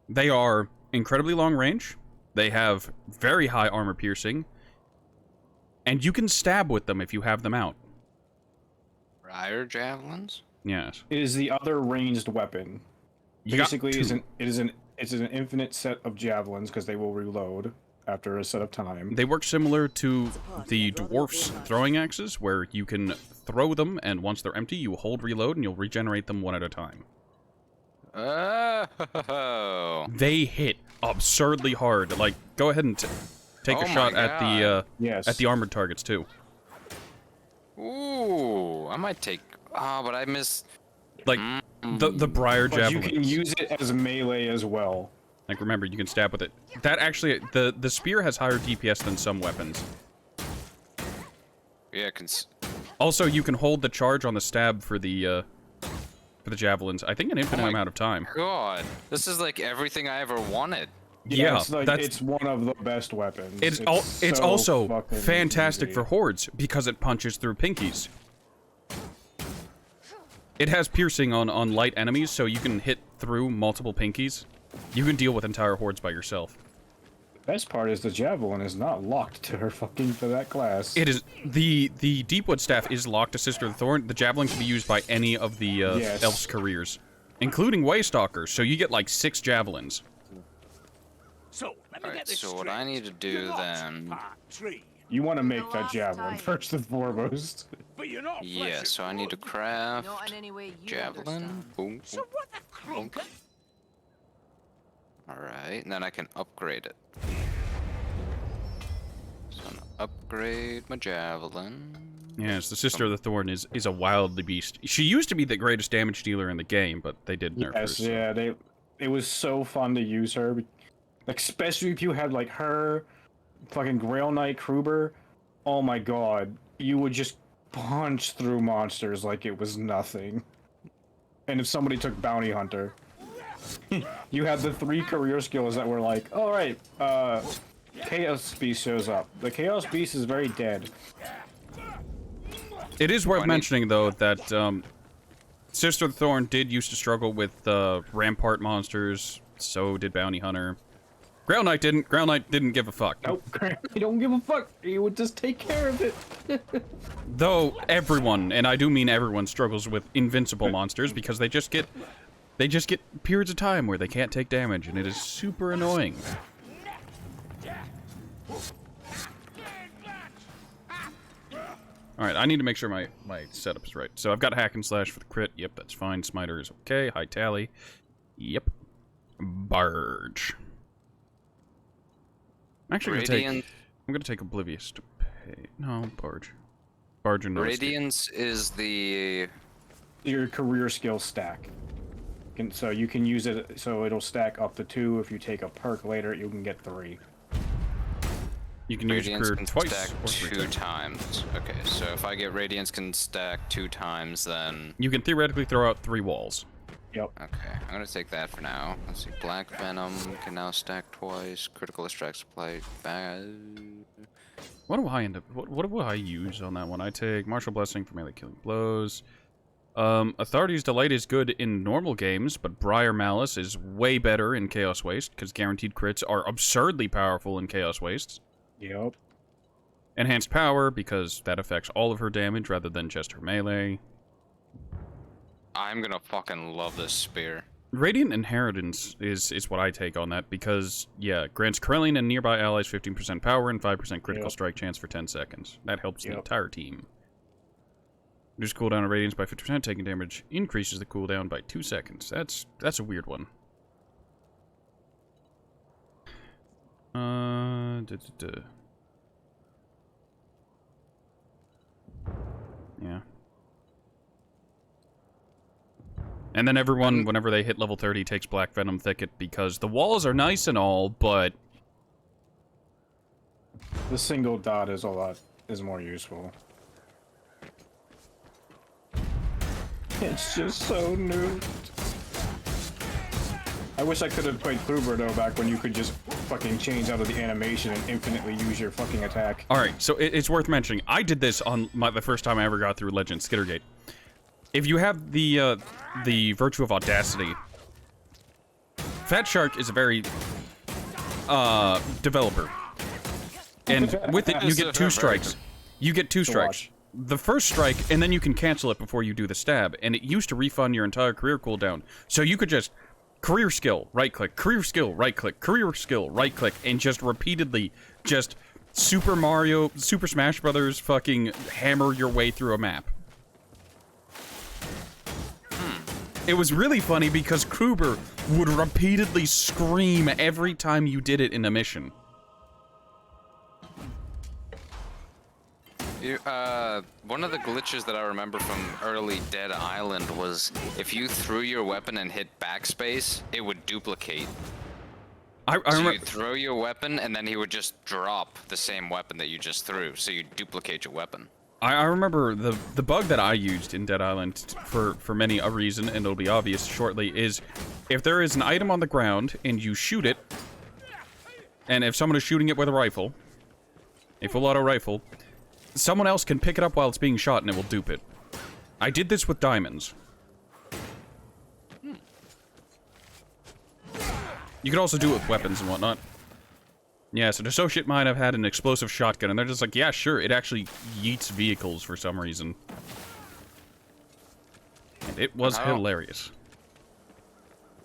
They are incredibly long range, they have very high armor piercing, and you can stab with them if you have them out. Briar Javelins? Yes. It is the other ranged weapon. Basically, it's an infinite set of javelins because they will reload after a set of time. They work similar to the dwarf's throwing axes, where you can throw them, and once they're empty, you hold reload, and you'll regenerate them one at a time. Oh. They hit absurdly hard. Like, go ahead and take a shot at the armored targets too. Ooh, I might take. Oh, but I missed. Like the Briar Javelins. But you can use it as melee as well. Like, remember, you can stab with it. That actually, the spear has higher DPS than some weapons. Yeah, also, you can hold the charge on the stab for the javelins. I think an infinite amount of time. God, this is like everything I ever wanted. Yeah, it's one of the best weapons. It's also fantastic for hordes because it punches through pinkies. It has piercing on light enemies, so you can hit through multiple pinkies. You can deal with entire hordes by yourself. The best part is the javelin is not locked to that class. It is the Deepwood Staff is locked to Sister of the Thorn. The javelin can be used by any of the elf's careers, including Waystalkers. So you get like 6 javelins. So, so what I need to do then... You want to make that javelin first and foremost. Yeah, so I need to craft javelin. Boom. So what the crunk? Alright, and then I can upgrade it. So I'm gonna upgrade my javelin. Yes, the Sister of the Thorn is a wildly beast. She used to be the greatest damage dealer in the game, but they did nerf her. Yes, yeah, it was so fun to use her. Like, especially if you had, like, her, fucking Grail Knight Kruber. Oh my god. You would just punch through monsters like it was nothing. And if somebody took Bounty Hunter, you had the 3 career skills that were like, alright, Chaos Beast shows up. The Chaos Beast is very dead. It is worth mentioning, though, that Sister Thorn did used to struggle with Rampart monsters, so did Bounty Hunter. Ground Knight didn't. Ground Knight didn't give a fuck. Nope, he don't give a fuck. He would just take care of it. Though everyone, and I do mean everyone, struggles with invincible monsters because they just get periods of time where they can't take damage, and it is super annoying. Alright, I need to make sure my setup is right. So I've got Hack and Slash for the crit. Yep, that's fine. Smiter is okay. High Tally. Yep. Barge. I'm actually gonna take Oblivious to pay. No, Barge. Barge and Radiance is your career skill stack. So you can use it, so it'll stack up to 2. If you take a perk later, you can get 3. You can use career twice stack or 3 2 times. Okay, so if I get Radiance can stack 2 times, then... You can theoretically throw out 3 walls. Yep. Okay, I'm gonna take that for now. Let's see, Black Venom can now stack twice. Critical Extract Supply. What do I end up? What do I use on that one? I take Martial Blessing for melee killing blows. Authority's Delight is good in normal games, but Briar Malice is way better in Chaos Waste because guaranteed crits are absurdly powerful in Chaos Wastes. Yep. Enhanced Power because that affects all of her damage rather than just her melee. I'm gonna fucking love this spear. Radiant Inheritance is what I take on that because, yeah, grants Corellian and nearby allies 15% power and 5% critical strike chance for 10 seconds. That helps the entire team. Reduce cooldown of Radiance by 50%, taking damage increases the cooldown by 2 seconds. That's a weird one. Yeah. And then everyone, whenever they hit level 30, takes Black Venom Thicket because the walls are nice and all, but... The single dot is more useful. It's just so new. I wish I could have played Kluber though back when you could just fucking change out of the animation and infinitely use your fucking attack. Alright, so it's worth mentioning. I did this on the first time I ever got through Legend Skittergate. If you have the Virtue of Audacity, Fat Shark is a very developer. And with it, you get 2 strikes. You get 2 strikes. The first strike, and then you can cancel it before you do the stab. And it used to refund your entire career cooldown. So you could just career skill, right-click, career skill, right-click, career skill, right-click, and just repeatedly just Super Smash Brothers fucking hammer your way through a map. It was really funny because Kruber would repeatedly scream every time you did it in a mission. One of the glitches that I remember from early Dead Island was if you threw your weapon and hit backspace, it would duplicate. So you'd throw your weapon and then he would just drop the same weapon that you just threw, so you duplicate your weapon. I remember the bug that I used in Dead Island for many a reason, and it'll be obvious shortly, is if there is an item on the ground and you shoot it, and if someone is shooting it with a rifle, a full auto rifle, someone else can pick it up while it's being shot and it will dupe it. I did this with diamonds. You could also do it with weapons and whatnot. Yeah, so Dissociate might have had an explosive shotgun, and they're just like, yeah, sure, it actually yeets vehicles for some reason. And it was hilarious.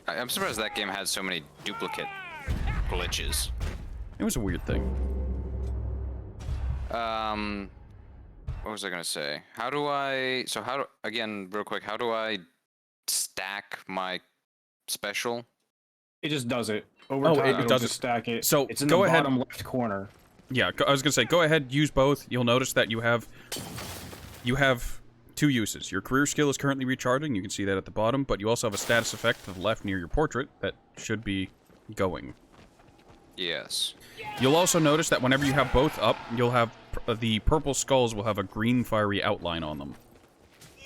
I'm surprised that game had so many duplicate glitches. It was a weird thing. What was I gonna say? Again, real quick, how do I stack my special? It just does it. Over time, it does just stack it. So it's in go the ahead. bottom left corner. Yeah, I was gonna say, go ahead, use both. You'll notice that you have 2 uses. Your career skill is currently recharging. You can see that at the bottom, but you also have a status effect to the left near your portrait that should be going. Yes. You'll also notice that whenever you have both up, you'll have the purple skulls will have a green fiery outline on them.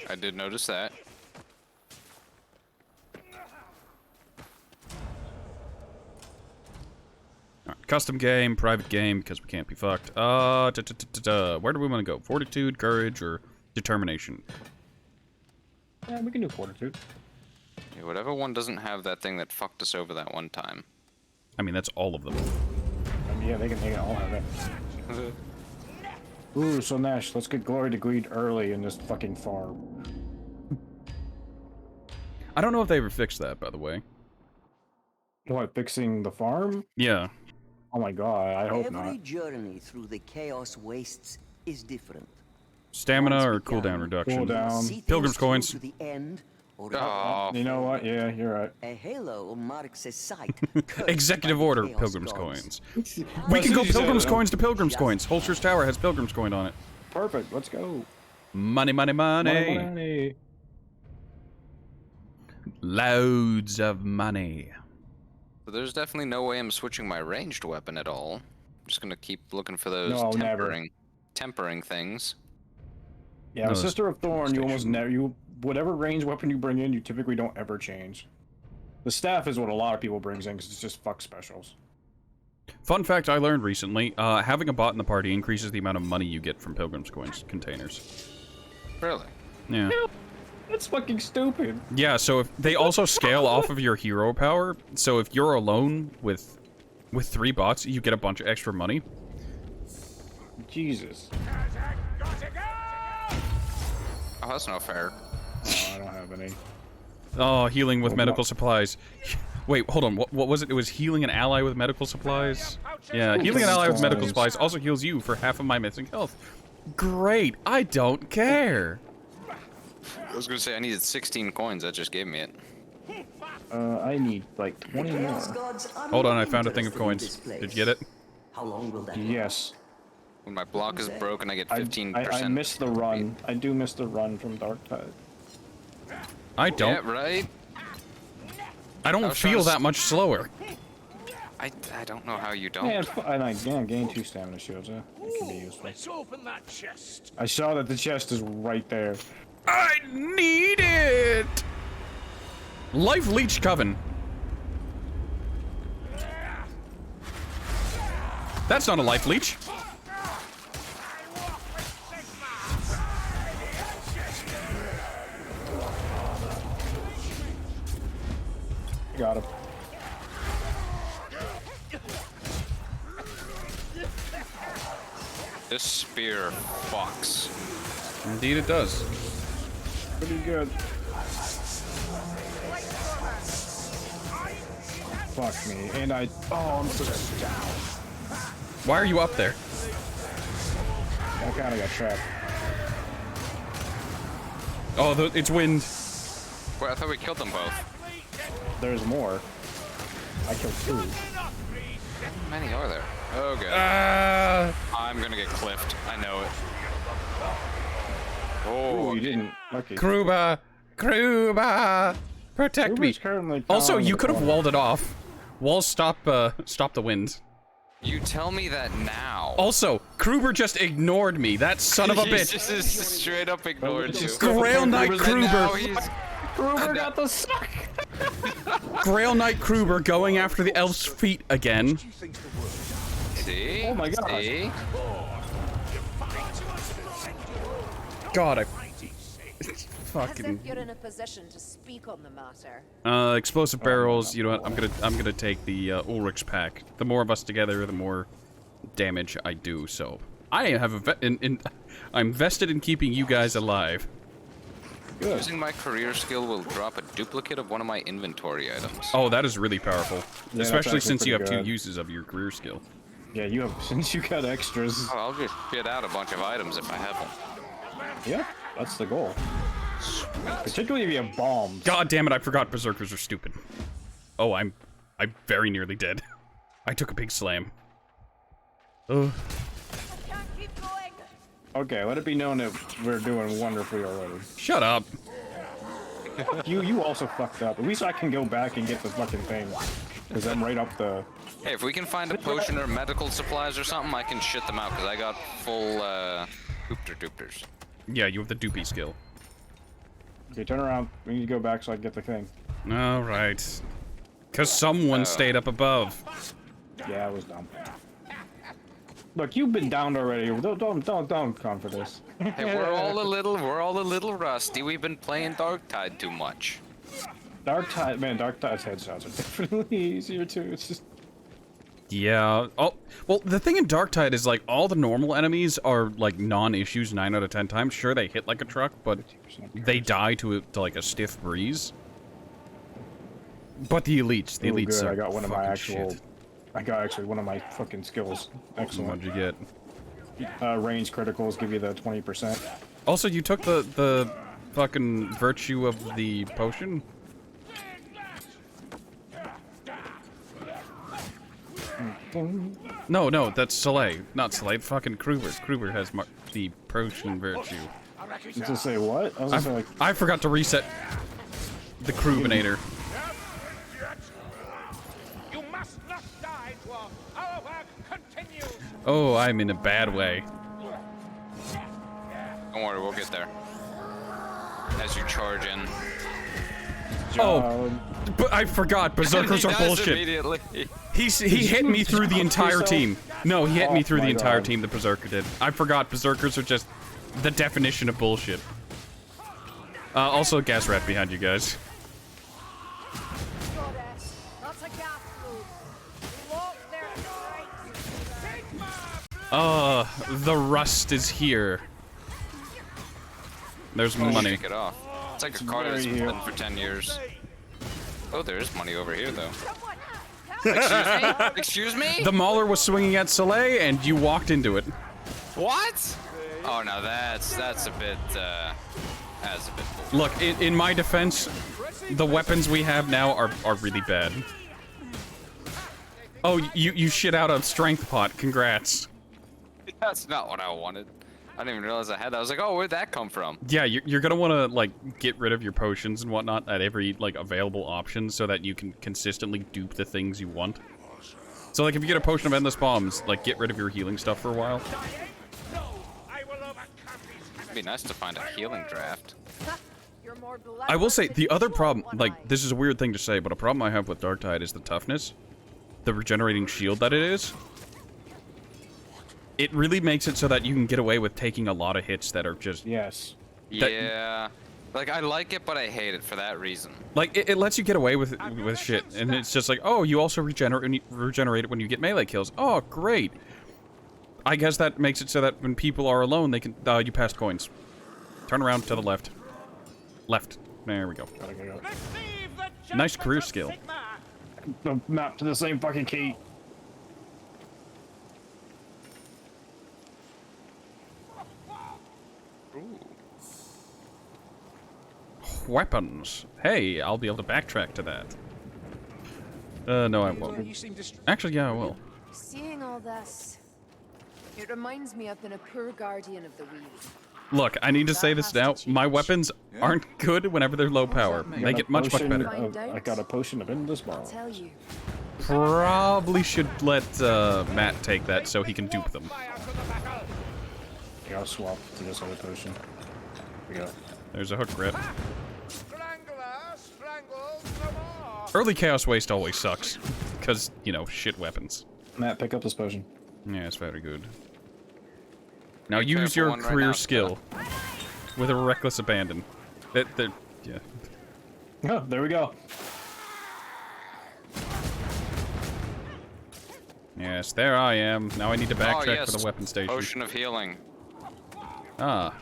I did notice that. Alright, custom game, private game, because we can't be fucked. Where do we want to go? Fortitude, courage, or determination? Yeah, we can do fortitude. Yeah, whatever one doesn't have that thing that fucked us over that one time. I mean, that's all of them. Yeah, they can all have it. Ooh, so Nash, let's get Glory to Greed early in this fucking farm. I don't know if they ever fixed that, by the way. What, fixing the farm? Yeah. Oh my god, I hope Every not. journey through the chaos wastes is different. Stamina or cooldown reduction? Cooldown. Pilgrim's coins. To the end, or You know what? Yeah, you're right. a halo marks a site. Executive order, Pilgrim's coins. We can go Pilgrim's coins to Pilgrim's coins. Holster's Tower has Pilgrim's coin on it. Perfect, let's go. Money, money, money. Money, money. Loads of money. So there's definitely no way I'm switching my ranged weapon at all. I'm just gonna keep looking for those No, never. tempering things. Yeah, No, Sister of Thorn, you almost never, whatever range weapon you bring in, you typically don't ever change. The staff is what a lot of people brings in, because it's just fuck specials. Fun fact I learned recently, having a bot in the party increases the amount of money you get from Pilgrim's coins containers. Really? Yeah. That's fucking stupid. Yeah, so if they also scale off of your hero power, so if you're alone with 3 bots, you get a bunch of extra money. Jesus. Oh, that's not fair. Oh, I don't have any. Oh, healing with medical supplies. Wait, hold on. What was it? It was healing an ally with medical supplies? Yeah, healing an ally with medical supplies also heals you for half of my missing health. Great. I don't care. I was gonna say I needed 16 coins. That just gave me it. I need like 20 more. Hold on, I found a thing of coins. Did you get it? How long will that Yes. When my block is broken, I get 15%. I missed the run. I do miss the run from Darktide. I don't. Yeah, right? I don't feel that much slower. I don't know how you don't. Yeah, and I gain 2 stamina shields. It can be useful. Let's open that chest. I saw that the chest is right there. I need it! Life Leech Coven. That's not a life leech. Got him. This spear fucks. Indeed it does. Pretty good. Fuck me. And I... Oh, I'm so down. Why are you up there? I kinda got trapped. Oh, it's wind. Wait, I thought we killed them both. There's more. I killed 2. How many are there? Oh, good. I'm gonna get cliffed. I know it. Oh, ooh, you didn't. Lucky. Kruba! Kruba! Protect me. Also, you could have walled it off. Walls stop the wind. You tell me that now. Also, Kruber just ignored me. That son of a bitch. He just straight up ignored you. Grail Knight Kruber. Kruber got the suck. Grail Knight Kruber going after the elf's feet again. See? Oh my god. See? God, I As fucking. if you're in a position to speak on the matter. Explosive barrels. You know what? I'm gonna take the Ulrich's pack. The more of us together, the more damage I do. So I have I'm vested in keeping you guys alive. Good. Using my career skill will drop a duplicate of one of my inventory items. Oh, that is really powerful, Yeah, especially that's since you have actually 2 pretty good. uses of your career skill. Yeah, you have, since you got extras. Oh, I'll just shit out a bunch of items if I have them. Yeah, that's the goal. Particularly if you have bombs. God damn it! I forgot berserkers are stupid. Oh, I'm very nearly dead. I took a big slam. Ugh. Okay, let it be known that we're doing wonderfully already. Shut up. You also fucked up. At least I can go back and get the fucking thing. Because I'm right up the... Hey, if we can find a potion or medical supplies or something, I can shit them out, because I got full, hoopter-doopters. Yeah, you have the doopy skill. Okay, turn around. We need to go back so I can get the thing. Alright. Because someone stayed up above. Yeah, I was dumb. Look, you've been downed already. Don't come for this. Hey, we're all a little rusty. We've been playing Darktide too much. Darktide, man, Darktide's headshots are definitely easier too. It's just... Yeah. Oh, well, the thing in Darktide is, like, all the normal enemies are, like, non-issues 9 out of 10 times. Sure, they hit like a truck, but they die to like, a stiff breeze. But the elites good. are I got one of my shit. I got actually one of my fucking skills. Excellent. What'd you get? Range criticals give you the 20%. Also, you took the fucking virtue of the potion? No, that's Soleil, not Soleil. Fucking Kruber. Kruber has the potion virtue. To say what? I was gonna say, like... I forgot to reset the Krubinator. You must not die, dwarf. Our work continues. Oh, I'm in a bad way. Don't worry, we'll get there. As you charge in. Oh, but I forgot. Berserkers are bullshit. He hit me through the entire team. No, he hit me through the entire team. The Berserker did. I forgot. Berserkers are just the definition of bullshit. Also, gas rat behind you guys. The rust is here. There's money. Shake it off. It's like a car that's been for 10 years. Oh, there is money over here, though. Excuse me? Excuse me? The Mauler was swinging at Soleil, and you walked into it. What? Oh, no, that's a bit, Look, in my defense, the weapons we have now are really bad. Oh, you shit out a strength pot. Congrats. That's not what I wanted. I didn't even realize I had that. I was like, oh, where'd that come from? Yeah, you're gonna want to, like, get rid of your potions and whatnot at every, like, available option so that you can consistently dupe the things you want. So, like, if you get a potion of endless bombs, like, get rid of your healing stuff for a while. It'd be nice to find a healing draft. I will say, the other problem, like, this is a weird thing to say, but a problem I have with Darktide is the toughness. The regenerating shield that it is. It really makes it so that you can get away with taking a lot of hits that are just... Yes. Yeah. Like, I like it, but I hate it for that reason. Like, it lets you get away with shit, and it's just like, oh, you also regenerate it when you get melee kills. Oh, great. I guess that makes it so that when people are alone, they can... you passed coins. Turn around to the left. Left. There we go. Nice career skill. The map to the same fucking key. Weapons. Hey, I'll be able to backtrack to that. No, I won't. Actually, yeah, I will. Seeing all this, it reminds me I've been a poor guardian of the weave. Look, I need to say this now. My weapons aren't good whenever they're low power. Make it much better. I got a potion of endless bomb. Probably should let Matt take that so he can dupe them. Yeah, I'll swap to this other potion. Here we go. There's a hook grip. Early Chaos Waste always sucks. Because, you know, shit weapons. Matt, pick up this potion. Yeah, it's very good. Now use your career skill. With a reckless abandon. Yeah. Oh, there we go. Yes, there I am. Now I need to backtrack for the weapon station. Potion of healing. Ah.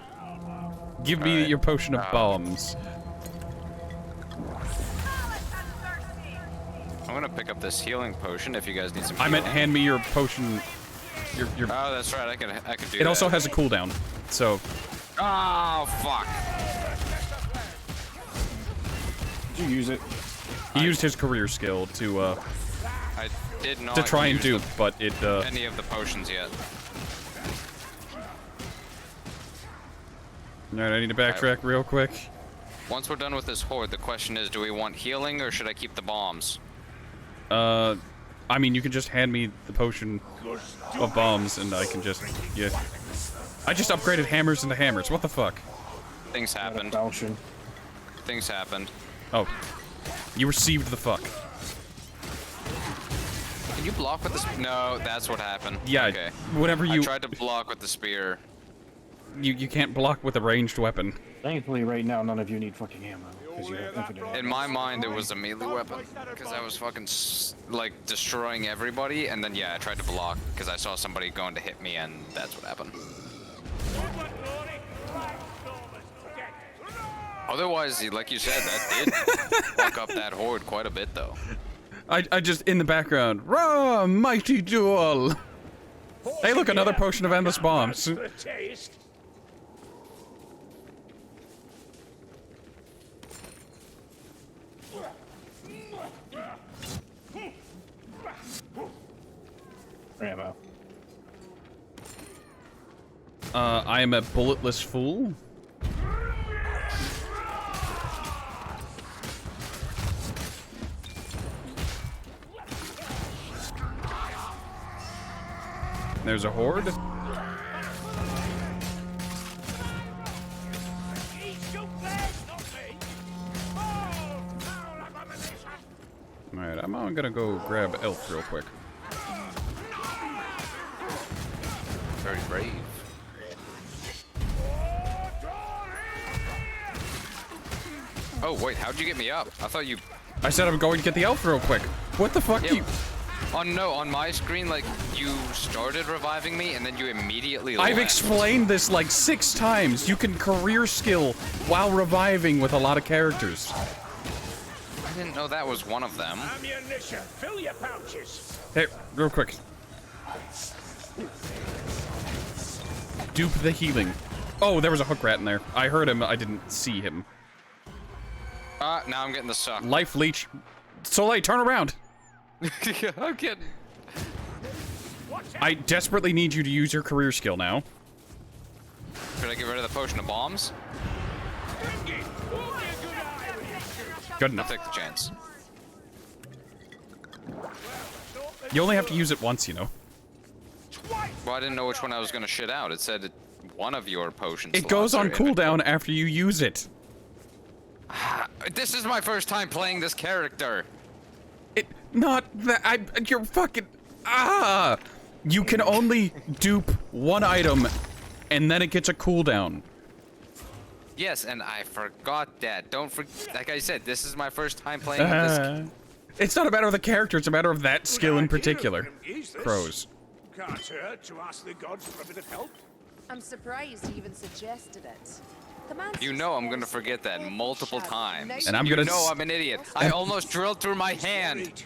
Give me your potion of bombs. I'm gonna pick up this healing potion if you guys need some I meant hand me your potion. Your Oh, that's right. I could do that. It also has a cooldown, so. Oh, fuck. Did you use it? He used his career skill to, I did not to try and dupe, but it, any of the potions yet. Alright, I need to backtrack real quick. Once we're done with this horde, the question is, do we want healing or should I keep the bombs? I mean, you can just hand me the potion of bombs, and I can just, yeah. I just upgraded hammers into hammers. What the fuck? Things happened. Things happened. Oh. You received the fuck. Can you block with the No, that's what happened. Yeah, okay. whenever you... I tried to block with the spear. You can't block with a ranged weapon. Thankfully, right now, none of you need fucking ammo. Because you have infinite ammo. In my mind, it was a melee weapon. Because I was fucking, like, destroying everybody. And then, yeah, I tried to block. Because I saw somebody going to hit me, and that's what happened. Otherwise, like you said, that did fuck up that horde quite a bit, though. I just, in the background, rah, mighty duel! Hey, look, another potion of endless bombs. Ammo. I am a bulletless fool. There's a horde. Alright, I'm gonna go grab Elf real quick. Very brave. Oh, wait, how'd you get me up? I thought you... I said I'm going to get the Elf real quick. What the fuck? Yeah. No, on my screen, like, you started reviving me, and then you immediately left. I've explained this like 6 times. You can career skill while reviving with a lot of characters. I didn't know that was one of them. Ammunition, fill your pouches. Hey, real quick. Dupe the healing. Oh, there was a hook rat in there. I heard him, I didn't see him. Now I'm getting the suck. Life leech. Soleil, turn around! I'm kidding. I desperately need you to use your career skill now. Should I get rid of the potion of bombs? Good enough. I'll take the chance. You only have to use it once, you know. Well, I didn't know which one I was gonna shit out. It said one of your potions. It goes on cooldown after you use it. This is my first time playing this character. Not that you're fucking you can only dupe one item and then it gets a cooldown. Yes, and I forgot that. Don't forget, like I said, this is my first time playing with this. It's not a matter of the character, it's a matter of that skill in particular. Crows. Can't hurt to ask the gods for a bit of help. I'm surprised he even suggested it. You know I'm gonna forget that multiple times. And I'm gonna I'm an idiot. I almost drilled through my hand.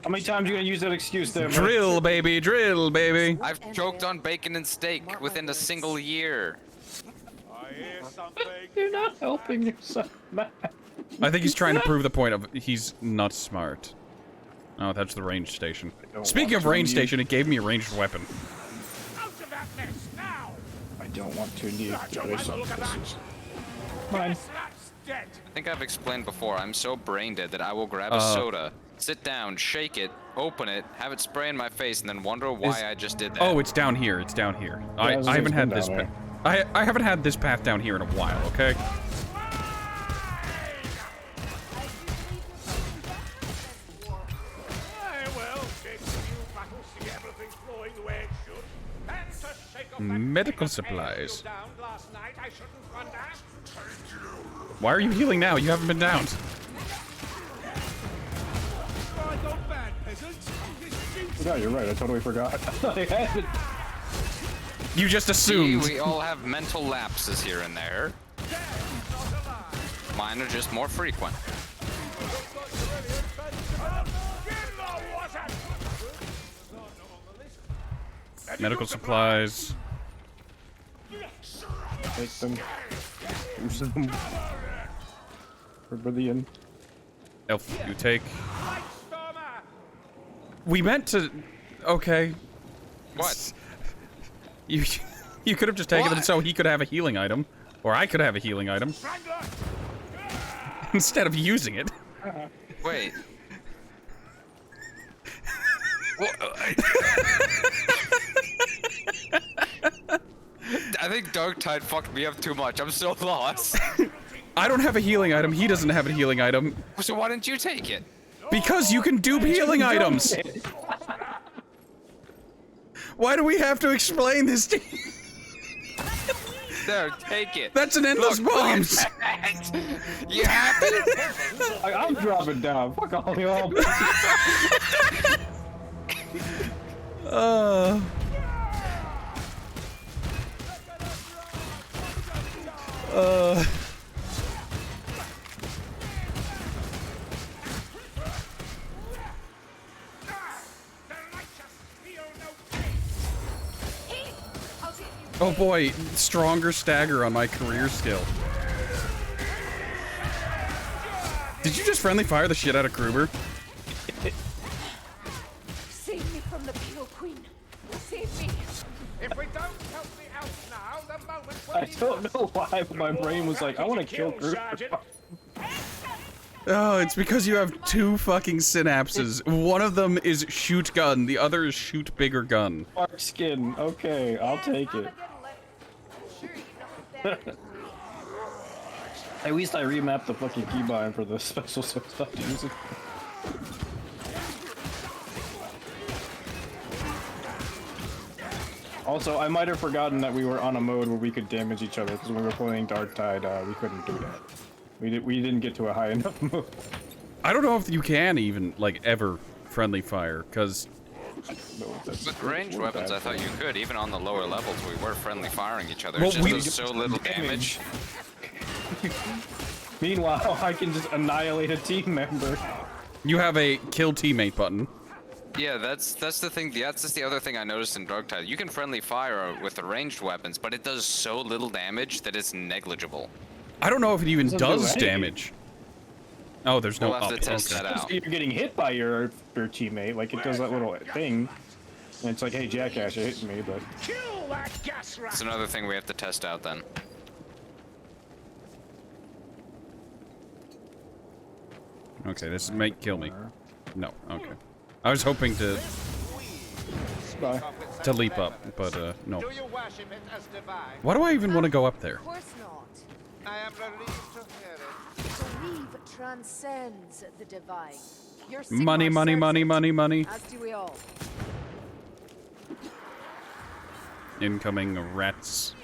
How many times are you gonna use that excuse there, bro? Drill, baby, drill, baby. I've choked on bacon and steak within a single year. I hear something. You're not helping yourself, man. I think he's trying to prove the point of he's not smart. Oh, that's the range station. Speaking of range station, it gave me a ranged weapon. Out of that mess now. I don't want to indeed. Look at that. Mine. That's dead. I think I've explained before, I'm so brain dead that I will grab a soda, sit down, shake it, open it, have it spray in my face, and then wonder why I just did that. Oh, it's down here. It's down here. I haven't had this. I haven't had this path down here in a while. Okay. Medical supplies. Why are you healing now? You haven't been downed. No, you're right. I totally forgot. I had it. You just assumed. See, we all have mental lapses here and there. Mine are just more frequent. Medical supplies. Take them. Use them. For the end. Elf, you take. We meant to. Okay. What? You could have just taken them so he could have a healing item, or I could have a healing item. instead of using it. Wait. Well, I think Darktide fucked me up too much. I'm so lost. I don't have a healing item. He doesn't have a healing item. So why didn't you take it? Because you can dupe healing items. Why do we have to explain this to you? There, take it. That's an endless bombs. You happy? I'm dropping down. Fuck all y'all. Oh boy, stronger stagger on my career skill. Did you just friendly fire the shit out of Kruber? Save me from the Pale Queen. Save me. If we don't help the elf now, the moment will I be don't know why, but my brain was like, I want to kill Kruber. Oh, it's because you have two fucking synapses. One of them is shoot gun, the other is shoot bigger gun. Dark skin. Okay, I'll take it. At least I remapped the fucking keybind for the special, so I stopped using it. Also, I might have forgotten that we were on a mode where we could damage each other, because when we were playing Darktide, we couldn't do that. We didn't get to a high enough mode. I don't know if you can even, like, ever friendly fire, because... With ranged weapons, I thought you could. Even on the lower levels, we were friendly firing each other. Well, It just we does so little damage. Meanwhile, I can just annihilate a team member. You have a kill teammate button. Yeah, that's the thing. That's just the other thing I noticed in Darktide. You can friendly fire with the ranged weapons, but it does so little damage that it's negligible. I don't know if it even Doesn't do does anything. damage. Oh, there's no We'll have to up. test Okay. that out. You're getting hit by your teammate, like it does that little thing. And it's like, hey, jackass, you're hitting me, but... kill that gas rat. It's another thing we have to test out then. Okay, this might kill me. No, okay. I was hoping to leap up, but no. Do you worship it as divine? Why do I even want to go up there? Of course not. I am relieved to hear it. Believe transcends the divine. Your Money, Sigmar money, serves money, it, money, money. As do we all. Incoming rats.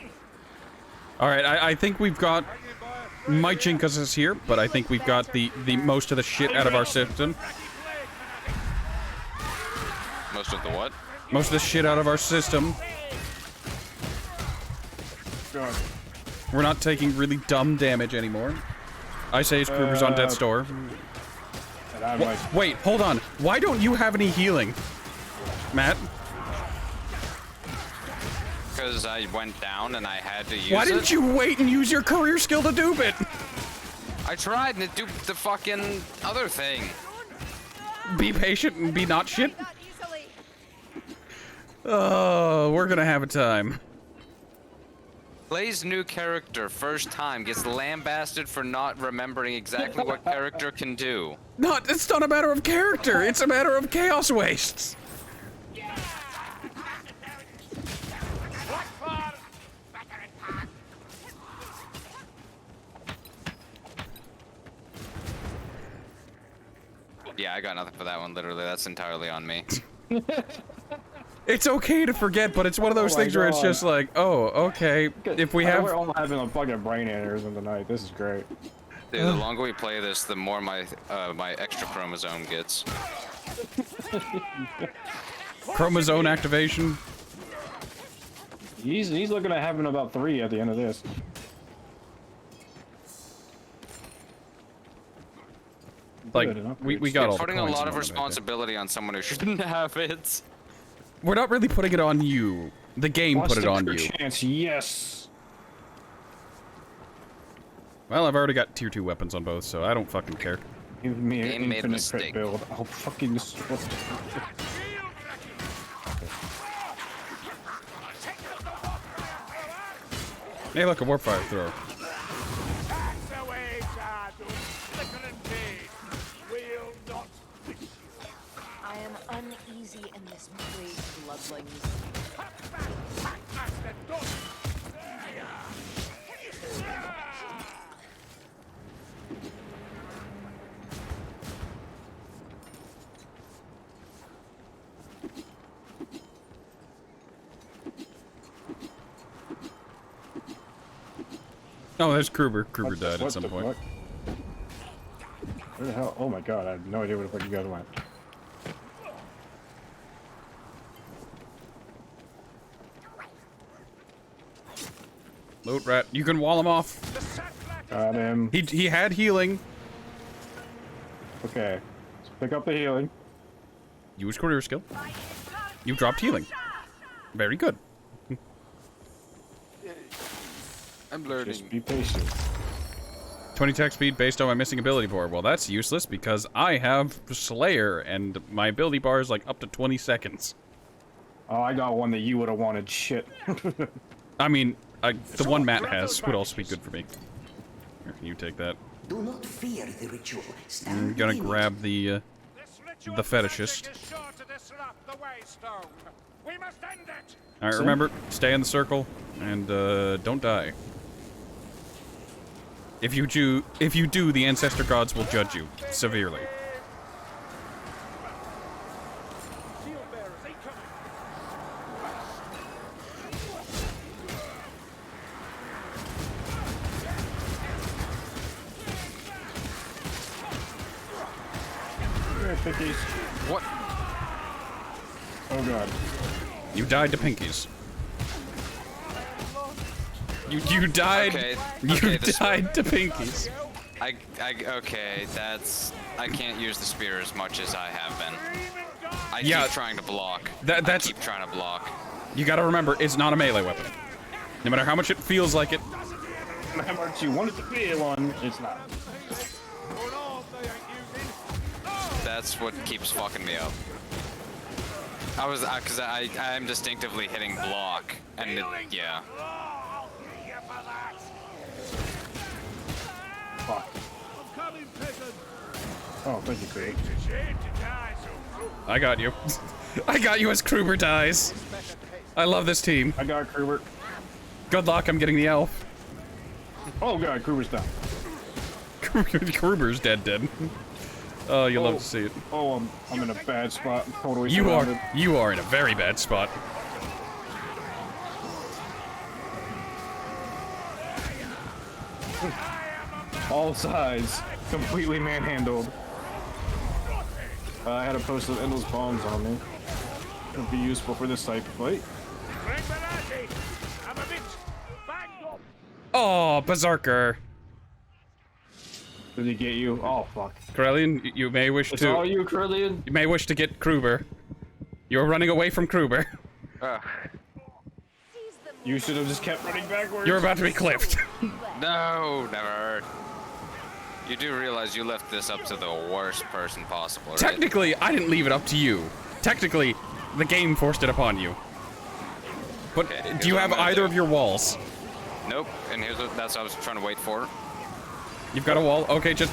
Alright, I think we've got... Might Jinkus is here, but I think we've got the most of the shit out of our system. Most of the what? Most of the shit out of our system. We're not taking really dumb damage anymore. I say Kruber's on death's door. Wait, hold on. Why don't you have any healing? Matt? Because I went down and I had to use it. Why didn't you wait and use your career skill to dupe it? I tried and it duped the fucking other thing. Be patient and be not shit. Oh, we're gonna have a time. Plays new character first time, gets lambasted for not remembering exactly what character can do. It's not a matter of character, it's a matter of chaos wastes. Yeah, I got nothing for that one, literally. That's entirely on me. It's okay to forget, but it's one of those things where it's just like, oh, okay, if we have... We're all having a fucking brain aneurysm tonight. This is great. Dude, the longer we play this, the more my my extra chromosome gets. Chromosome activation. He's looking at having about 3 at the end of this. Like, we got all the putting a points lot and of all that, responsibility on someone who shouldn't have it. We're not really putting it on you. The game put it on you. Chance, yes. Well, I've already got tier 2 weapons on both, so I don't fucking care. Give me an Game made a infinite crit mistake. build. I'll fucking... Hey, look, a warp fire thrower. That's the way, Shadow. The uneasy in this plague, bloodlings. Oh, there's Kruber. Kruber died at some point. Fuck? Where the hell? Oh my god, I have no idea where the fuck you guys went. Loot rat. You can wall him off. Got him. He had healing. Okay. Let's pick up the healing. Use career skill. You dropped healing. Very good. I'm learning. Just be patient. 20 attack speed based on my missing ability bar. Well, that's useless because I have Slayer and my ability bar is like up to 20 seconds. Oh, I got one that you would have wanted. Shit. I mean, the one Matt has would also be good for me. Here, can you take that? Do not fear the ritual. I'm gonna grab the fetishist. Alright, remember, stay in the circle and don't die. If you do, the ancestor gods will judge you severely. Pinkies. What? Oh god. You died to pinkies. You died. Okay. You Okay, died to pinkies. Okay, I can't use the spear as much as I have been. I Yeah. keep trying to block. That's. I keep trying to block. You gotta remember, it's not a melee weapon. No matter how much it feels like it. How much you want it to be one, it's not. That's what keeps fucking me up. Cause I'm distinctively hitting block, and yeah. Fuck. Oh, thank you, Craig. I got you. I got you as Kruber dies. I love this team. I got Kruber. Good luck, I'm getting the elf. Oh god, Kruber's down. Kruber's dead. Oh, you love to see it. Oh, I'm in a bad spot. I'm totally You surrounded. are in a very bad spot. All sides, completely manhandled. I had a post of endless bombs on me. It'll be useful for this type of fight. Oh, Berserker. Did he get you? Oh fuck. Corellian, you may wish It's to. all you, Corellian. You may wish to get Kruber. You're running away from Kruber. You should have just kept running backwards. You're about to be clipped. No, never. You do realize you left this up to the worst person possible, right? Technically, I didn't leave it up to you. Technically, the game forced it upon you. But Okay, do you have either do. of your walls? Nope. And that's what I was trying to wait for. You've got a wall? Okay, just...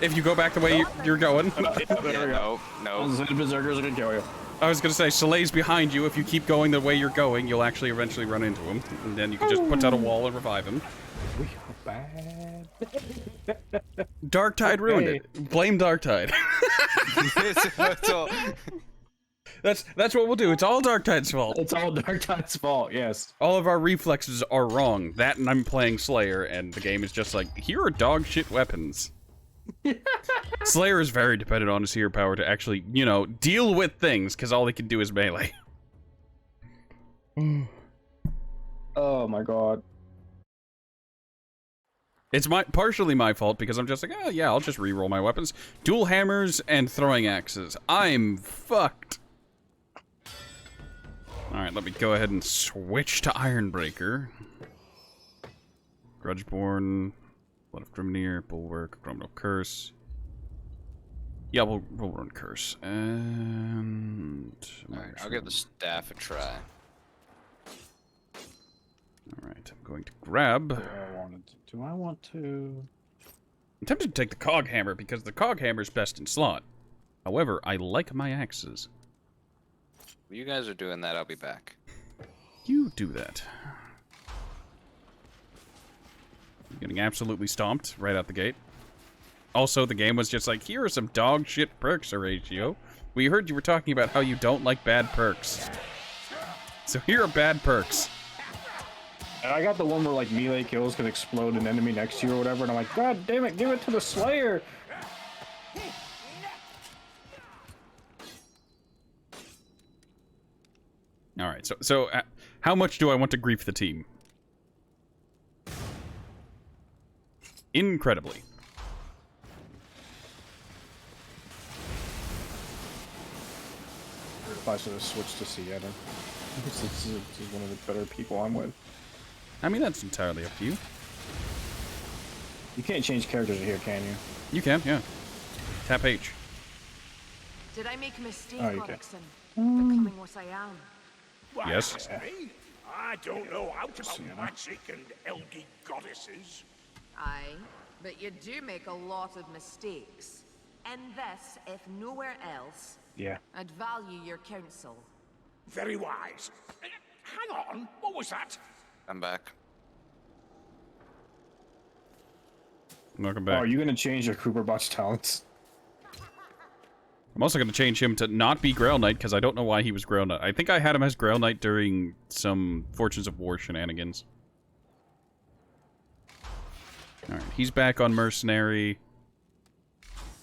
If you go back the way you're going. Yeah, no. The berserkers are gonna kill you. I was gonna say, Soleil's behind you. If you keep going the way you're going, you'll actually eventually run into him. And then you can just put down a wall and revive him. We are bad. Darktide ruined it. Blame Darktide. That's what we'll do. It's all Darktide's fault. It's all Darktide's fault, yes. All of our reflexes are wrong. That and I'm playing Slayer, and the game is just like, here are dog shit weapons. Slayer is very dependent on his hero power to actually, you know, deal with things, because all he can do is melee. Oh my god. It's partially my fault, because I'm just like, oh yeah, I'll just reroll my weapons. Dual hammers and throwing axes. I'm fucked. Alright, let me go ahead and switch to Ironbreaker. Grudgeborn, Blood of Grimnir, Bulwark, Grumnal Curse. Yeah, we'll run Curse. And... Alright, I'll give the staff a try. Alright, I'm going to grab... Do I want to... I'm tempted to take the Cog Hammer, because the Cog Hammer is best in slot. However, I like my axes. You guys are doing that, I'll be back. You do that. Getting absolutely stomped right out the gate. Also, the game was just like, here are some dog shit perks, Horatio. We heard you were talking about how you don't like bad perks. So here are bad perks. And I got the one where like melee kills can explode an enemy next to you or whatever, and I'm like, God damn it, give it to the Slayer! Alright, so how much do I want to grief the team? Incredibly. If I should have switched to Sienna. This is one of the better people I'm with. I mean, that's entirely up to you. You can't change characters here, can you? You can, yeah. Tap H. Did I make a mistake, Oh, you can. Oryxon? Becoming what I am? Why, Yes. ask me. I don't know how to about magic and elgy goddesses. Aye, but you do make a lot of mistakes. In this, if nowhere else, Yeah. I'd value your counsel. Very wise. Hang on, what was that? I'm back. Welcome Oh, back. are you gonna change your Cooperbot's talents? I'm also going to change him to not be Grail Knight, because I don't know why he was Grail Knight. I think I had him as Grail Knight during some Fortunes of War shenanigans. Alright, he's back on Mercenary.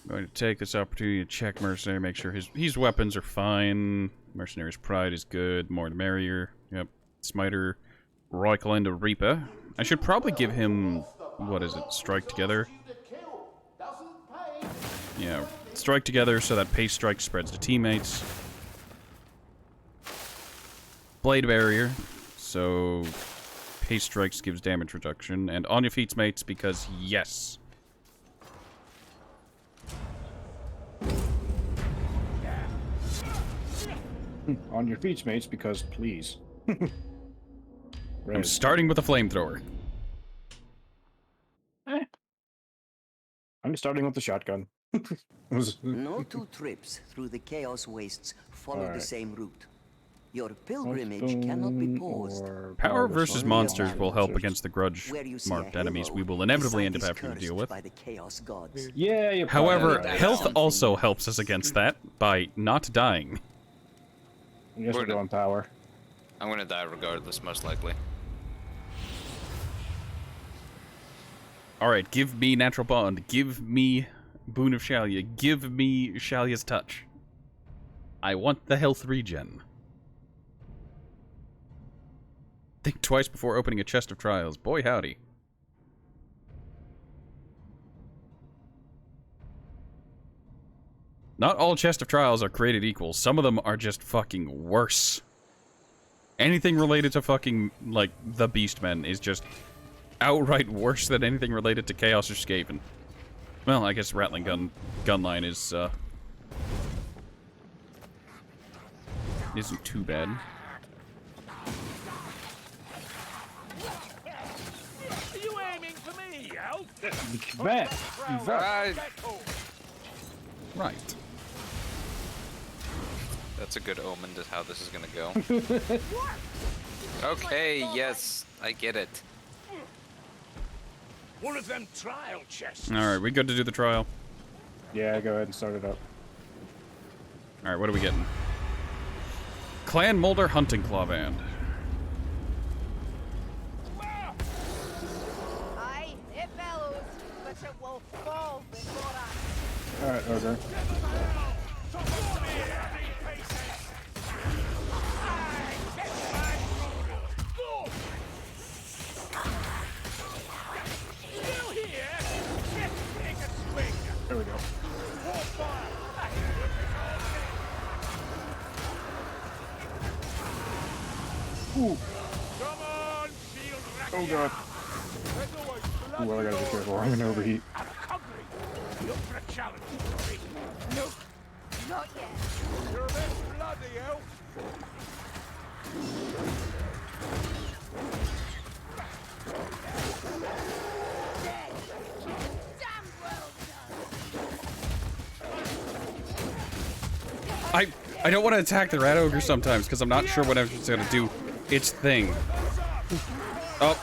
I'm going to take this opportunity to check Mercenary, make sure his weapons are fine. Mercenary's Pride is good, more the merrier. Yep. Smiter, Roiklanda Reaper. I should probably give him, what is it, Strike Together? Yeah, Strike Together so that Pace Strike spreads to teammates. Blade Barrier, so Pace Strikes gives damage reduction. And On Your Feet Mates because yes. On your feet, mates, because please. I'm starting with a flamethrower. I'm starting with the shotgun. No two trips through the Chaos Wastes follow the Alright. same route. Your pilgrimage cannot be paused. Power versus Only monsters will help advantage. against the grudge Where you see marked a enemies halo, we will the inevitably site end up is having to deal cursed with. by the Chaos Gods. Yeah, you However, probably health something also there. helps us against that by not dying. I guess we're going power. I'm gonna die regardless, most likely. Alright, give me Natural Bond. Give me Boon of Shalia. Give me Shalia's Touch. I want the health regen. Think twice before opening a chest of trials. Boy howdy. Not all chest of trials are created equal. Some of them are just fucking worse. Anything related to fucking, like, the Beastmen is just outright worse than anything related to Chaos or Skaven. Well, I guess Rattling gun line is, isn't too bad. Are you aiming for me, Elf? Right. That's a good omen to how this is gonna go. Okay, yes, I get it. One of them trial chests. Alright, we good to do the trial? Yeah, go ahead and start it up. Alright, what are we getting? Clan Molder Hunting Claw Band. Aye, it bellows, but it will fall before us. Alright, Ogre. There we go. Ooh. Oh god. Ooh, well, I gotta be careful. I'm gonna overheat. Look for a challenge, Rory. Nope, not yet. You're a bit bloody, Elf. I don't want to attack the rat ogre sometimes because I'm not sure when it's going to do its thing. Oh.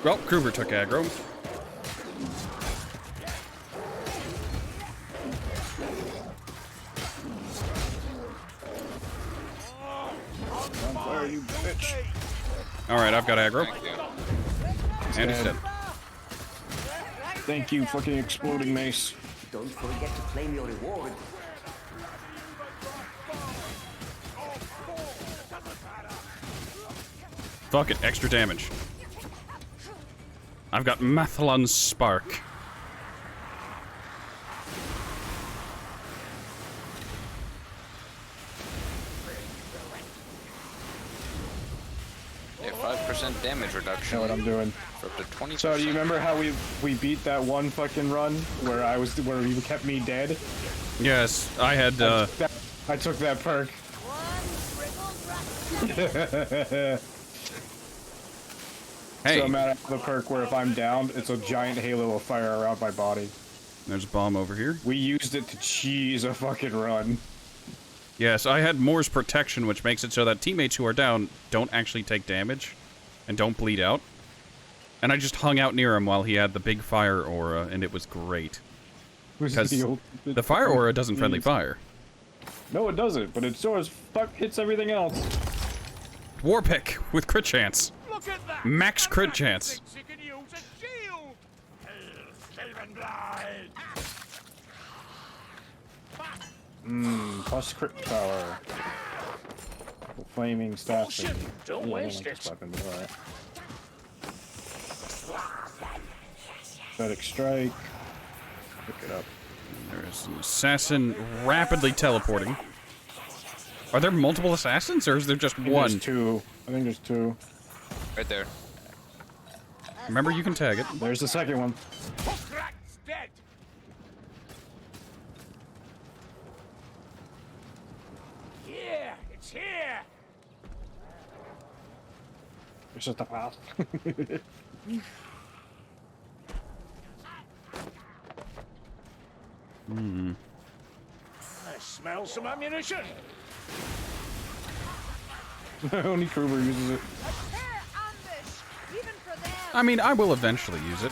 Well, Kruber took aggro. Where are you, bitch? Alright, I've got aggro. And he's dead. Thank you, fucking exploding mace. Don't forget to claim your reward. Fuck it, extra damage. I've got Mathlon Spark. Yeah, 5% damage reduction. I know what I'm doing. For up to 20%. So do you remember how we beat that one fucking run where you kept me dead? Yes, I had I took that perk. Hey. So I'm at the perk where if I'm downed, it's a giant halo of fire around my body. There's a bomb over here. We used it to cheese a fucking run. Yes, I had Moore's protection, which makes it so that teammates who are down don't actually take damage and don't bleed out. And I just hung out near him while he had the big fire aura, and it was great. Because the fire aura doesn't friendly fire. No, it doesn't, but it sure as fuck hits everything else. War pick with crit chance. Look at that. Max crit chance. He can use a shield. Steven Blind. Plus crit power. Flaming staff. Don't waste it. Static strike. Pick it up. There's an assassin rapidly teleporting. Are there multiple assassins, or is there just one? There's two. I think there's two. Right there. Remember, you can tag it. There's the second one. Hookrat's dead. Here, it's here. It's just a path. I smell some ammunition. Only Kruber uses it. I mean, I will eventually use it.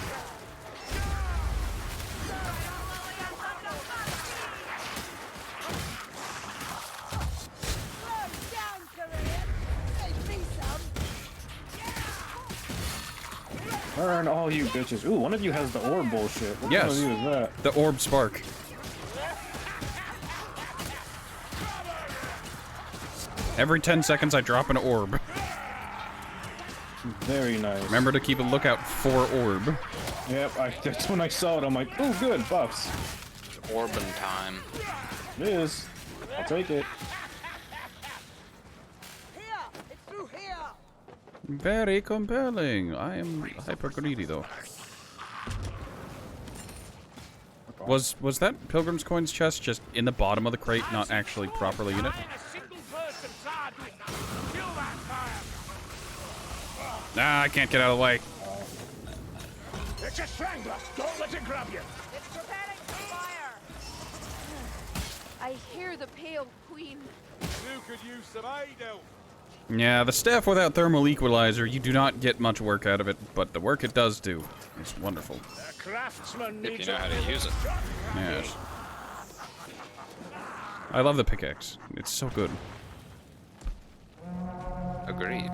Burn all you bitches. Ooh, one of you has the orb bullshit. What Yes. one of you is that? The orb spark. Every 10 seconds, I drop an orb. Very nice. Remember to keep a lookout for orb. Yep, that's when I saw it. I'm like, oh, good, buffs. It's Orbin time. It is. I'll take it. Very compelling. I am hyper greedy, though. Was that Pilgrim's Coins chest just in the bottom of the crate, not actually properly in it? Nah, I can't get out of the way. It's a strangler. Don't let it grab you. It's preparing for fire. I hear the pale queen. You could use some aid help. Yeah, the staff without thermal equalizer, you do not get much work out of it, but the work it does do is wonderful. The craftsman If needs you know how to use it. Yes. I love the pickaxe. It's so good. Agreed.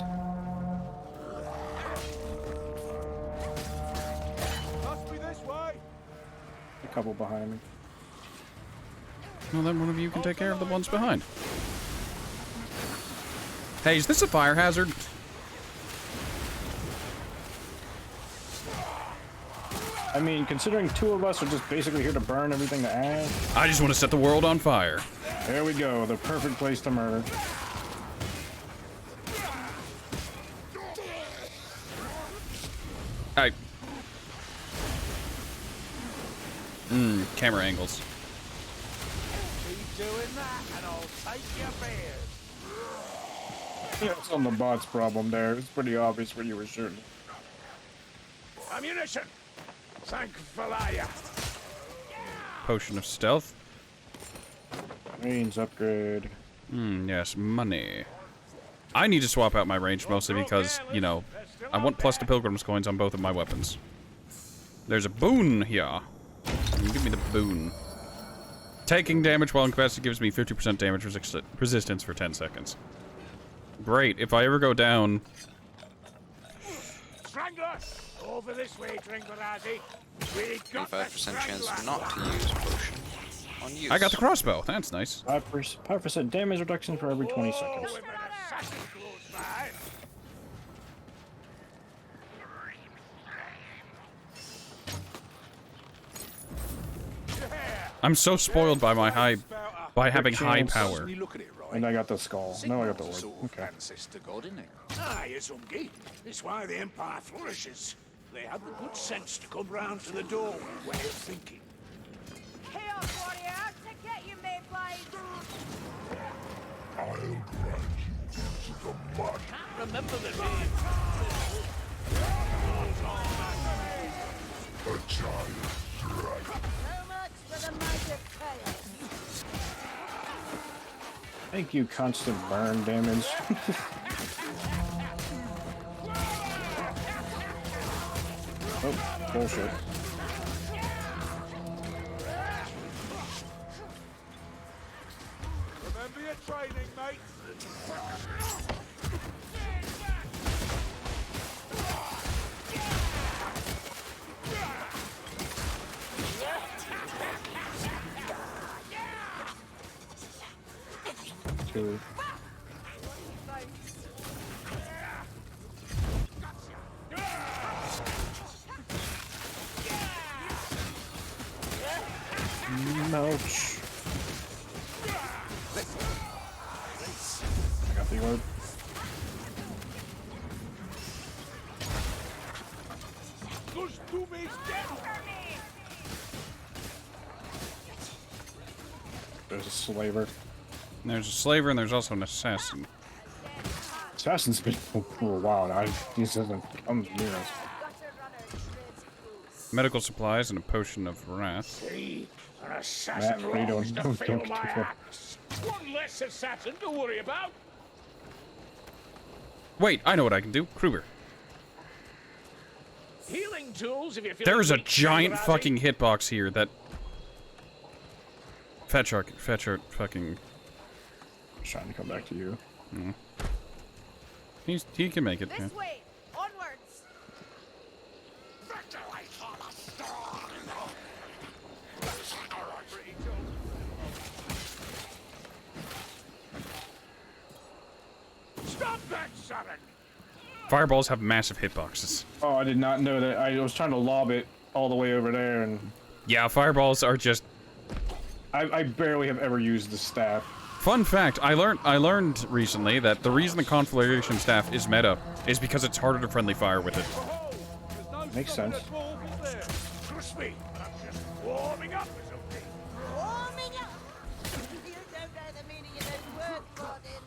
Must be this way. A couple behind me. Well, then one of you can take care of the ones behind. Hey, is this a fire hazard? I mean, considering two of us are just basically here to burn everything to ash. I just want to set the world on fire. There we go, the perfect place to murder. Hi. Camera angles. Keep doing that and I'll take your beard. Yeah, it's on the bot's problem there. It's pretty obvious where you were shooting. Ammunition. Thank Valaya. Potion of stealth. Range upgrade. Yes, money. I need to swap out my range mostly because, you know, I want plus the Pilgrim's coins on both of my weapons. There's a boon here. Give me the boon. Taking damage while incapacitated gives me 50% damage resistance for 10 seconds. Great. If I ever go down... Strangler! Over this way, Dringbarazzi. We got 25% chance not to use potion on use. I got the crossbow. That's nice. 5% damage reduction for every 20 seconds. I'm so spoiled by my having high power. And I got the skull. No, I got the word. Okay. Aye, it's ungy. It's why the Empire flourishes. They have the good sense to come round to the doorway way of thinking. Chaos Warrior, to get you, Mayblade! I'll grind you into the mud. Can't remember the name. A giant dragon. So much for the might of chaos. Thank you, constant burn damage. Oh, bullshit. Remember your training, mate. Two. Ouch. I got the orb. There's a slaver. There's a slaver and there's also an assassin. Assassin's been for a while now. He doesn't come near us. Medical supplies and a potion of wrath. See, an assassin longs to fill my axe. One less assassin to worry about. Wait, I know what I can do. Kruger. Healing tools if you feel There's a weak, giant Dringbarazzi. fucking hitbox here that... Fetchart fucking... Trying to come back to you. He can make it. This Yeah. way, onwards. Stop that, Saren! Fireballs have massive hitboxes. Oh, I did not know that. I was trying to lob it all the way over there, and Yeah, fireballs are just... I barely have ever used the staff. Fun fact, I learned recently that the reason the Conflagration Staff is meta is because it's harder to friendly fire with it. Makes sense. Trust me, I'm just warming up or something. Warming up. You don't know the meaning of those words, Gordon.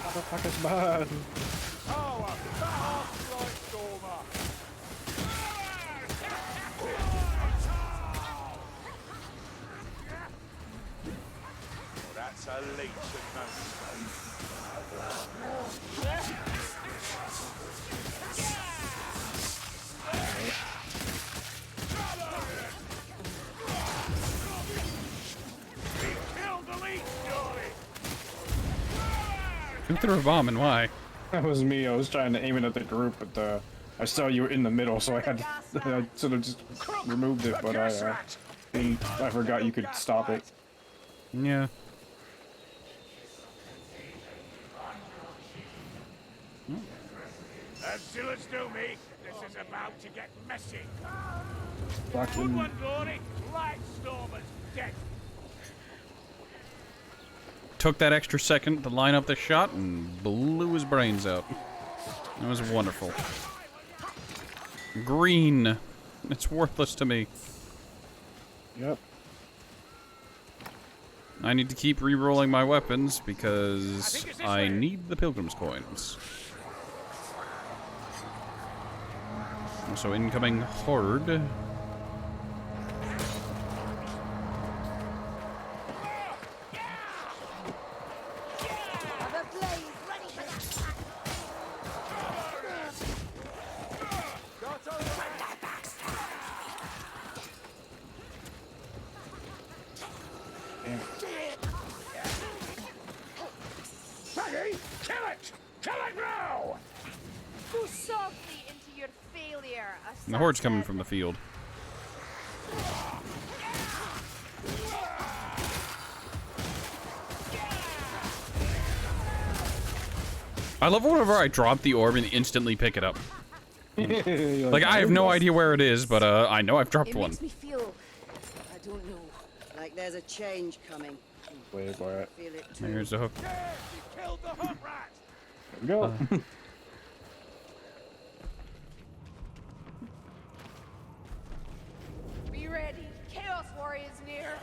Motherfucker's bad. Oh, a fast light stormer. Oh, that's a leech of no He killed the leech, Jory. Who threw a bomb and why? That was me. I was trying to aim it at the group, but I saw you were in the middle, so I had to, I sort of just removed it. But I forgot you could stop it. Yeah. As still as do me, this is about to get messy. Good Fucking. one, Dory. Light Stormer's dead. Took that extra second to line up the shot and blew his brains out. That was wonderful. Green. It's worthless to me. Yep. I need to keep re-rolling my weapons because I need the Pilgrim's coins. So incoming horde. Maggie, kill it! Kill it now! Go softly into your failure, And the horde's coming from the field. I love whenever I drop the orb and instantly pick it up. Like, I have no idea where it is, but I know I've dropped one. Makes me feel, I don't know. Like there's a change coming. Wait for it. Feel it too. Here's the hook. You killed the hook rat! There we go. be ready. Chaos Warriors near.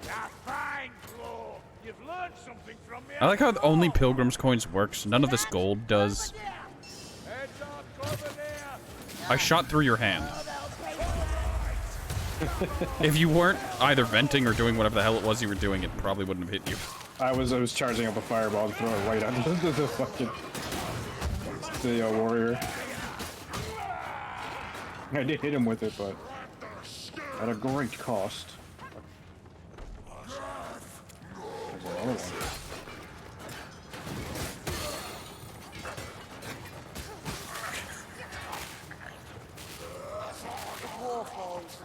Now fine, Claw. You've learned something from me. I like how only Pilgrim's Coins works. None of this gold does. Heads up, cover there. I shot through your hand. If you weren't either venting or doing whatever the hell it was you were doing, it probably wouldn't have hit you. I was charging up a fireball to throw it right under the fucking warrior. I did hit him with it, but at a great cost. There's another one. Warfalls.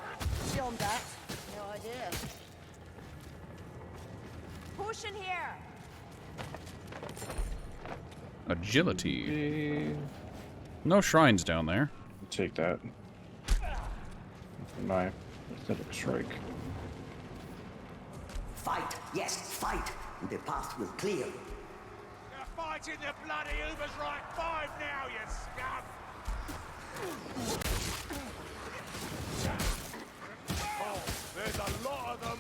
Beyond that, no idea. Potion here. Agility. No shrines down there. Take that. My aesthetic strike. Fight, yes, fight. The path will clear. You're fighting the bloody Uber's right 5 now, you scum! Oh, there's a lot of them.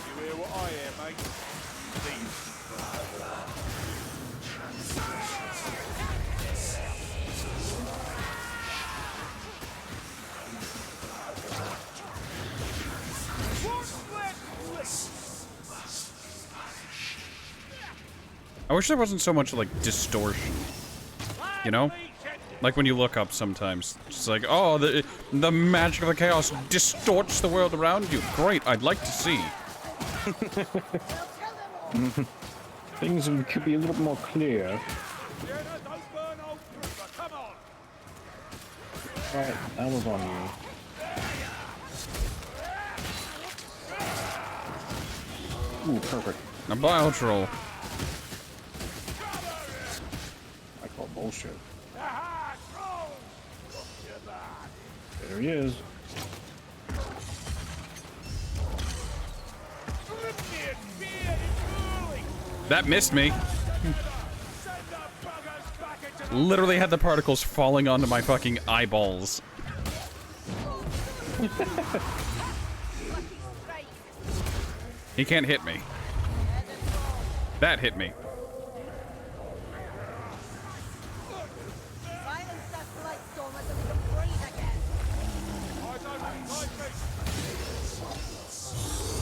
You hear what I hear, mate? I wish there wasn't so much, like, distortion. You know? Like when you look up sometimes. It's like, oh, the magic of the chaos distorts the world around you. Great, I'd like to see. Things could be a little more clear. Alright, that was on you. Ooh, perfect. A bile troll. I call bullshit. There he is. That missed me. Literally had the particles falling onto my fucking eyeballs. He can't hit me. That hit me.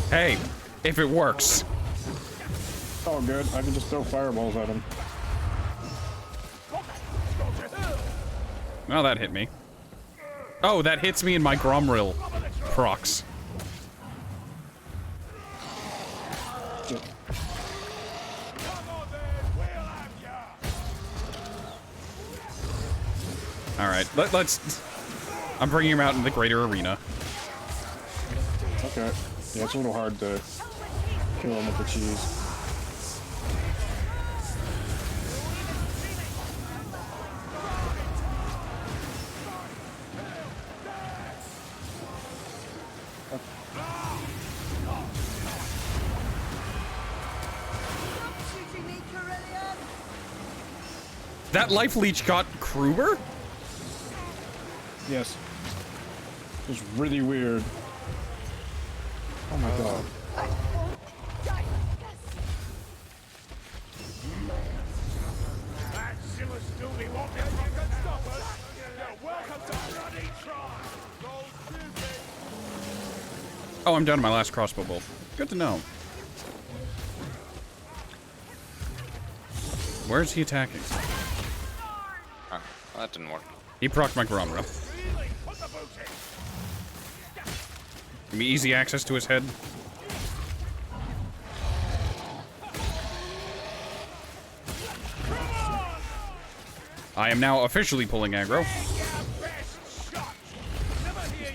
Hey, if it works. Oh, good. I can just throw fireballs at him. Oh, that hit me. Oh, that hits me in my Gromril procs. Alright, let's... I'm bringing him out in the greater arena. Okay. Yeah, it's a little hard to kill him with the cheese. That life leech got Kruber? Yes. It's really weird. Oh my god. That Zilla Stooley won't be able to stop us. You're welcome to bloody try. Oh, I'm down to my last crossbow bolt. Good to know. Where is he attacking? Oh, well, that didn't work. He procced my barometer. Give me easy access to his head. I am now officially pulling aggro.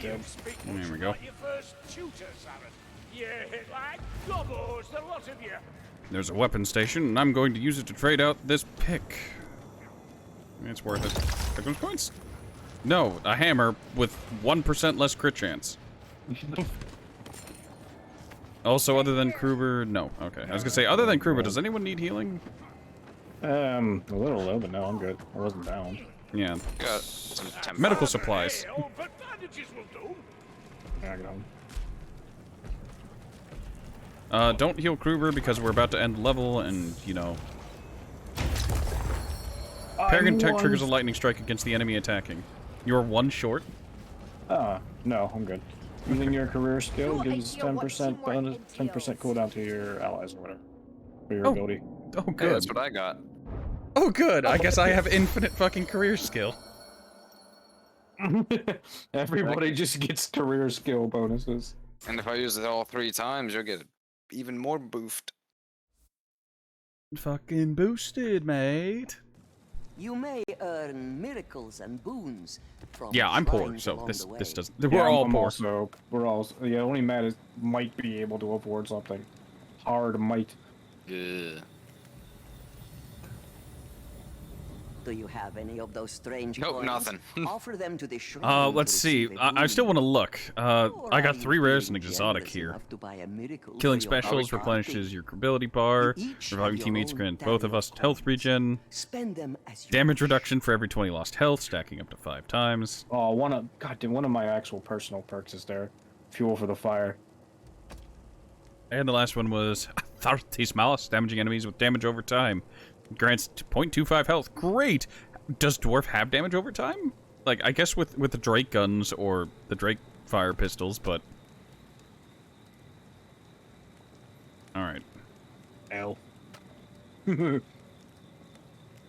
There we go. There's a weapon station, and I'm going to use it to trade out this pick. It's worth it. Victim's points? No, a hammer with 1% less crit chance. Also, other than Kruber, no. Okay, I was gonna say, other than Kruber, does anyone need healing? A little low, but no, I'm good. I wasn't down. Yeah. Got some temp Medical supplies. Yeah, I got him. Don't heal Kruber because we're about to end level, and, you know... Paragon Tech triggers a lightning strike against the enemy attacking. You're one short? No, I'm good. Using your career skill gives 10% bonus, 10% cooldown to your allies or whatever. For your ability. Oh, good. Yeah, that's what I got. Oh, good. I guess I have infinite fucking career skill. Everybody just gets career skill bonuses. And if I use it all 3 times, you'll get even more boofed. Fucking boosted, mate. You may earn miracles and boons from Yeah, I'm poor, shrines so along this the way. doesn't. We're all poor. We're all. Yeah, only Matt might be able to afford something. Hard might. Yeah. Do you have any of those strange Nope, coins? nothing. Offer them to the shrine. Let's see. I still want to look. I got 3 rares and exotic here. Killing specials replenishes your ability bar. Reviving teammates grant both of us health regen. Spend them as you Damage reduction for every 20 lost health, stacking up to 5 times. Oh, one of my actual personal perks is there. Fuel for the fire. And the last one was Thartis Malice, damaging enemies with damage over time. Grants 0.25 health. Great! Does Dwarf have damage over time? Like, I guess with the Drake guns or the Drake fire pistols, but... Alright. L.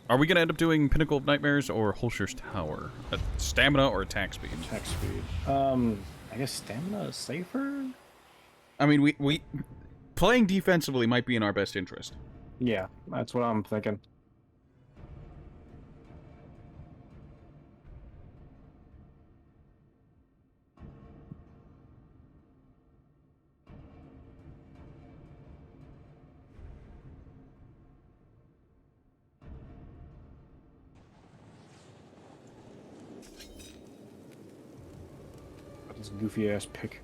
Are we gonna end up doing Pinnacle of Nightmares or Holscher's Tower? Stamina or attack speed? Attack speed. I guess stamina is safer? I mean, we... Playing defensively might be in our best interest. Yeah, that's what I'm thinking. This goofy ass pick.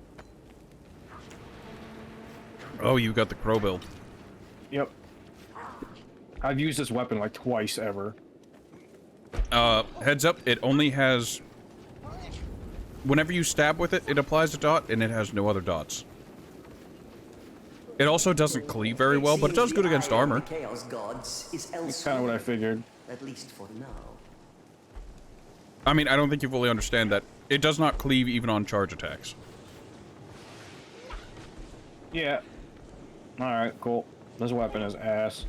Oh, you got the crow build. Yep. I've used this weapon like twice ever. Heads up, it only has... Whenever you stab with it, it applies a dot, and it has no other dots. It also doesn't cleave very well, but it does good against armor. Chaos gods is That's kind of what I figured. At least for now. I mean, I don't think you fully understand that. It does not cleave even on charge attacks. Yeah. Alright, cool. This weapon is ass.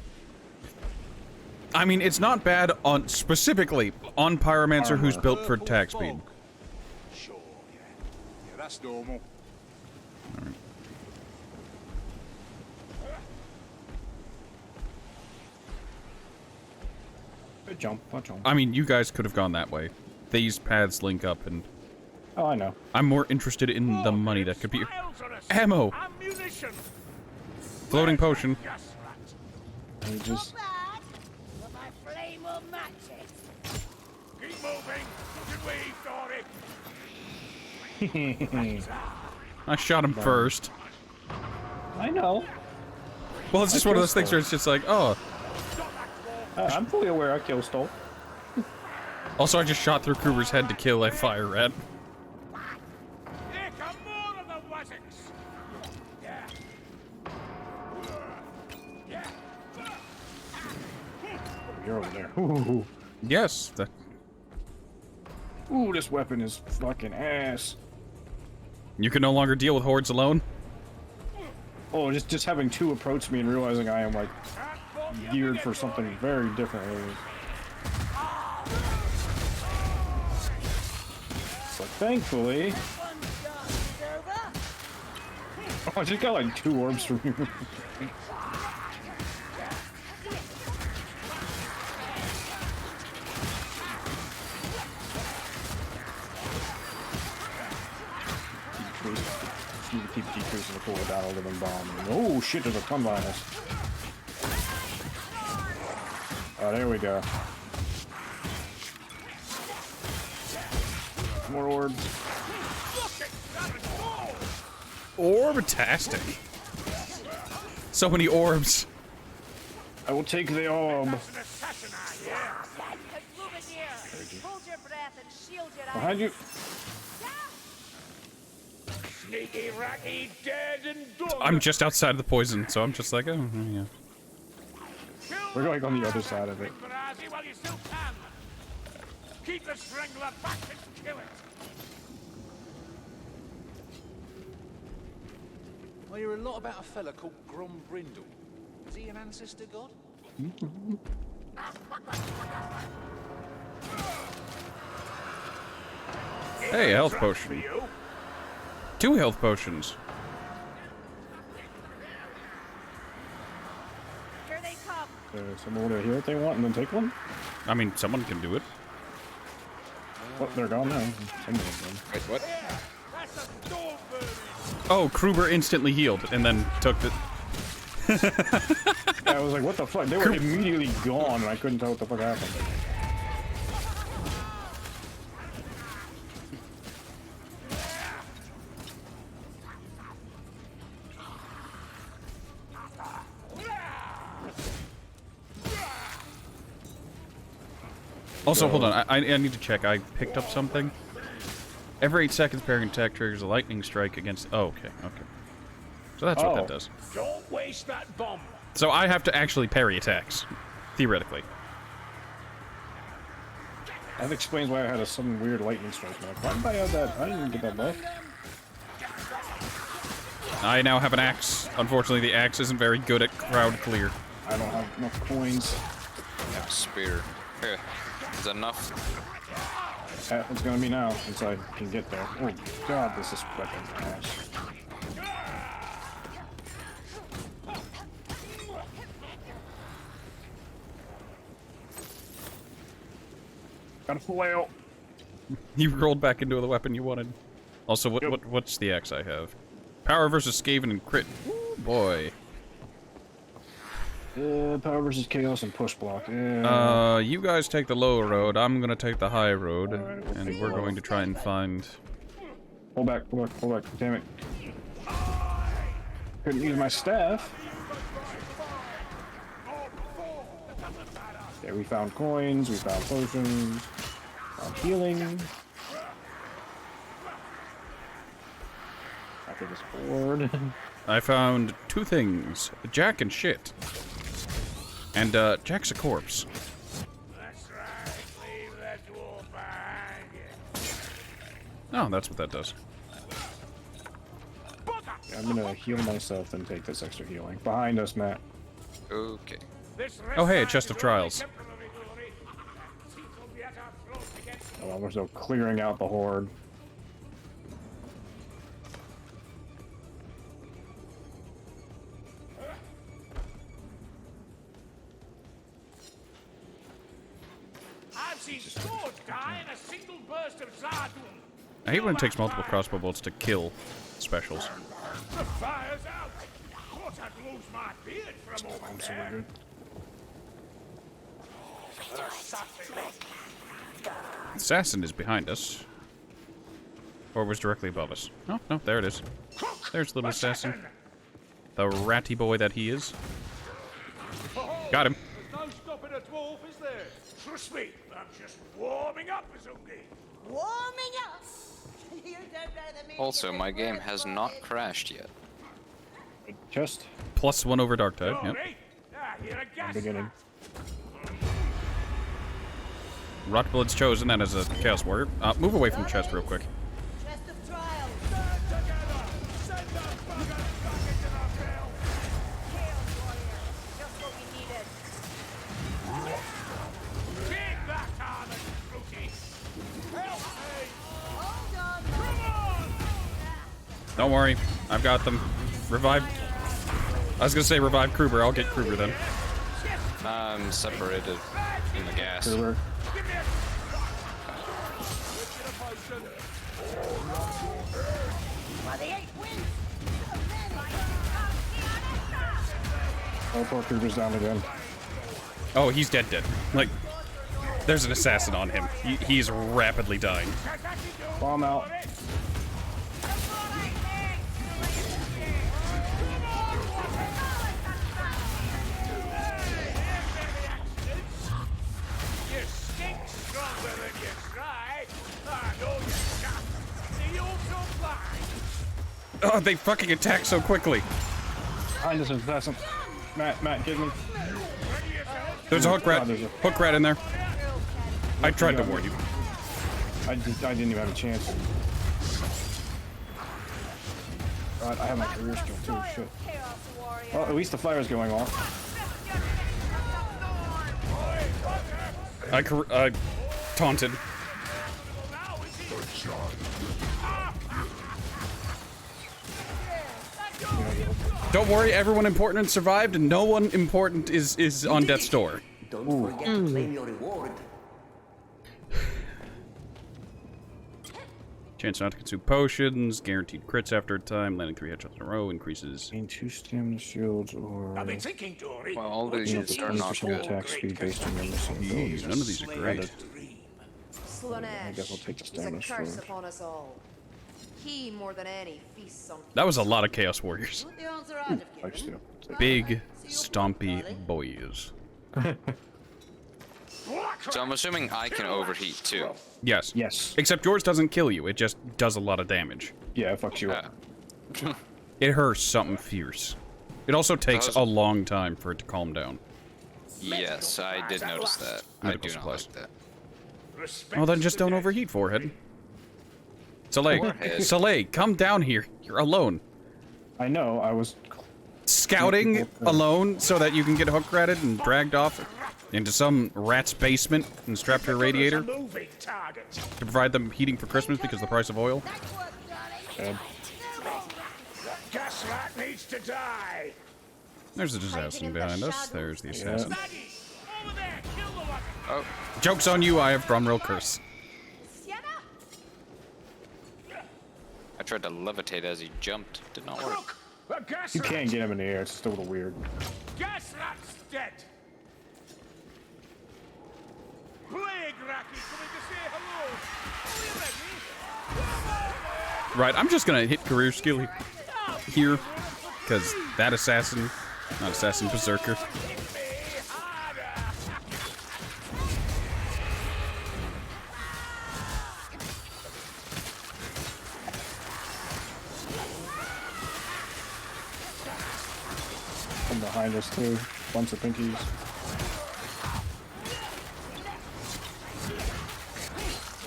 I mean, it's not bad on specifically on Pyromancer, who's built for attack speed. Sure, yeah. Yeah, that's normal. Alright. Good jump, good jump. I mean, you guys could have gone that way. These paths link up, and Oh, I know. I'm more interested in the money that could be... Ammo! Floating potion. And just... Keep moving. Look at wave, Dory. I shot him first. I know. Well, it's just one of those things where it's just like, oh. I'm fully aware I killed Stoll. Also, I just shot through Kruber's head to kill a fire rat. Here come more of the Wazzicks. Yeah. Yeah. You're over there. Ooh. Yes. Ooh, this weapon is fucking ass. You can no longer deal with hordes alone? Oh, just having two approach me and realizing I am, like, geared for something very different. But thankfully... Oh, I just got, like, 2 orbs from you. Need to keep decreasing the cooldown a living bomb. Oh shit, there's a ton behind us. Oh, there we go. More orbs. Orbitastic. So many orbs. I will take the orb. Behind you. Sneaky, ratty, dead and done. I'm just outside of the poison, so I'm just like, oh, yeah. We're going on the other side of it. While you still can. Keep the strangler back and kill it. Well, you hear a lot about a fella called Grom Brindle. Is he an ancestor god? Hey, health potion. 2 health potions. Here they come. Someone over here if they want and then take one? I mean, someone can do it. Oh, they're gone now. Someone of them. Wait, what? Oh, Kruber instantly healed and then took the... I was like, what the fuck? They were immediately gone and I couldn't tell what the fuck happened. Also, hold on. I need to check. I picked up something. Every 8 seconds, parrying attack triggers a lightning strike against... Oh, okay, okay. So that's what that does. Don't waste that bomb. So I have to actually parry attacks, theoretically. That explains why I had a sudden weird lightning strike. Like, why did I have that? I didn't get that buff. I now have an axe. Unfortunately, the axe isn't very good at crowd clear. I don't have enough coins. I have a spear. Here. Is that enough? It's gonna be now, since I can get there. Oh god, this is weapon ass. Got a flail. You rolled back into the weapon you wanted. Also, what's the axe I have? Power versus Skaven and crit. Ooh, boy. Power versus chaos and push block. Yeah. You guys take the low road. I'm gonna take the high road, right, and we're going to try and find. Hold back, hold back, hold back! Damn it! Couldn't use my staff. Yeah, we found coins. We found potions. Found healing. After this board. I found 2 things: Jack and shit. And Jack's a corpse. That's right. Leave that dwarf behind you. Oh, that's what that does. Yeah, I'm gonna heal myself and take this extra healing. Behind us, Matt. Okay. Oh, hey, a chest of trials. Oh, we're still clearing out the horde. I've seen scores die in a single burst of Zardun. I hate when it takes multiple crossbow bolts to kill specials. The fire's out. Thought I'd lose my beard for a moment there. Assassin is behind us. Or was directly above us. Oh, no, there it is. There's little assassin. The ratty boy that he is. Got him. There's no stopping a dwarf, is there? Trust me, I'm just warming up, Azungi. Warming up. You don't know the meaning Also, of my this game word, has boy. not crashed yet. Just +1 over Darktide. Yep. Sorry. Ah, you're a gas beginning. Rockblood's chosen that as a Chaos Warrior. Move away from the chest real quick. Chest of trials. Stand together. Send that bugger back into the field. Chaos Warrior. Just what we needed. Take that arm and fruity. Help me. Hold on. Come on. Don't worry, I've got them. Revive. I was gonna say revive Kruber. I'll get Kruber then. I'm separated in the gas. Kruber. Give me a... By the 8 wins. Oh, poor Kruber's down again. Oh, he's dead. Like, there's an assassin on him. He's rapidly dying. Bomb out. You stink stronger than you try. I know you can't. See you so blind. Oh, they fucking attack so quickly. Behind us, assassin. Matt, give me. There's a hook rat. Oh, there's a- Hook rat in there. I tried to warn you. I didn't even have a chance. God, I have my career skill too. Shit. Well, at least the fire's going off. I taunted. Don't worry, everyone important survived, and no one important is on death's door. Don't forget to claim your reward. Chance not to consume potions, guaranteed crits after a time, landing 3 headshots in a row, increases. Gain 2 stamina shields or... I've been thinking, Dory. Well, all these are not 20% good. attack speed based on your missing Jeez, abilities. none of these are great. Slanesh I guess I'll take the is a stamina curse sword. upon us all. He, more than any, feasts on... That was a lot of Chaos Warriors. Put the answer out of I still. Big, stompy boys. So I'm assuming I can overheat too. Yes. Yes. Except yours doesn't kill you, it just does a lot of damage. Yeah, it fucks you up. It hurts something fierce. It also takes a long time for it to calm down. Yes, I did notice that. Medical I do not supplies. like that. Well, then just don't overheat, Forehead. Soleil, Forehead. Soleil, come down here. You're alone. I know, I was... Scouting alone so that you can get hook ratted and dragged off into some rat's basement and strapped to a radiator to Moving target. provide them heating for Christmas because of the price of oil. That gas rat needs to die. There's the assassin behind us. There's the assassin. Baddies, over there, kill the one. Oh, Joke's on you, I have Bromrel Curse. I tried to levitate as he jumped. Did not work. Look, a gas You rat. can't get him in the air, it's just a little weird. Gas rat's dead. Plague Racky coming to say hello. Are you ready? Right, I'm just gonna hit career skill here, because that assassin, not assassin, berserker. From behind us too. Bunch of pinkies.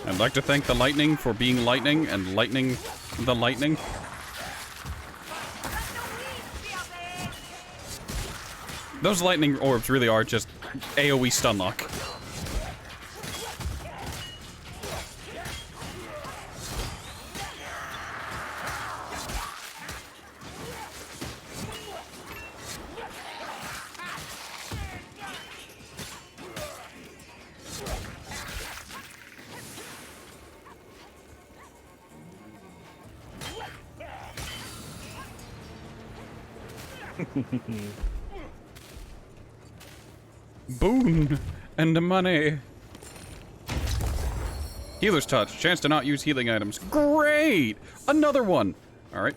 I'd like to thank the lightning for being lightning and lightning the lightning. Those lightning orbs really are just AoE stun lock. Boon and money. Healer's touch. Chance to not use healing items. Great! Another one. All right.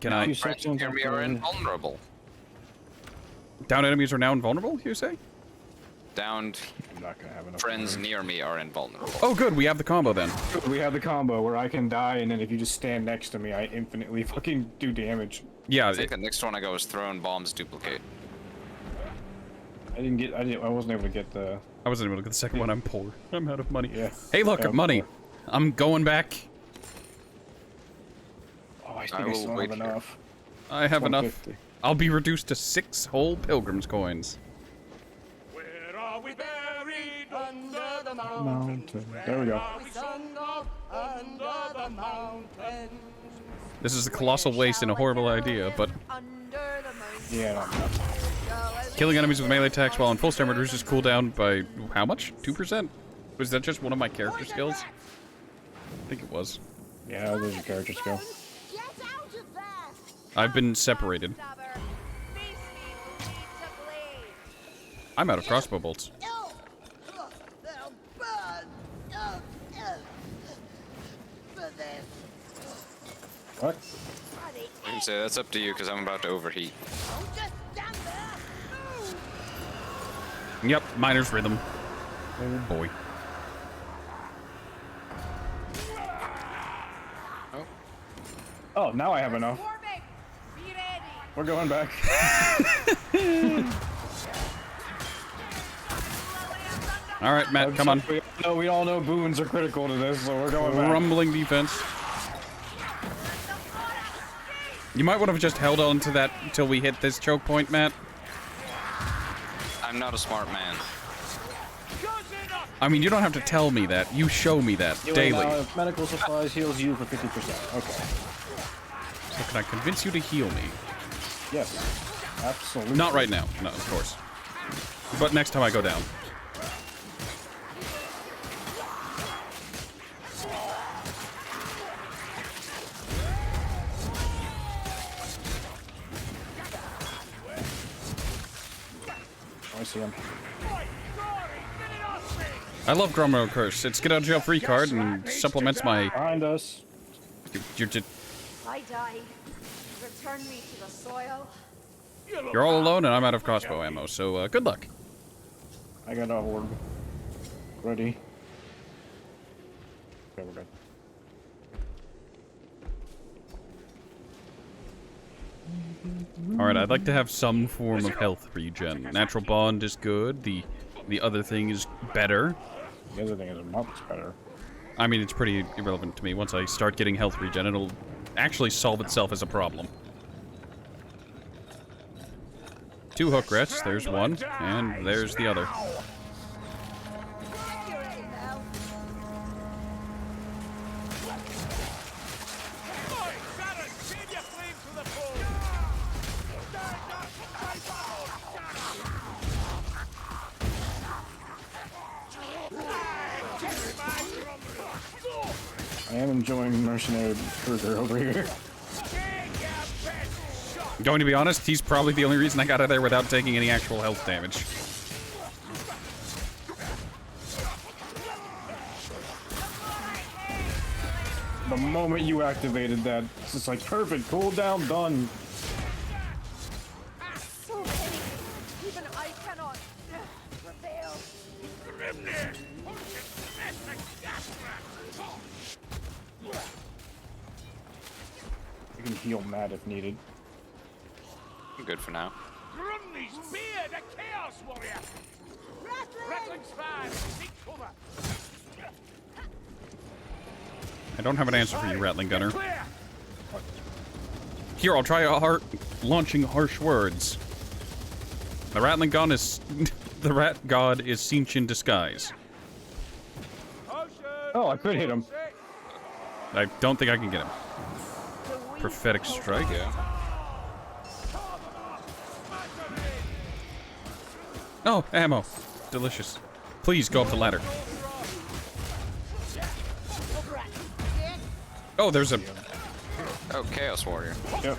Can I? Here we are invulnerable. Down enemies are now invulnerable, you say? downed I'm not gonna have enough. friends near me are invulnerable. Oh, good. We have the combo then. We have the combo where I can die, and then if you just stand next to me, I infinitely fucking do damage. Yeah. I think the next one I go is throwing bombs duplicate. I wasn't able to get the... I wasn't able to get the second one. I'm poor. I'm out of money. Yeah. Hey, look, Yeah, money. poor. I'm going back. Oh, I think I still have enough. I have enough. 150. I'll be reduced to 6 whole Pilgrim's coins. Where are we buried under the Mountain. There we go. under the mountains. This is a colossal waste and a horrible idea, but Yeah, no. killing enemies with melee attacks while on full stamina reduces cooldown by how much? 2%? Was that just one of my character skills? I think it was. Yeah, there's your character skill. I've been separated. I'm out of crossbow bolts. What? I can say that's up to you because I'm about to overheat. Yep, miner's rhythm. Oh boy. Oh, now I have enough. We're going back. All right, Matt, come on. We all know boons are critical to this, so we're going back. Rumbling defense. You might want to have just held on to that until we hit this choke point, Matt. I'm not a smart man. I mean, you don't have to tell me that. You show me that daily. If medical supplies heals you for 50%. Okay. So can I convince you to heal me? Yes. Absolutely. Not right now. No, of course. But next time I go down. I see him. I love Gromro Curse. It's get out of jail free card and supplements my... Behind us. I die. Return me to the soil. You're all alone and I'm out of crossbow ammo, so good luck. I got a orb. Ready. Okay, we're good. Alright, I'd like to have some form of health regen. Natural bond is good. The other thing is better. The other thing is much better. I mean, it's pretty irrelevant to me. Once I start getting health regen, it'll actually solve itself as a problem. 2 hook rests. There's one, and there's the other. I am enjoying Mercenary Cruiser over here. Going to be honest, he's probably the only reason I got out of there without taking any actual health damage. The moment you activated that, it's just like, perfect, cooldown, done. So many. Even I cannot prevail. You can heal Matt if needed. I'm good for now. Grumney's beard, a chaos warrior. Rattling's fine. Seek cover. I don't have an answer for you, Rattling Gunner. Here, I'll try launching harsh words. The Rattling Gun is... the Rat God is Sinch in disguise. Oh, I could hit him. I don't think I can get him. Prophetic Strike. Yeah. Oh, ammo. Delicious. Please go up the ladder. Oh, there's a... Oh, Chaos Warrior. Yep.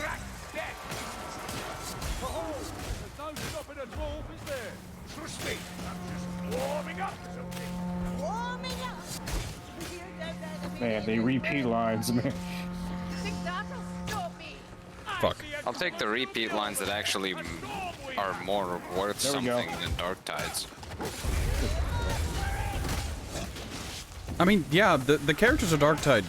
Man, they repeat lines, man. Fuck. I'll take the repeat lines that actually are more worth something than Darktides. I mean, yeah, the characters of Darktide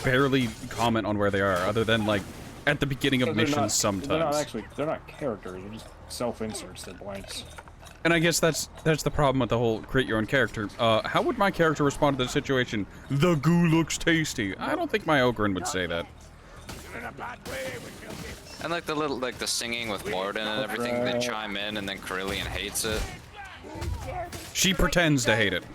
barely comment on where they are, other than, like, at the beginning of missions sometimes. They're not characters, they're just self-inserts, they're blanks. And I guess that's the problem with the whole create your own character. How would my character respond to the situation? The goo looks tasty. I don't think my Ogren would say that. And like the little, like the singing with Morden and everything, they chime in, and then Carillion hates it. She pretends to hate it.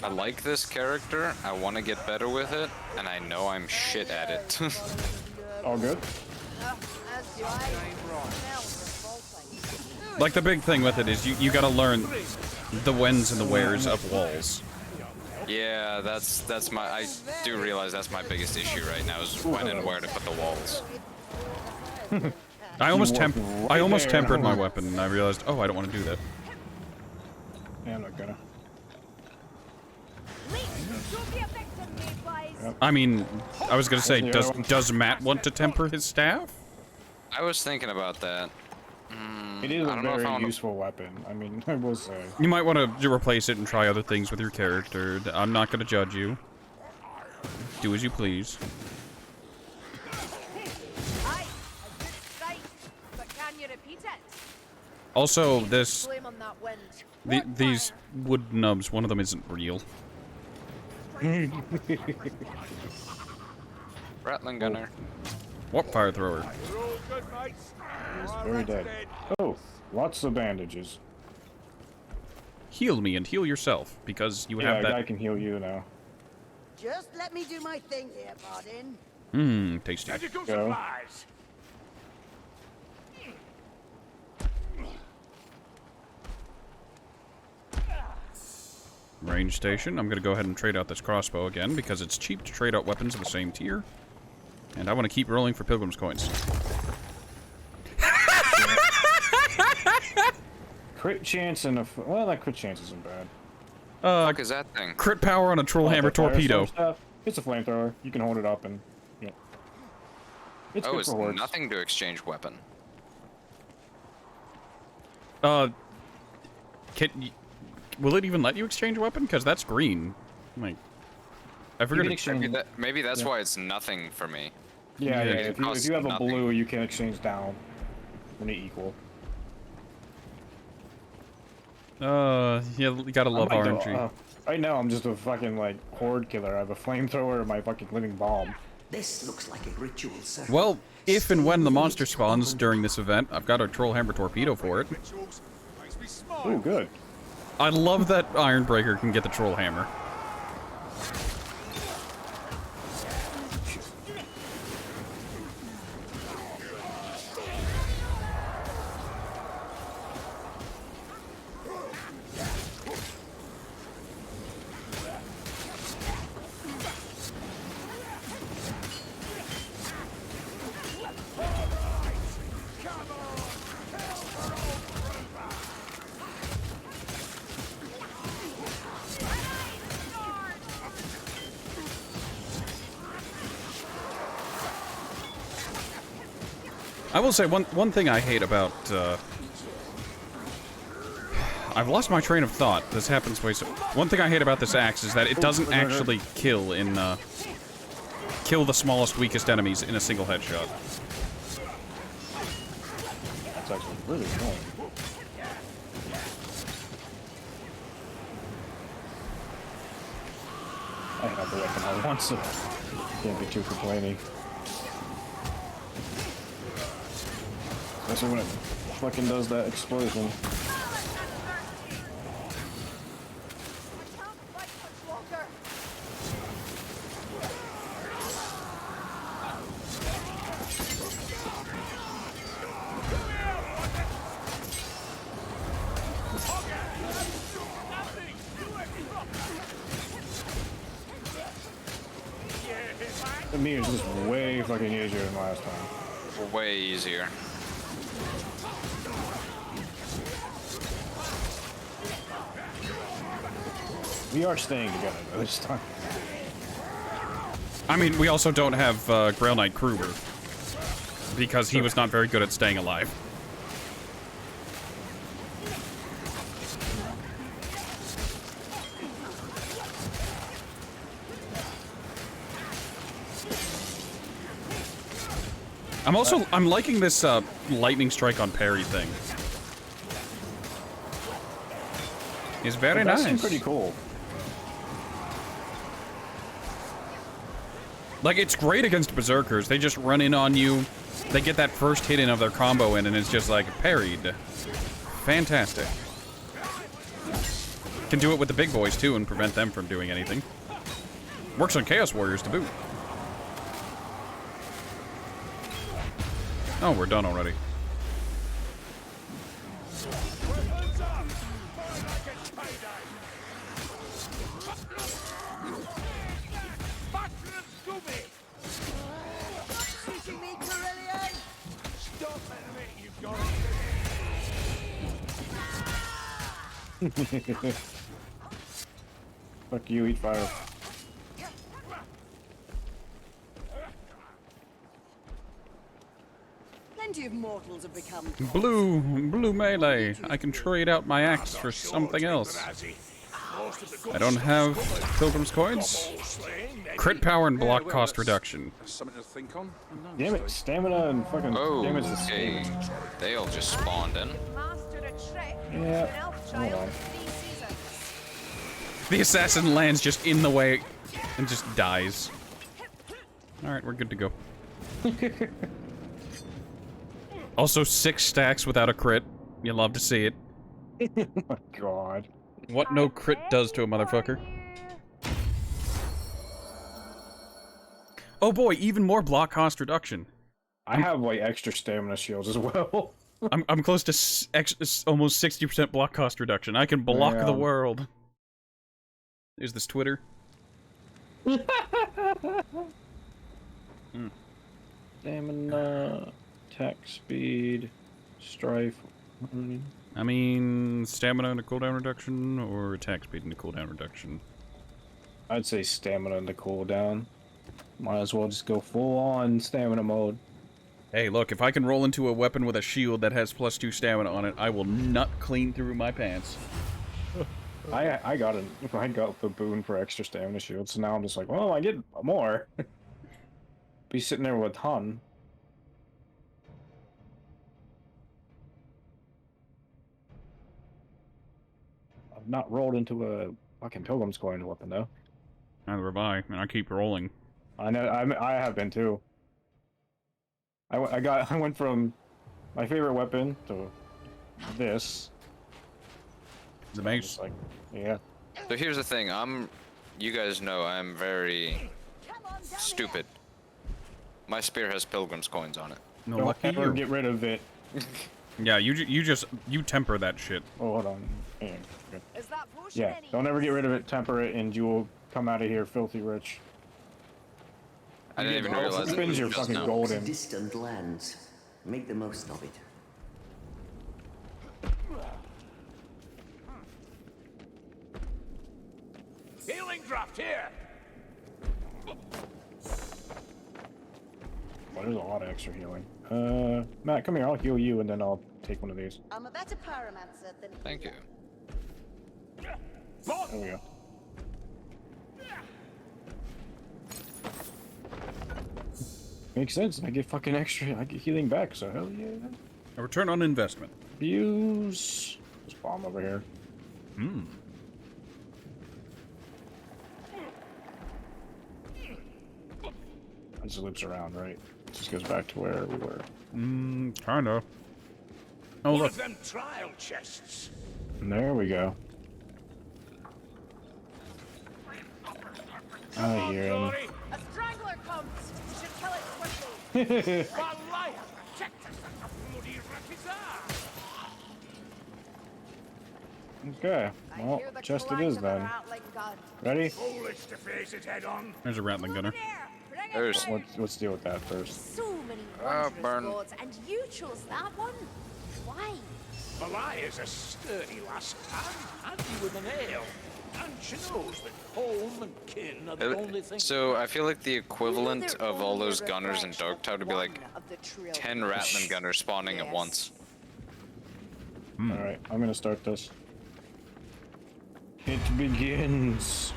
I like this character, I want to get better with it, and I know I'm shit at it. All good? Like, the big thing with it is you gotta learn the whens and the wheres of walls. Yeah, that's my, I do realize that's my biggest issue right now, is when and where to put the walls. I almost tempered my weapon, and I realized, oh, I don't want to do that. Yeah, I'm not gonna. I mean, I was gonna say, does Matt want to temper his staff? I was thinking about that. It is a very useful weapon. I mean, I will say. You might want to replace it and try other things with your character. I'm not gonna judge you. Do as you please. Also, these wood nubs, one of them isn't real. Rattling gunner. What fire thrower? He's very dead. Oh, lots of bandages. Heal me and heal yourself, because you have that. I can heal you now. Just let me do my thing here, Pardon. Mmm, tasty. Medical supplies. Range station. I'm gonna go ahead and trade out this crossbow again, because it's cheap to trade out weapons of the same tier. And I want to keep rolling for Pilgrim's coins. Crit chance and well, that crit chance isn't bad. What is that thing? Crit power on a troll hammer torpedo. It's a flamethrower. You can hold it up and it's oh, good it's for hordes. nothing to exchange weapon. Will it even let you exchange a weapon? Because that's green. Like, I figured Maybe that's why it's nothing for me. Yeah, if you have a blue, you can exchange down when they equal. Yeah, you gotta love RNG. Right now, I'm just a fucking, like, horde killer. I have a flamethrower and my fucking living bomb. This looks like a ritual, sir. Well, if and when the monster spawns during this event, I've got a troll hammer torpedo for it. Ooh, good. I love that Ironbreaker can get the troll hammer. I will say one thing I hate about I've lost my train of thought. This happens way so. One thing I hate about this axe is that it doesn't actually kill the smallest, weakest enemies in a single headshot. That's actually really annoying. I have the weapon I want, so can't be too complaining. Especially when it fucking does that explosion. To me, it's just way fucking easier than last time. Way easier. We are staying together though this time. I mean, we also don't have Grail Knight Kruger because he was not very good at staying alive. I'm liking this lightning strike on parry thing. It's very nice. That pretty cool. Like, it's great against berserkers. They just run in on you. They get that first hit in of their combo in, and it's just like parried. Fantastic. Can do it with the big boys too, and prevent them from doing anything. Works on Chaos Warriors to boot. Oh, we're done already. Fuck you, eat fire. Plenty of mortals have become Blue melee. I can trade out my axe for something else. I don't have Pilgrim's Coins. Crit power and block cost reduction. Something to think on. Damn it, stamina and fucking damage the Okay. They all just spawned in. Yeah. Hold on. The assassin lands just in the way and just dies. Alright, we're good to go. Also, 6 stacks without a crit. You love to see it. Oh my god. What no crit does to a motherfucker. Oh boy, even more block cost reduction. I have like extra stamina shields as well. I'm close to almost 60% block cost reduction. I can block the world. Is this Twitter? Stamina, attack speed, strife. I mean, stamina and a cooldown reduction, or attack speed and a cooldown reduction? I'd say stamina and the cooldown. Might as well just go full on stamina mode. Hey, look, if I can roll into a weapon with a shield that has +2 stamina on it, I will nut clean through my pants. I got the boon for extra stamina shield, so now I'm just like, well, I get more. Be sitting there with a ton. I've not rolled into a fucking Pilgrim's Coin weapon though. Neither have I, and I keep rolling. I know, I have been too. I went from my favorite weapon to this. The mace. Like, yeah. So here's the thing, you guys know I'm very stupid. My spear has Pilgrim's Coins on it. No, Don't lucky ever you. get rid of it. Yeah, you temper that shit. Oh, hold on. Yeah, Is that potion yeah, don't ever get rid of it, temper it, and you will come out of here filthy rich. I didn't even realize it. Spins your just fucking now. gold in. Distant lands. Make the most of it. Healing draft here. Well, there's a lot of extra healing. Matt, come here. I'll heal you, and then I'll take one of these. I'm a better pyromancer than Thank you. There we go. Makes sense. I get fucking extra. I get healing back. So hell yeah. A return on investment. Use this bomb over here. Hmm. It just loops around, right? It just goes back to where we were. Kinda. Oh, One look. of them trial chests. And there we go. I hear him. A strangler comes. We should kill it quickly. Goliath, protect us like a bloody rapids. Okay. Well, chest it is then. Ready? Foolish to face it head on. There's a Rattling Gunner. Bring There's. Let's deal with that first. So many burn. wondrous gods, and you chose that one? Why? Malia's a sturdy lass, and handy with an ale. And she knows that home and kin are the only things. So I feel like the equivalent of all those gunners in Darktide would be like 10 Ratman gunners spawning at once. Alright, I'm gonna start this. It begins.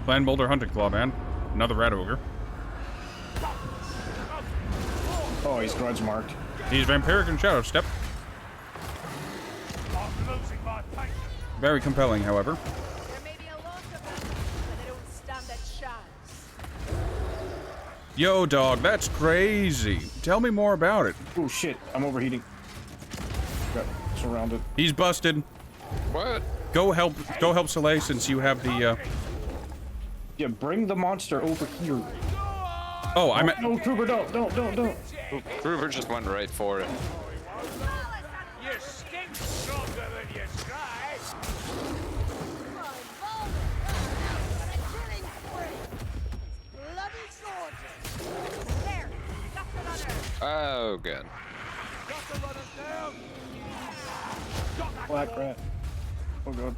Clan Boulder Hunting Claw, man. Another rat ogre. Oh, he's grudge marked. He's vampiric and shadow step. Very compelling, however. There may be a lot of them, but they don't stand a chance. Yo, dog, that's crazy. Tell me more about it. Oh shit, I'm overheating. Got surrounded. He's busted. What? Go help Soleil since you have the Yeah, bring the monster over here. Oh, I meant no, Kruber, don't. Kruber just went right for it. You stink stronger than you try. Oh, good. Black rat. Oh god.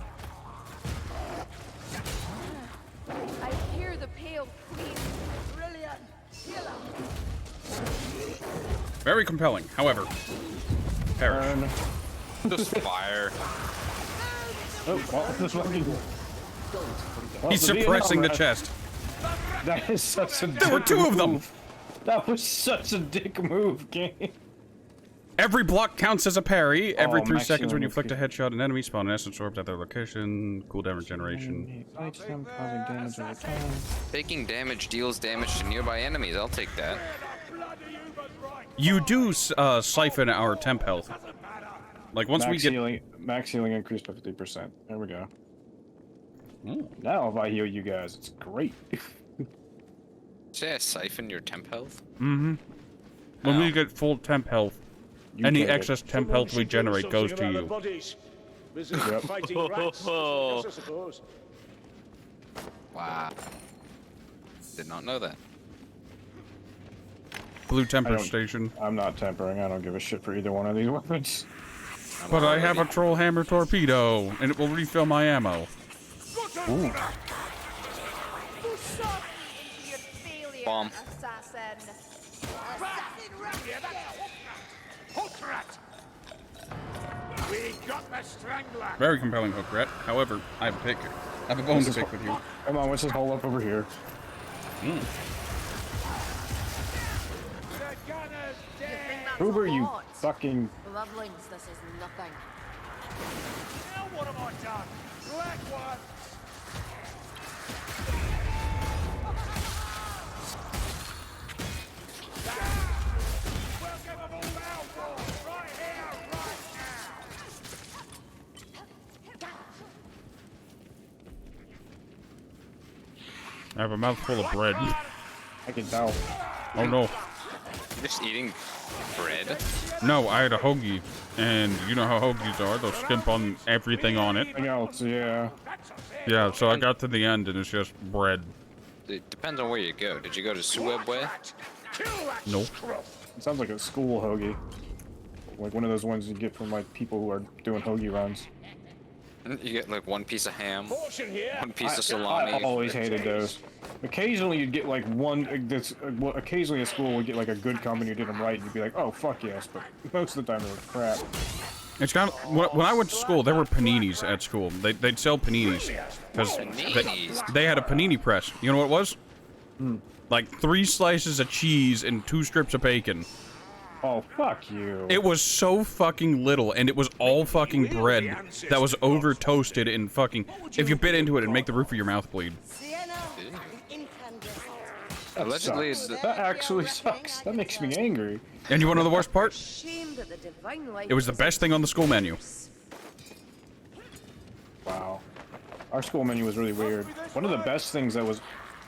I hear the pale queen. Brilliant. Killer. very compelling. However, perish. Just fire. Oh, well, this one. He's suppressing the chest. That is such a. There were two of them. That was such a dick move, game. Every block counts as a parry. Every 3 max seconds when you healing inflict a headshot, an enemy spawn an essence orb at their location. Cooldown regeneration. Fights them, causing damage over time. Taking damage deals damage to nearby enemies. I'll take that. You do siphon our temp health. Like once we get max healing increased by 50%. There we go. Now if I heal you guys, it's great. Say I siphon your temp health? Mm-hmm. When we get full temp health, any excess temp health we generate goes to you. Wow. Did not know that. Blue temper station. I'm not tempering. I don't give a shit for either one of these weapons. But I have a troll hammer torpedo, and it will refill my ammo. Ooh. Bomb. Very compelling hook rat. However, I have a pick. I have a bone to pick with you. Come on, what's this hole up over here? Uber, you fucking. Lovelings, this is nothing. Now what have I done? Black one. I have a mouthful of bread. I can tell. Oh no. Just eating bread? No, I had a hoagie, and you know how hoagies are. They'll skimp on everything on it. Everything else, yeah. Yeah, so I got to the end, and it's just bread. It depends on where you go. Did you go to Suebwe? Nope. It sounds like a school hoagie. Like one of those ones you get from like people who are doing hoagie runs. You get like one piece of ham, one piece of salami. I always hated those. Occasionally you'd get like one. Occasionally a school would get like a good company who did them right, and you'd be like, oh fuck yes. But most of the time they were crap. It's kind of when I went to school, there were paninis at school. They'd sell paninis because they had a panini press. You know what it was? Like 3 slices of cheese and 2 strips of bacon. Oh, fuck you. It was so fucking little, and it was all fucking bread that was over toasted and fucking. If you bit into it, it'd make the roof of your mouth bleed. Allegedly, that actually sucks. That makes me angry. And you want to know the worst part? It was the best thing on the school menu. Wow. Our school menu was really weird. One of the best things that was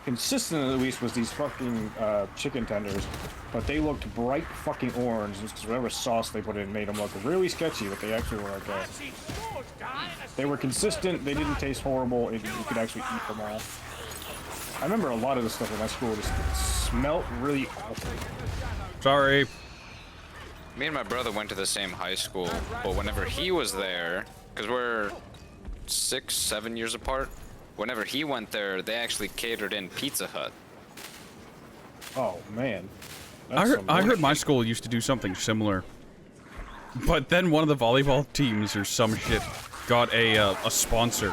consistent, at least, was these fucking chicken tenders. But they looked bright fucking orange, just because whatever sauce they put in made them look really sketchy, but they actually were okay. They were consistent, they didn't taste horrible, and you could actually eat them all. I remember a lot of the stuff in my school just smelled really awful. Sorry. Me and my brother went to the same high school, but whenever he was there, because we're 6, 7 years apart, whenever he went there, they actually catered in Pizza Hut. Oh man. I heard my school used to do something similar. But then one of the volleyball teams or some shit got a sponsor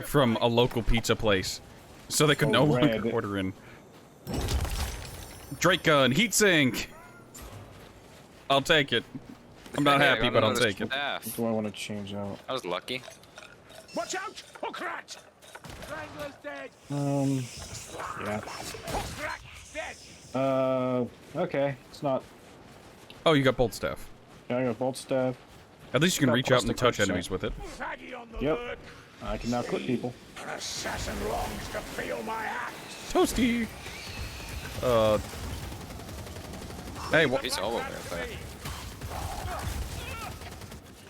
from a local pizza place. So they could no longer order in. Drake gun, heatsink! I'll take it. I'm not happy, but I'll take it. What do I want to change out? I was lucky. Watch out! Hook rat! Strangler's dead! Yeah. Hook rat dead! Okay. It's not... Oh, you got bolt staff. Yeah, I got bolt staff. At least you can reach out and touch enemies with it. Yep. I can now clip people. An assassin longs to feel my axe! Toasty! Hey, what? He's all over there.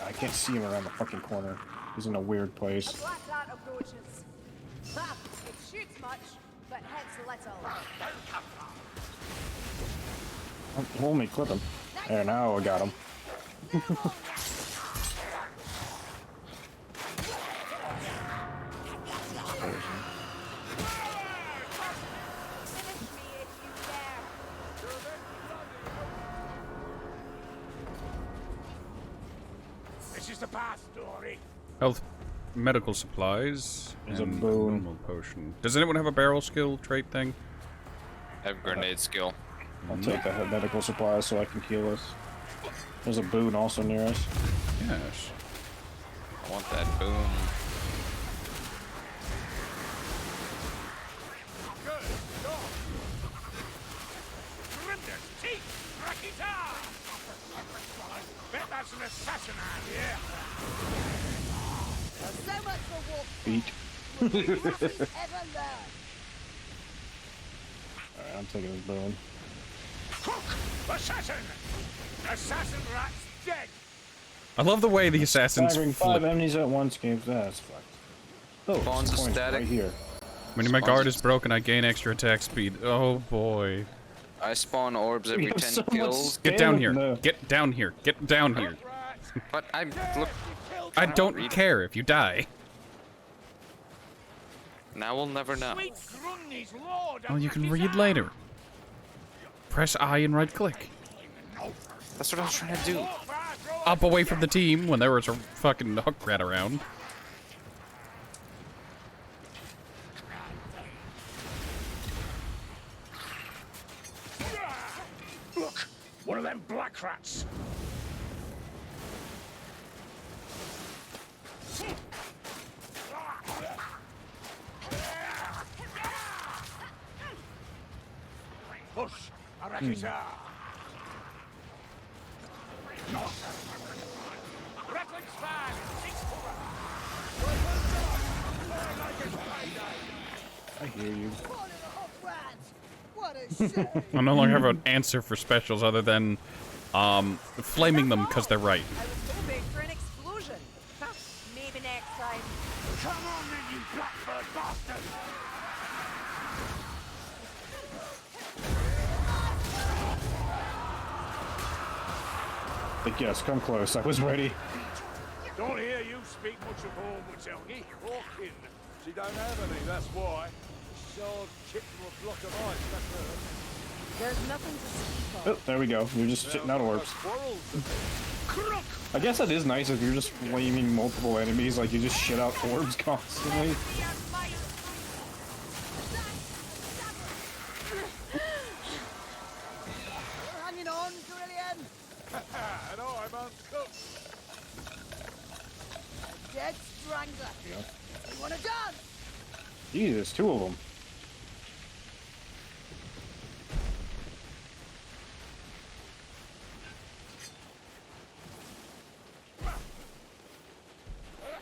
I can't see him around the fucking corner. He's in a weird place. Black rat approaches. Ha! It shoots much, but hits little. Hold me, clip him. There, now I got him. This is the path, Dory. Health, medical supplies, There's a and boon. normal potion. Does anyone have a barrel skill trait thing? I have grenade skill. I'll take the medical supplies so I can heal us. There's a boon also near us. Yes. I want that boom. Bet that's an assassin out here. So much for walk. Feet. Ever learn. Alright, I'm taking this boon. Hook! Assassin! Assassin rat's dead! I love the way the assassins Firing 5 flip. enemies at once games. That's fucked. Oh, Spawns some are coins static. right here. When my guard is broken, I gain extra attack speed. Oh boy. I spawn orbs every We have 10 so much kills. Get down here. No. Get down here. Get down here. But I look. I don't care if you die. Now we'll never know. Sweet Grunny's lord! Well, you can read later. Press I and right click. That's what I was trying to do. Up away from the team when there was a fucking hook rat around. Look! One of them black rats! Push! Arakita! Rattling span! I hear you. What a shame. I no longer have an answer for specials other than flaming them because they're right. I was hoping for an explosion. Huh, maybe next time. Come on then, you blackbird bastard! But yes, come close. I was ready. Don't hear you speak much of home, Matilda. Hawking. She don't have any, that's why. Shard chipped to a block of ice, that's her. There's nothing to speak of. Oh, there we go. You're just shitting out orbs. Crook! I guess that is nice if you're just flaming multiple enemies, like you just shit out orbs constantly. Hanging on, Brilliant. And I'm uncooked. Dead strangler. Yeah. You want a gun? Jesus, 2 of them.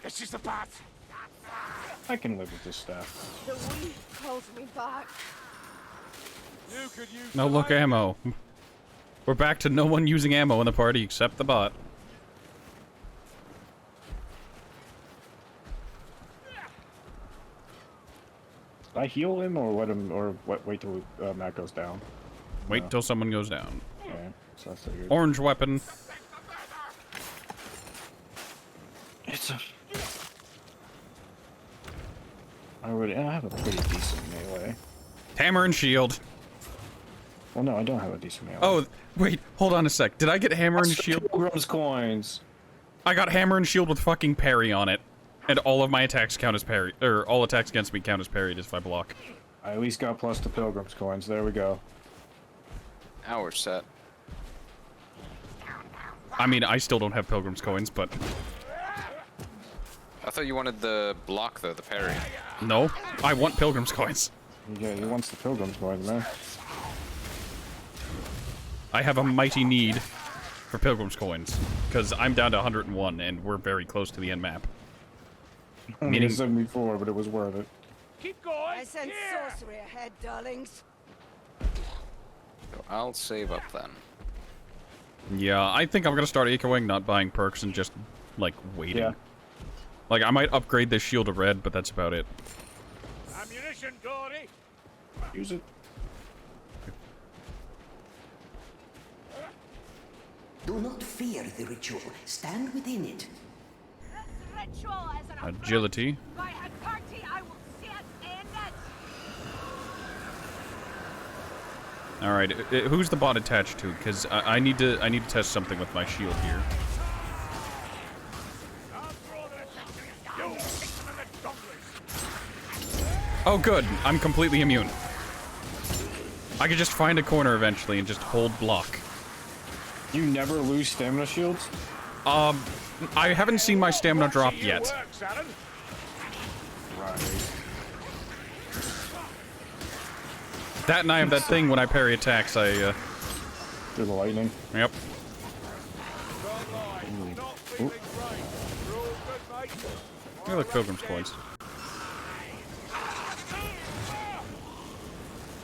This is the path. I can live with this staff. The weed calls me back. You could use No look ammo. We're back to no one using ammo in the party except the bot. Did I heal him or let him, or wait till Matt goes down? Wait till someone goes down. Okay, so I figured. Orange weapon. It's a... I have a pretty decent melee. Hammer and shield. Well, no, I don't have a decent melee. Oh, wait, hold on a sec. Did I get hammer and shield? Pilgrim's coins. I got hammer and shield with fucking parry on it. And all of my attacks count as parry, or all attacks against me count as parried if I block. I at least got plus the Pilgrim's coins. There we go. Now we're set. I mean, I still don't have Pilgrim's coins, but... I thought you wanted the block, though, the parry. No, I want Pilgrim's coins. Yeah, he wants the Pilgrim's coins, man. I have a mighty need for Pilgrim's coins, because I'm down to 101, and we're very close to the end map. Meaning 74, but it was worth it. Keep going. I sense sorcery ahead, darlings. So I'll save up then. Yeah, I think I'm gonna start echoing, not buying perks, and just, like, waiting. Yeah. Like, I might upgrade this shield to red, but that's about it. Ammunition, Gordy. Use it. Do not fear the ritual. Stand within it. Agility. Alright, who's the bot attached to? Because I need to test something with my shield here. Oh good, I'm completely immune. I could just find a corner eventually and just hold block. You never lose stamina shields? I haven't seen my stamina drop yet. That and I have that thing when I parry attacks, I, Do the lightning? Yep. Ooh. They look Pilgrim's coins.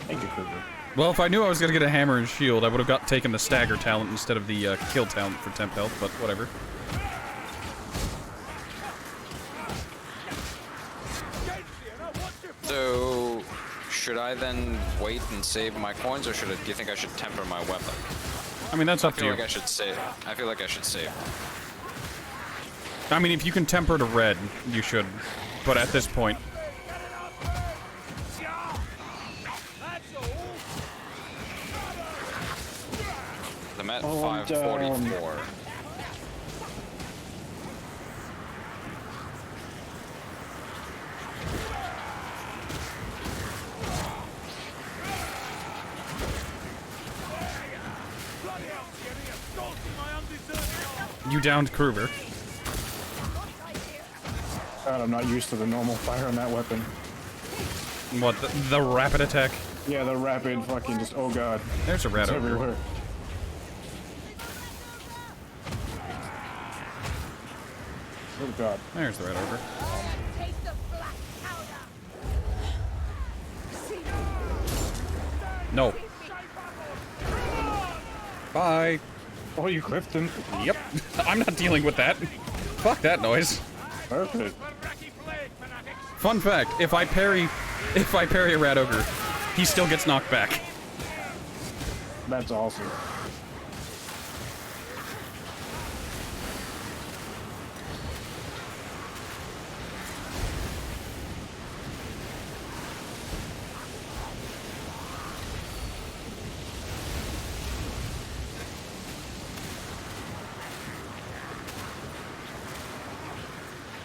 Thank you, Pilgrim. Well, if I knew I was gonna get a hammer and shield, I would have taken the stagger talent instead of the kill talent for temp health, but whatever. So, should I then wait and save my coins, or do you think I should temper my weapon? I mean, that's up to you. I feel like I should save. I feel like I should save. I mean, if you can temper to red, you should. But at this point... I'm at 544. You downed Kruger. God, I'm not used to the normal fire on that weapon. What, the rapid attack? Yeah, the rapid fucking just, oh god. There's a rat It's over everywhere. Oh god. There's the rat over. No. Bye. Oh, you clipped him. Yep. I'm not dealing with that. Fuck that noise. Perfect. Fun fact, if I parry a rat ogre, he still gets knocked back. That's awesome.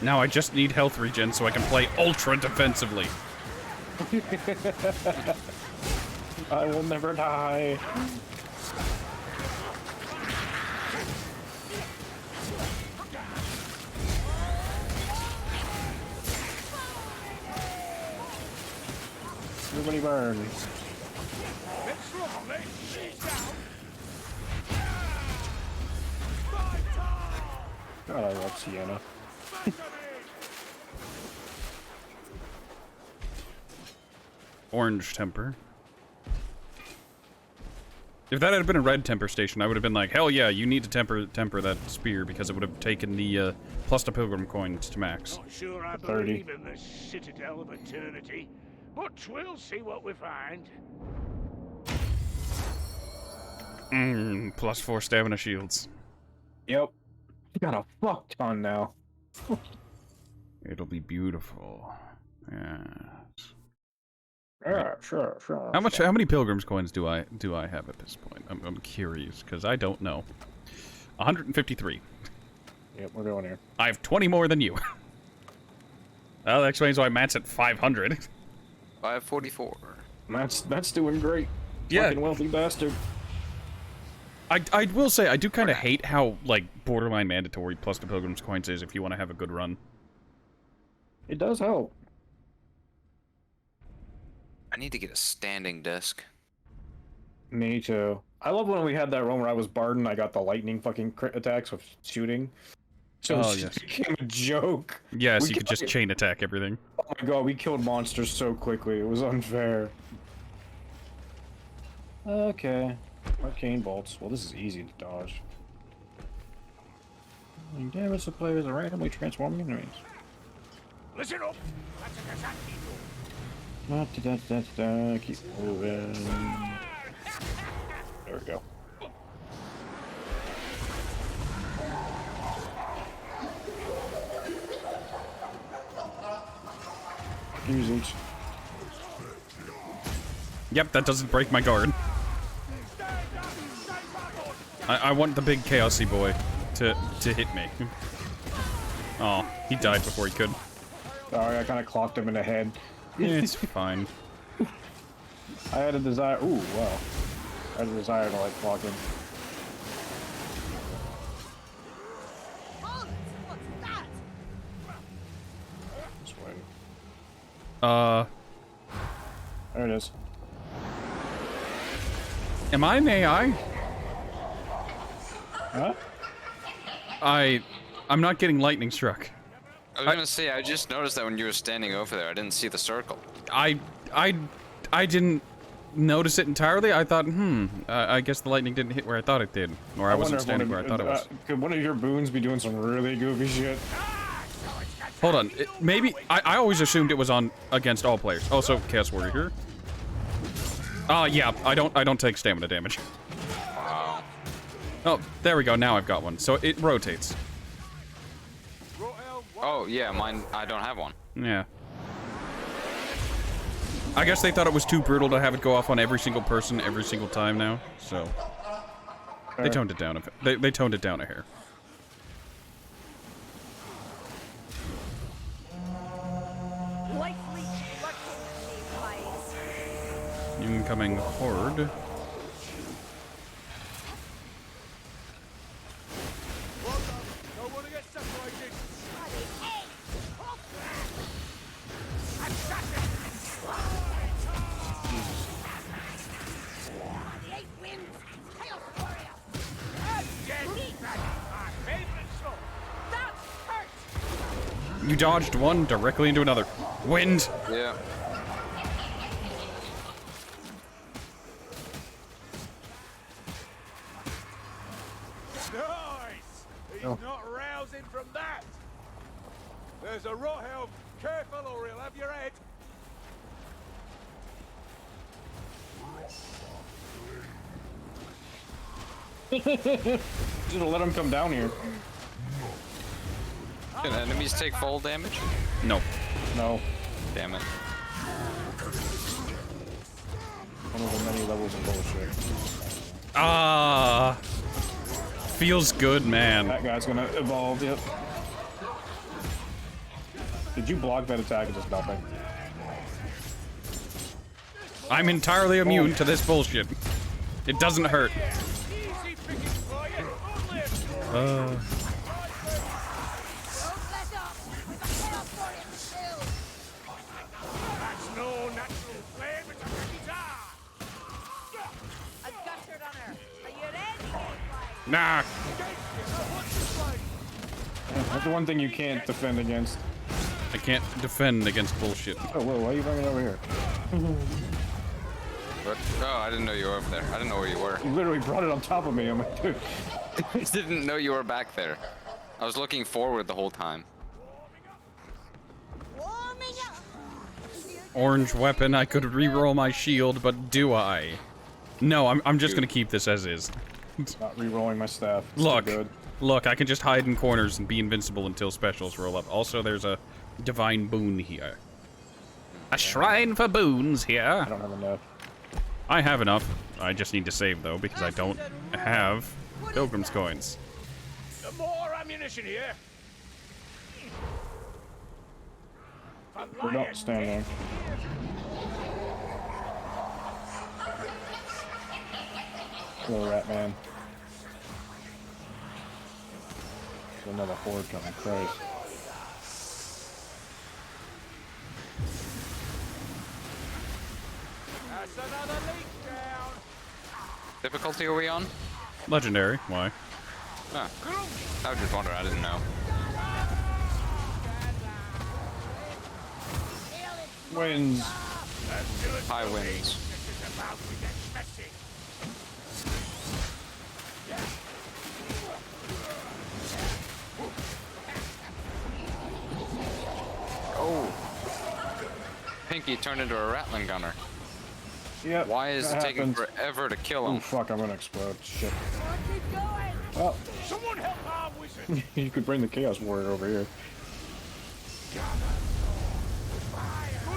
Now I just need health regen so I can play ultra defensively. I will never die. Everybody burn. God, I love Sienna. Orange temper. If that had been a red temper station, I would have been like, hell yeah, you need to temper that spear because it would have taken the plus the pilgrim coins to max. Not sure I 30. believe in the citadel of eternity. But we'll see what we find. +4 stamina shields. Yep. You got a fuck ton now. It'll be beautiful. Yes. Yeah, sure. How many pilgrims coins do I have at this point? I'm curious because I don't know. 153. Yep, we're going here. I have 20 more than you. Well, that explains why Matt's at 500. I have 44. Matt's doing great. Yeah. Fucking wealthy bastard. I will say, I do kind of hate how, like, borderline mandatory plus the Pilgrim's Coins is if you want to have a good run. It does help. I need to get a standing desk. Me too. I love when we had that run where I was Bard and I got the lightning fucking crit attacks with shooting. So Oh, it yes. became a joke. Yes, you could just chain attack everything. Oh my god, we killed monsters so quickly. It was unfair. Okay. Arcane bolts. Well, this is easy to dodge. Damage the players are randomly transforming enemies. Listen up. That's a Kazaki. Keep moving. There we go. Use each. Yep, that doesn't break my guard. I want the big chaosy boy to hit me. Oh, he died before he could. Sorry, I kind of clocked him in the head. It's fine. I had a desire. Ooh, wow. I had a desire to like clock him. This way. There it is. Am I an AI? Huh? I'm not getting lightning struck. I was gonna say, I just noticed that when you were standing over there, I didn't see the circle. I didn't notice it entirely. I thought, I guess the lightning didn't hit where I thought it did. Or I wasn't standing where I thought it was. Could one of your boons be doing some really goofy shit? Hold on, maybe, I always assumed it was on against all players. Also, Chaos Warrior here. Yeah, I don't take stamina damage. Wow. Oh, there we go, now I've got one. So it rotates. Oh, yeah, mine, I don't have one. Yeah. I guess they thought it was too brutal to have it go off on every single person every single time now, so they toned it down a bit. They toned it down a hair. Incoming horde. You dodged one directly into another. Wind! Yeah. Nice! He's not rousing from that! There's a rot elf. Careful or he'll have your head. Just let him come down here. Can enemies take fall damage? No. No. Damn it. One of the many levels of bullshit. Ah, feels good, man. That guy's gonna evolve, yep. Did you block that attack or just nothing? I'm entirely immune to this bullshit. It doesn't hurt. Nah. That's the one thing you can't defend against. I can't defend against bullshit. Oh, whoa, why are you bringing it over here? What? Oh, I didn't know you were over there. I didn't know where you were. You literally brought it on top of me. I'm like, dude. I didn't know you were back there. I was looking forward the whole time. orange weapon, I could re-roll my shield, but do I? No, I'm just gonna keep this as is. Not re-rolling my staff. It's Look, too good. look, I can just hide in corners and be invincible until specials roll up. Also, there's a divine boon here. A shrine for boons here. I don't have enough. I have enough. I just need to save, though, because I don't have Pilgrim's coins. More ammunition here. We don't stand there. Little rat man. There's another horde coming, Christ. That's another leak down. Difficulty are we on? Legendary. Why? Ah, I was just wondering. I didn't know. Winds. High winds. Oh. Pinky turned into a Rattling gunner. Yep. Why is it taking happens. forever to kill him? Oh fuck, I'm gonna explode. Shit. Well, Someone help our wizard. you could bring the Chaos Warrior over here. Good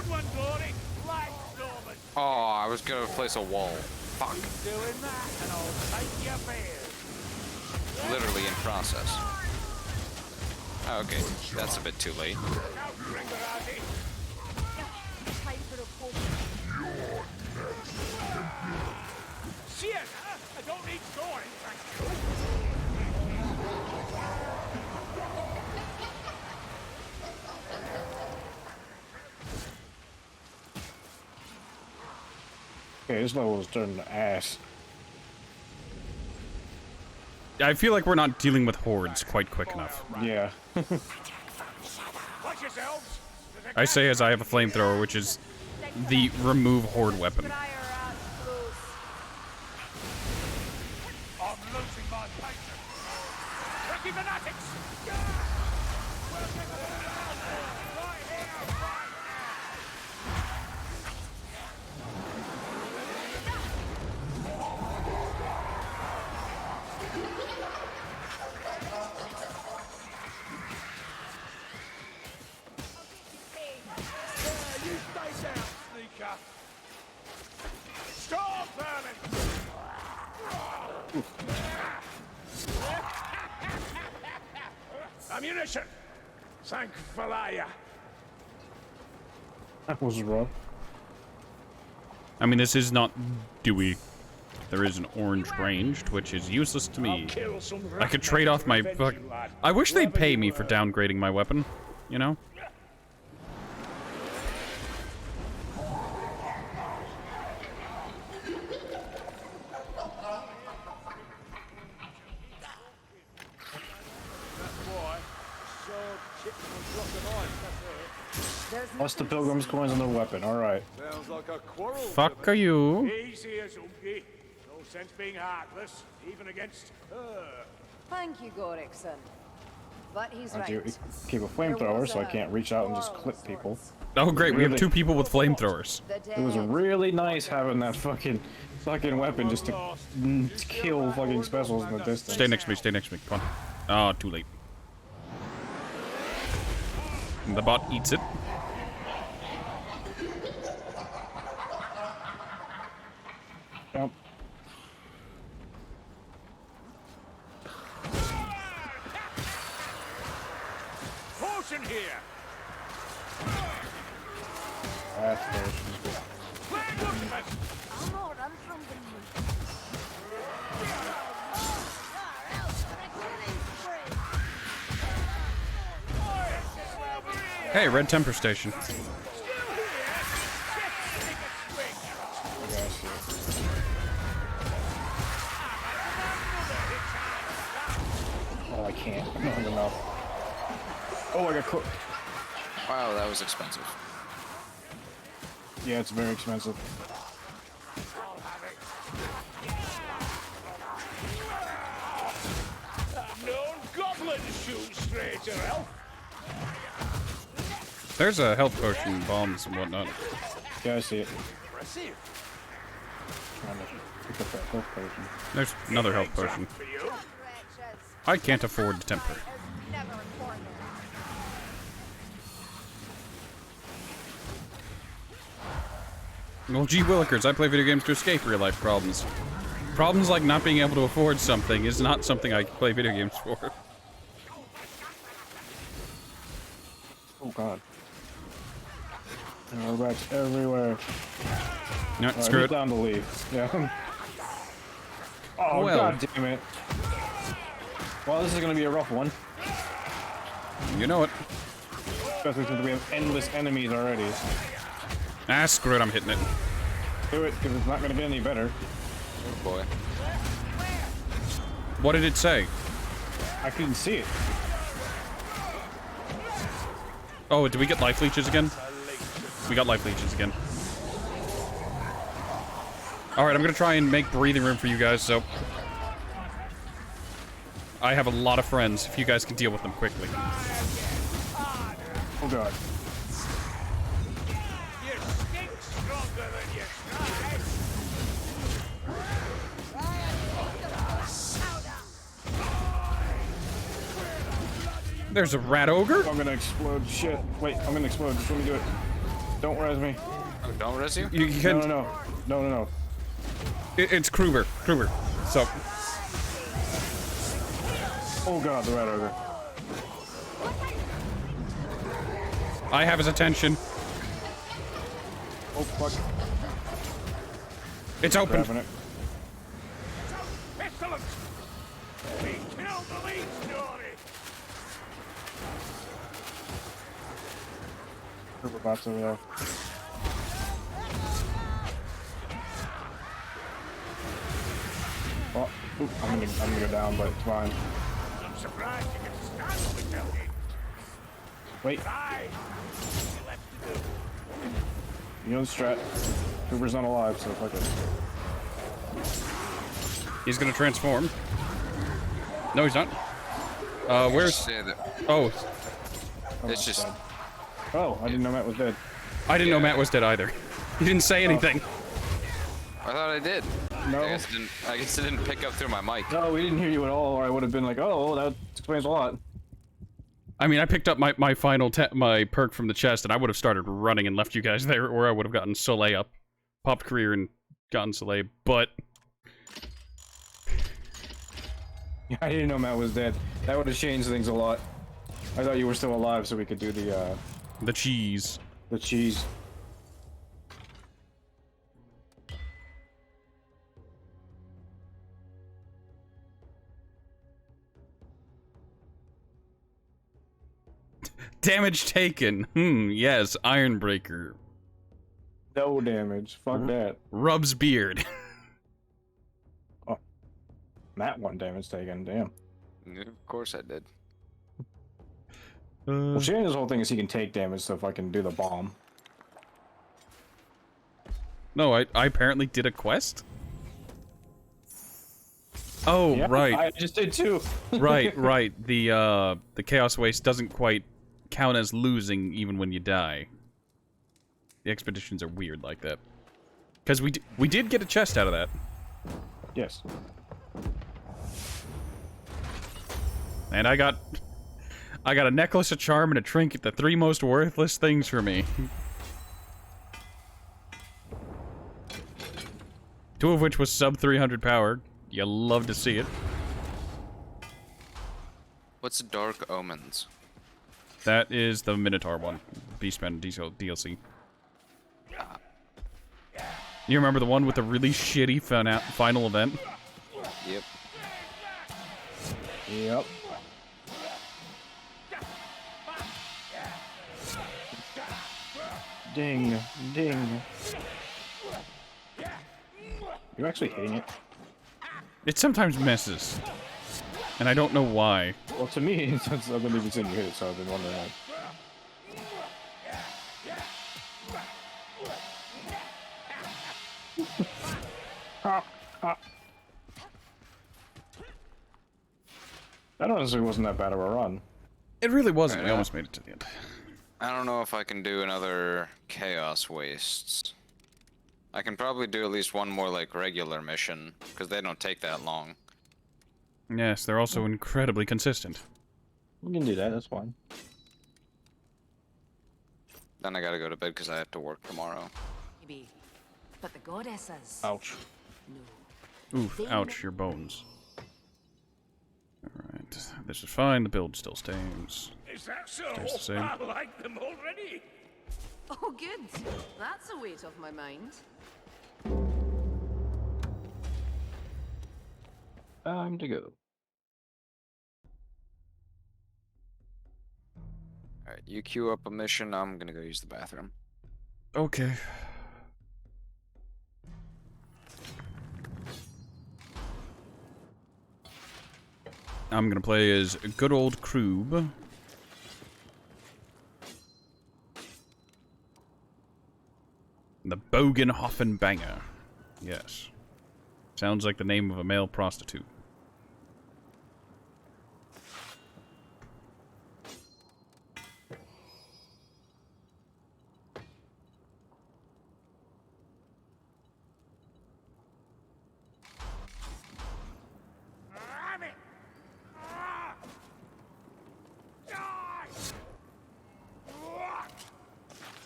one, Glory. Like Norman. Oh, I was gonna place a wall. Fuck. Doing that, and I'll take your bears. Literally in process. Oh, okay, that's a bit too late. Now, bring her out here. Time for a poke. Sienna, I don't need storing, thank you. Okay, this level is turning to ass. I feel like we're not dealing with hordes quite quick enough. Yeah. Watch yourselves. I say as I have a flamethrower, which is the remove horde weapon. I'm losing my patience. Tricky fanatics. Right here, right you stay down, sneaker. Storm vermin. Ammunition. Thank Valaya. That was wrong. I mean, this is not Dewey. There is an orange ranged, which is useless to me. I could trade off my... I wish they'd pay me for downgrading my weapon, you know? Plus the Pilgrim's coins on their weapon, alright. Sounds like a quarrel. Fuck are you? Easy as Unky. No sense being heartless, even against her. Thank you, Gorikson. But he's I right. do keep a flamethrower, so I can't reach out and just clip people. Oh great, we have Really? 2 people with flamethrowers. It was really nice having that fucking weapon just to kill fucking specials in the distance. Stay next to me, stay next to me, come on. Oh, too late. And the bot eats it. Yep. Potion here. That's potions. I'm not run from the Hey, red temper station. Oh, I can't. I don't have enough. Oh, I got cooked. Wow, that was expensive. Yeah, it's very expensive. No goblin shoes, stranger elf. There's a health potion, bombs, and whatnot. Yeah, I see it. Trying to pick up that health potion. There's another health potion. I can't afford the temper. Well, gee willikers, I play video games to escape real-life problems. Problems like not being able to afford something is not something I play video games for. Oh god. There are rats everywhere. No, Right, screw it. down to leave. Yeah. Oh Well. god damn it. Well, this is gonna be a rough one. You know it. Especially since we have endless enemies already. Ah, screw it, I'm hitting it. Do it, because it's not gonna get any better. Oh boy. What did it say? I couldn't see it. Oh, did we get life leeches again? We got life leeches again. Alright, I'm gonna try and make breathing room for you guys, so... I have a lot of friends, if you guys can deal with them quickly. Oh god. You stink stronger than you There's a rat ogre? I'm gonna explode. Shit. Wait, I'm gonna explode. Just let me do it. Don't res me. Oh, don't res you? You can... No. It's Kruber. So... Oh god, the rat ogre. I have his attention. Oh fuck. It's open. Grabbing it. Excellent! We killed the lead story! Kruber bots over there. Oh, oop, I'm gonna go down, but it's fine. I'm surprised you can stand with Elgie. Wait, Aye! You left to do. you know the strat. Kruber's not alive, so fuck it. He's gonna transform. No, he's not. Where's... Oh. It's just... Oh, I didn't know Matt was dead. I didn't know Matt was dead either. He didn't say anything. I thought I did. No. I guess it didn't pick up through my mic. No, we didn't hear you at all, or I would have been like, oh, well, that explains a lot. I mean, I picked up my final my perk from the chest, and I would have started running and left you guys there, or I would have gotten Soleil up, popped career and gotten Soleil. But I didn't know Matt was dead. That would have changed things a lot. I thought you were still alive, so we could do the cheese. The cheese. Damage taken. Yes, Ironbreaker. No damage. Fuck that. Rubs beard. Oh. Matt 1 damage taken, damn. Yeah, of course I did. Well, Shannon's whole thing is he can take damage, so if I can do the bomb. No, I apparently did a quest? Oh, Yeah, right. I just did too. right. The Chaos Waste doesn't quite count as losing even when you die. The expeditions are weird like that. Because we did get a chest out of that. Yes. And I got a necklace, a charm, and a trinket, the 3 most worthless things for me. 2 of which was sub 300 power. You love to see it. What's Dark Omens? That is the Minotaur one. Beastman DLC. You remember the one with the really shitty final event? Yep. Yep. Ding, ding. You're actually hitting it. It sometimes messes. And I don't know why. Well, to me, since I've been even seeing you hit it, so I've been wondering like... That honestly wasn't that bad of a run. It really wasn't. We almost made it to the end. I don't know if I can do another Chaos Wastes. I can probably do at least one more, like, regular mission, because they don't take that long. Yes, they're also incredibly consistent. We can do that, that's fine. Then I gotta go to bed because I have to work tomorrow. Maybe. But the goddesses. Ouch. No. Oof, ouch, your bones. Alright, this is fine, the build still stays. Is that so? Stays the same. I like them already. Oh, good. That's a weight off my mind. Time to go. Alright, you queue up a mission, I'm gonna go use the bathroom. Okay. I'm gonna play as good old Kroob. The Bogenhoffenbanger. Yes. Sounds like the name of a male prostitute.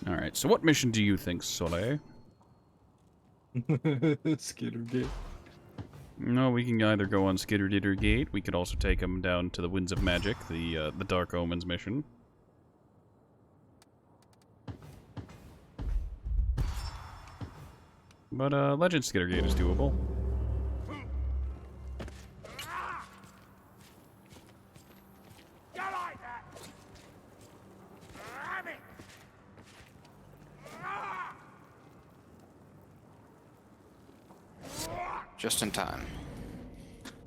Alright, so what mission do you think, Soleil? Skittergate. No, we can either go on Skittergate. We could also take him down to the Winds of Magic, the Dark Omens mission. But Legend Skittergate is doable. Just in time.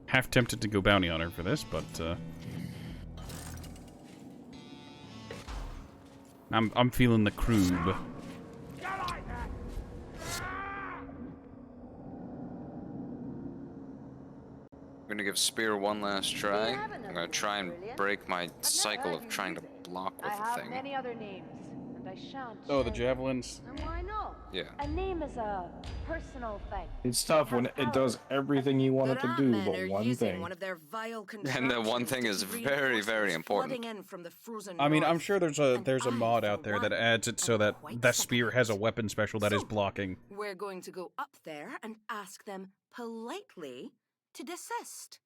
Half tempted to go bounty hunter for this, but I'm feeling the Kroob. I'm gonna give Spear one last try. I'm gonna try and break my cycle of trying to block with I the have thing. many other names, and I shan't. Oh, the share them. javelins. And why not? Yeah. A name is a personal thing. It's tough when it does everything you want it to do, Men but are one using thing. one of their vile And the one contraptions thing to is keep very, reinforcements very important. flooding in from the frozen I mean, I'm north. sure there's a mod out there that adds it so that that spear has a weapon special that is blocking. We're going to go up there and ask them politely to desist.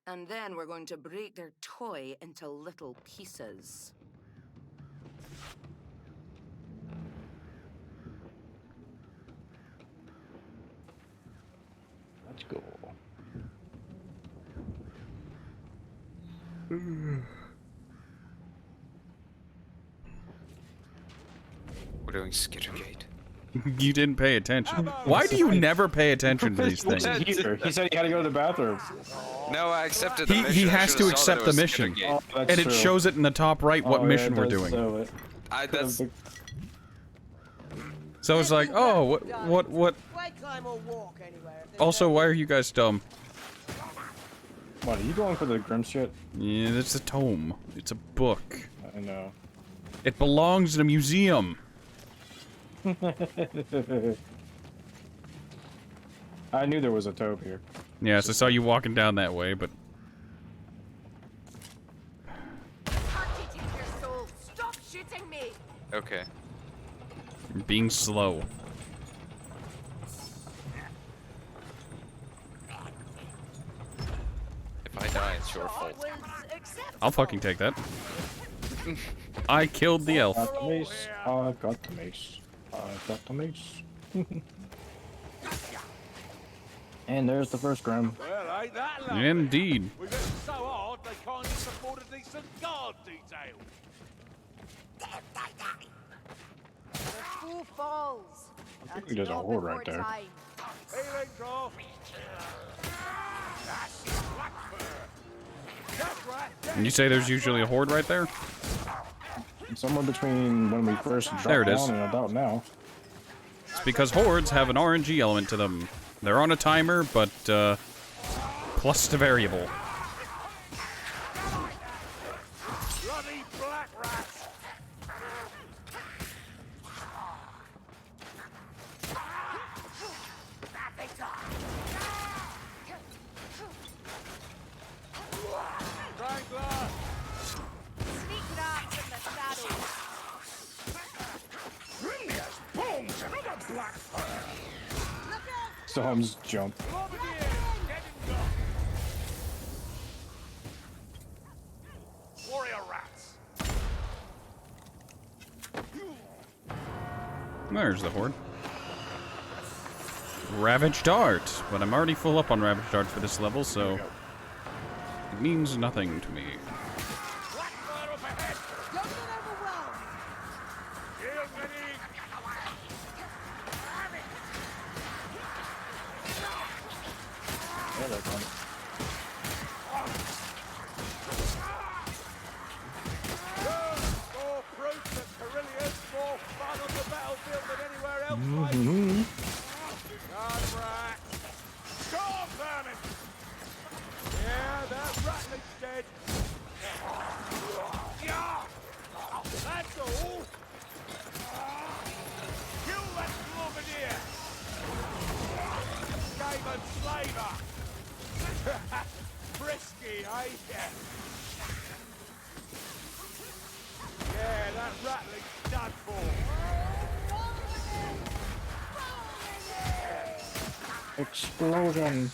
And then we're going to break their toy into little pieces. Let's go. We're doing Skittergate. You didn't pay attention. Why do you never pay attention to these things? Here. He said he had to go to the bathroom. No, I accepted the mission. He I has should've to saw that accept it the was mission, Skittergate. and it shows it in the top right what mission we're doing. So it's like, oh, what? Also, why are you guys dumb? What, are you going for the grim shit? Yeah, it's a tome. It's a book. I know. It belongs in a museum. I knew there was a toad here. Yes, I saw you walking down that way, but Stop shooting me! Okay. you're being slow. If I die, it's your fault. I'll fucking take that. I killed the elf. Got the mace. I've got the mace. I've got the mace. And there's the first grim. Well, ain't that lovely? Indeed. We've been so hard they can't even afford a decent guard detail. The fool falls. I think there's a horde right there. Healing draft. That's Blackfur. That's right. And you say there's usually a horde right there? Somewhere between when we first dropped There it is. down and about now. It's because hordes have an RNG element to them. They're on a timer, but plus the variable. Bloody black rats. saw him just jump. Warrior rats. There's the horde. Ravage Dart, but I'm already full up on Ravage Dart for this level, so it means nothing to me. Yeah, they're fun. More proof that Carillia's more fun on the battlefield than anywhere else, mate. God, rat. Storm vermin. Yeah, that ratling's dead. Yeah. That's all. Kill that Glomadier. Skaven slaver. Frisky, eh? Yeah, that rattling's done for. Explosion.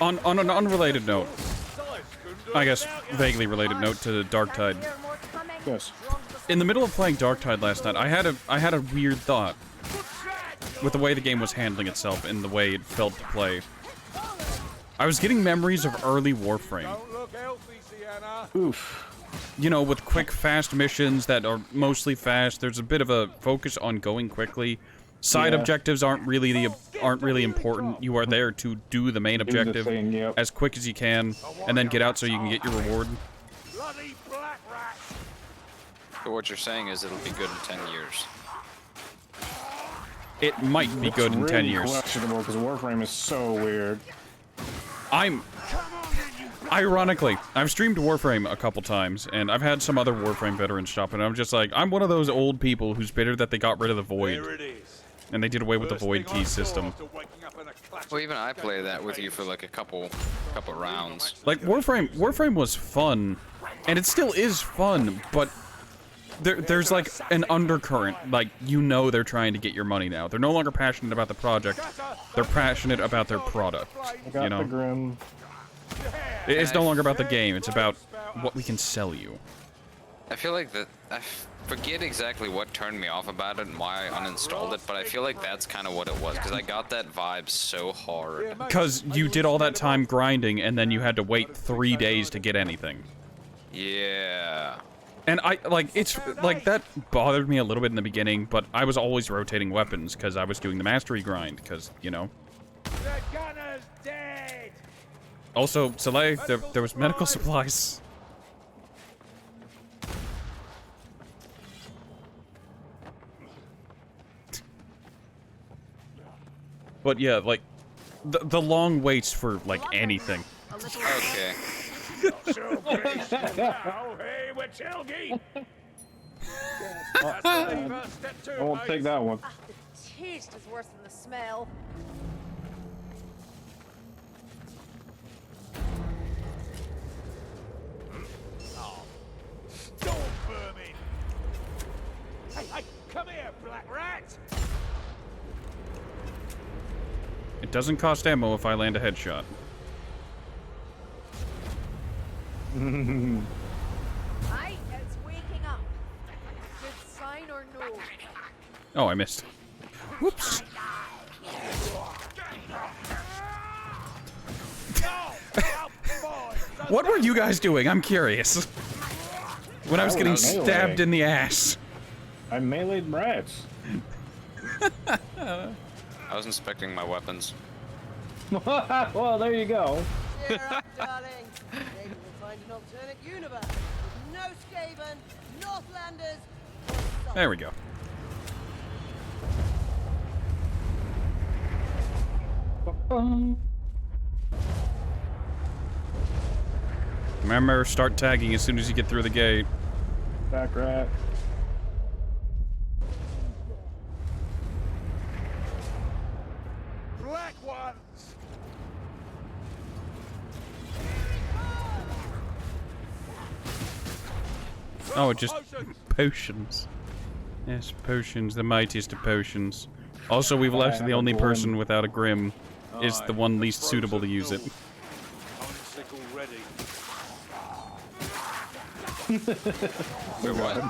On an unrelated note, I guess vaguely related note to Darktide. Yes. In the middle of playing Darktide last night, I had a weird thought with the way the game was handling itself and the way it felt to play. I was getting memories of early Warframe. Oof. You know, with quick, fast missions that are mostly fast. There's a bit of a focus on going quickly. Side objectives aren't really important. You are there to do the main objective as quick as you can, and then get out so you can get your reward. So what you're saying is it'll be good in 10 years. It might be good in 10 years. Questionable because Warframe is so weird. Ironically, I've streamed Warframe a couple times, and I've had some other Warframe veterans shop, and I'm just like, I'm one of those old people who's bitter that they got rid of the Void. And they did away with the Void key system. Well, even I played that with you for like a couple rounds. Like, Warframe was fun, and it still is fun, but there's like an undercurrent. Like, you know they're trying to get your money now. They're no longer passionate about the project. They're passionate about their product, you know? The Grim. It's no longer about the game. It's about what we can sell you. I feel like that. I forget exactly what turned me off about it and why I uninstalled it, but I feel like that's kind of what it was, because I got that vibe so hard. Because you did all that time grinding, and then you had to wait 3 days to get anything. Yeah. And it's like, that bothered me a little bit in the beginning, but I was always rotating weapons, because I was doing the mastery grind, because, you know. The gunner's dead. Also, Soleil, there was medical supplies. But yeah, like, the long waits for, like, anything. Okay. Hey, we're Chelgi. I won't take that one. The taste is worse than the smell. Storm vermin. Hey, come here, black rat. It doesn't cost ammo if I land a headshot. Aye, it's waking up. Good sign or no? Oh, I missed. Whoops. What were you guys doing? I'm curious. When I was getting stabbed in the ass. I meleeed rats. I was inspecting my weapons. Well, there you go. Cheer up, darling. Maybe we'll find an alternate universe. No Skaven, Northlanders. There we go. Remember, start tagging as soon as you get through the gate. Back rat. Black ones. Oh, just potions. Yes, potions, the mightiest of potions. Also, we've left the only person without a Grim is the one least suitable to use it. Wait, what?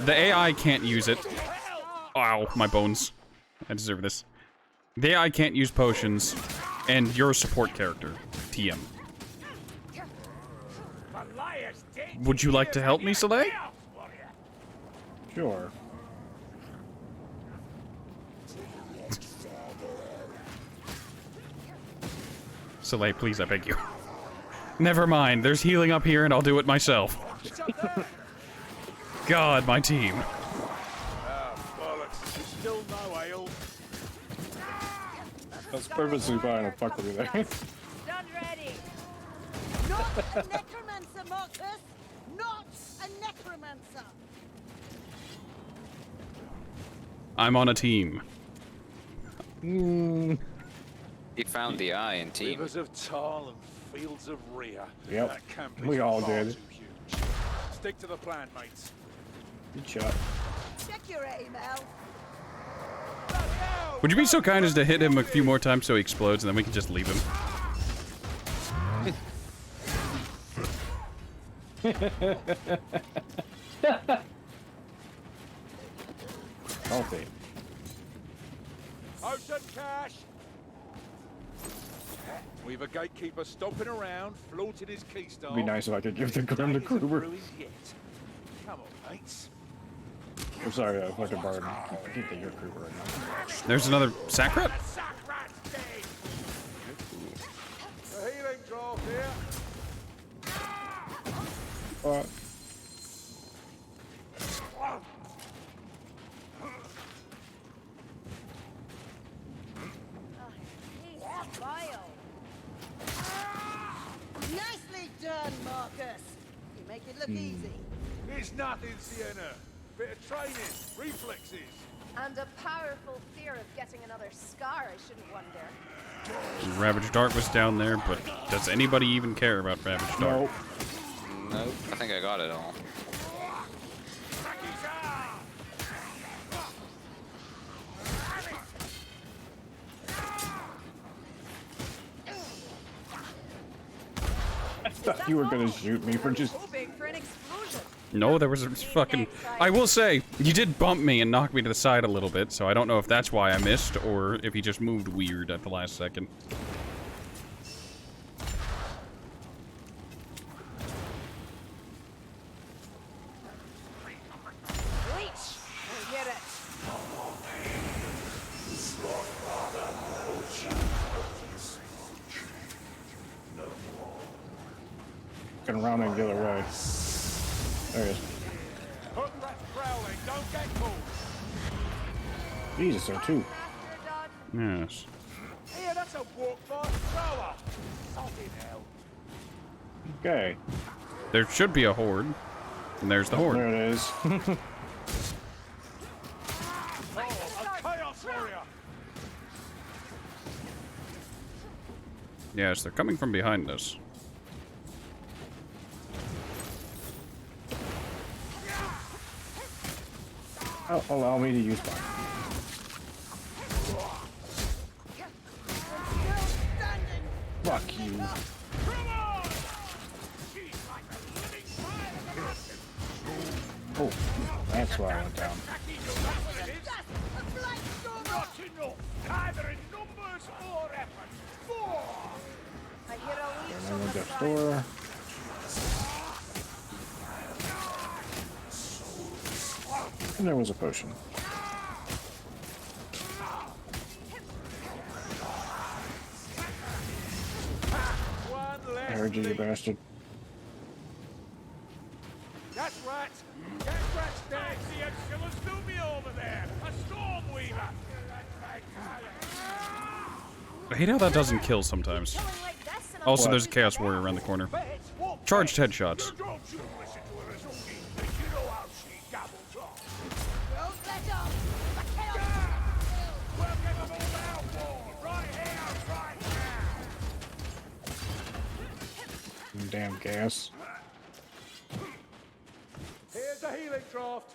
The AI can't use it. Ow, my bones. I deserve this. The AI can't use potions, and you're a support character, TM. Would you like to help me, Soleil? Sure. Soleil, please, I beg you. Never mind, there's healing up here and I'll do it myself. God, my team. That's purposely fine to fuck with you there. Done ready. Not a necromancer, Marcus. Not a necromancer. I'm on a team. He found the eye in team. Rivers of Tal and fields of Rhea. Yep, That camp is we all far did. too huge. Stick to the plan, mates. Good shot. Check your aim, Al. Would you be so kind as to hit him a few more times so he explodes and then we can just leave him? Healthy. Ocean cash. We've a gatekeeper stomping around, flaunting his keystone. It'd be nice if I could give the Grim to Kruber. Come on, mates. I'm sorry, I fucking borrowed. I can't think you're Kruber right now. There's another sack rat? The healing draft here. Nicely done, Marcus. You make it look easy. It's nothing, Sienna. Bit of training, reflexes. And a powerful fear of getting another scar, I shouldn't wonder. Ravage Dart was down there, but does anybody even care about Ravage Dart? Nope. Nope, I think I got it all. I thought you were gonna shoot me for just. Hoping for an explosion. No, there was a fucking... I will say, you did bump me and knock me to the side a little bit, so I don't know if that's why I missed, or if he just moved weird at the last second. Reach and get it. Fucking around and the other way. There he is. Hook rats prowling, don't get caught. Jesus, there are two. Yes. Here, that's a walk fast thrower. Fucking hell. Okay. There should be a horde. And there's the horde. There it is. Oh, a chaos warrior. Yes, they're coming from behind us. Oh, allow me to use fire. Fuck you. Oh, that's why I went down. Not enough, either in numbers or effort. More. I hear a leech And on then the next side. door. And there was a potion. I heard you, you bastard. That's right. That's right, Stag. See a killer Zoomy over there. A Stormweaver. I hate how that doesn't kill sometimes. Also, there's a Chaos Warrior around the corner. Charged headshots. Don't you listen to her, Zoomy. You know how she gabbles on. Don't let up. The chaos. We'll get them all out, boy. Right here, right now. Damn gas. Here's a healing draft.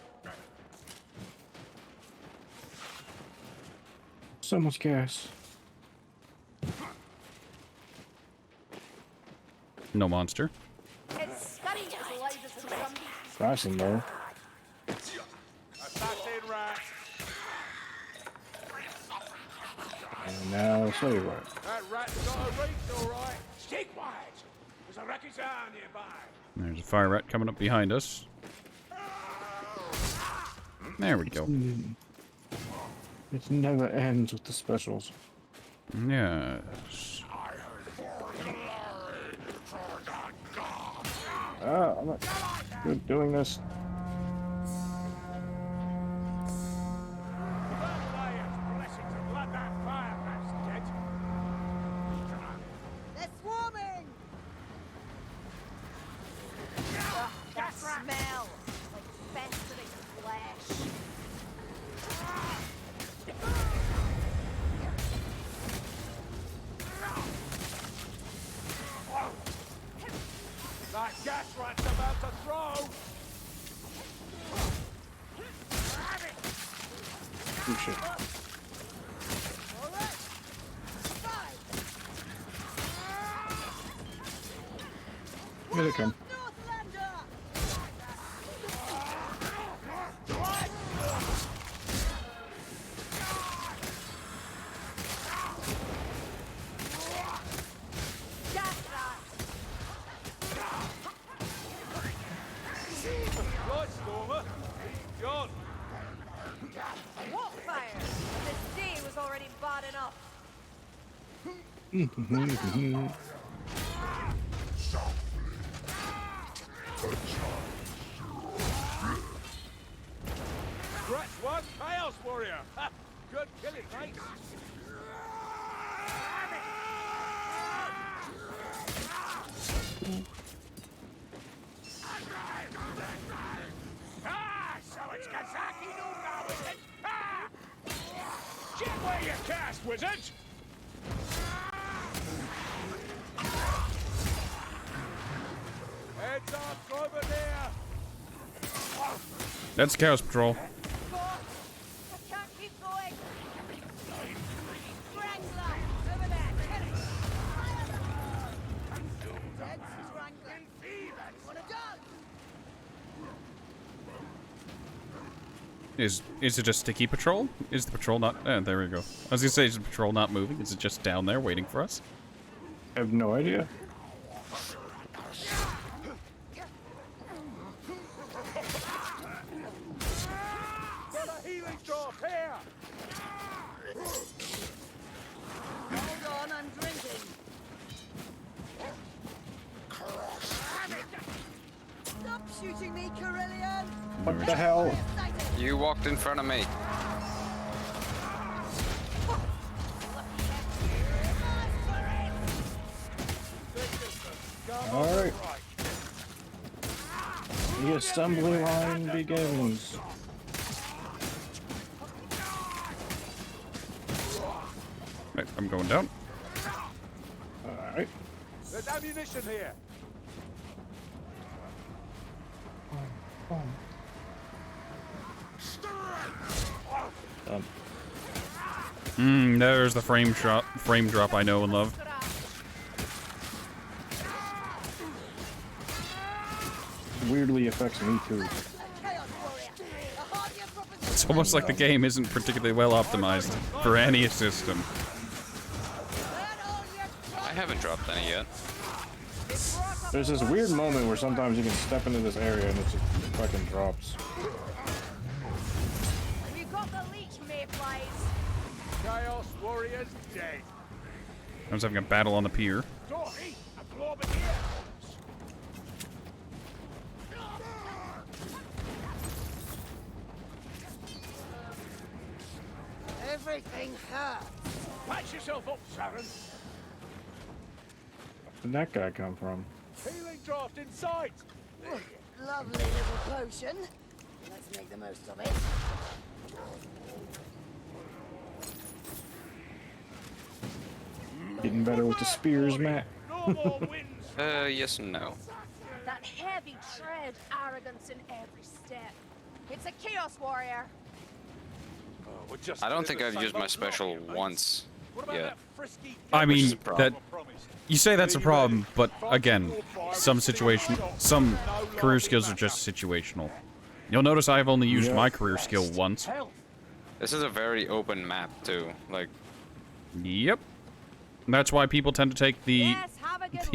So much gas. No monster. It's scurrying as loud as the drum beats. Crashing though. Assassin rat. And now slave rat. That rat's got a reach, all right. Stay quiet. There's a wreckage down nearby. There's a fire rat coming up behind us. There we go. It never ends with the specials. Yes. Ah, I'm not good doing this. They're swarming! Ugh, that smell. Like festering flesh. That gas rat's about to throw. Oh shit. Here they come. Right, Stormer. John. What fire? This day was already bad enough. Scratch one, Chaos Warrior. Ha, good killing, mate. Ah, so it's Kazaki no now, is it? Ah! Get where you cast, wizard! Heads up, over there! That's Chaos Patrol. I can't keep going. Strangler, over there, hit it. Dead strangler. Wanna go? Is it just sticky patrol? Is the patrol not? There we go. I was gonna say, is the patrol not moving? Is it just down there waiting for us? I have no idea. Got a healing drop here! Hold on, I'm drinking. Stop shooting me, Carillion! What the hell? You walked in front of me. Alright. The assembly line begins. Right, I'm going down. Alright. There's ammunition here! Done. There's the frame drop I know and love. Weirdly affects me too. It's almost like the game isn't particularly well optimized for any system. I haven't dropped any yet. There's this weird moment where sometimes you can step into this area and it just fucking drops. Have you got the leech, mayflies? Chaos Warrior's dead. I was having a battle on the pier. Dorothy, a globin here! Everything hurts. Patch yourself up, Sharon. Where did that guy come from? Healing draft in sight. Lovely little potion. Let's make the most of it. Getting better with the spears, Matt. No more wins. Yes and no. That heavy tread, arrogance in every step. It's a Chaos Warrior. I don't think I've used my special once yet. I Which is mean, a problem. you say that's a problem, but again, some career skills are just situational. You'll notice I've only used my career skill once. This is a very open map too. Like, yep. That's why people tend to take the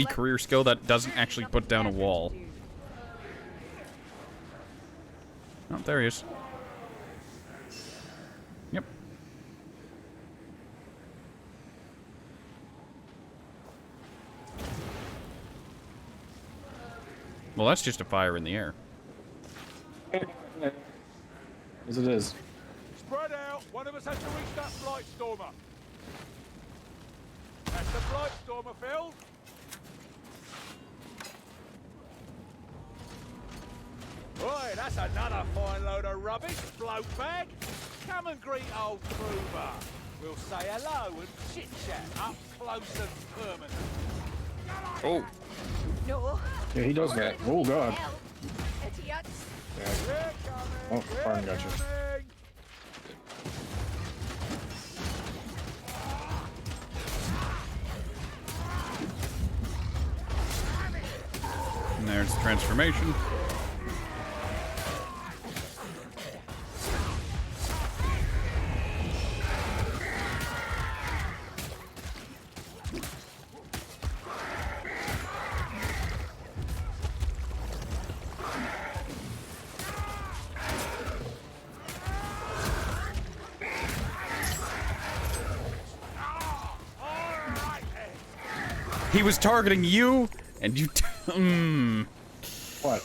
career skill that doesn't actually put down a wall. Oh, there he is. Yep. Well, that's just a fire in the air. As it is. Spread out. One of us has to reach that flight stormer. That's the flight stormer, Phil. Right, that's another fine load of rubbish, bloke bag. Come and greet old Kruber. We'll say hello and chit-chat up close and permanent. oh, No. Yeah, he does that. Oh, God. Idiots. Yeah. Oh, Farm got you. And there's the transformation. He was targeting you, and you. What?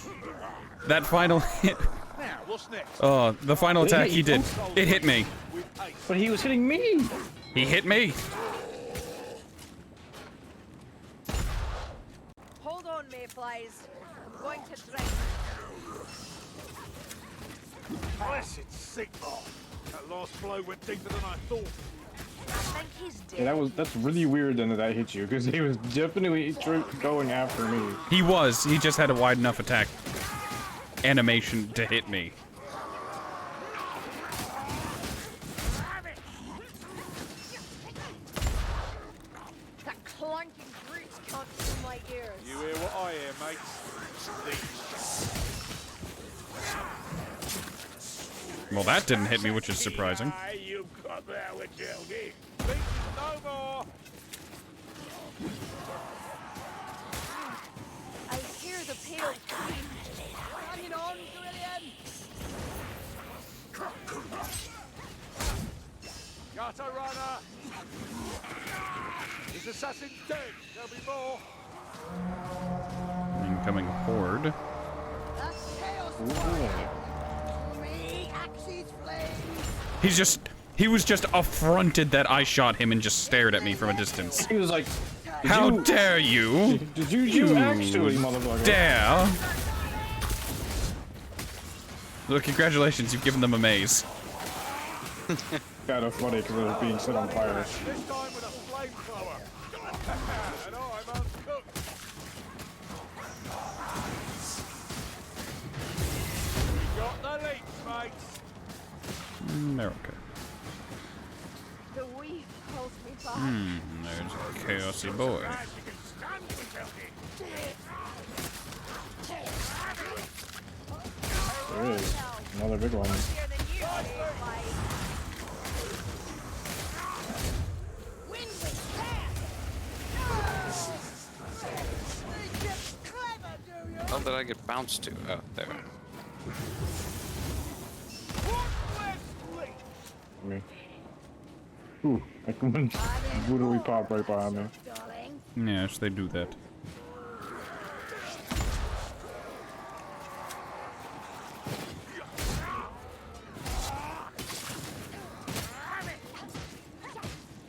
That final hit. Now, what's next? Oh, the final attack he did. It hit me. But he was hitting me. He hit me. Hold on, mayflies. I'm going to drink. Blessed signal. That last blow went deeper than I thought. I think he's dead. Yeah, that's really weird then that hit you, because he was definitely going after me. He was. He just had a wide enough attack animation to hit me. That clanking brutes can't fill my ears. You hear what I hear, mates? Well, that didn't hit me, which is surprising. You come out with Jelly. No more. I hear the pale scream. Hanging on, Brilliant. Got a runner. His assassin's dead. There'll be more. Incoming horde. That's chaos. Me, axes, flames. He was just affronted that I shot him and just stared at me from a distance. He was like, how dare you? Did you actually, motherfucker? Dare. Look, congratulations, you've given them a maze. Kind of funny because it was being set on fire. This time with a flamethrower. And I'm uncooked. We got the leaks, mates. There, okay. The weave pulls me back. There's a chaosy boy. There is. Another big one. how did I get bounced to? Oh, there. Okay. Ooh, I can literally pop right behind me. Yes, they do that.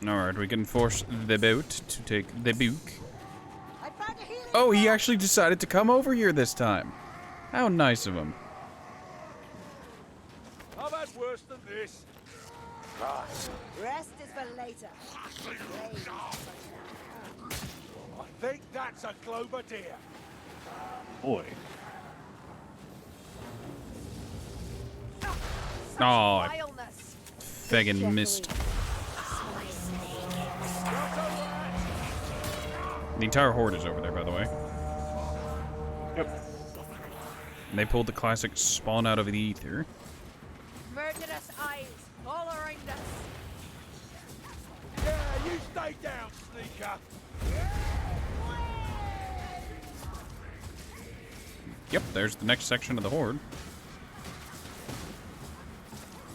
Alright, we can force the boat to take the book. Oh, he actually decided to come over here this time. How nice of him. I've had worse than this. Rest is for later. I think that's a Clover deer. Boy. Oh, Vileness. Fegan missed. The entire horde is over there, by the way. Yep. And they pulled the classic spawn out of the ether. Murderous eyes all around us. Yeah, you stay down, sneaker. Yep, there's the next section of the horde.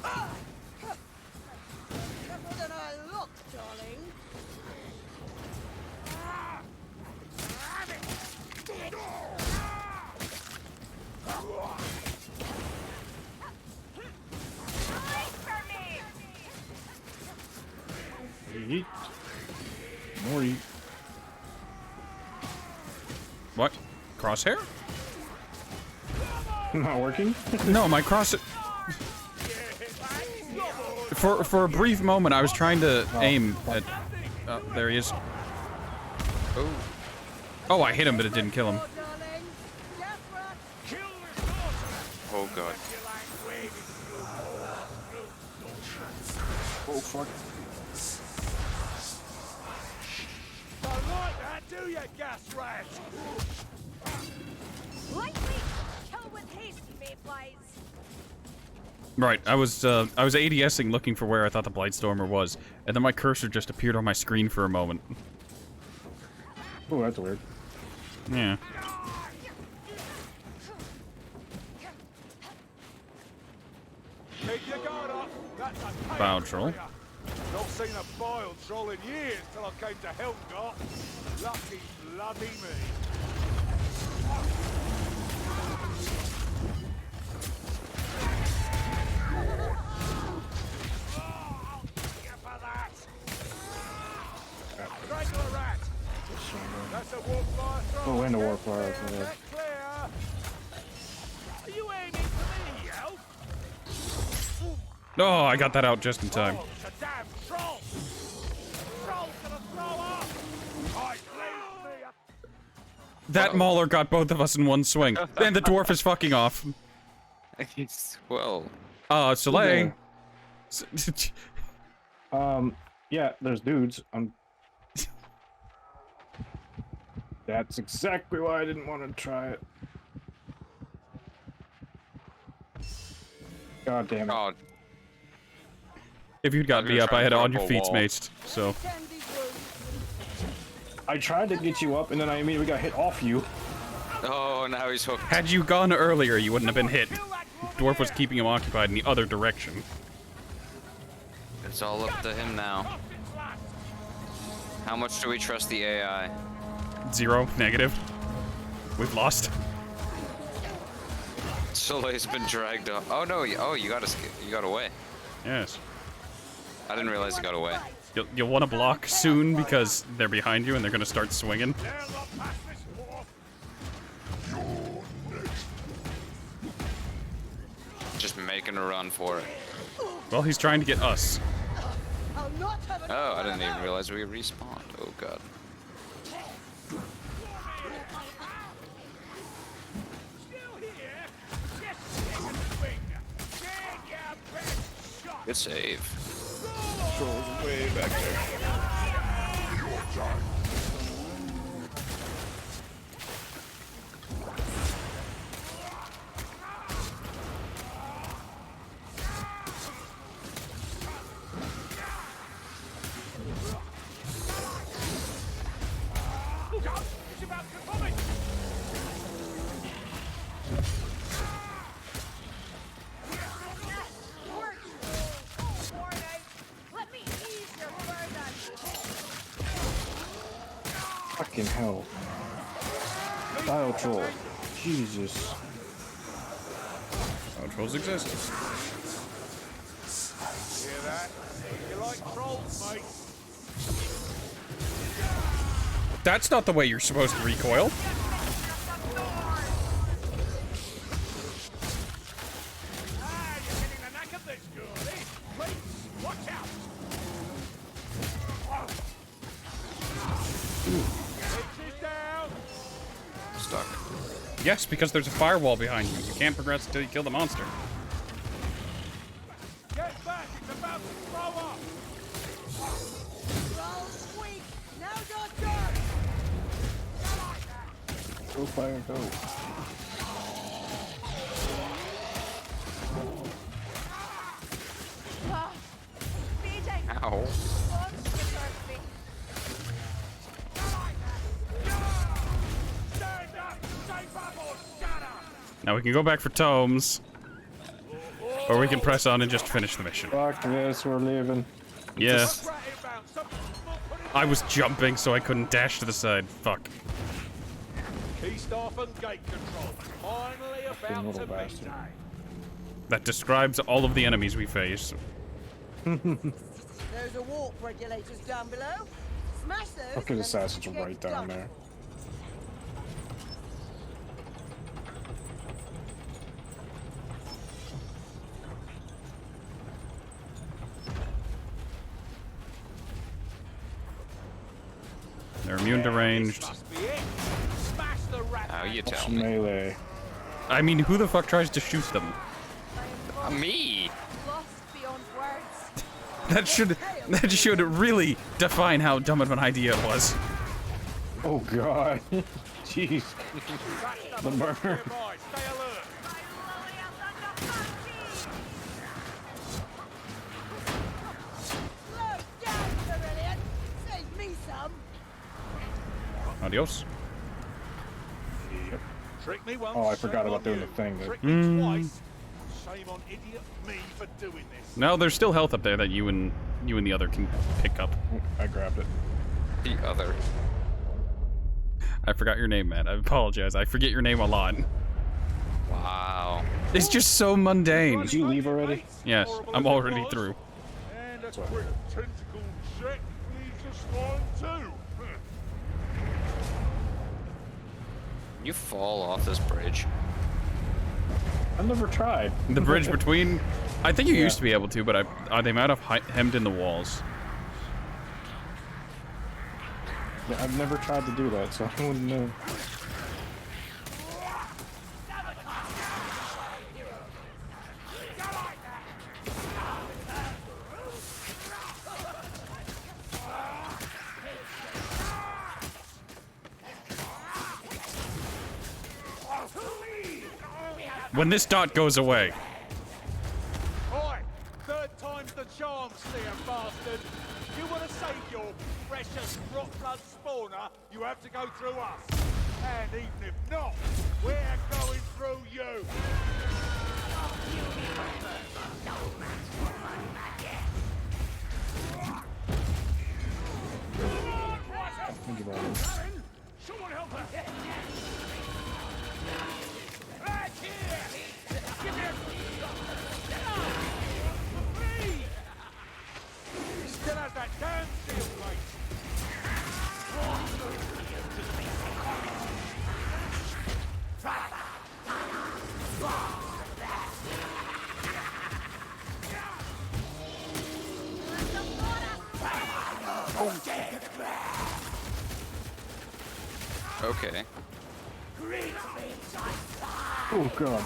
Tougher than I look, darling. Eat. More eat. What? Crosshair? Not working? No, my cross... For a brief moment, I was trying to aim at... there he is. Oh. Oh, I hit him, but it didn't kill him. Oh god. Oh, fuck. Don't like that, do you, gas rat? Lightly, kill with haste, mayflies. Right, I was ADSing looking for where I thought the Blightstormer was, and then my cursor just appeared on my screen for a moment. Oh, that's weird. Yeah. Keep your guard up. That's a Bow troll. Not seen a bile troll in years till I came to Helmgart. Lucky bloody me. Regular rat. That's a warfire throw. Oh, and a warfire. Get clear. Are you aiming for me, elf? Oh, I got that out just in time. Oh, it's a damn troll. Troll's gonna throw up. I leave me. That mauler got both of us in one swing. And the dwarf is fucking off. Well. Soleil. Yeah, there's dudes. That's exactly why I didn't want to try it. God damn it. Oh. If you'd got me up, I had on your feet maced, so. I tried to get you up, and then I immediately got hit off you. Oh, now he's hooked. Had you gone earlier, you wouldn't have been hit. Dwarf was keeping him occupied in the other direction. It's all up to him now. How much do we trust the AI? 0, negative. We've lost. Soleil's been dragged up. Oh no! You got away. Yes. I didn't realize he got away. You'll want to block soon because they're behind you and they're gonna start swinging. Just making a run for it. Well, he's trying to get us. Oh, I didn't even realize we respawned. Oh god. Good save. Troll's way back there. Fucking hell. Bile troll. Jesus. Bile trolls exist. Hear that? You like trolls, mate? That's not the way you're supposed to recoil. Stuck. Yes, because there's a firewall behind you. You can't progress until you kill the monster. Get back! It's a about to throw up! Roll weak! Now's your turn! Go fire, go. Ow. Now we can go back for tomes. Or we can press on and just finish the mission. Fuck this, we're leaving. Yeah. I was jumping so I couldn't dash to the side. Fuck. Key staff and gate control. Finally about to meet. That describes all of the enemies we face. There's a warp regulators down below. Smash those. Fucking and assassins get right down done. there. They're immune to ranged. How you tell That's me? melee. I mean, who the fuck tries to shoot them? Me. Lost beyond words. That should really define how dumb of an idea it was. Oh god. Jeez. The murder. Slow down, Cerulean. Save me some. Adios. Trick me once, Oh, I forgot shame about on doing you. the thing. Trick me twice. Shame on idiot me for doing this. No, there's still health up there that you and the other can pick up. I grabbed it. The other. I forgot your name, Matt. I apologize. I forget your name a lot. Wow. It's just so mundane. Did you leave already? Yes, I'm already through. And a quick tentacle check leaves us one too. You fall off this bridge. I never tried. The bridge between... I think you used to be able to, but they might have hemmed in the walls. Yeah, I've never tried to do that, so I wouldn't know. When this dot goes away. Oi! Third time's the charm, Seer bastard! You want to save your precious rot blood spawner, you have to go through us. And even if not, we're going through you! Thank you very much. Someone help her! Still has that damn steel plate! Okay. Oh god.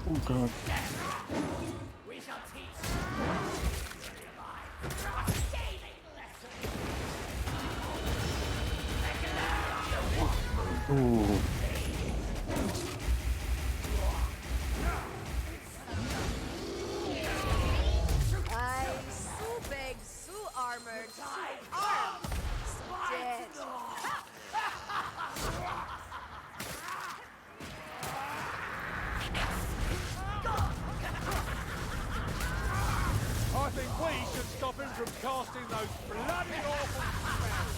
Oh god. Ooh. Aye, so big, so armored, so armed, so dead. I think we should stop him from casting those bloody awful spells.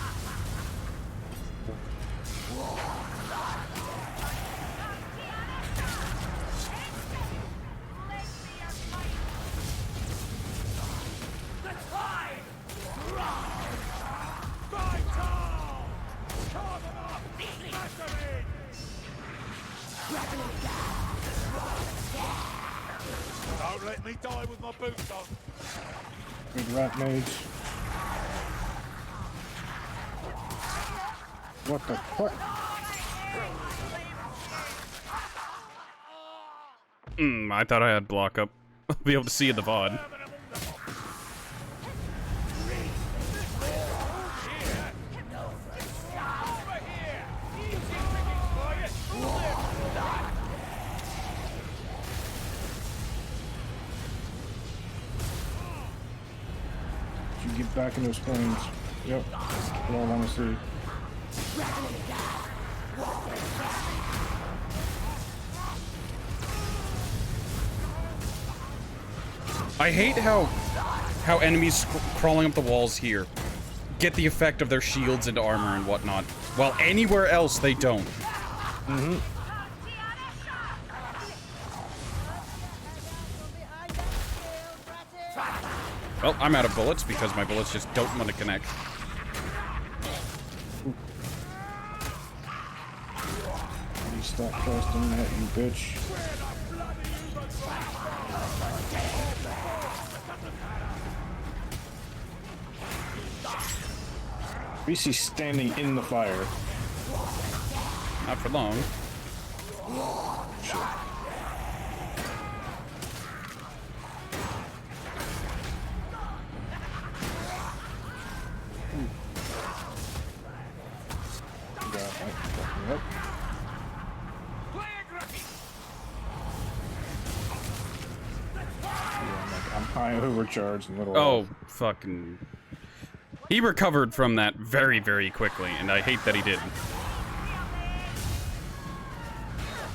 The tide! Fight on! Carve them up! Smash them in! Don't let me die with my boots on. Good rat mage. What the fuck? I thought I had block up. I'll be able to see in the VOD. You get back in those flames. Yep. That's what I want to see. I hate how enemies crawling up the walls here get the effect of their shields and armor and whatnot, while anywhere else they don't. Well, I'm out of bullets because my bullets just don't want to connect. You stop trusting that, you bitch. We see standing in the fire. Not for long. Shit. Yep. I'm high overcharged and little. Oh, fucking. He recovered from that very, very quickly, and I hate that he did.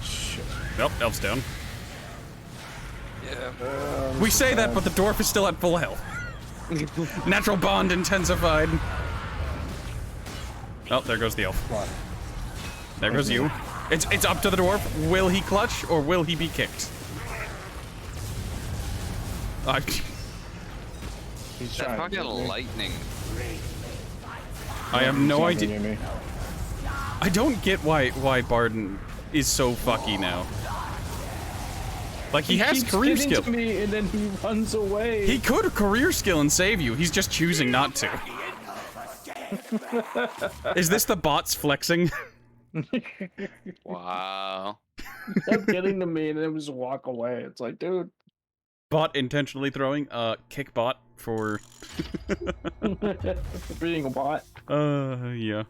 Shit. Nope, elf's down. Yeah. We say that, but the dwarf is still at full health. Natural bond intensified. Oh, there goes the elf. What? There goes you. It's up to the dwarf. Will he clutch or will he be kicked? He's That trying fucking to lightning. I have no idea. I don't get why Barden is so fucky now. Like, he has career skill. To me and then he runs away. He could career skill and save you. He's just choosing not to. Is this the bots flexing? Wow. He kept getting to me and then just walk away. It's like, dude. Bot intentionally throwing, kick bot for... for being a bot. Yeah.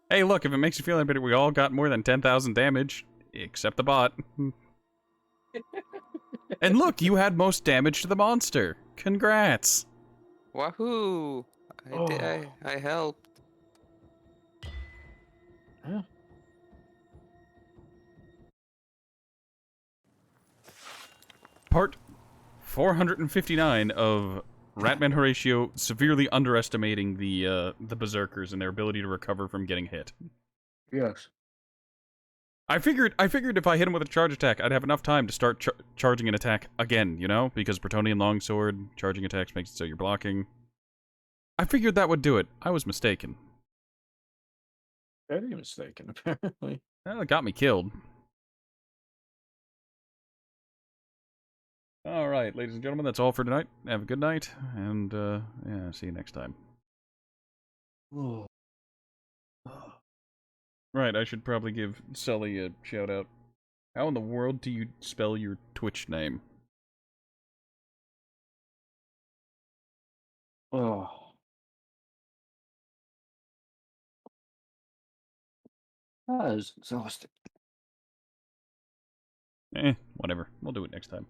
Hey, look, if it makes you feel any better, we all got more than 10,000 damage, except the bot. And look, you had most damage to the monster. Congrats. Wahoo! I helped. Yeah. Part 459 of Ratman Horatio severely underestimating the berserkers and their ability to recover from getting hit. Yes. I figured if I hit him with a charge attack, I'd have enough time to start charging an attack again, you know? Because Bretonian Longsword, charging attacks makes it so you're blocking. I figured that would do it. I was mistaken. Very mistaken, apparently. Well, it got me killed. Alright, ladies and gentlemen, that's all for tonight. Have a good night, and, yeah, see you next time. Right, I should probably give Sully a shout-out. How in the world do you spell your Twitch name? Oh. I was exhausted. Whatever. We'll do it next time.